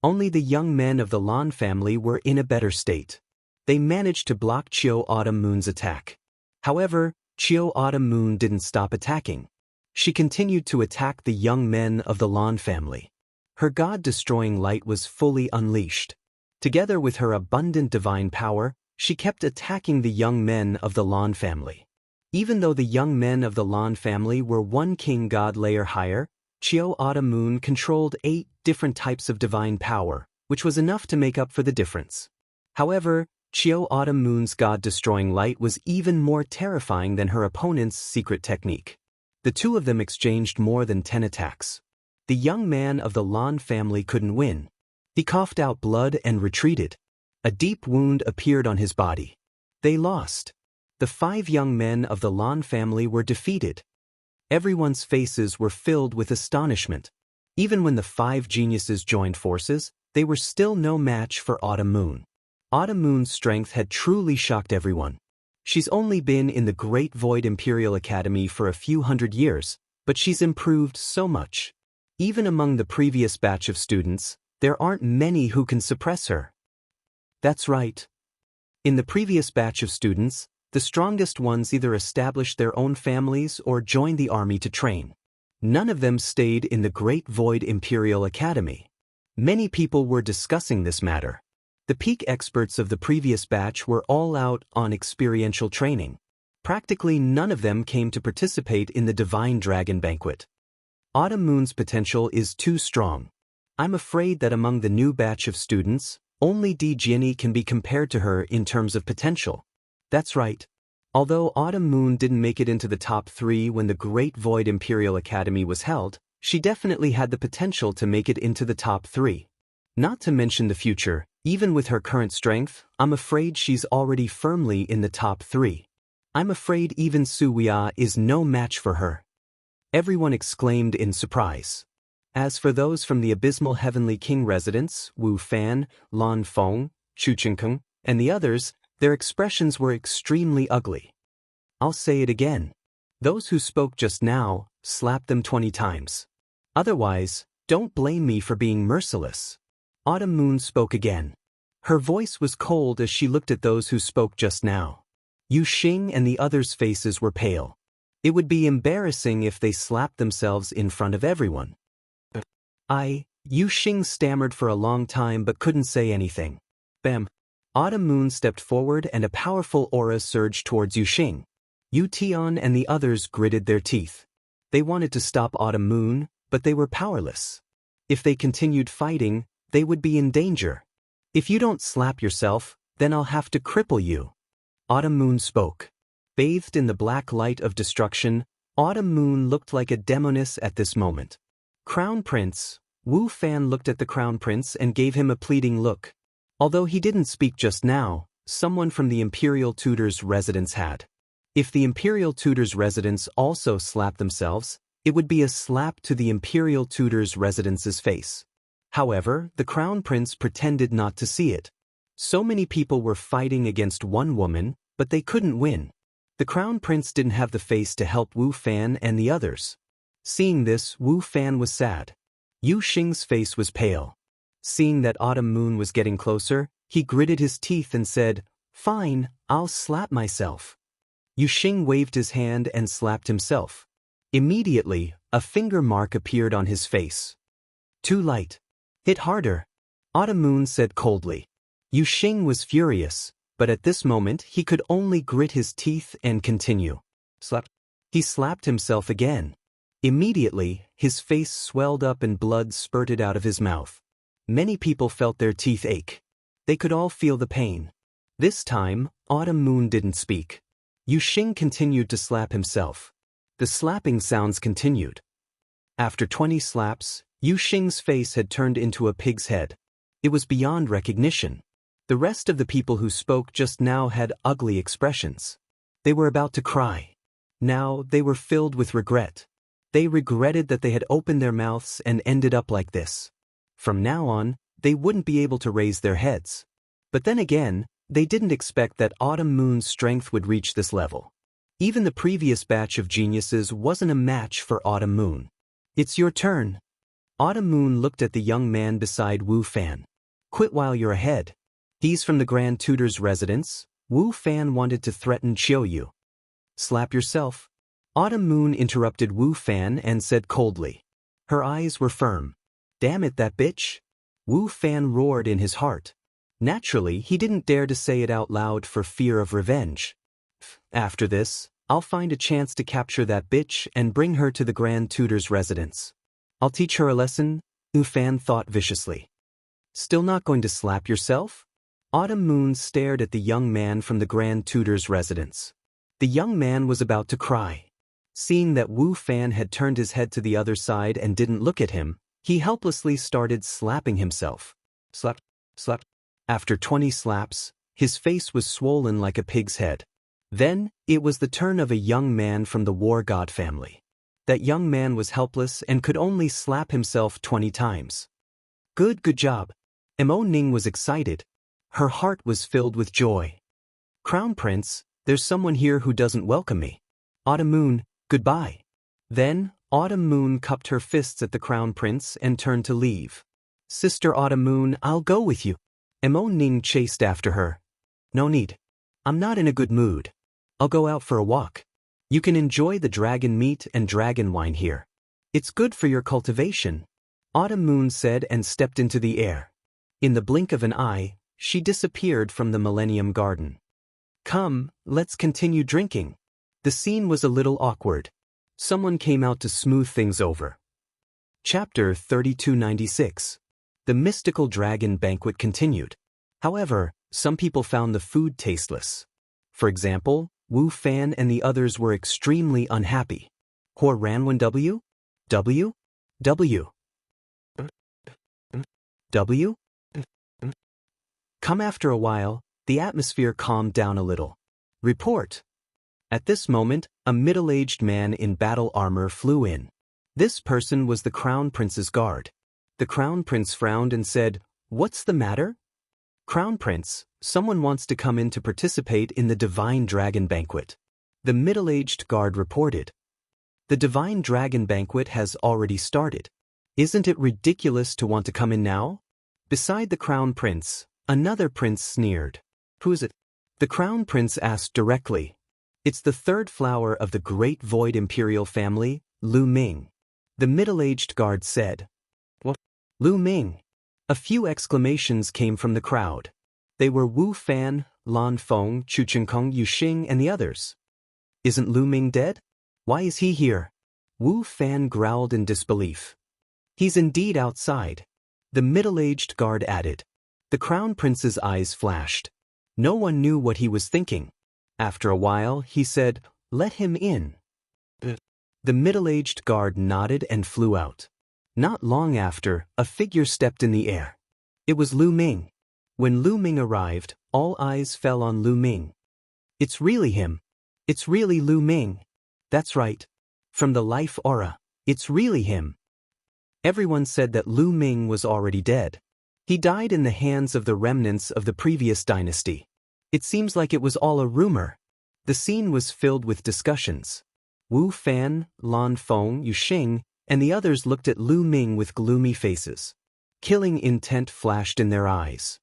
Only the young men of the Lan family were in a better state. They managed to block Qiu Autumn Moon's attack. However, Qiu Autumn Moon didn't stop attacking. She continued to attack the young men of the Lan family. Her God-destroying light was fully unleashed. Together with her abundant divine power, she kept attacking the young men of the Lan family. Even though the young men of the Lan family were 1 King God layer higher, Qiu Autumn Moon controlled 8 different types of divine power, which was enough to make up for the difference. However, Qiu Autumn Moon's God-destroying light was even more terrifying than her opponent's secret technique. The 2 of them exchanged more than 10 attacks. The young man of the Lan family couldn't win. He coughed out blood and retreated. A deep wound appeared on his body. They lost. The 5 young men of the Lan family were defeated. Everyone's faces were filled with astonishment. Even when the 5 geniuses joined forces, they were still no match for Autumn Moon. Autumn Moon's strength had truly shocked everyone. She's only been in the Great Void Imperial Academy for a few hundred years, but she's improved so much. Even among the previous batch of students, there aren't many who can suppress her. That's right. In the previous batch of students, the strongest ones either established their own families or joined the army to train. None of them stayed in the Great Void Imperial Academy. Many people were discussing this matter. The peak experts of the previous batch were all out on experiential training. Practically none of them came to participate in the Divine Dragon Banquet. Autumn Moon's potential is too strong. I'm afraid that among the new batch of students, only Di Jiani can be compared to her in terms of potential. That's right. Although Autumn Moon didn't make it into the top 3 when the Great Void Imperial Academy was held, she definitely had the potential to make it into the top 3. Not to mention the future, even with her current strength, I'm afraid she's already firmly in the top 3. I'm afraid even Su Weia is no match for her. Everyone exclaimed in surprise. As for those from the Abysmal Heavenly King residence, Wu Fan, Lan Feng, Chu Qingkeng, and the others, their expressions were extremely ugly. I'll say it again. Those who spoke just now, slap them 20 times. Otherwise, don't blame me for being merciless. Autumn Moon spoke again. Her voice was cold as she looked at those who spoke just now. Yu Xing and the others' faces were pale. It would be embarrassing if they slapped themselves in front of everyone. Yu Xing stammered for a long time but couldn't say anything. Bam. Autumn Moon stepped forward and a powerful aura surged towards Yu Xing. Yu Tian and the others gritted their teeth. They wanted to stop Autumn Moon, but they were powerless. If they continued fighting, they would be in danger. If you don't slap yourself, then I'll have to cripple you. Autumn Moon spoke. Bathed in the black light of destruction, Autumn Moon looked like a demoness at this moment. Crown Prince, Wu Fan looked at the Crown Prince and gave him a pleading look. Although he didn't speak just now, someone from the Imperial Tutor's residence had. If the Imperial Tutor's residence also slapped themselves, it would be a slap to the Imperial Tutor's residence's face. However, the Crown Prince pretended not to see it. So many people were fighting against one woman, but they couldn't win. The Crown Prince didn't have the face to help Wu Fan and the others. Seeing this, Wu Fan was sad. Yu Xing's face was pale. Seeing that Autumn Moon was getting closer, he gritted his teeth and said, "Fine, I'll slap myself." Yu Xing waved his hand and slapped himself. Immediately, a finger mark appeared on his face. Too light. Hit harder. Autumn Moon said coldly. Yu Xing was furious, but at this moment he could only grit his teeth and continue. Slap. He slapped himself again. Immediately, his face swelled up and blood spurted out of his mouth. Many people felt their teeth ache. They could all feel the pain. This time, Autumn Moon didn't speak. Yu Xing continued to slap himself. The slapping sounds continued. After 20 slaps, Yu Xing's face had turned into a pig's head. It was beyond recognition. The rest of the people who spoke just now had ugly expressions. They were about to cry. Now they were filled with regret. They regretted that they had opened their mouths and ended up like this. From now on, they wouldn't be able to raise their heads. But then again, they didn't expect that Autumn Moon's strength would reach this level. Even the previous batch of geniuses wasn't a match for Autumn Moon. It's your turn. Autumn Moon looked at the young man beside Wu Fan. Quit while you're ahead. He's from the Grand Tutor's residence. Wu Fan wanted to threaten Qiuyu. Slap yourself. Autumn Moon interrupted Wu Fan and said coldly. Her eyes were firm. Damn it, that bitch. Wu Fan roared in his heart. Naturally, he didn't dare to say it out loud for fear of revenge. After this, I'll find a chance to capture that bitch and bring her to the Grand Tutor's residence. I'll teach her a lesson, Wu Fan thought viciously. Still not going to slap yourself? Autumn Moon stared at the young man from the Grand Tutor's residence. The young man was about to cry. Seeing that Wu Fan had turned his head to the other side and didn't look at him, he helplessly started slapping himself. Slap, slap. After 20 slaps, his face was swollen like a pig's head. Then, it was the turn of a young man from the War God family. That young man was helpless and could only slap himself 20 times. Good job. Mo Ning was excited. Her heart was filled with joy. Crown Prince, there's someone here who doesn't welcome me. Autumn Moon, goodbye. Then, Autumn Moon cupped her fists at the Crown Prince and turned to leave. Sister Autumn Moon, I'll go with you. Mo Ning chased after her. No need. I'm not in a good mood. I'll go out for a walk. You can enjoy the dragon meat and dragon wine here. It's good for your cultivation, Autumn Moon said and stepped into the air. In the blink of an eye, she disappeared from the Millennium Garden. Come, let's continue drinking. The scene was a little awkward. Someone came out to smooth things over. Chapter 3296. The mystical dragon banquet continued. However, some people found the food tasteless. For example, Wu Fan and the others were extremely unhappy. Hor Ranwen W? W? W? W? Come after a while, the atmosphere calmed down a little. Report. At this moment, a middle-aged man in battle armor flew in. This person was the Crown Prince's guard. The Crown Prince frowned and said, "What's the matter?" Crown Prince, someone wants to come in to participate in the Divine Dragon Banquet. The middle-aged guard reported. The Divine Dragon Banquet has already started. Isn't it ridiculous to want to come in now? Beside the Crown Prince, another prince sneered. Who is it? The Crown Prince asked directly. It's the third flower of the Great Void Imperial family, Lu Ming. The middle-aged guard said. What? Lu Ming. A few exclamations came from the crowd. They were Wu Fan, Lan Feng, Chu Chenkong, Yu Xing, and the others. Isn't Lu Ming dead? Why is he here? Wu Fan growled in disbelief. He's indeed outside. The middle-aged guard added. The Crown Prince's eyes flashed. No one knew what he was thinking. After a while, he said, "Let him in." The middle-aged guard nodded and flew out. Not long after, a figure stepped in the air. It was Lu Ming. When Lu Ming arrived, all eyes fell on Lu Ming. It's really him. It's really Lu Ming. That's right. From the life aura, it's really him. Everyone said that Lu Ming was already dead. He died in the hands of the remnants of the previous dynasty. It seems like it was all a rumor. The scene was filled with discussions. Wu Fan, Lan Feng, Yu Xing, and the others looked at Lu Ming with gloomy faces. Killing intent flashed in their eyes.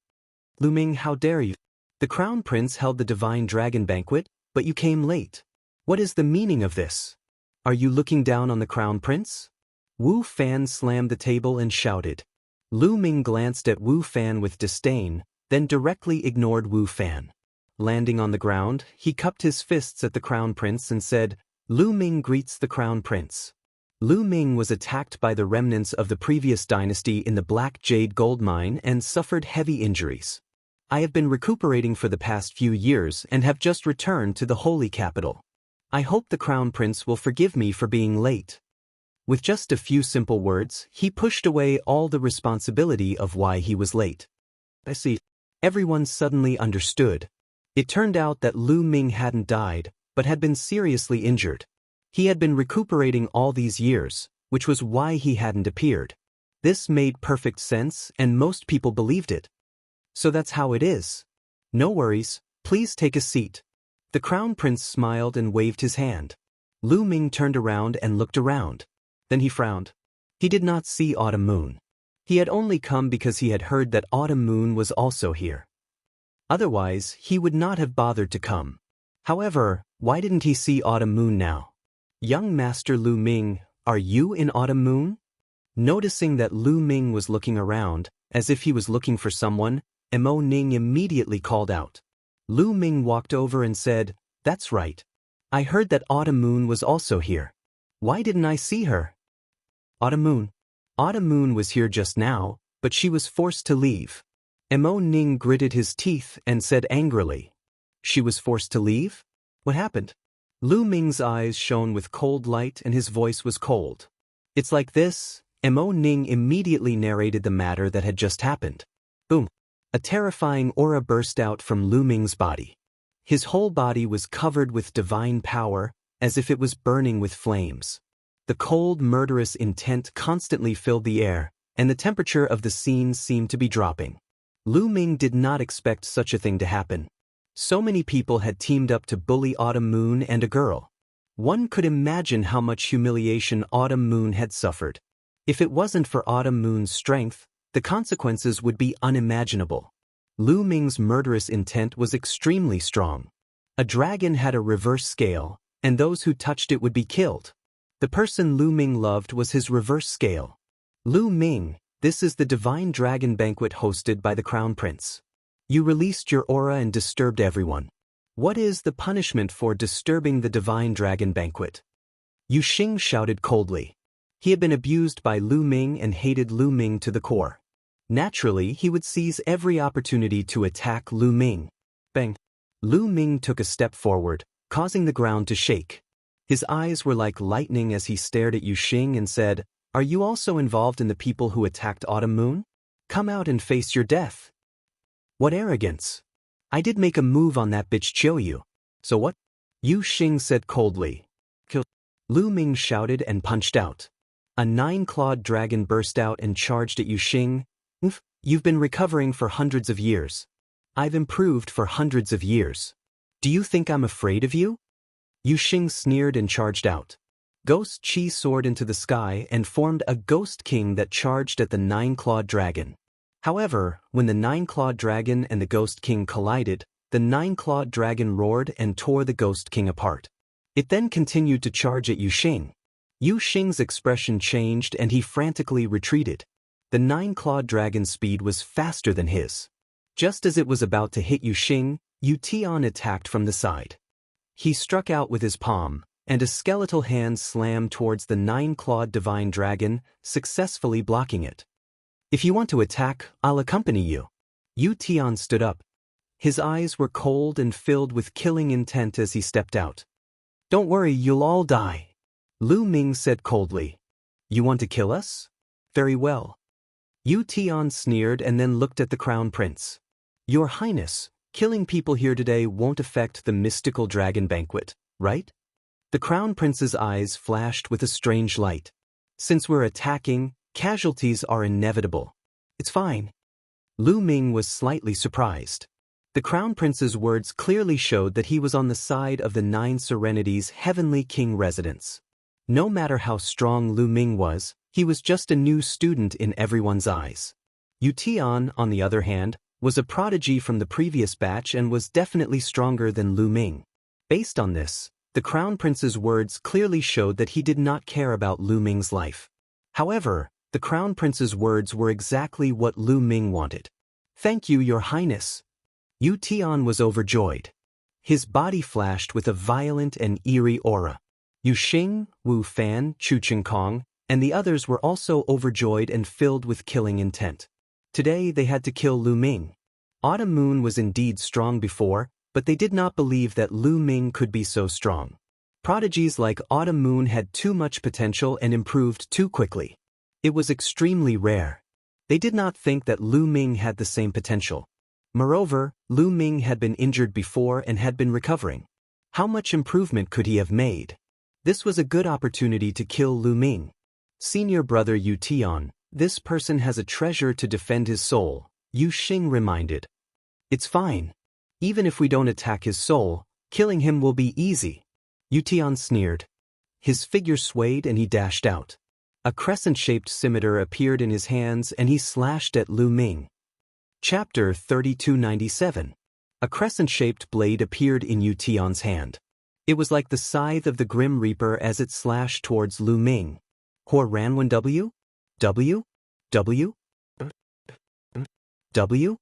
Lu Ming, how dare you? The Crown Prince held the Divine Dragon Banquet, but you came late. What is the meaning of this? Are you looking down on the Crown Prince? Wu Fan slammed the table and shouted. Lu Ming glanced at Wu Fan with disdain, then directly ignored Wu Fan. Landing on the ground, he cupped his fists at the Crown Prince and said, Lu Ming greets the Crown Prince. Lu Ming was attacked by the remnants of the previous dynasty in the Black Jade Gold Mine and suffered heavy injuries. I have been recuperating for the past few years and have just returned to the Holy Capital. I hope the Crown Prince will forgive me for being late. With just a few simple words, he pushed away all the responsibility of why he was late. I see. Everyone suddenly understood. It turned out that Lu Ming hadn't died, but had been seriously injured. He had been recuperating all these years, which was why he hadn't appeared. This made perfect sense and most people believed it. So that's how it is. No worries, please take a seat. The Crown Prince smiled and waved his hand. Lu Ming turned around and looked around. Then he frowned. He did not see Autumn Moon. He had only come because he had heard that Autumn Moon was also here. Otherwise, he would not have bothered to come. However, why didn't he see Autumn Moon now? Young Master Lu Ming, are you in Autumn Moon? Noticing that Lu Ming was looking around, as if he was looking for someone, Mo Ning immediately called out. Lu Ming walked over and said, That's right. I heard that Autumn Moon was also here. Why didn't I see her? Autumn Moon. Autumn Moon was here just now, but she was forced to leave. Mo Ning gritted his teeth and said angrily. She was forced to leave? What happened? Lu Ming's eyes shone with cold light and his voice was cold. It's like this. Mo Ning immediately narrated the matter that had just happened. Boom. A terrifying aura burst out from Lu Ming's body. His whole body was covered with divine power, as if it was burning with flames. The cold, murderous intent constantly filled the air, and the temperature of the scene seemed to be dropping. Lu Ming did not expect such a thing to happen. So many people had teamed up to bully Autumn Moon and a girl. One could imagine how much humiliation Autumn Moon had suffered. If it wasn't for Autumn Moon's strength, the consequences would be unimaginable. Lu Ming's murderous intent was extremely strong. A dragon had a reverse scale, and those who touched it would be killed. The person Lu Ming loved was his reverse scale. Lu Ming, this is the divine dragon banquet hosted by the Crown Prince. You released your aura and disturbed everyone. What is the punishment for disturbing the divine dragon banquet? Yu Xing shouted coldly. He had been abused by Lu Ming and hated Lu Ming to the core. Naturally, he would seize every opportunity to attack Lu Ming. Bang! Lu Ming took a step forward, causing the ground to shake. His eyes were like lightning as he stared at Yu Xing and said, "Are you also involved in the people who attacked Autumn Moon? Come out and face your death." What arrogance! I did make a move on that bitch Qiuyu. So what? Yu Xing said coldly. Kill. Lu Ming shouted and punched out. A 9-clawed dragon burst out and charged at Yu Xing. You've been recovering for hundreds of years. I've improved for hundreds of years. Do you think I'm afraid of you? Yu Xing sneered and charged out. Ghost Qi soared into the sky and formed a ghost king that charged at the 9-clawed dragon. However, when the 9-clawed dragon and the Ghost King collided, the 9-clawed dragon roared and tore the Ghost King apart. It then continued to charge at Yu Xing. Yu Xing's expression changed and he frantically retreated. The 9-clawed dragon's speed was faster than his. Just as it was about to hit Yu Xing, Yu Tian attacked from the side. He struck out with his palm, and a skeletal hand slammed towards the 9-clawed divine dragon, successfully blocking it. If you want to attack, I'll accompany you. Yu Tian stood up. His eyes were cold and filled with killing intent as he stepped out. Don't worry, you'll all die. Lu Ming said coldly. You want to kill us? Very well. Yu Tian sneered and then looked at the Crown Prince. Your Highness, killing people here today won't affect the mystical dragon banquet, right? The Crown Prince's eyes flashed with a strange light. Since we're attacking, casualties are inevitable. It's fine. Lu Ming was slightly surprised. The Crown Prince's words clearly showed that he was on the side of the 9 Serenities' Heavenly King residence. No matter how strong Lu Ming was, he was just a new student in everyone's eyes. Yu Tian, on the other hand, was a prodigy from the previous batch and was definitely stronger than Lu Ming. Based on this, the Crown Prince's words clearly showed that he did not care about Lu Ming's life. However, the Crown Prince's words were exactly what Lu Ming wanted. Thank you, Your Highness. Yu Tian was overjoyed. His body flashed with a violent and eerie aura. Yu Xing, Wu Fan, Chu Qingkong, and the others were also overjoyed and filled with killing intent. Today they had to kill Lu Ming. Autumn Moon was indeed strong before, but they did not believe that Lu Ming could be so strong. Prodigies like Autumn Moon had too much potential and improved too quickly. It was extremely rare. They did not think that Lu Ming had the same potential. Moreover, Lu Ming had been injured before and had been recovering. How much improvement could he have made? This was a good opportunity to kill Lu Ming. Senior brother Yu Tian, this person has a treasure to defend his soul, Yu Xing reminded. It's fine. Even if we don't attack his soul, killing him will be easy. Yu Tian sneered. His figure swayed and he dashed out. A crescent-shaped scimitar appeared in his hands and he slashed at Lu Ming. Chapter 3297. A crescent-shaped blade appeared in Yu Tian's hand. It was like the scythe of the Grim Reaper as it slashed towards Lu Ming. Hor Ranwen W? W? W? W?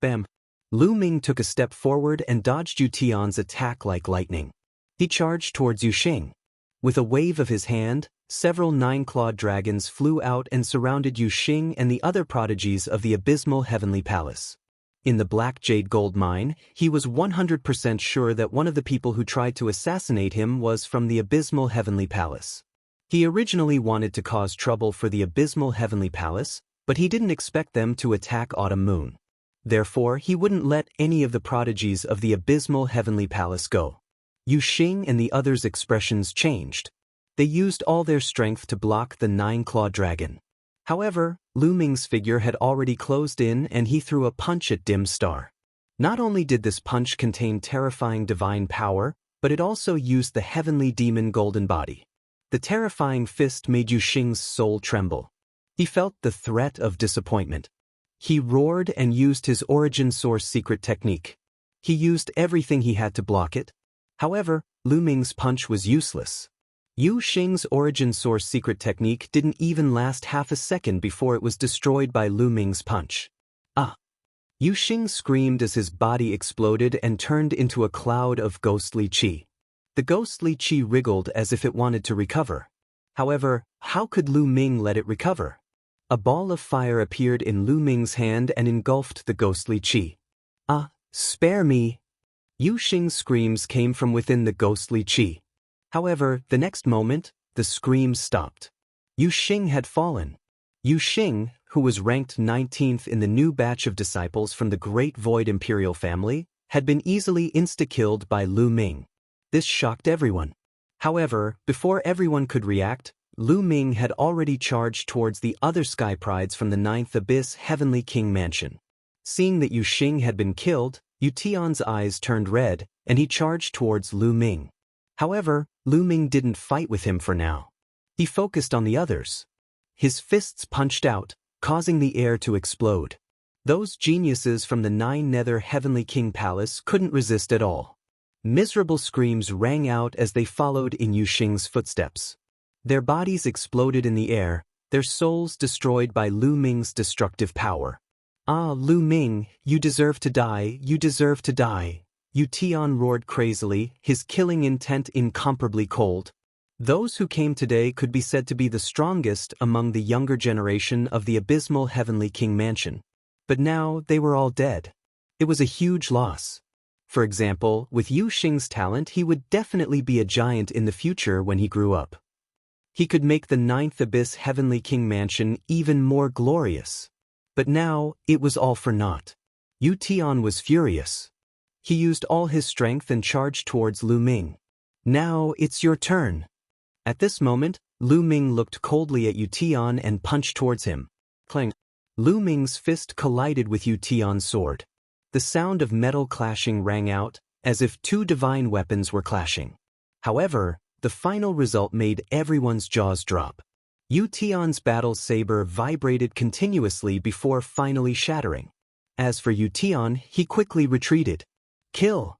Bam. Lu Ming took a step forward and dodged Yu Tian's attack like lightning. He charged towards Yu Xing. With a wave of his hand, several 9-clawed dragons flew out and surrounded Yu Xing and the other prodigies of the abysmal heavenly palace. In the Black Jade Gold Mine, he was 100% sure that one of the people who tried to assassinate him was from the abysmal heavenly palace. He originally wanted to cause trouble for the abysmal heavenly palace, but he didn't expect them to attack Autumn Moon. Therefore, he wouldn't let any of the prodigies of the abysmal heavenly palace go. Yu Xing and the others' expressions changed. They used all their strength to block the nine-clawed dragon. However, Lu Ming's figure had already closed in and he threw a punch at Dim Star. Not only did this punch contain terrifying divine power, but it also used the heavenly demon golden body. The terrifying fist made Yu Xing's soul tremble. He felt the threat of disappointment. He roared and used his origin source secret technique. He used everything he had to block it. However, Lu Ming's punch was useless. Yu Xing's origin source secret technique didn't even last half a second before it was destroyed by Lu Ming's punch. Ah! Yu Xing screamed as his body exploded and turned into a cloud of ghostly qi. The ghostly qi wriggled as if it wanted to recover. However, how could Lu Ming let it recover? A ball of fire appeared in Lu Ming's hand and engulfed the ghostly qi. Ah! Spare me! Yu Xing's screams came from within the ghostly qi. However, the next moment, the screams stopped. Yu Xing had fallen. Yu Xing, who was ranked 19th in the new batch of disciples from the Great Void Imperial family, had been easily insta-killed by Lu Ming. This shocked everyone. However, before everyone could react, Lu Ming had already charged towards the other Sky Prides from the Ninth Abyss Heavenly King Mansion. Seeing that Yu Xing had been killed, Yu Tian's eyes turned red, and he charged towards Lu Ming. However, Lu Ming didn't fight with him for now. He focused on the others. His fists punched out, causing the air to explode. Those geniuses from the Nine Nether Heavenly King Palace couldn't resist at all. Miserable screams rang out as they followed in Yu Xing's footsteps. Their bodies exploded in the air, their souls destroyed by Lu Ming's destructive power. Ah, Lu Ming, you deserve to die, you deserve to die. Yu Tian roared crazily, his killing intent incomparably cold. Those who came today could be said to be the strongest among the younger generation of the abysmal Heavenly King Mansion. But now they were all dead. It was a huge loss. For example, with Yu Xing's talent he would definitely be a giant in the future when he grew up. He could make the Ninth Abyss Heavenly King Mansion even more glorious. But now, it was all for naught. Yu Tian was furious. He used all his strength and charged towards Lu Ming. Now, it's your turn. At this moment, Lu Ming looked coldly at Yu Tian and punched towards him. Clang! Lu Ming's fist collided with Yu Tian's sword. The sound of metal clashing rang out, as if two divine weapons were clashing. However, the final result made everyone's jaws drop. Yu Tian's battle saber vibrated continuously before finally shattering. As for Yu Tian, he quickly retreated. Kill!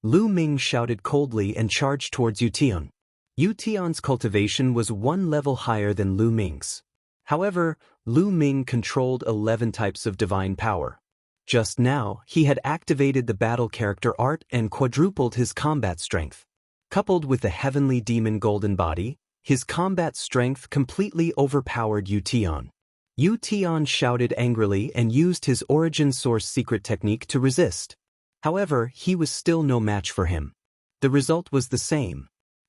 Lu Ming shouted coldly and charged towards Yu Tian. Yu Tian's cultivation was one level higher than Lu Ming's. However, Lu Ming controlled 11 types of divine power. Just now, he had activated the battle character art and quadrupled his combat strength. Coupled with the heavenly demon golden body, his combat strength completely overpowered Yu Tian. Yu Tian shouted angrily and used his origin source secret technique to resist. However, he was still no match for him. The result was the same.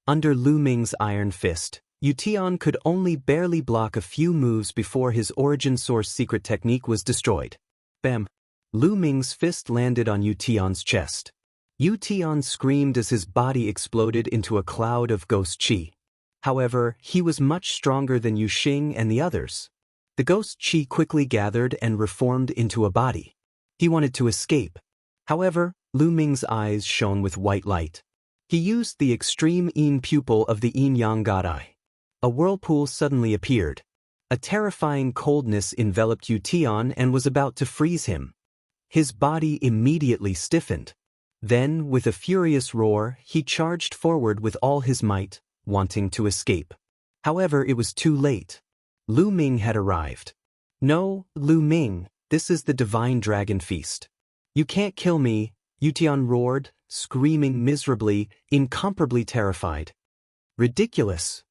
Under Lu Ming's iron fist, Yu Tian could only barely block a few moves before his origin source secret technique was destroyed. Bam! Lu Ming's fist landed on Yu Tian's chest. Yu Tian screamed as his body exploded into a cloud of ghost qi. However, he was much stronger than Yu Xing and the others. The ghost qi quickly gathered and reformed into a body. He wanted to escape. However, Lu Ming's eyes shone with white light. He used the extreme yin pupil of the yin-yang god eye. A whirlpool suddenly appeared. A terrifying coldness enveloped Yu Tian and was about to freeze him. His body immediately stiffened. Then, with a furious roar, he charged forward with all his might, wanting to escape. However, it was too late. Lu Ming had arrived. No, Lu Ming, this is the Divine Dragon Feast. You can't kill me, Yu Tian roared, screaming miserably, incomparably terrified. Ridiculous.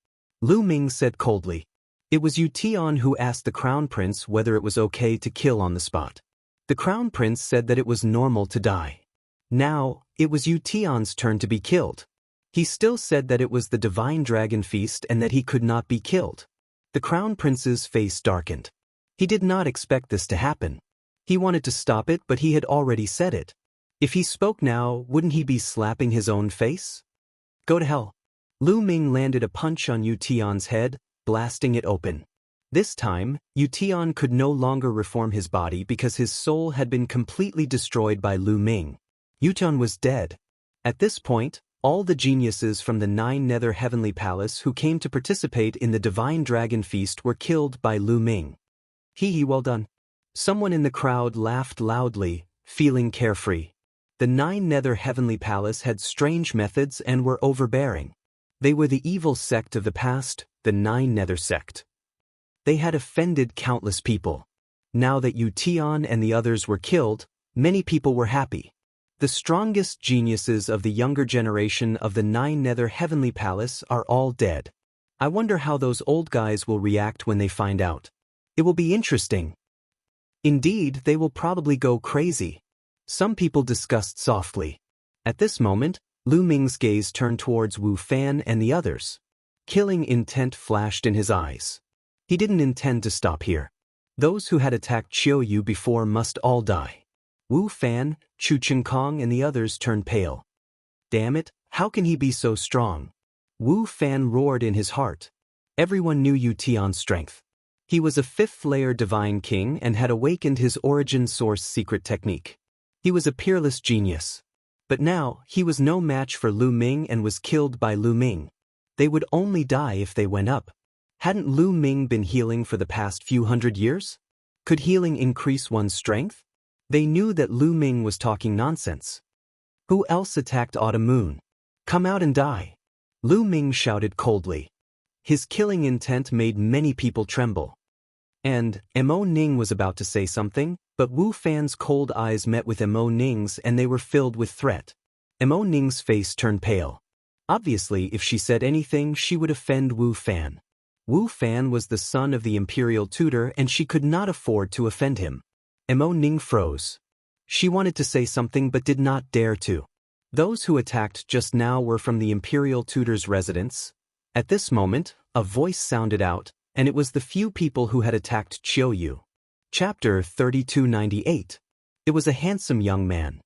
Lu Ming said coldly. It was Yu Tian who asked the Crown Prince whether it was okay to kill on the spot. The Crown Prince said that it was normal to die. Now, it was Yu Tian's turn to be killed. He still said that it was the Divine Dragon Feast and that he could not be killed. The Crown Prince's face darkened. He did not expect this to happen. He wanted to stop it, but he had already said it. If he spoke now, wouldn't he be slapping his own face? Go to hell. Lu Ming landed a punch on Yu Tian's head, blasting it open. This time, Yu Tian could no longer reform his body because his soul had been completely destroyed by Lu Ming. Yu Tian was dead. At this point, all the geniuses from the 9 Nether Heavenly Palace who came to participate in the Divine Dragon Feast were killed by Lu Ming. Hee, well done. Someone in the crowd laughed loudly, feeling carefree. The 9 Nether Heavenly Palace had strange methods and were overbearing. They were the evil sect of the past, the 9 Nether sect. They had offended countless people. Now that Yu Tian and the others were killed, many people were happy. The strongest geniuses of the younger generation of the 9 Nether Heavenly Palace are all dead. I wonder how those old guys will react when they find out. It will be interesting. Indeed, they will probably go crazy. Some people discussed softly. At this moment, Lu Ming's gaze turned towards Wu Fan and the others. Killing intent flashed in his eyes. He didn't intend to stop here. Those who had attacked Qiu Yu before must all die. Wu Fan, Chu Chengkong and the others turned pale. Damn it, how can he be so strong? Wu Fan roared in his heart. Everyone knew Yu Tian's strength. He was a 5th-layer divine king and had awakened his origin source secret technique. He was a peerless genius. But now, he was no match for Lu Ming and was killed by Lu Ming. They would only die if they went up. Hadn't Lu Ming been healing for the past few hundred years? Could healing increase one's strength? They knew that Lu Ming was talking nonsense. Who else attacked Autumn Moon? Come out and die. Lu Ming shouted coldly. His killing intent made many people tremble. And Mo Ning was about to say something, but Wu Fan's cold eyes met with Mo Ning's and they were filled with threat. Mo Ning's face turned pale. Obviously, if she said anything, she would offend Wu Fan. Wu Fan was the son of the imperial tutor and she could not afford to offend him. Mo Ning froze. She wanted to say something but did not dare to. Those who attacked just now were from the imperial tutor's residence. At this moment, a voice sounded out, and it was the few people who had attacked Qiu Yu. Chapter 3298. It was a handsome young man.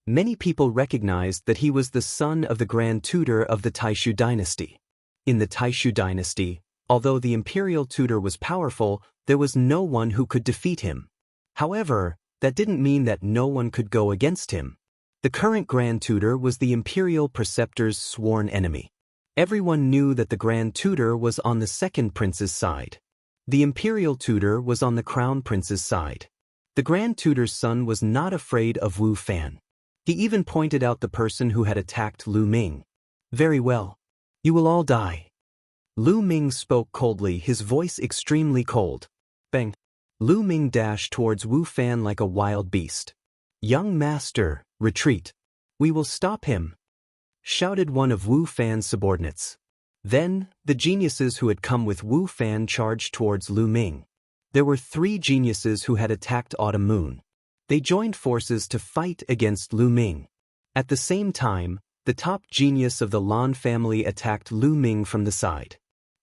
Many people recognized that he was the son of the Grand Tutor of the Taishu dynasty. In the Taishu dynasty, although the imperial tutor was powerful, there was no one who could defeat him. However, that didn't mean that no one could go against him. The current Grand Tutor was the imperial preceptor's sworn enemy. Everyone knew that the Grand Tutor was on the second prince's side. The imperial tutor was on the crown prince's side. The Grand Tutor's son was not afraid of Wu Fan. He even pointed out the person who had attacked Lu Ming. Very well. You will all die. Lu Ming spoke coldly, his voice extremely cold. Bang. Lu Ming dashed towards Wu Fan like a wild beast. Young master, retreat. We will stop him, shouted one of Wu Fan's subordinates. Then, the geniuses who had come with Wu Fan charged towards Lu Ming. There were 3 geniuses who had attacked Autumn Moon. They joined forces to fight against Lu Ming. At the same time, the top genius of the Lan family attacked Lu Ming from the side.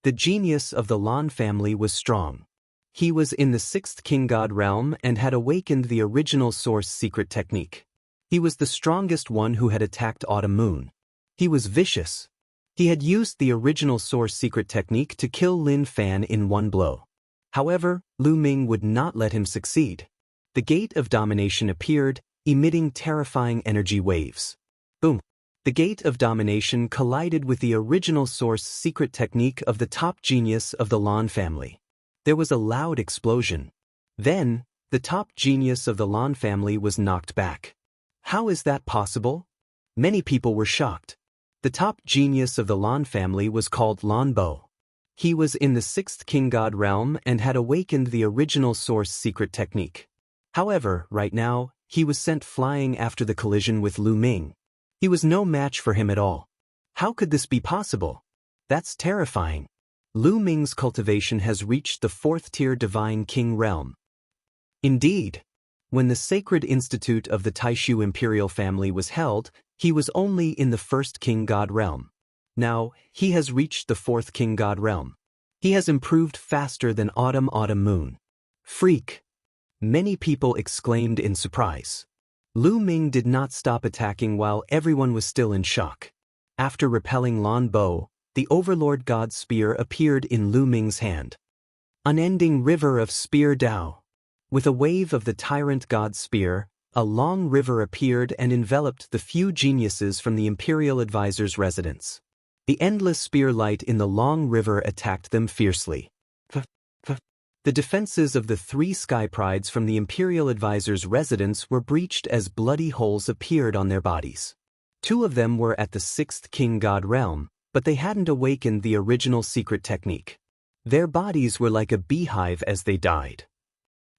The genius of the Lan family was strong. He was in the 6th King God realm and had awakened the original source secret technique. He was the strongest one who had attacked Autumn Moon. He was vicious. He had used the original source secret technique to kill Lin Fan in one blow. However, Lu Ming would not let him succeed. The gate of domination appeared, emitting terrifying energy waves. Boom! The gate of domination collided with the original source secret technique of the top genius of the Lan family. There was a loud explosion. Then, the top genius of the Lan family was knocked back. How is that possible? Many people were shocked. The top genius of the Lan family was called Lan Bo. He was in the 6th King God realm and had awakened the original source secret technique. However, right now, he was sent flying after the collision with Lu Ming. He was no match for him at all. How could this be possible? That's terrifying. Lu Ming's cultivation has reached the 4th-tier Divine King realm. Indeed, when the Sacred Institute of the Taishu imperial family was held, he was only in the 1st King God realm. Now, he has reached the 4th King God realm. He has improved faster than Autumn Moon. Freak! Many people exclaimed in surprise. Lu Ming did not stop attacking while everyone was still in shock. After repelling Lan Bo, the Overlord God's spear appeared in Lu Ming's hand. Unending river of spear Dao. With a wave of the tyrant God's spear, a long river appeared and enveloped the few geniuses from the Imperial Advisor's residence. The endless spear light in the long river attacked them fiercely. The defenses of the 3 sky prides from the Imperial Advisor's residence were breached as bloody holes appeared on their bodies. 2 of them were at the 6th King God realm, but they hadn't awakened the original secret technique. Their bodies were like a beehive as they died.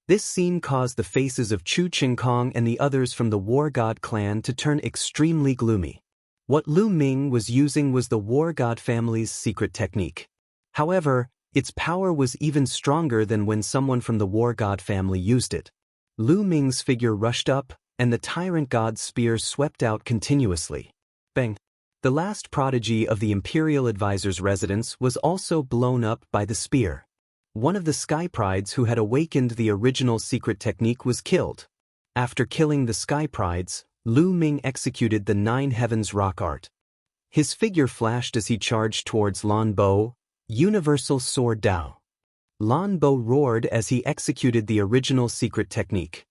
This scene caused the faces of Chu Qingkong and the others from the War God clan to turn extremely gloomy. What Lu Ming was using was the War God family's secret technique. However, its power was even stronger than when someone from the War God family used it. Lu Ming's figure rushed up, and the tyrant God's spear swept out continuously. Bang! The last prodigy of the Imperial Advisor's residence was also blown up by the spear. One of the Sky Prides who had awakened the original secret technique was killed. After killing the Sky Prides, Lu Ming executed the 9 Heavens rock art. His figure flashed as he charged towards Lan Bo, Universal Sword Dao. Lan Bo roared as he executed the original secret technique.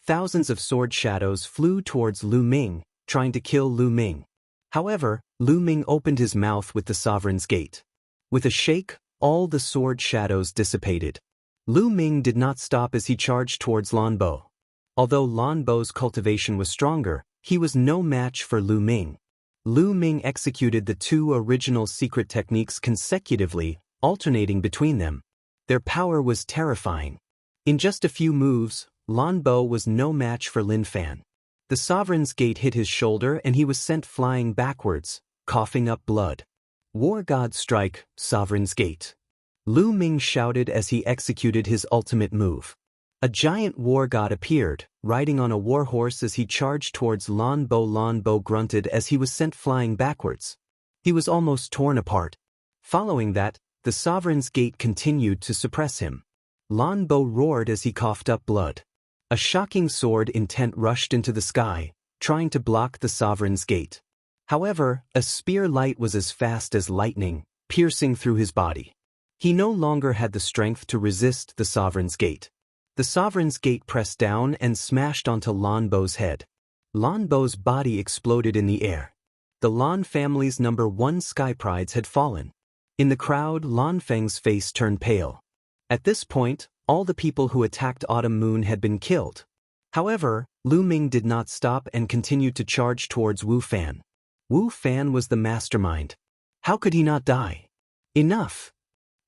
Thousands of sword shadows flew towards Lu Ming, trying to kill Lu Ming. However, Lu Ming opened his mouth with the Sovereign's Gate. With a shake, all the sword shadows dissipated. Lu Ming did not stop as he charged towards Lan Bo. Although Lan Bo's cultivation was stronger, he was no match for Lu Ming. Lu Ming executed the 2 original secret techniques consecutively, alternating between them. Their power was terrifying. In just a few moves, Lan Bo was no match for Lin Fan. The Sovereign's Gate hit his shoulder and he was sent flying backwards, coughing up blood. War God strike, Sovereign's Gate. Lu Ming shouted as he executed his ultimate move. A giant war god appeared, riding on a war horse as he charged towards Lan Bo. Lan Bo grunted as he was sent flying backwards. He was almost torn apart. Following that, the Sovereign's Gate continued to suppress him. Lan Bo roared as he coughed up blood. A shocking sword intent rushed into the sky, trying to block the Sovereign's Gate. However, a spear light was as fast as lightning, piercing through his body. He no longer had the strength to resist the Sovereign's Gate. The Sovereign's Gate pressed down and smashed onto Lan Bo's head. Lan Bo's body exploded in the air. The Lan family's number 1 Sky Prides had fallen. In the crowd, Lan Feng's face turned pale. At this point, all the people who attacked Autumn Moon had been killed. However, Lu Ming did not stop and continued to charge towards Wu Fan. Wu Fan was the mastermind. How could he not die? Enough!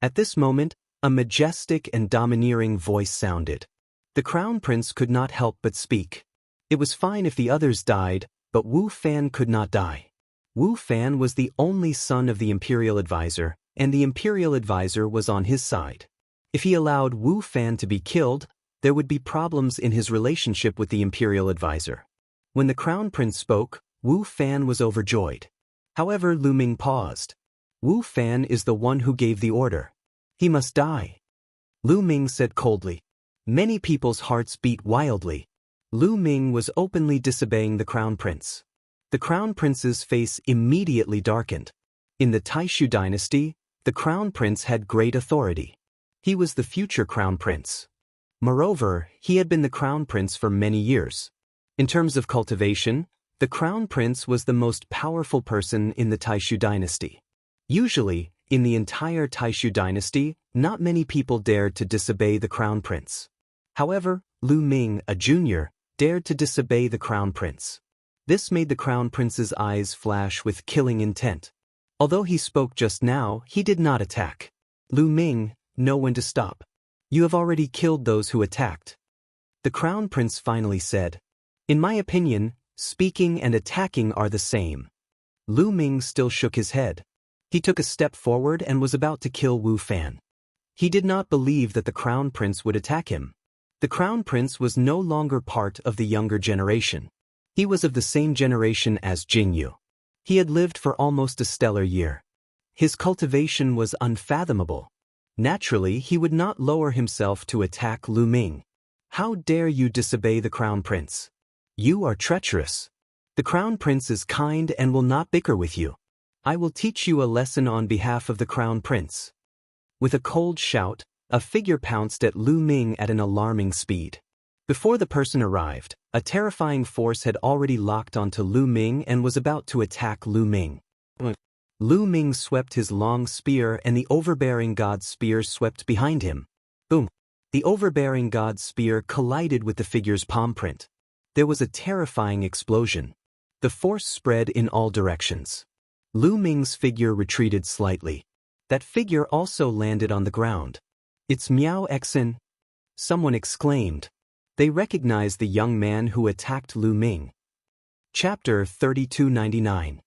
At this moment, a majestic and domineering voice sounded. The Crown Prince could not help but speak. It was fine if the others died, but Wu Fan could not die. Wu Fan was the only son of the Imperial Advisor, and the Imperial Advisor was on his side. If he allowed Wu Fan to be killed, there would be problems in his relationship with the Imperial Advisor. When the Crown Prince spoke, Wu Fan was overjoyed. However, Lu Ming paused. Wu Fan is the one who gave the order. He must die. Lu Ming said coldly. Many people's hearts beat wildly. Lu Ming was openly disobeying the Crown Prince. The Crown Prince's face immediately darkened. In the Taishu dynasty, the Crown Prince had great authority. He was the future Crown Prince. Moreover, he had been the Crown Prince for many years. In terms of cultivation, the Crown Prince was the most powerful person in the Taishu dynasty. Usually, in the entire Taishu dynasty, not many people dared to disobey the Crown Prince. However, Lu Ming, a junior, dared to disobey the Crown Prince. This made the Crown Prince's eyes flash with killing intent. Although he spoke just now, he did not attack. Lu Ming, know when to stop. You have already killed those who attacked. The Crown Prince finally said, In my opinion, speaking and attacking are the same. Lu Ming still shook his head. He took a step forward and was about to kill Wu Fan. He did not believe that the Crown Prince would attack him. The Crown Prince was no longer part of the younger generation. He was of the same generation as Jingyu. He had lived for almost a stellar year. His cultivation was unfathomable. Naturally, he would not lower himself to attack Lu Ming. How dare you disobey the Crown Prince? You are treacherous. The Crown Prince is kind and will not bicker with you. I will teach you a lesson on behalf of the Crown Prince. With a cold shout, a figure pounced at Lu Ming at an alarming speed. Before the person arrived, a terrifying force had already locked onto Lu Ming and was about to attack Lu Ming. Lu Ming swept his long spear and the overbearing god's spear swept behind him. Boom! The overbearing god's spear collided with the figure's palm print. There was a terrifying explosion. The force spread in all directions. Lu Ming's figure retreated slightly. That figure also landed on the ground. It's Miao Exin! Someone exclaimed. They recognized the young man who attacked Lu Ming. Chapter 3299.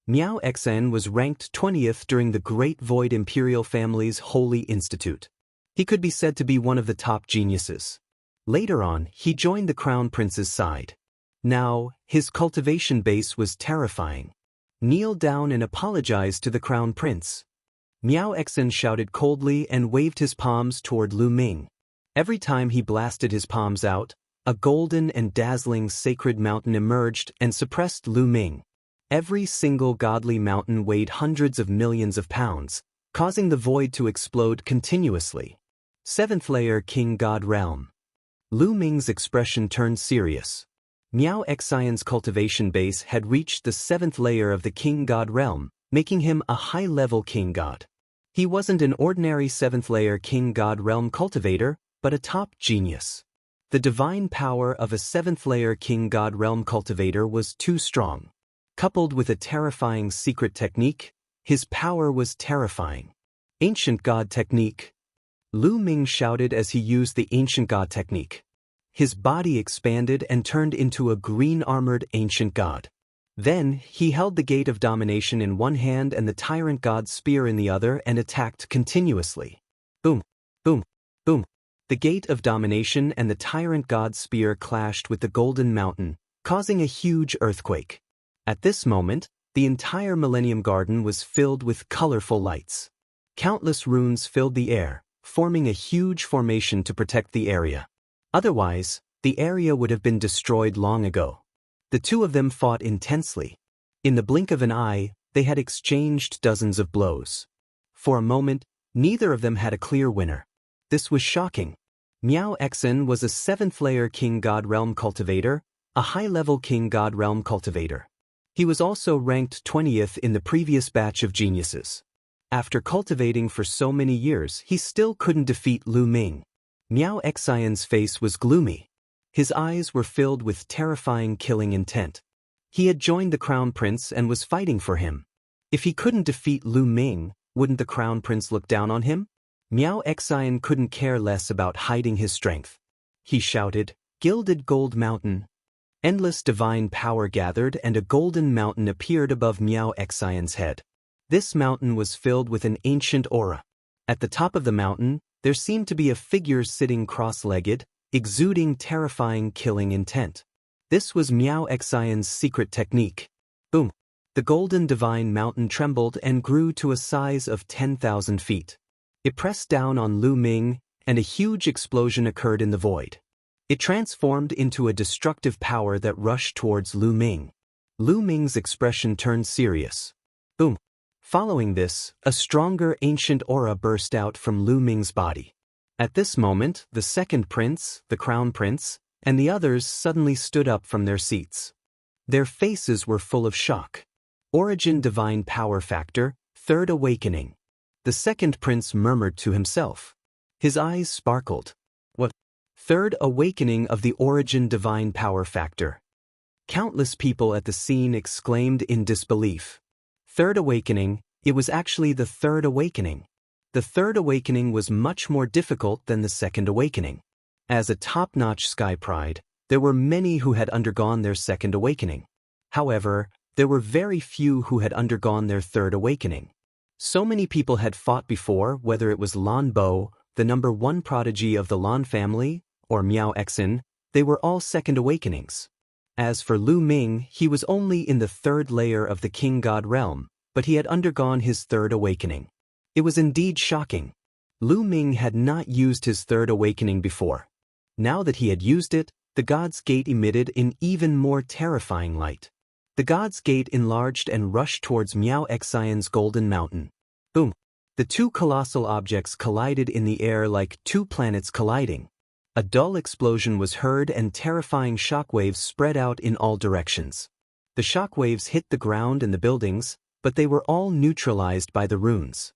Miao Exin was ranked 20th during the Great Void Imperial Family's Holy Institute. He could be said to be one of the top geniuses. Later on, he joined the Crown Prince's side. Now, his cultivation base was terrifying. Kneel down and apologize to the Crown Prince. Miao Exin shouted coldly and waved his palms toward Lu Ming. Every time he blasted his palms out, a golden and dazzling sacred mountain emerged and suppressed Lu Ming. Every single godly mountain weighed hundreds of millions of pounds, causing the void to explode continuously. 7th layer King God Realm. Lu Ming's expression turned serious. Miao Xianxia's cultivation base had reached the 7th layer of the King God Realm, making him a high-level King God. He wasn't an ordinary 7th layer King God Realm cultivator, but a top genius. The divine power of a 7th layer King God Realm cultivator was too strong. Coupled with a terrifying secret technique, his power was terrifying. Ancient God Technique. Lu Ming shouted as he used the Ancient God Technique. His body expanded and turned into a green-armored ancient god. Then, he held the Gate of Domination in one hand and the Tyrant God's spear in the other and attacked continuously. Boom, boom, boom. The Gate of Domination and the Tyrant God's spear clashed with the Golden Mountain, causing a huge earthquake. At this moment, the entire Millennium Garden was filled with colorful lights. Countless runes filled the air, forming a huge formation to protect the area. Otherwise, the area would have been destroyed long ago. The two of them fought intensely. In the blink of an eye, they had exchanged dozens of blows. For a moment, neither of them had a clear winner. This was shocking. Miao Exin was a 7th layer King God Realm cultivator, a high-level King God Realm cultivator. He was also ranked 20th in the previous batch of geniuses. After cultivating for so many years, he still couldn't defeat Lu Ming. Miao Xian's face was gloomy. His eyes were filled with terrifying killing intent. He had joined the Crown Prince and was fighting for him. If he couldn't defeat Lu Ming, wouldn't the Crown Prince look down on him? Miao Xian couldn't care less about hiding his strength. He shouted, "Gilded Gold Mountain." Endless divine power gathered and a golden mountain appeared above Miao Xian's head. This mountain was filled with an ancient aura. At the top of the mountain, there seemed to be a figure sitting cross-legged, exuding terrifying killing intent. This was Miao Xian's secret technique. Boom! The golden divine mountain trembled and grew to a size of 10,000 feet. It pressed down on Lu Ming, and a huge explosion occurred in the void. It transformed into a destructive power that rushed towards Lu Ming. Lu Ming's expression turned serious. Boom! Following this, a stronger ancient aura burst out from Lu Ming's body. At this moment, the second prince, the Crown Prince, and the others suddenly stood up from their seats. Their faces were full of shock. Origin Divine Power Factor, Third Awakening. The second prince murmured to himself. His eyes sparkled. What? Third Awakening of the Origin Divine Power Factor. Countless people at the scene exclaimed in disbelief. Third Awakening, it was actually the Third Awakening. The Third Awakening was much more difficult than the Second Awakening. As a top-notch Sky Pride, there were many who had undergone their Second Awakening. However, there were very few who had undergone their Third Awakening. So many people had fought before, whether it was Lan Bo, the #1 prodigy of the Lan family, or Miao Exin, they were all Second Awakenings. As for Lu Ming, he was only in the 3rd layer of the King God Realm, but he had undergone his 3rd Awakening. It was indeed shocking. Lu Ming had not used his 3rd Awakening before. Now that he had used it, the God's Gate emitted an even more terrifying light. The god's gate enlarged and rushed towards Miao Xian's golden mountain. Boom! The two colossal objects collided in the air like two planets colliding. A dull explosion was heard and terrifying shockwaves spread out in all directions. The shockwaves hit the ground and the buildings, but they were all neutralized by the runes.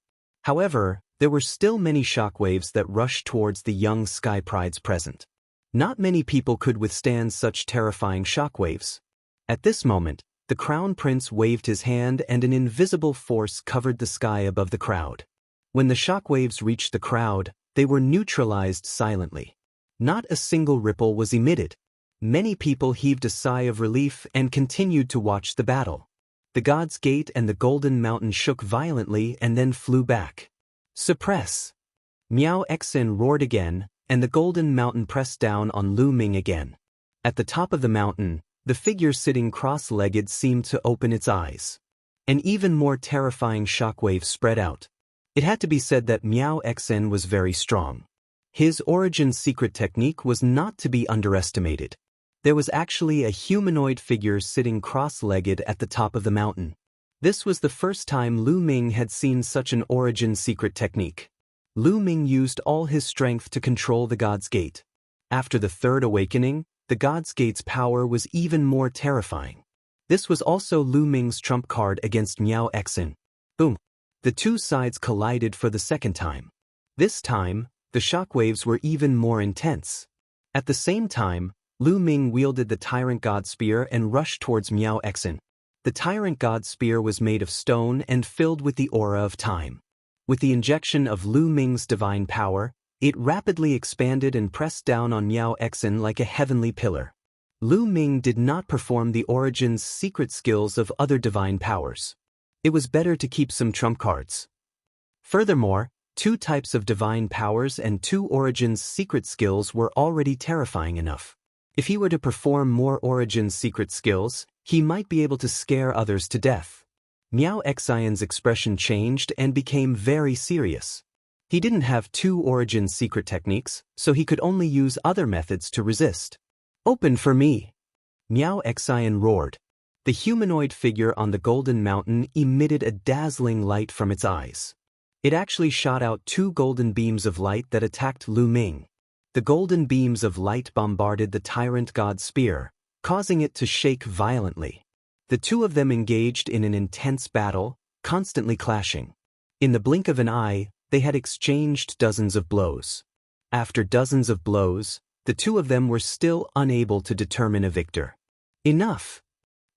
However, there were still many shockwaves that rushed towards the young sky prides present. Not many people could withstand such terrifying shockwaves. At this moment, the crown prince waved his hand and an invisible force covered the sky above the crowd. When the shockwaves reached the crowd, they were neutralized silently. Not a single ripple was emitted. Many people heaved a sigh of relief and continued to watch the battle. The god's gate and the golden mountain shook violently and then flew back. Suppress! Miao Xian roared again, and the golden mountain pressed down on Lu Ming again. At the top of the mountain, the figure sitting cross-legged seemed to open its eyes. An even more terrifying shockwave spread out. It had to be said that Miao Xian was very strong. His origin secret technique was not to be underestimated. There was actually a humanoid figure sitting cross-legged at the top of the mountain. This was the first time Lu Ming had seen such an origin secret technique. Lu Ming used all his strength to control the god's gate. After the third awakening, the god's gate's power was even more terrifying. This was also Lu Ming's trump card against Miao Xian. Boom! The two sides collided for the second time. This time, the shockwaves were even more intense. At the same time, Lu Ming wielded the Tyrant God Spear and rushed towards Miao Xian. The Tyrant God Spear was made of stone and filled with the aura of time. With the injection of Lu Ming's divine power, it rapidly expanded and pressed down on Miao Xian like a heavenly pillar. Lu Ming did not perform the Origin's secret skills of other divine powers. It was better to keep some trump cards. Furthermore, two types of divine powers and two Origin's secret skills were already terrifying enough. If he were to perform more Origin's secret skills, he might be able to scare others to death. Miao Xian's expression changed and became very serious. He didn't have two Origin's secret techniques, so he could only use other methods to resist. Open for me! Miao Xian roared. The humanoid figure on the golden mountain emitted a dazzling light from its eyes. It actually shot out two golden beams of light that attacked Lu Ming. The golden beams of light bombarded the Tyrant God Spear, causing it to shake violently. The two of them engaged in an intense battle, constantly clashing. In the blink of an eye, they had exchanged dozens of blows. After dozens of blows, the two of them were still unable to determine a victor. Enough!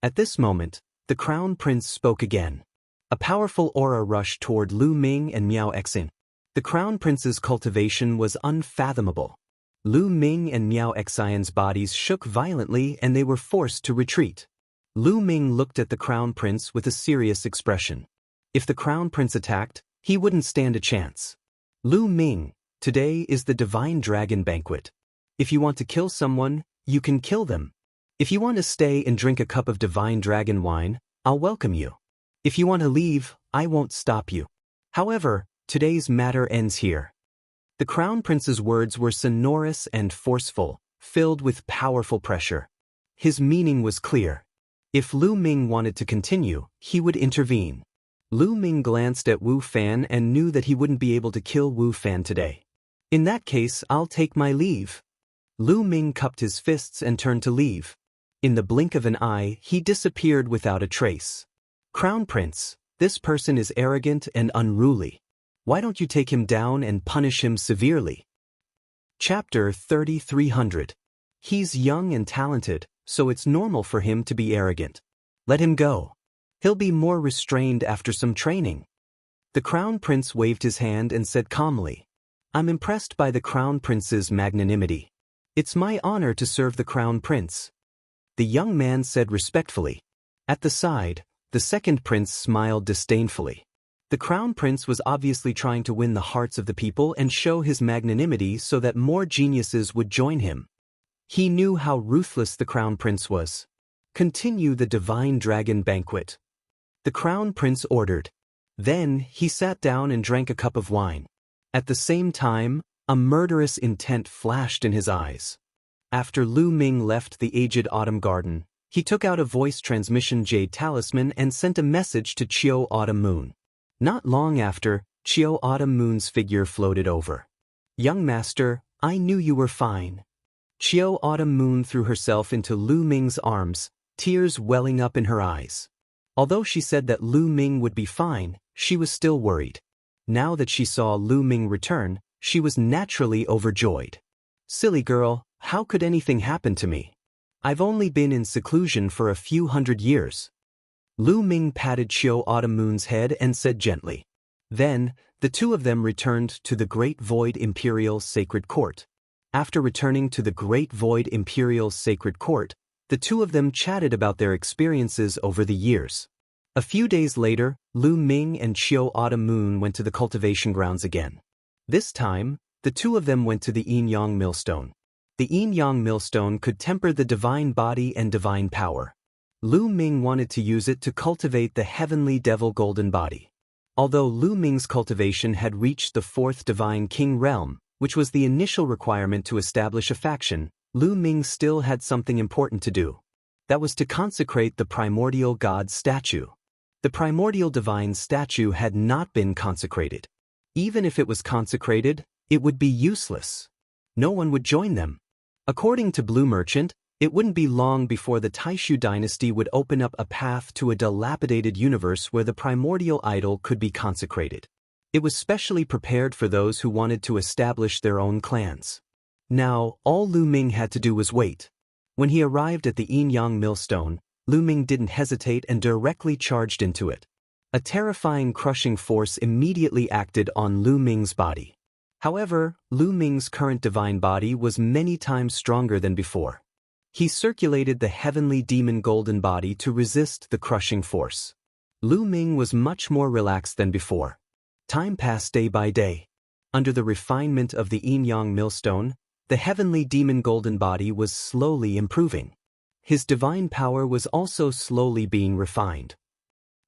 At this moment, the Crown Prince spoke again. A powerful aura rushed toward Lu Ming and Miao Xian. The Crown Prince's cultivation was unfathomable. Lu Ming and Miao Xian's bodies shook violently and they were forced to retreat. Lu Ming looked at the Crown Prince with a serious expression. If the Crown Prince attacked, he wouldn't stand a chance. Lu Ming, today is the Divine Dragon Banquet. If you want to kill someone, you can kill them. If you want to stay and drink a cup of Divine Dragon wine, I'll welcome you. If you want to leave, I won't stop you. However, today's matter ends here. The Crown Prince's words were sonorous and forceful, filled with powerful pressure. His meaning was clear. If Lu Ming wanted to continue, he would intervene. Lu Ming glanced at Wu Fan and knew that he wouldn't be able to kill Wu Fan today. In that case, I'll take my leave. Lu Ming cupped his fists and turned to leave. In the blink of an eye, he disappeared without a trace. Crown Prince, this person is arrogant and unruly. Why don't you take him down and punish him severely? Chapter 3300. He's young and talented, so it's normal for him to be arrogant. Let him go. He'll be more restrained after some training. The Crown Prince waved his hand and said calmly, I'm impressed by the Crown Prince's magnanimity. It's my honor to serve the Crown Prince. The young man said respectfully. At the side, the second prince smiled disdainfully. The Crown Prince was obviously trying to win the hearts of the people and show his magnanimity so that more geniuses would join him. He knew how ruthless the Crown Prince was. Continue the Divine Dragon Banquet. The Crown Prince ordered. Then he sat down and drank a cup of wine. At the same time, a murderous intent flashed in his eyes. After Lu Ming left the aged autumn garden, He took out a voice transmission jade talisman and sent a message to Qiu Autumn Moon. Not long after, Qiu Autumn Moon's figure floated over. "Young master, I knew you were fine." Qiu Autumn Moon threw herself into Lu Ming's arms, tears welling up in her eyes. Although she said that Lu Ming would be fine, she was still worried. Now that she saw Lu Ming return, she was naturally overjoyed. "Silly girl, how could anything happen to me? I've only been in seclusion for a few hundred years." Lu Ming patted Qiu Autumn Moon's head and said gently. Then, the two of them returned to the Great Void Imperial Sacred Court. After returning to the Great Void Imperial Sacred Court, the two of them chatted about their experiences over the years. A few days later, Lu Ming and Qiu Autumn Moon went to the cultivation grounds again. This time, the two of them went to the Yin-Yang Millstone. The Yin-Yang Millstone could temper the divine body and divine power. Lu Ming wanted to use it to cultivate the heavenly devil golden body. Although Lu Ming's cultivation had reached the fourth divine king realm, which was the initial requirement to establish a faction, Lu Ming still had something important to do. That was to consecrate the primordial god statue. The primordial divine statue had not been consecrated. Even if it was consecrated, it would be useless. No one would join them. According to Blue Merchant, it wouldn't be long before the Taishu dynasty would open up a path to a dilapidated universe where the primordial idol could be consecrated. It was specially prepared for those who wanted to establish their own clans. Now, all Lu Ming had to do was wait. When he arrived at the Yin-Yang Millstone, Lu Ming didn't hesitate and directly charged into it. A terrifying crushing force immediately acted on Lu Ming's body. However, Lu Ming's current divine body was many times stronger than before. He circulated the heavenly demon golden body to resist the crushing force. Lu Ming was much more relaxed than before. Time passed day by day. Under the refinement of the Yin-Yang Millstone, the heavenly demon golden body was slowly improving. His divine power was also slowly being refined.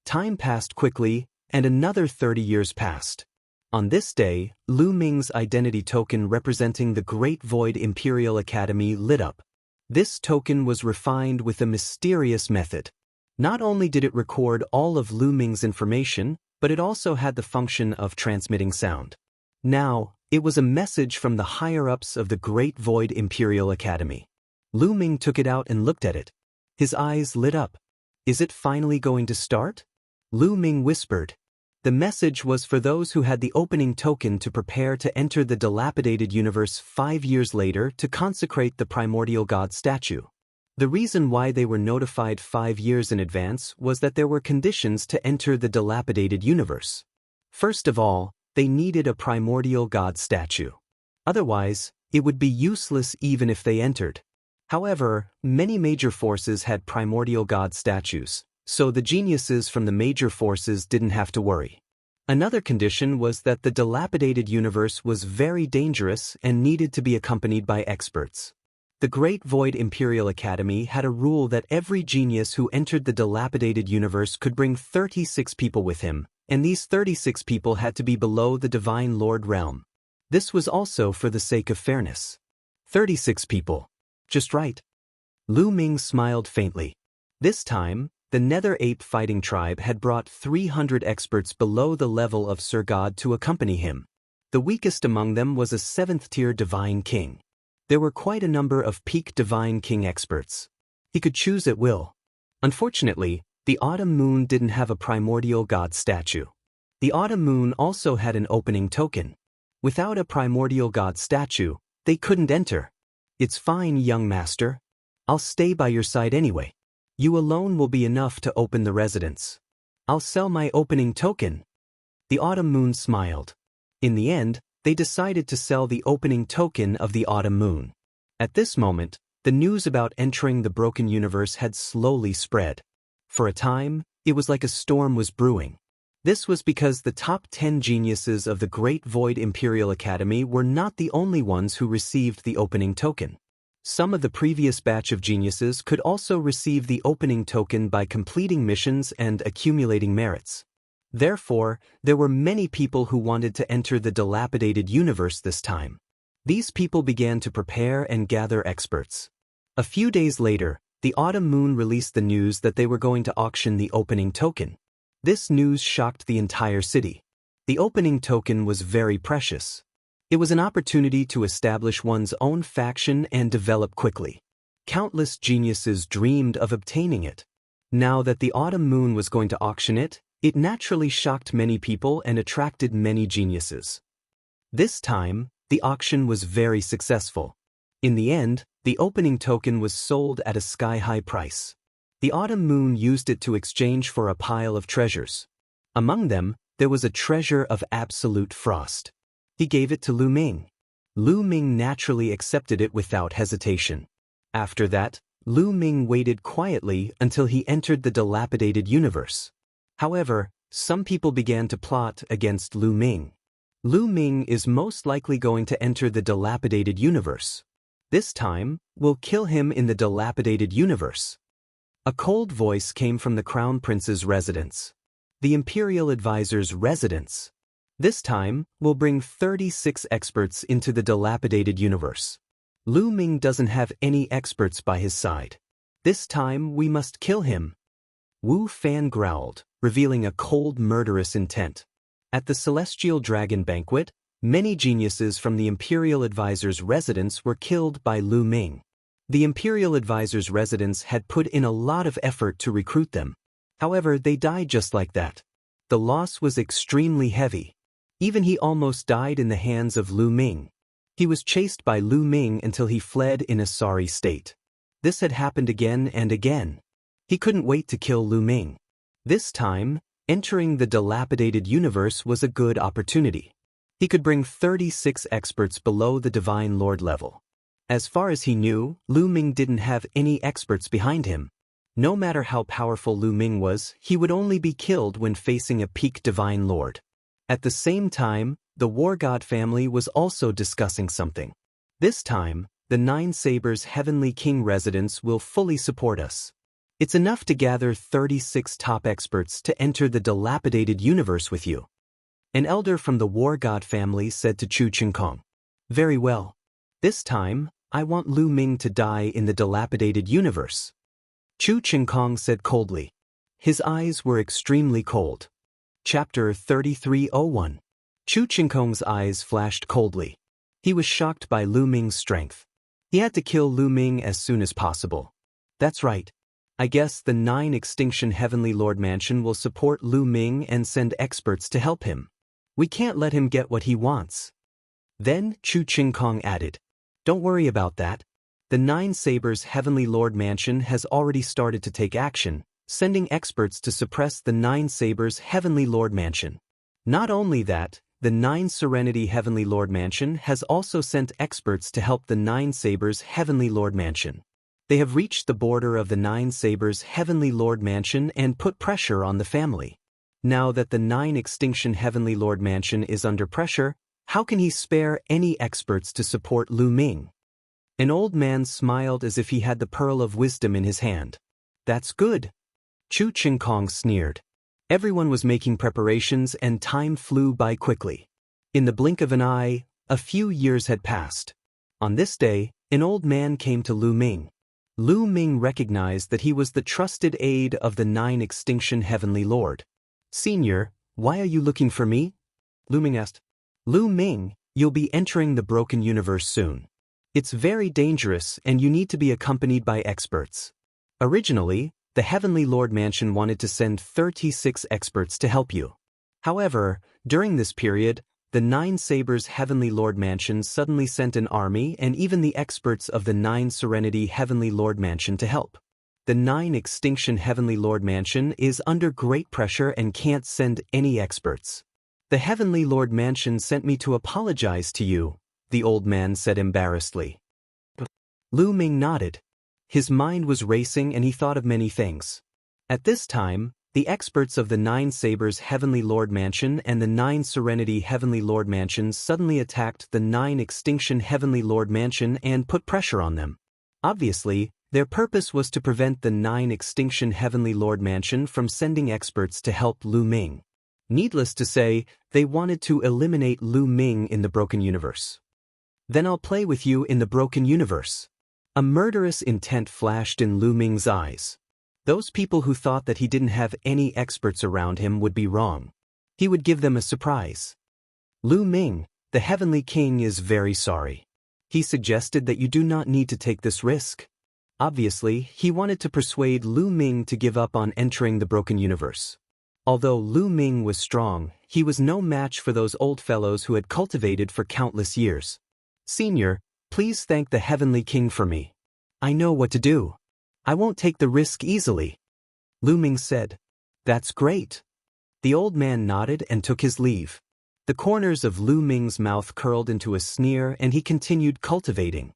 Time passed quickly, and another 30 years passed. On this day, Lu Ming's identity token representing the Great Void Imperial Academy lit up. This token was refined with a mysterious method. Not only did it record all of Lu Ming's information, but it also had the function of transmitting sound. Now, it was a message from the higher-ups of the Great Void Imperial Academy. Lu Ming took it out and looked at it. His eyes lit up. "Is it finally going to start?" Lu Ming whispered. The message was for those who had the opening token to prepare to enter the dilapidated universe 5 years later to consecrate the primordial god statue. The reason why they were notified 5 years in advance was that there were conditions to enter the dilapidated universe. First of all, they needed a primordial god statue. Otherwise, it would be useless even if they entered. However, many major forces had primordial god statues, so the geniuses from the major forces didn't have to worry. Another condition was that the dilapidated universe was very dangerous and needed to be accompanied by experts. The Great Void Imperial Academy had a rule that every genius who entered the dilapidated universe could bring 36 people with him, and these 36 people had to be below the Divine Lord realm. This was also for the sake of fairness. 36 people. Just right. Lu Ming smiled faintly. This time, the Nether Ape fighting tribe had brought 300 experts below the level of Sir God to accompany him. The weakest among them was a 7th-tier Divine King. There were quite a number of peak Divine King experts. He could choose at will. Unfortunately, the Autumn Moon didn't have a primordial god statue. The Autumn Moon also had an opening token. Without a primordial god statue, they couldn't enter. "It's fine, young master. I'll stay by your side anyway. You alone will be enough to open the residence. I'll sell my opening token." The Autumn Moon smiled. In the end, they decided to sell the opening token of the Autumn Moon. At this moment, the news about entering the broken universe had slowly spread. For a time, it was like a storm was brewing. This was because the top 10 geniuses of the Great Void Imperial Academy were not the only ones who received the opening token. Some of the previous batch of geniuses could also receive the opening token by completing missions and accumulating merits. Therefore, there were many people who wanted to enter the dilapidated universe this time. These people began to prepare and gather experts. A few days later, The autumn moon released the news that they were going to auction the opening token. This news shocked the entire city. The opening token was very precious. It was an opportunity to establish one's own faction and develop quickly. Countless geniuses dreamed of obtaining it. Now that the autumn moon was going to auction it, it naturally shocked many people and attracted many geniuses. This time, the auction was very successful. In the end, the opening token was sold at a sky-high price. The autumn moon used it to exchange for a pile of treasures. Among them, there was a treasure of absolute frost. He gave it to Lu Ming. Lu Ming naturally accepted it without hesitation. After that, Lu Ming waited quietly until he entered the dilapidated universe. However, some people began to plot against Lu Ming. Lu Ming is most likely going to enter the dilapidated universe. This time, we'll kill him in the dilapidated universe. A cold voice came from the Crown Prince's residence. The Imperial Advisor's residence. This time, we'll bring 36 experts into the dilapidated universe. Lu Ming doesn't have any experts by his side. This time, we must kill him. Wu Fan growled, revealing a cold, murderous intent. At the Celestial Dragon Banquet, many geniuses from the Imperial Advisor's residence were killed by Lu Ming. The Imperial Advisor's residence had put in a lot of effort to recruit them. However, they died just like that. The loss was extremely heavy. Even he almost died in the hands of Lu Ming. He was chased by Lu Ming until he fled in a sorry state. This had happened again and again. He couldn't wait to kill Lu Ming. This time, entering the dilapidated universe was a good opportunity. He could bring 36 experts below the Divine Lord level. As far as he knew, Lu Ming didn't have any experts behind him. No matter how powerful Lu Ming was, he would only be killed when facing a peak Divine Lord. At the same time, the War God family was also discussing something. This time, the Nine Sabers Heavenly King residence will fully support us. It's enough to gather 36 top experts to enter the dilapidated universe with you. An elder from the War God family said to Chu Qingkong, "Very well. This time, I want Lu Ming to die in the dilapidated universe." Chu Qingkong said coldly. His eyes were extremely cold. Chapter 3301. Chu Qingkong's eyes flashed coldly. He was shocked by Lu Ming's strength. He had to kill Lu Ming as soon as possible. That's right. I guess the 9 Extinction Heavenly Lord Mansion will support Lu Ming and send experts to help him. We can't let him get what he wants. Then Chu Qingkong added, "Don't worry about that. The 9 Sabers Heavenly Lord Mansion has already started to take action, sending experts to suppress the 9 Sabers Heavenly Lord Mansion. Not only that, the 9 Serenity Heavenly Lord Mansion has also sent experts to help the 9 Sabers Heavenly Lord Mansion. They have reached the border of the 9 Sabers Heavenly Lord Mansion and put pressure on the family. Now that the 9 Extinction Heavenly Lord Mansion is under pressure, how can he spare any experts to support Lu Ming?" An old man smiled as if he had the pearl of wisdom in his hand. "That's good." Chu Qingkong sneered. Everyone was making preparations and time flew by quickly. In the blink of an eye, a few years had passed. On this day, an old man came to Lu Ming. Lu Ming recognized that he was the trusted aide of the 9 Extinction Heavenly Lord. "Senior, why are you looking for me?" Lu Ming asked. "Lu Ming, you'll be entering the broken universe soon. It's very dangerous and you need to be accompanied by experts. Originally, the Heavenly Lord Mansion wanted to send 36 experts to help you. However, during this period, the 9 Sabers Heavenly Lord Mansion suddenly sent an army and even the experts of the 9 Serenity Heavenly Lord Mansion to help. The 9 Extinction Heavenly Lord Mansion is under great pressure and can't send any experts. The Heavenly Lord Mansion sent me to apologize to you," the old man said embarrassedly. Lu Ming nodded. His mind was racing and he thought of many things. At this time, the experts of the 9 Sabers Heavenly Lord Mansion and the 9 Serenity Heavenly Lord Mansion suddenly attacked the 9 Extinction Heavenly Lord Mansion and put pressure on them. Obviously, their purpose was to prevent the 9 Extinction Heavenly Lord Mansion from sending experts to help Lu Ming. Needless to say, they wanted to eliminate Lu Ming in the broken universe. "Then I'll play with you in the broken universe." A murderous intent flashed in Lu Ming's eyes. Those people who thought that he didn't have any experts around him would be wrong. He would give them a surprise. Lu Ming, the Heavenly King, is very sorry. He suggested that you do not need to take this risk. Obviously, he wanted to persuade Lu Ming to give up on entering the broken universe. Although Lu Ming was strong, he was no match for those old fellows who had cultivated for countless years. Senior, please thank the Heavenly King for me. I know what to do. I won't take the risk easily. Lu Ming said. That's great. The old man nodded and took his leave. The corners of Lu Ming's mouth curled into a sneer and he continued cultivating.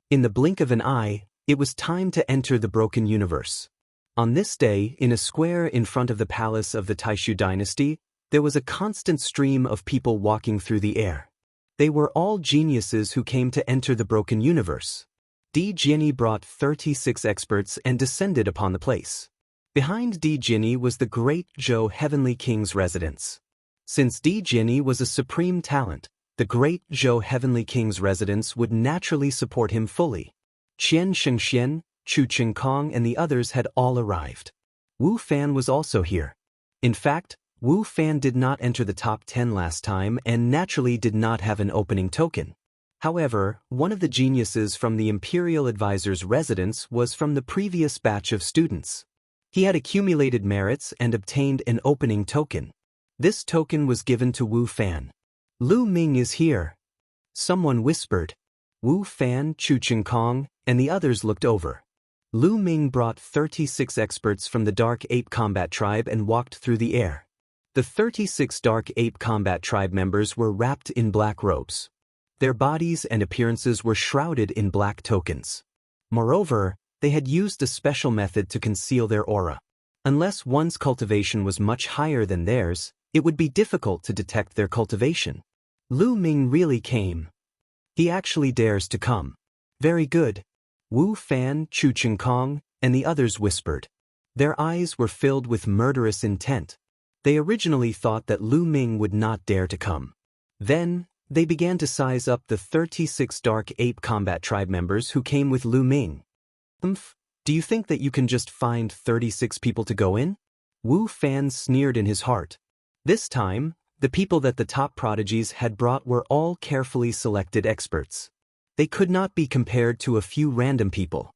In the blink of an eye, it was time to enter the broken universe. On this day, in a square in front of the palace of the Taishu dynasty, there was a constant stream of people walking through the air. They were all geniuses who came to enter the broken universe. Di Jiani brought 36 experts and descended upon the place. Behind Di Jiani was the great Zhou Heavenly King's residence. Since Di Jiani was a supreme talent, the great Zhou Heavenly King's residence would naturally support him fully. Qian Shengxian, Chu Qingkong and the others had all arrived. Wu Fan was also here. In fact, Wu Fan did not enter the top 10 last time and naturally did not have an opening token. However, one of the geniuses from the Imperial Advisor's residence was from the previous batch of students. He had accumulated merits and obtained an opening token. This token was given to Wu Fan. Lu Ming is here. Someone whispered. Wu Fan, Chu Qingkong, and the others looked over. Lu Ming brought 36 experts from the Dark Ape Combat Tribe and walked through the air. The 36 Dark Ape Combat Tribe members were wrapped in black robes. Their bodies and appearances were shrouded in black tokens. Moreover, they had used a special method to conceal their aura. Unless one's cultivation was much higher than theirs, it would be difficult to detect their cultivation. Lu Ming really came. He actually dares to come. Very good. Wu Fan, Chu Qingkong, and the others whispered. Their eyes were filled with murderous intent. They originally thought that Lu Ming would not dare to come. Then, they began to size up the 36 Dark Ape Combat Tribe members who came with Lu Ming. Do you think that you can just find 36 people to go in? Wu Fan sneered in his heart. This time, the people that the top prodigies had brought were all carefully selected experts. They could not be compared to a few random people.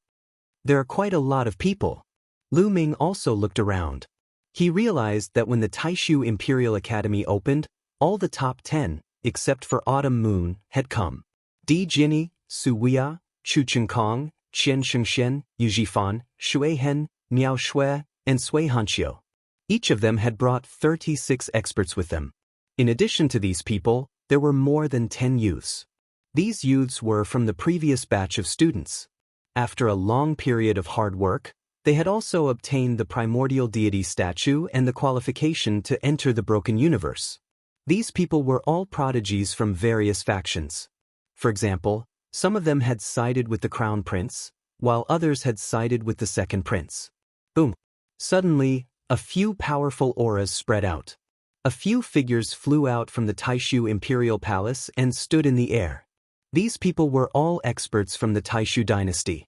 There are quite a lot of people. Lu Ming also looked around. He realized that when the Taishu Imperial Academy opened, all the top 10, except for Autumn Moon, had come. Di Jiani, Su Weia, Chu Qingkong, Qian Shengxian, Yu Jifan, Shui Hen, Miao Shui, and Sui Hanxiu. Each of them had brought 36 experts with them. In addition to these people, there were more than 10 youths. These youths were from the previous batch of students. After a long period of hard work, they had also obtained the primordial deity statue and the qualification to enter the broken universe. These people were all prodigies from various factions. For example, some of them had sided with the crown prince, while others had sided with the second prince. Boom! Suddenly, a few powerful auras spread out. A few figures flew out from the Taishu Imperial Palace and stood in the air. These people were all experts from the Taishu dynasty.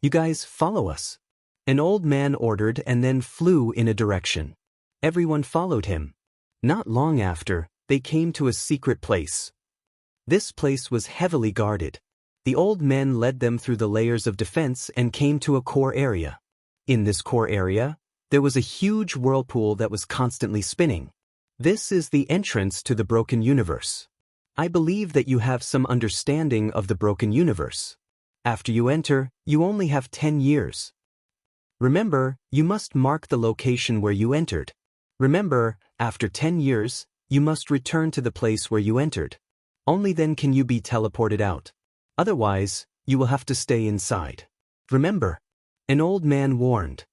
You guys follow us. An old man ordered and then flew in a direction. Everyone followed him. Not long after, they came to a secret place. This place was heavily guarded. The old men led them through the layers of defense and came to a core area. In this core area, there was a huge whirlpool that was constantly spinning. This is the entrance to the broken universe. I believe that you have some understanding of the broken universe. After you enter, you only have 10 years. Remember, you must mark the location where you entered. Remember, after 10 years, you must return to the place where you entered. Only then can you be teleported out. Otherwise, you will have to stay inside. Remember, an old man warned.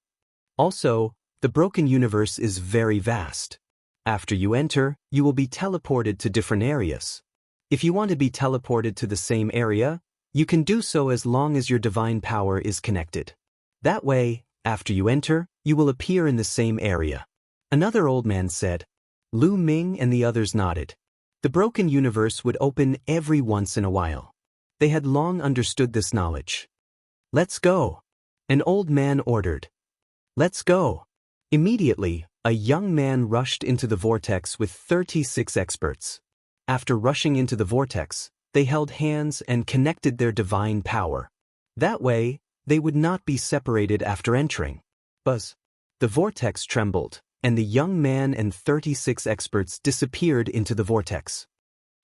Also, the broken universe is very vast. After you enter, you will be teleported to different areas. If you want to be teleported to the same area, you can do so as long as your divine power is connected. That way, after you enter, you will appear in the same area. Another old man said. Lu Ming and the others nodded. The broken universe would open every once in a while. They had long understood this knowledge. Let's go. An old man ordered. Let's go. Immediately, a young man rushed into the vortex with 36 experts. After rushing into the vortex, they held hands and connected their divine power. That way, they would not be separated after entering. Buzz. The vortex trembled, and the young man and 36 experts disappeared into the vortex.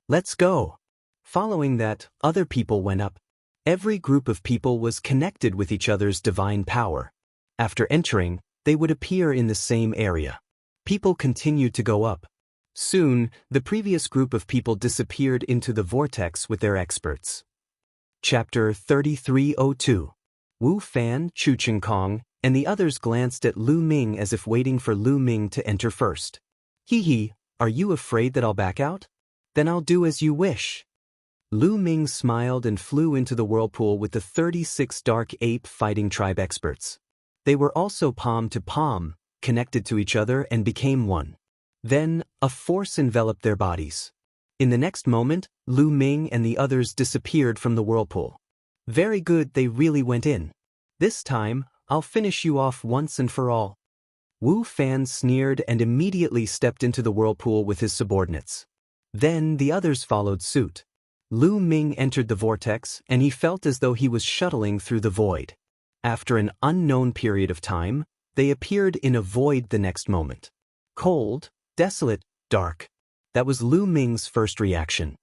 Let's go. Following that, other people went up. Every group of people was connected with each other's divine power. After entering, they would appear in the same area. People continued to go up. Soon, the previous group of people disappeared into the vortex with their experts. Chapter 3302. Wu Fan, Chu Chengkong, and the others glanced at Lu Ming as if waiting for Lu Ming to enter first. Hee, are you afraid that I'll back out? Then I'll do as you wish. Lu Ming smiled and flew into the whirlpool with the 36 dark ape fighting tribe experts. They were also palm to palm, connected to each other and became one. Then, a force enveloped their bodies. In the next moment, Lu Ming and the others disappeared from the whirlpool. Very good, they really went in. This time, I'll finish you off once and for all. Wu Fan sneered and immediately stepped into the whirlpool with his subordinates. Then the others followed suit. Lu Ming entered the vortex and he felt as though he was shuttling through the void. After an unknown period of time, they appeared in a void the next moment. Cold, desolate, dark. That was Lu Ming's first reaction.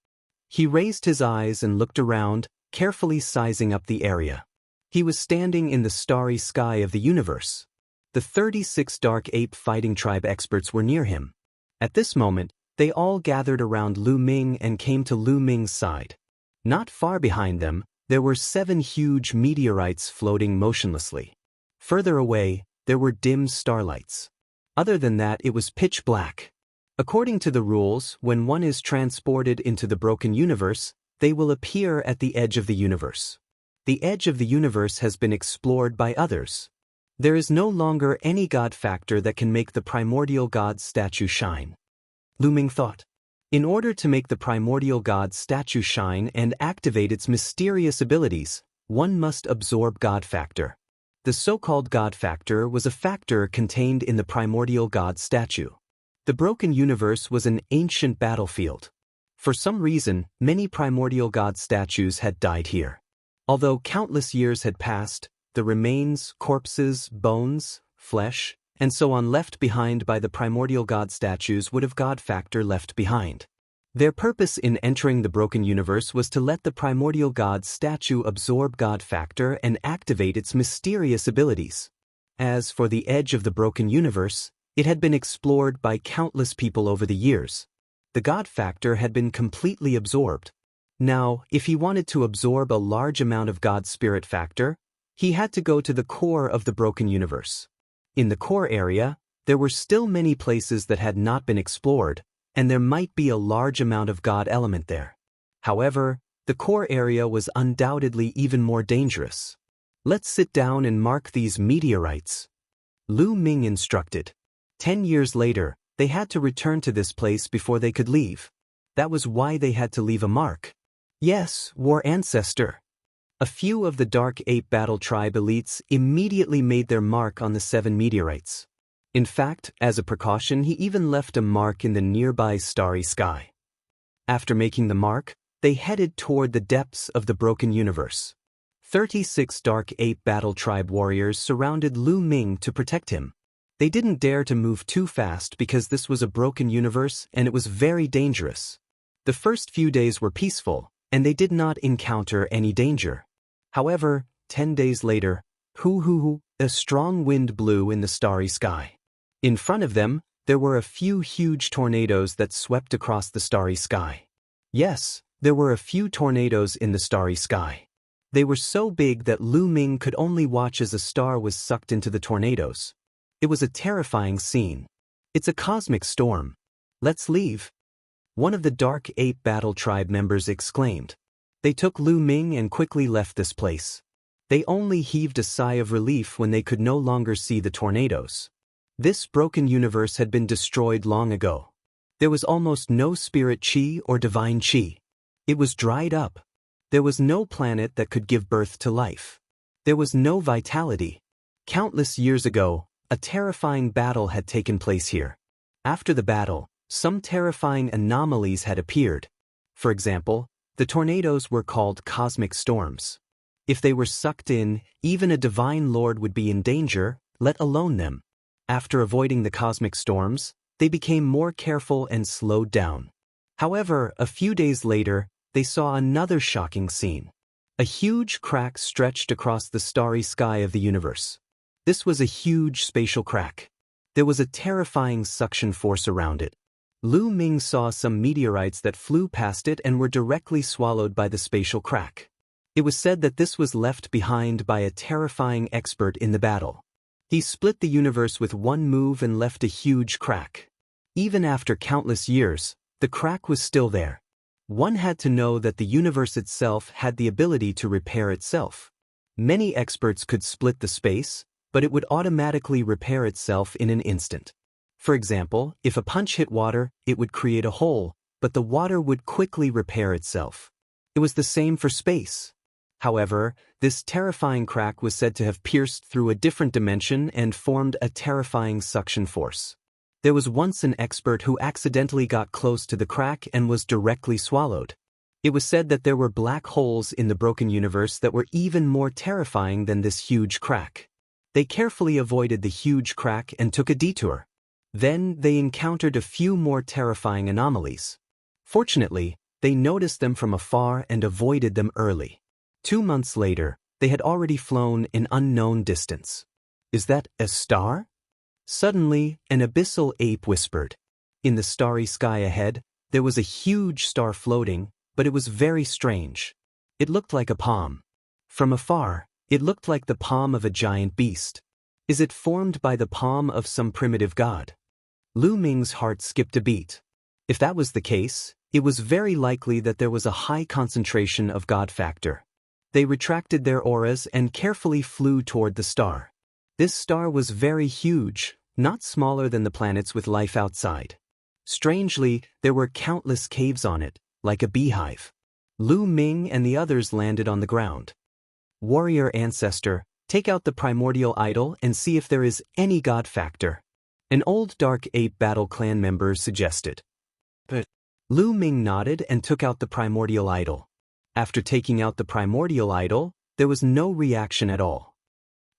He raised his eyes and looked around, carefully sizing up the area. He was standing in the starry sky of the universe. The 36 dark ape fighting tribe experts were near him. At this moment, they all gathered around Lu Ming and came to Lu Ming's side. Not far behind them, there were 7 huge meteorites floating motionlessly. Further away, there were dim starlights. Other than that, it was pitch black. According to the rules, when one is transported into the broken universe, they will appear at the edge of the universe. The edge of the universe has been explored by others. There is no longer any God factor that can make the primordial God statue shine. Lu Ming thought. In order to make the primordial God statue shine and activate its mysterious abilities, one must absorb God factor. The so-called God factor was a factor contained in the primordial God statue. The broken universe was an ancient battlefield. For some reason, many primordial God statues had died here. Although countless years had passed, the remains, corpses, bones, flesh, and so on left behind by the primordial God statues would have God factor left behind. Their purpose in entering the broken universe was to let the primordial God statue absorb God factor and activate its mysterious abilities. As for the edge of the broken universe, it had been explored by countless people over the years. The God factor had been completely absorbed. Now, if he wanted to absorb a large amount of God spirit factor, he had to go to the core of the broken universe. In the core area, there were still many places that had not been explored, and there might be a large amount of God element there. However, the core area was undoubtedly even more dangerous. Let's sit down and mark these meteorites. Lu Ming instructed. 10 years later, they had to return to this place before they could leave. That was why they had to leave a mark. Yes, war ancestor. A few of the Dark Ape Battle Tribe elites immediately made their mark on the 7 meteorites. In fact, as a precaution, he even left a mark in the nearby starry sky. After making the mark, they headed toward the depths of the broken universe. 36 Dark Ape Battle Tribe warriors surrounded Lu Ming to protect him. They didn't dare to move too fast because this was a broken universe and it was very dangerous. The first few days were peaceful, and they did not encounter any danger. However, 10 days later, a strong wind blew in the starry sky. In front of them, there were a few huge tornadoes that swept across the starry sky. Yes, there were a few tornadoes in the starry sky. They were so big that Lu Ming could only watch as a star was sucked into the tornadoes. It was a terrifying scene. It's a cosmic storm. Let's leave. One of the Dark Ape Battle Tribe members exclaimed. They took Lu Ming and quickly left this place. They only heaved a sigh of relief when they could no longer see the tornadoes. This broken universe had been destroyed long ago. There was almost no spirit chi or divine chi. It was dried up. There was no planet that could give birth to life. There was no vitality. Countless years ago, a terrifying battle had taken place here. After the battle, some terrifying anomalies had appeared. For example, the tornadoes were called cosmic storms. If they were sucked in, even a divine lord would be in danger, let alone them. After avoiding the cosmic storms, they became more careful and slowed down. However, a few days later, they saw another shocking scene. A huge crack stretched across the starry sky of the universe. This was a huge spatial crack. There was a terrifying suction force around it. Lu Ming saw some meteorites that flew past it and were directly swallowed by the spatial crack. It was said that this was left behind by a terrifying expert in the battle. He split the universe with one move and left a huge crack. Even after countless years, the crack was still there. One had to know that the universe itself had the ability to repair itself. Many experts could split the space, but it would automatically repair itself in an instant. For example, if a punch hit water, it would create a hole, but the water would quickly repair itself. It was the same for space. However, this terrifying crack was said to have pierced through a different dimension and formed a terrifying suction force. There was once an expert who accidentally got close to the crack and was directly swallowed. It was said that there were black holes in the broken universe that were even more terrifying than this huge crack. They carefully avoided the huge crack and took a detour. Then they encountered a few more terrifying anomalies. Fortunately, they noticed them from afar and avoided them early. 2 months later, they had already flown an unknown distance. "Is that a star?" Suddenly, an abyssal ape whispered. In the starry sky ahead, there was a huge star floating, but it was very strange. It looked like a palm. From afar, it looked like the palm of a giant beast. Is it formed by the palm of some primitive god? Lu Ming's heart skipped a beat. If that was the case, it was very likely that there was a high concentration of god factor. They retracted their auras and carefully flew toward the star. This star was very huge, not smaller than the planets with life outside. Strangely, there were countless caves on it, like a beehive. Lu Ming and the others landed on the ground. "Warrior ancestor, take out the primordial idol and see if there is any god factor," an old dark ape battle clan member suggested. But Lu Ming nodded and took out the primordial idol. After taking out the primordial idol, there was no reaction at all.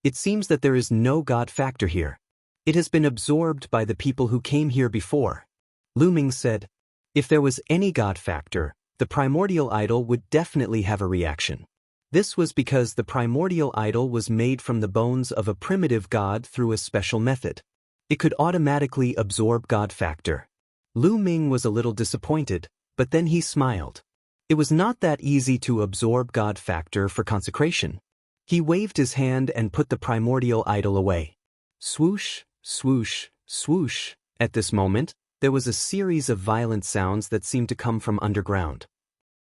"It seems that there is no god factor here. It has been absorbed by the people who came here before," Lu Ming said. "If there was any god factor, the primordial idol would definitely have a reaction. This was because the primordial idol was made from the bones of a primitive god through a special method. It could automatically absorb god factor." Lu Ming was a little disappointed, but then he smiled. It was not that easy to absorb god factor for consecration. He waved his hand and put the primordial idol away. Swoosh, swoosh, swoosh. At this moment, there was a series of violent sounds that seemed to come from underground.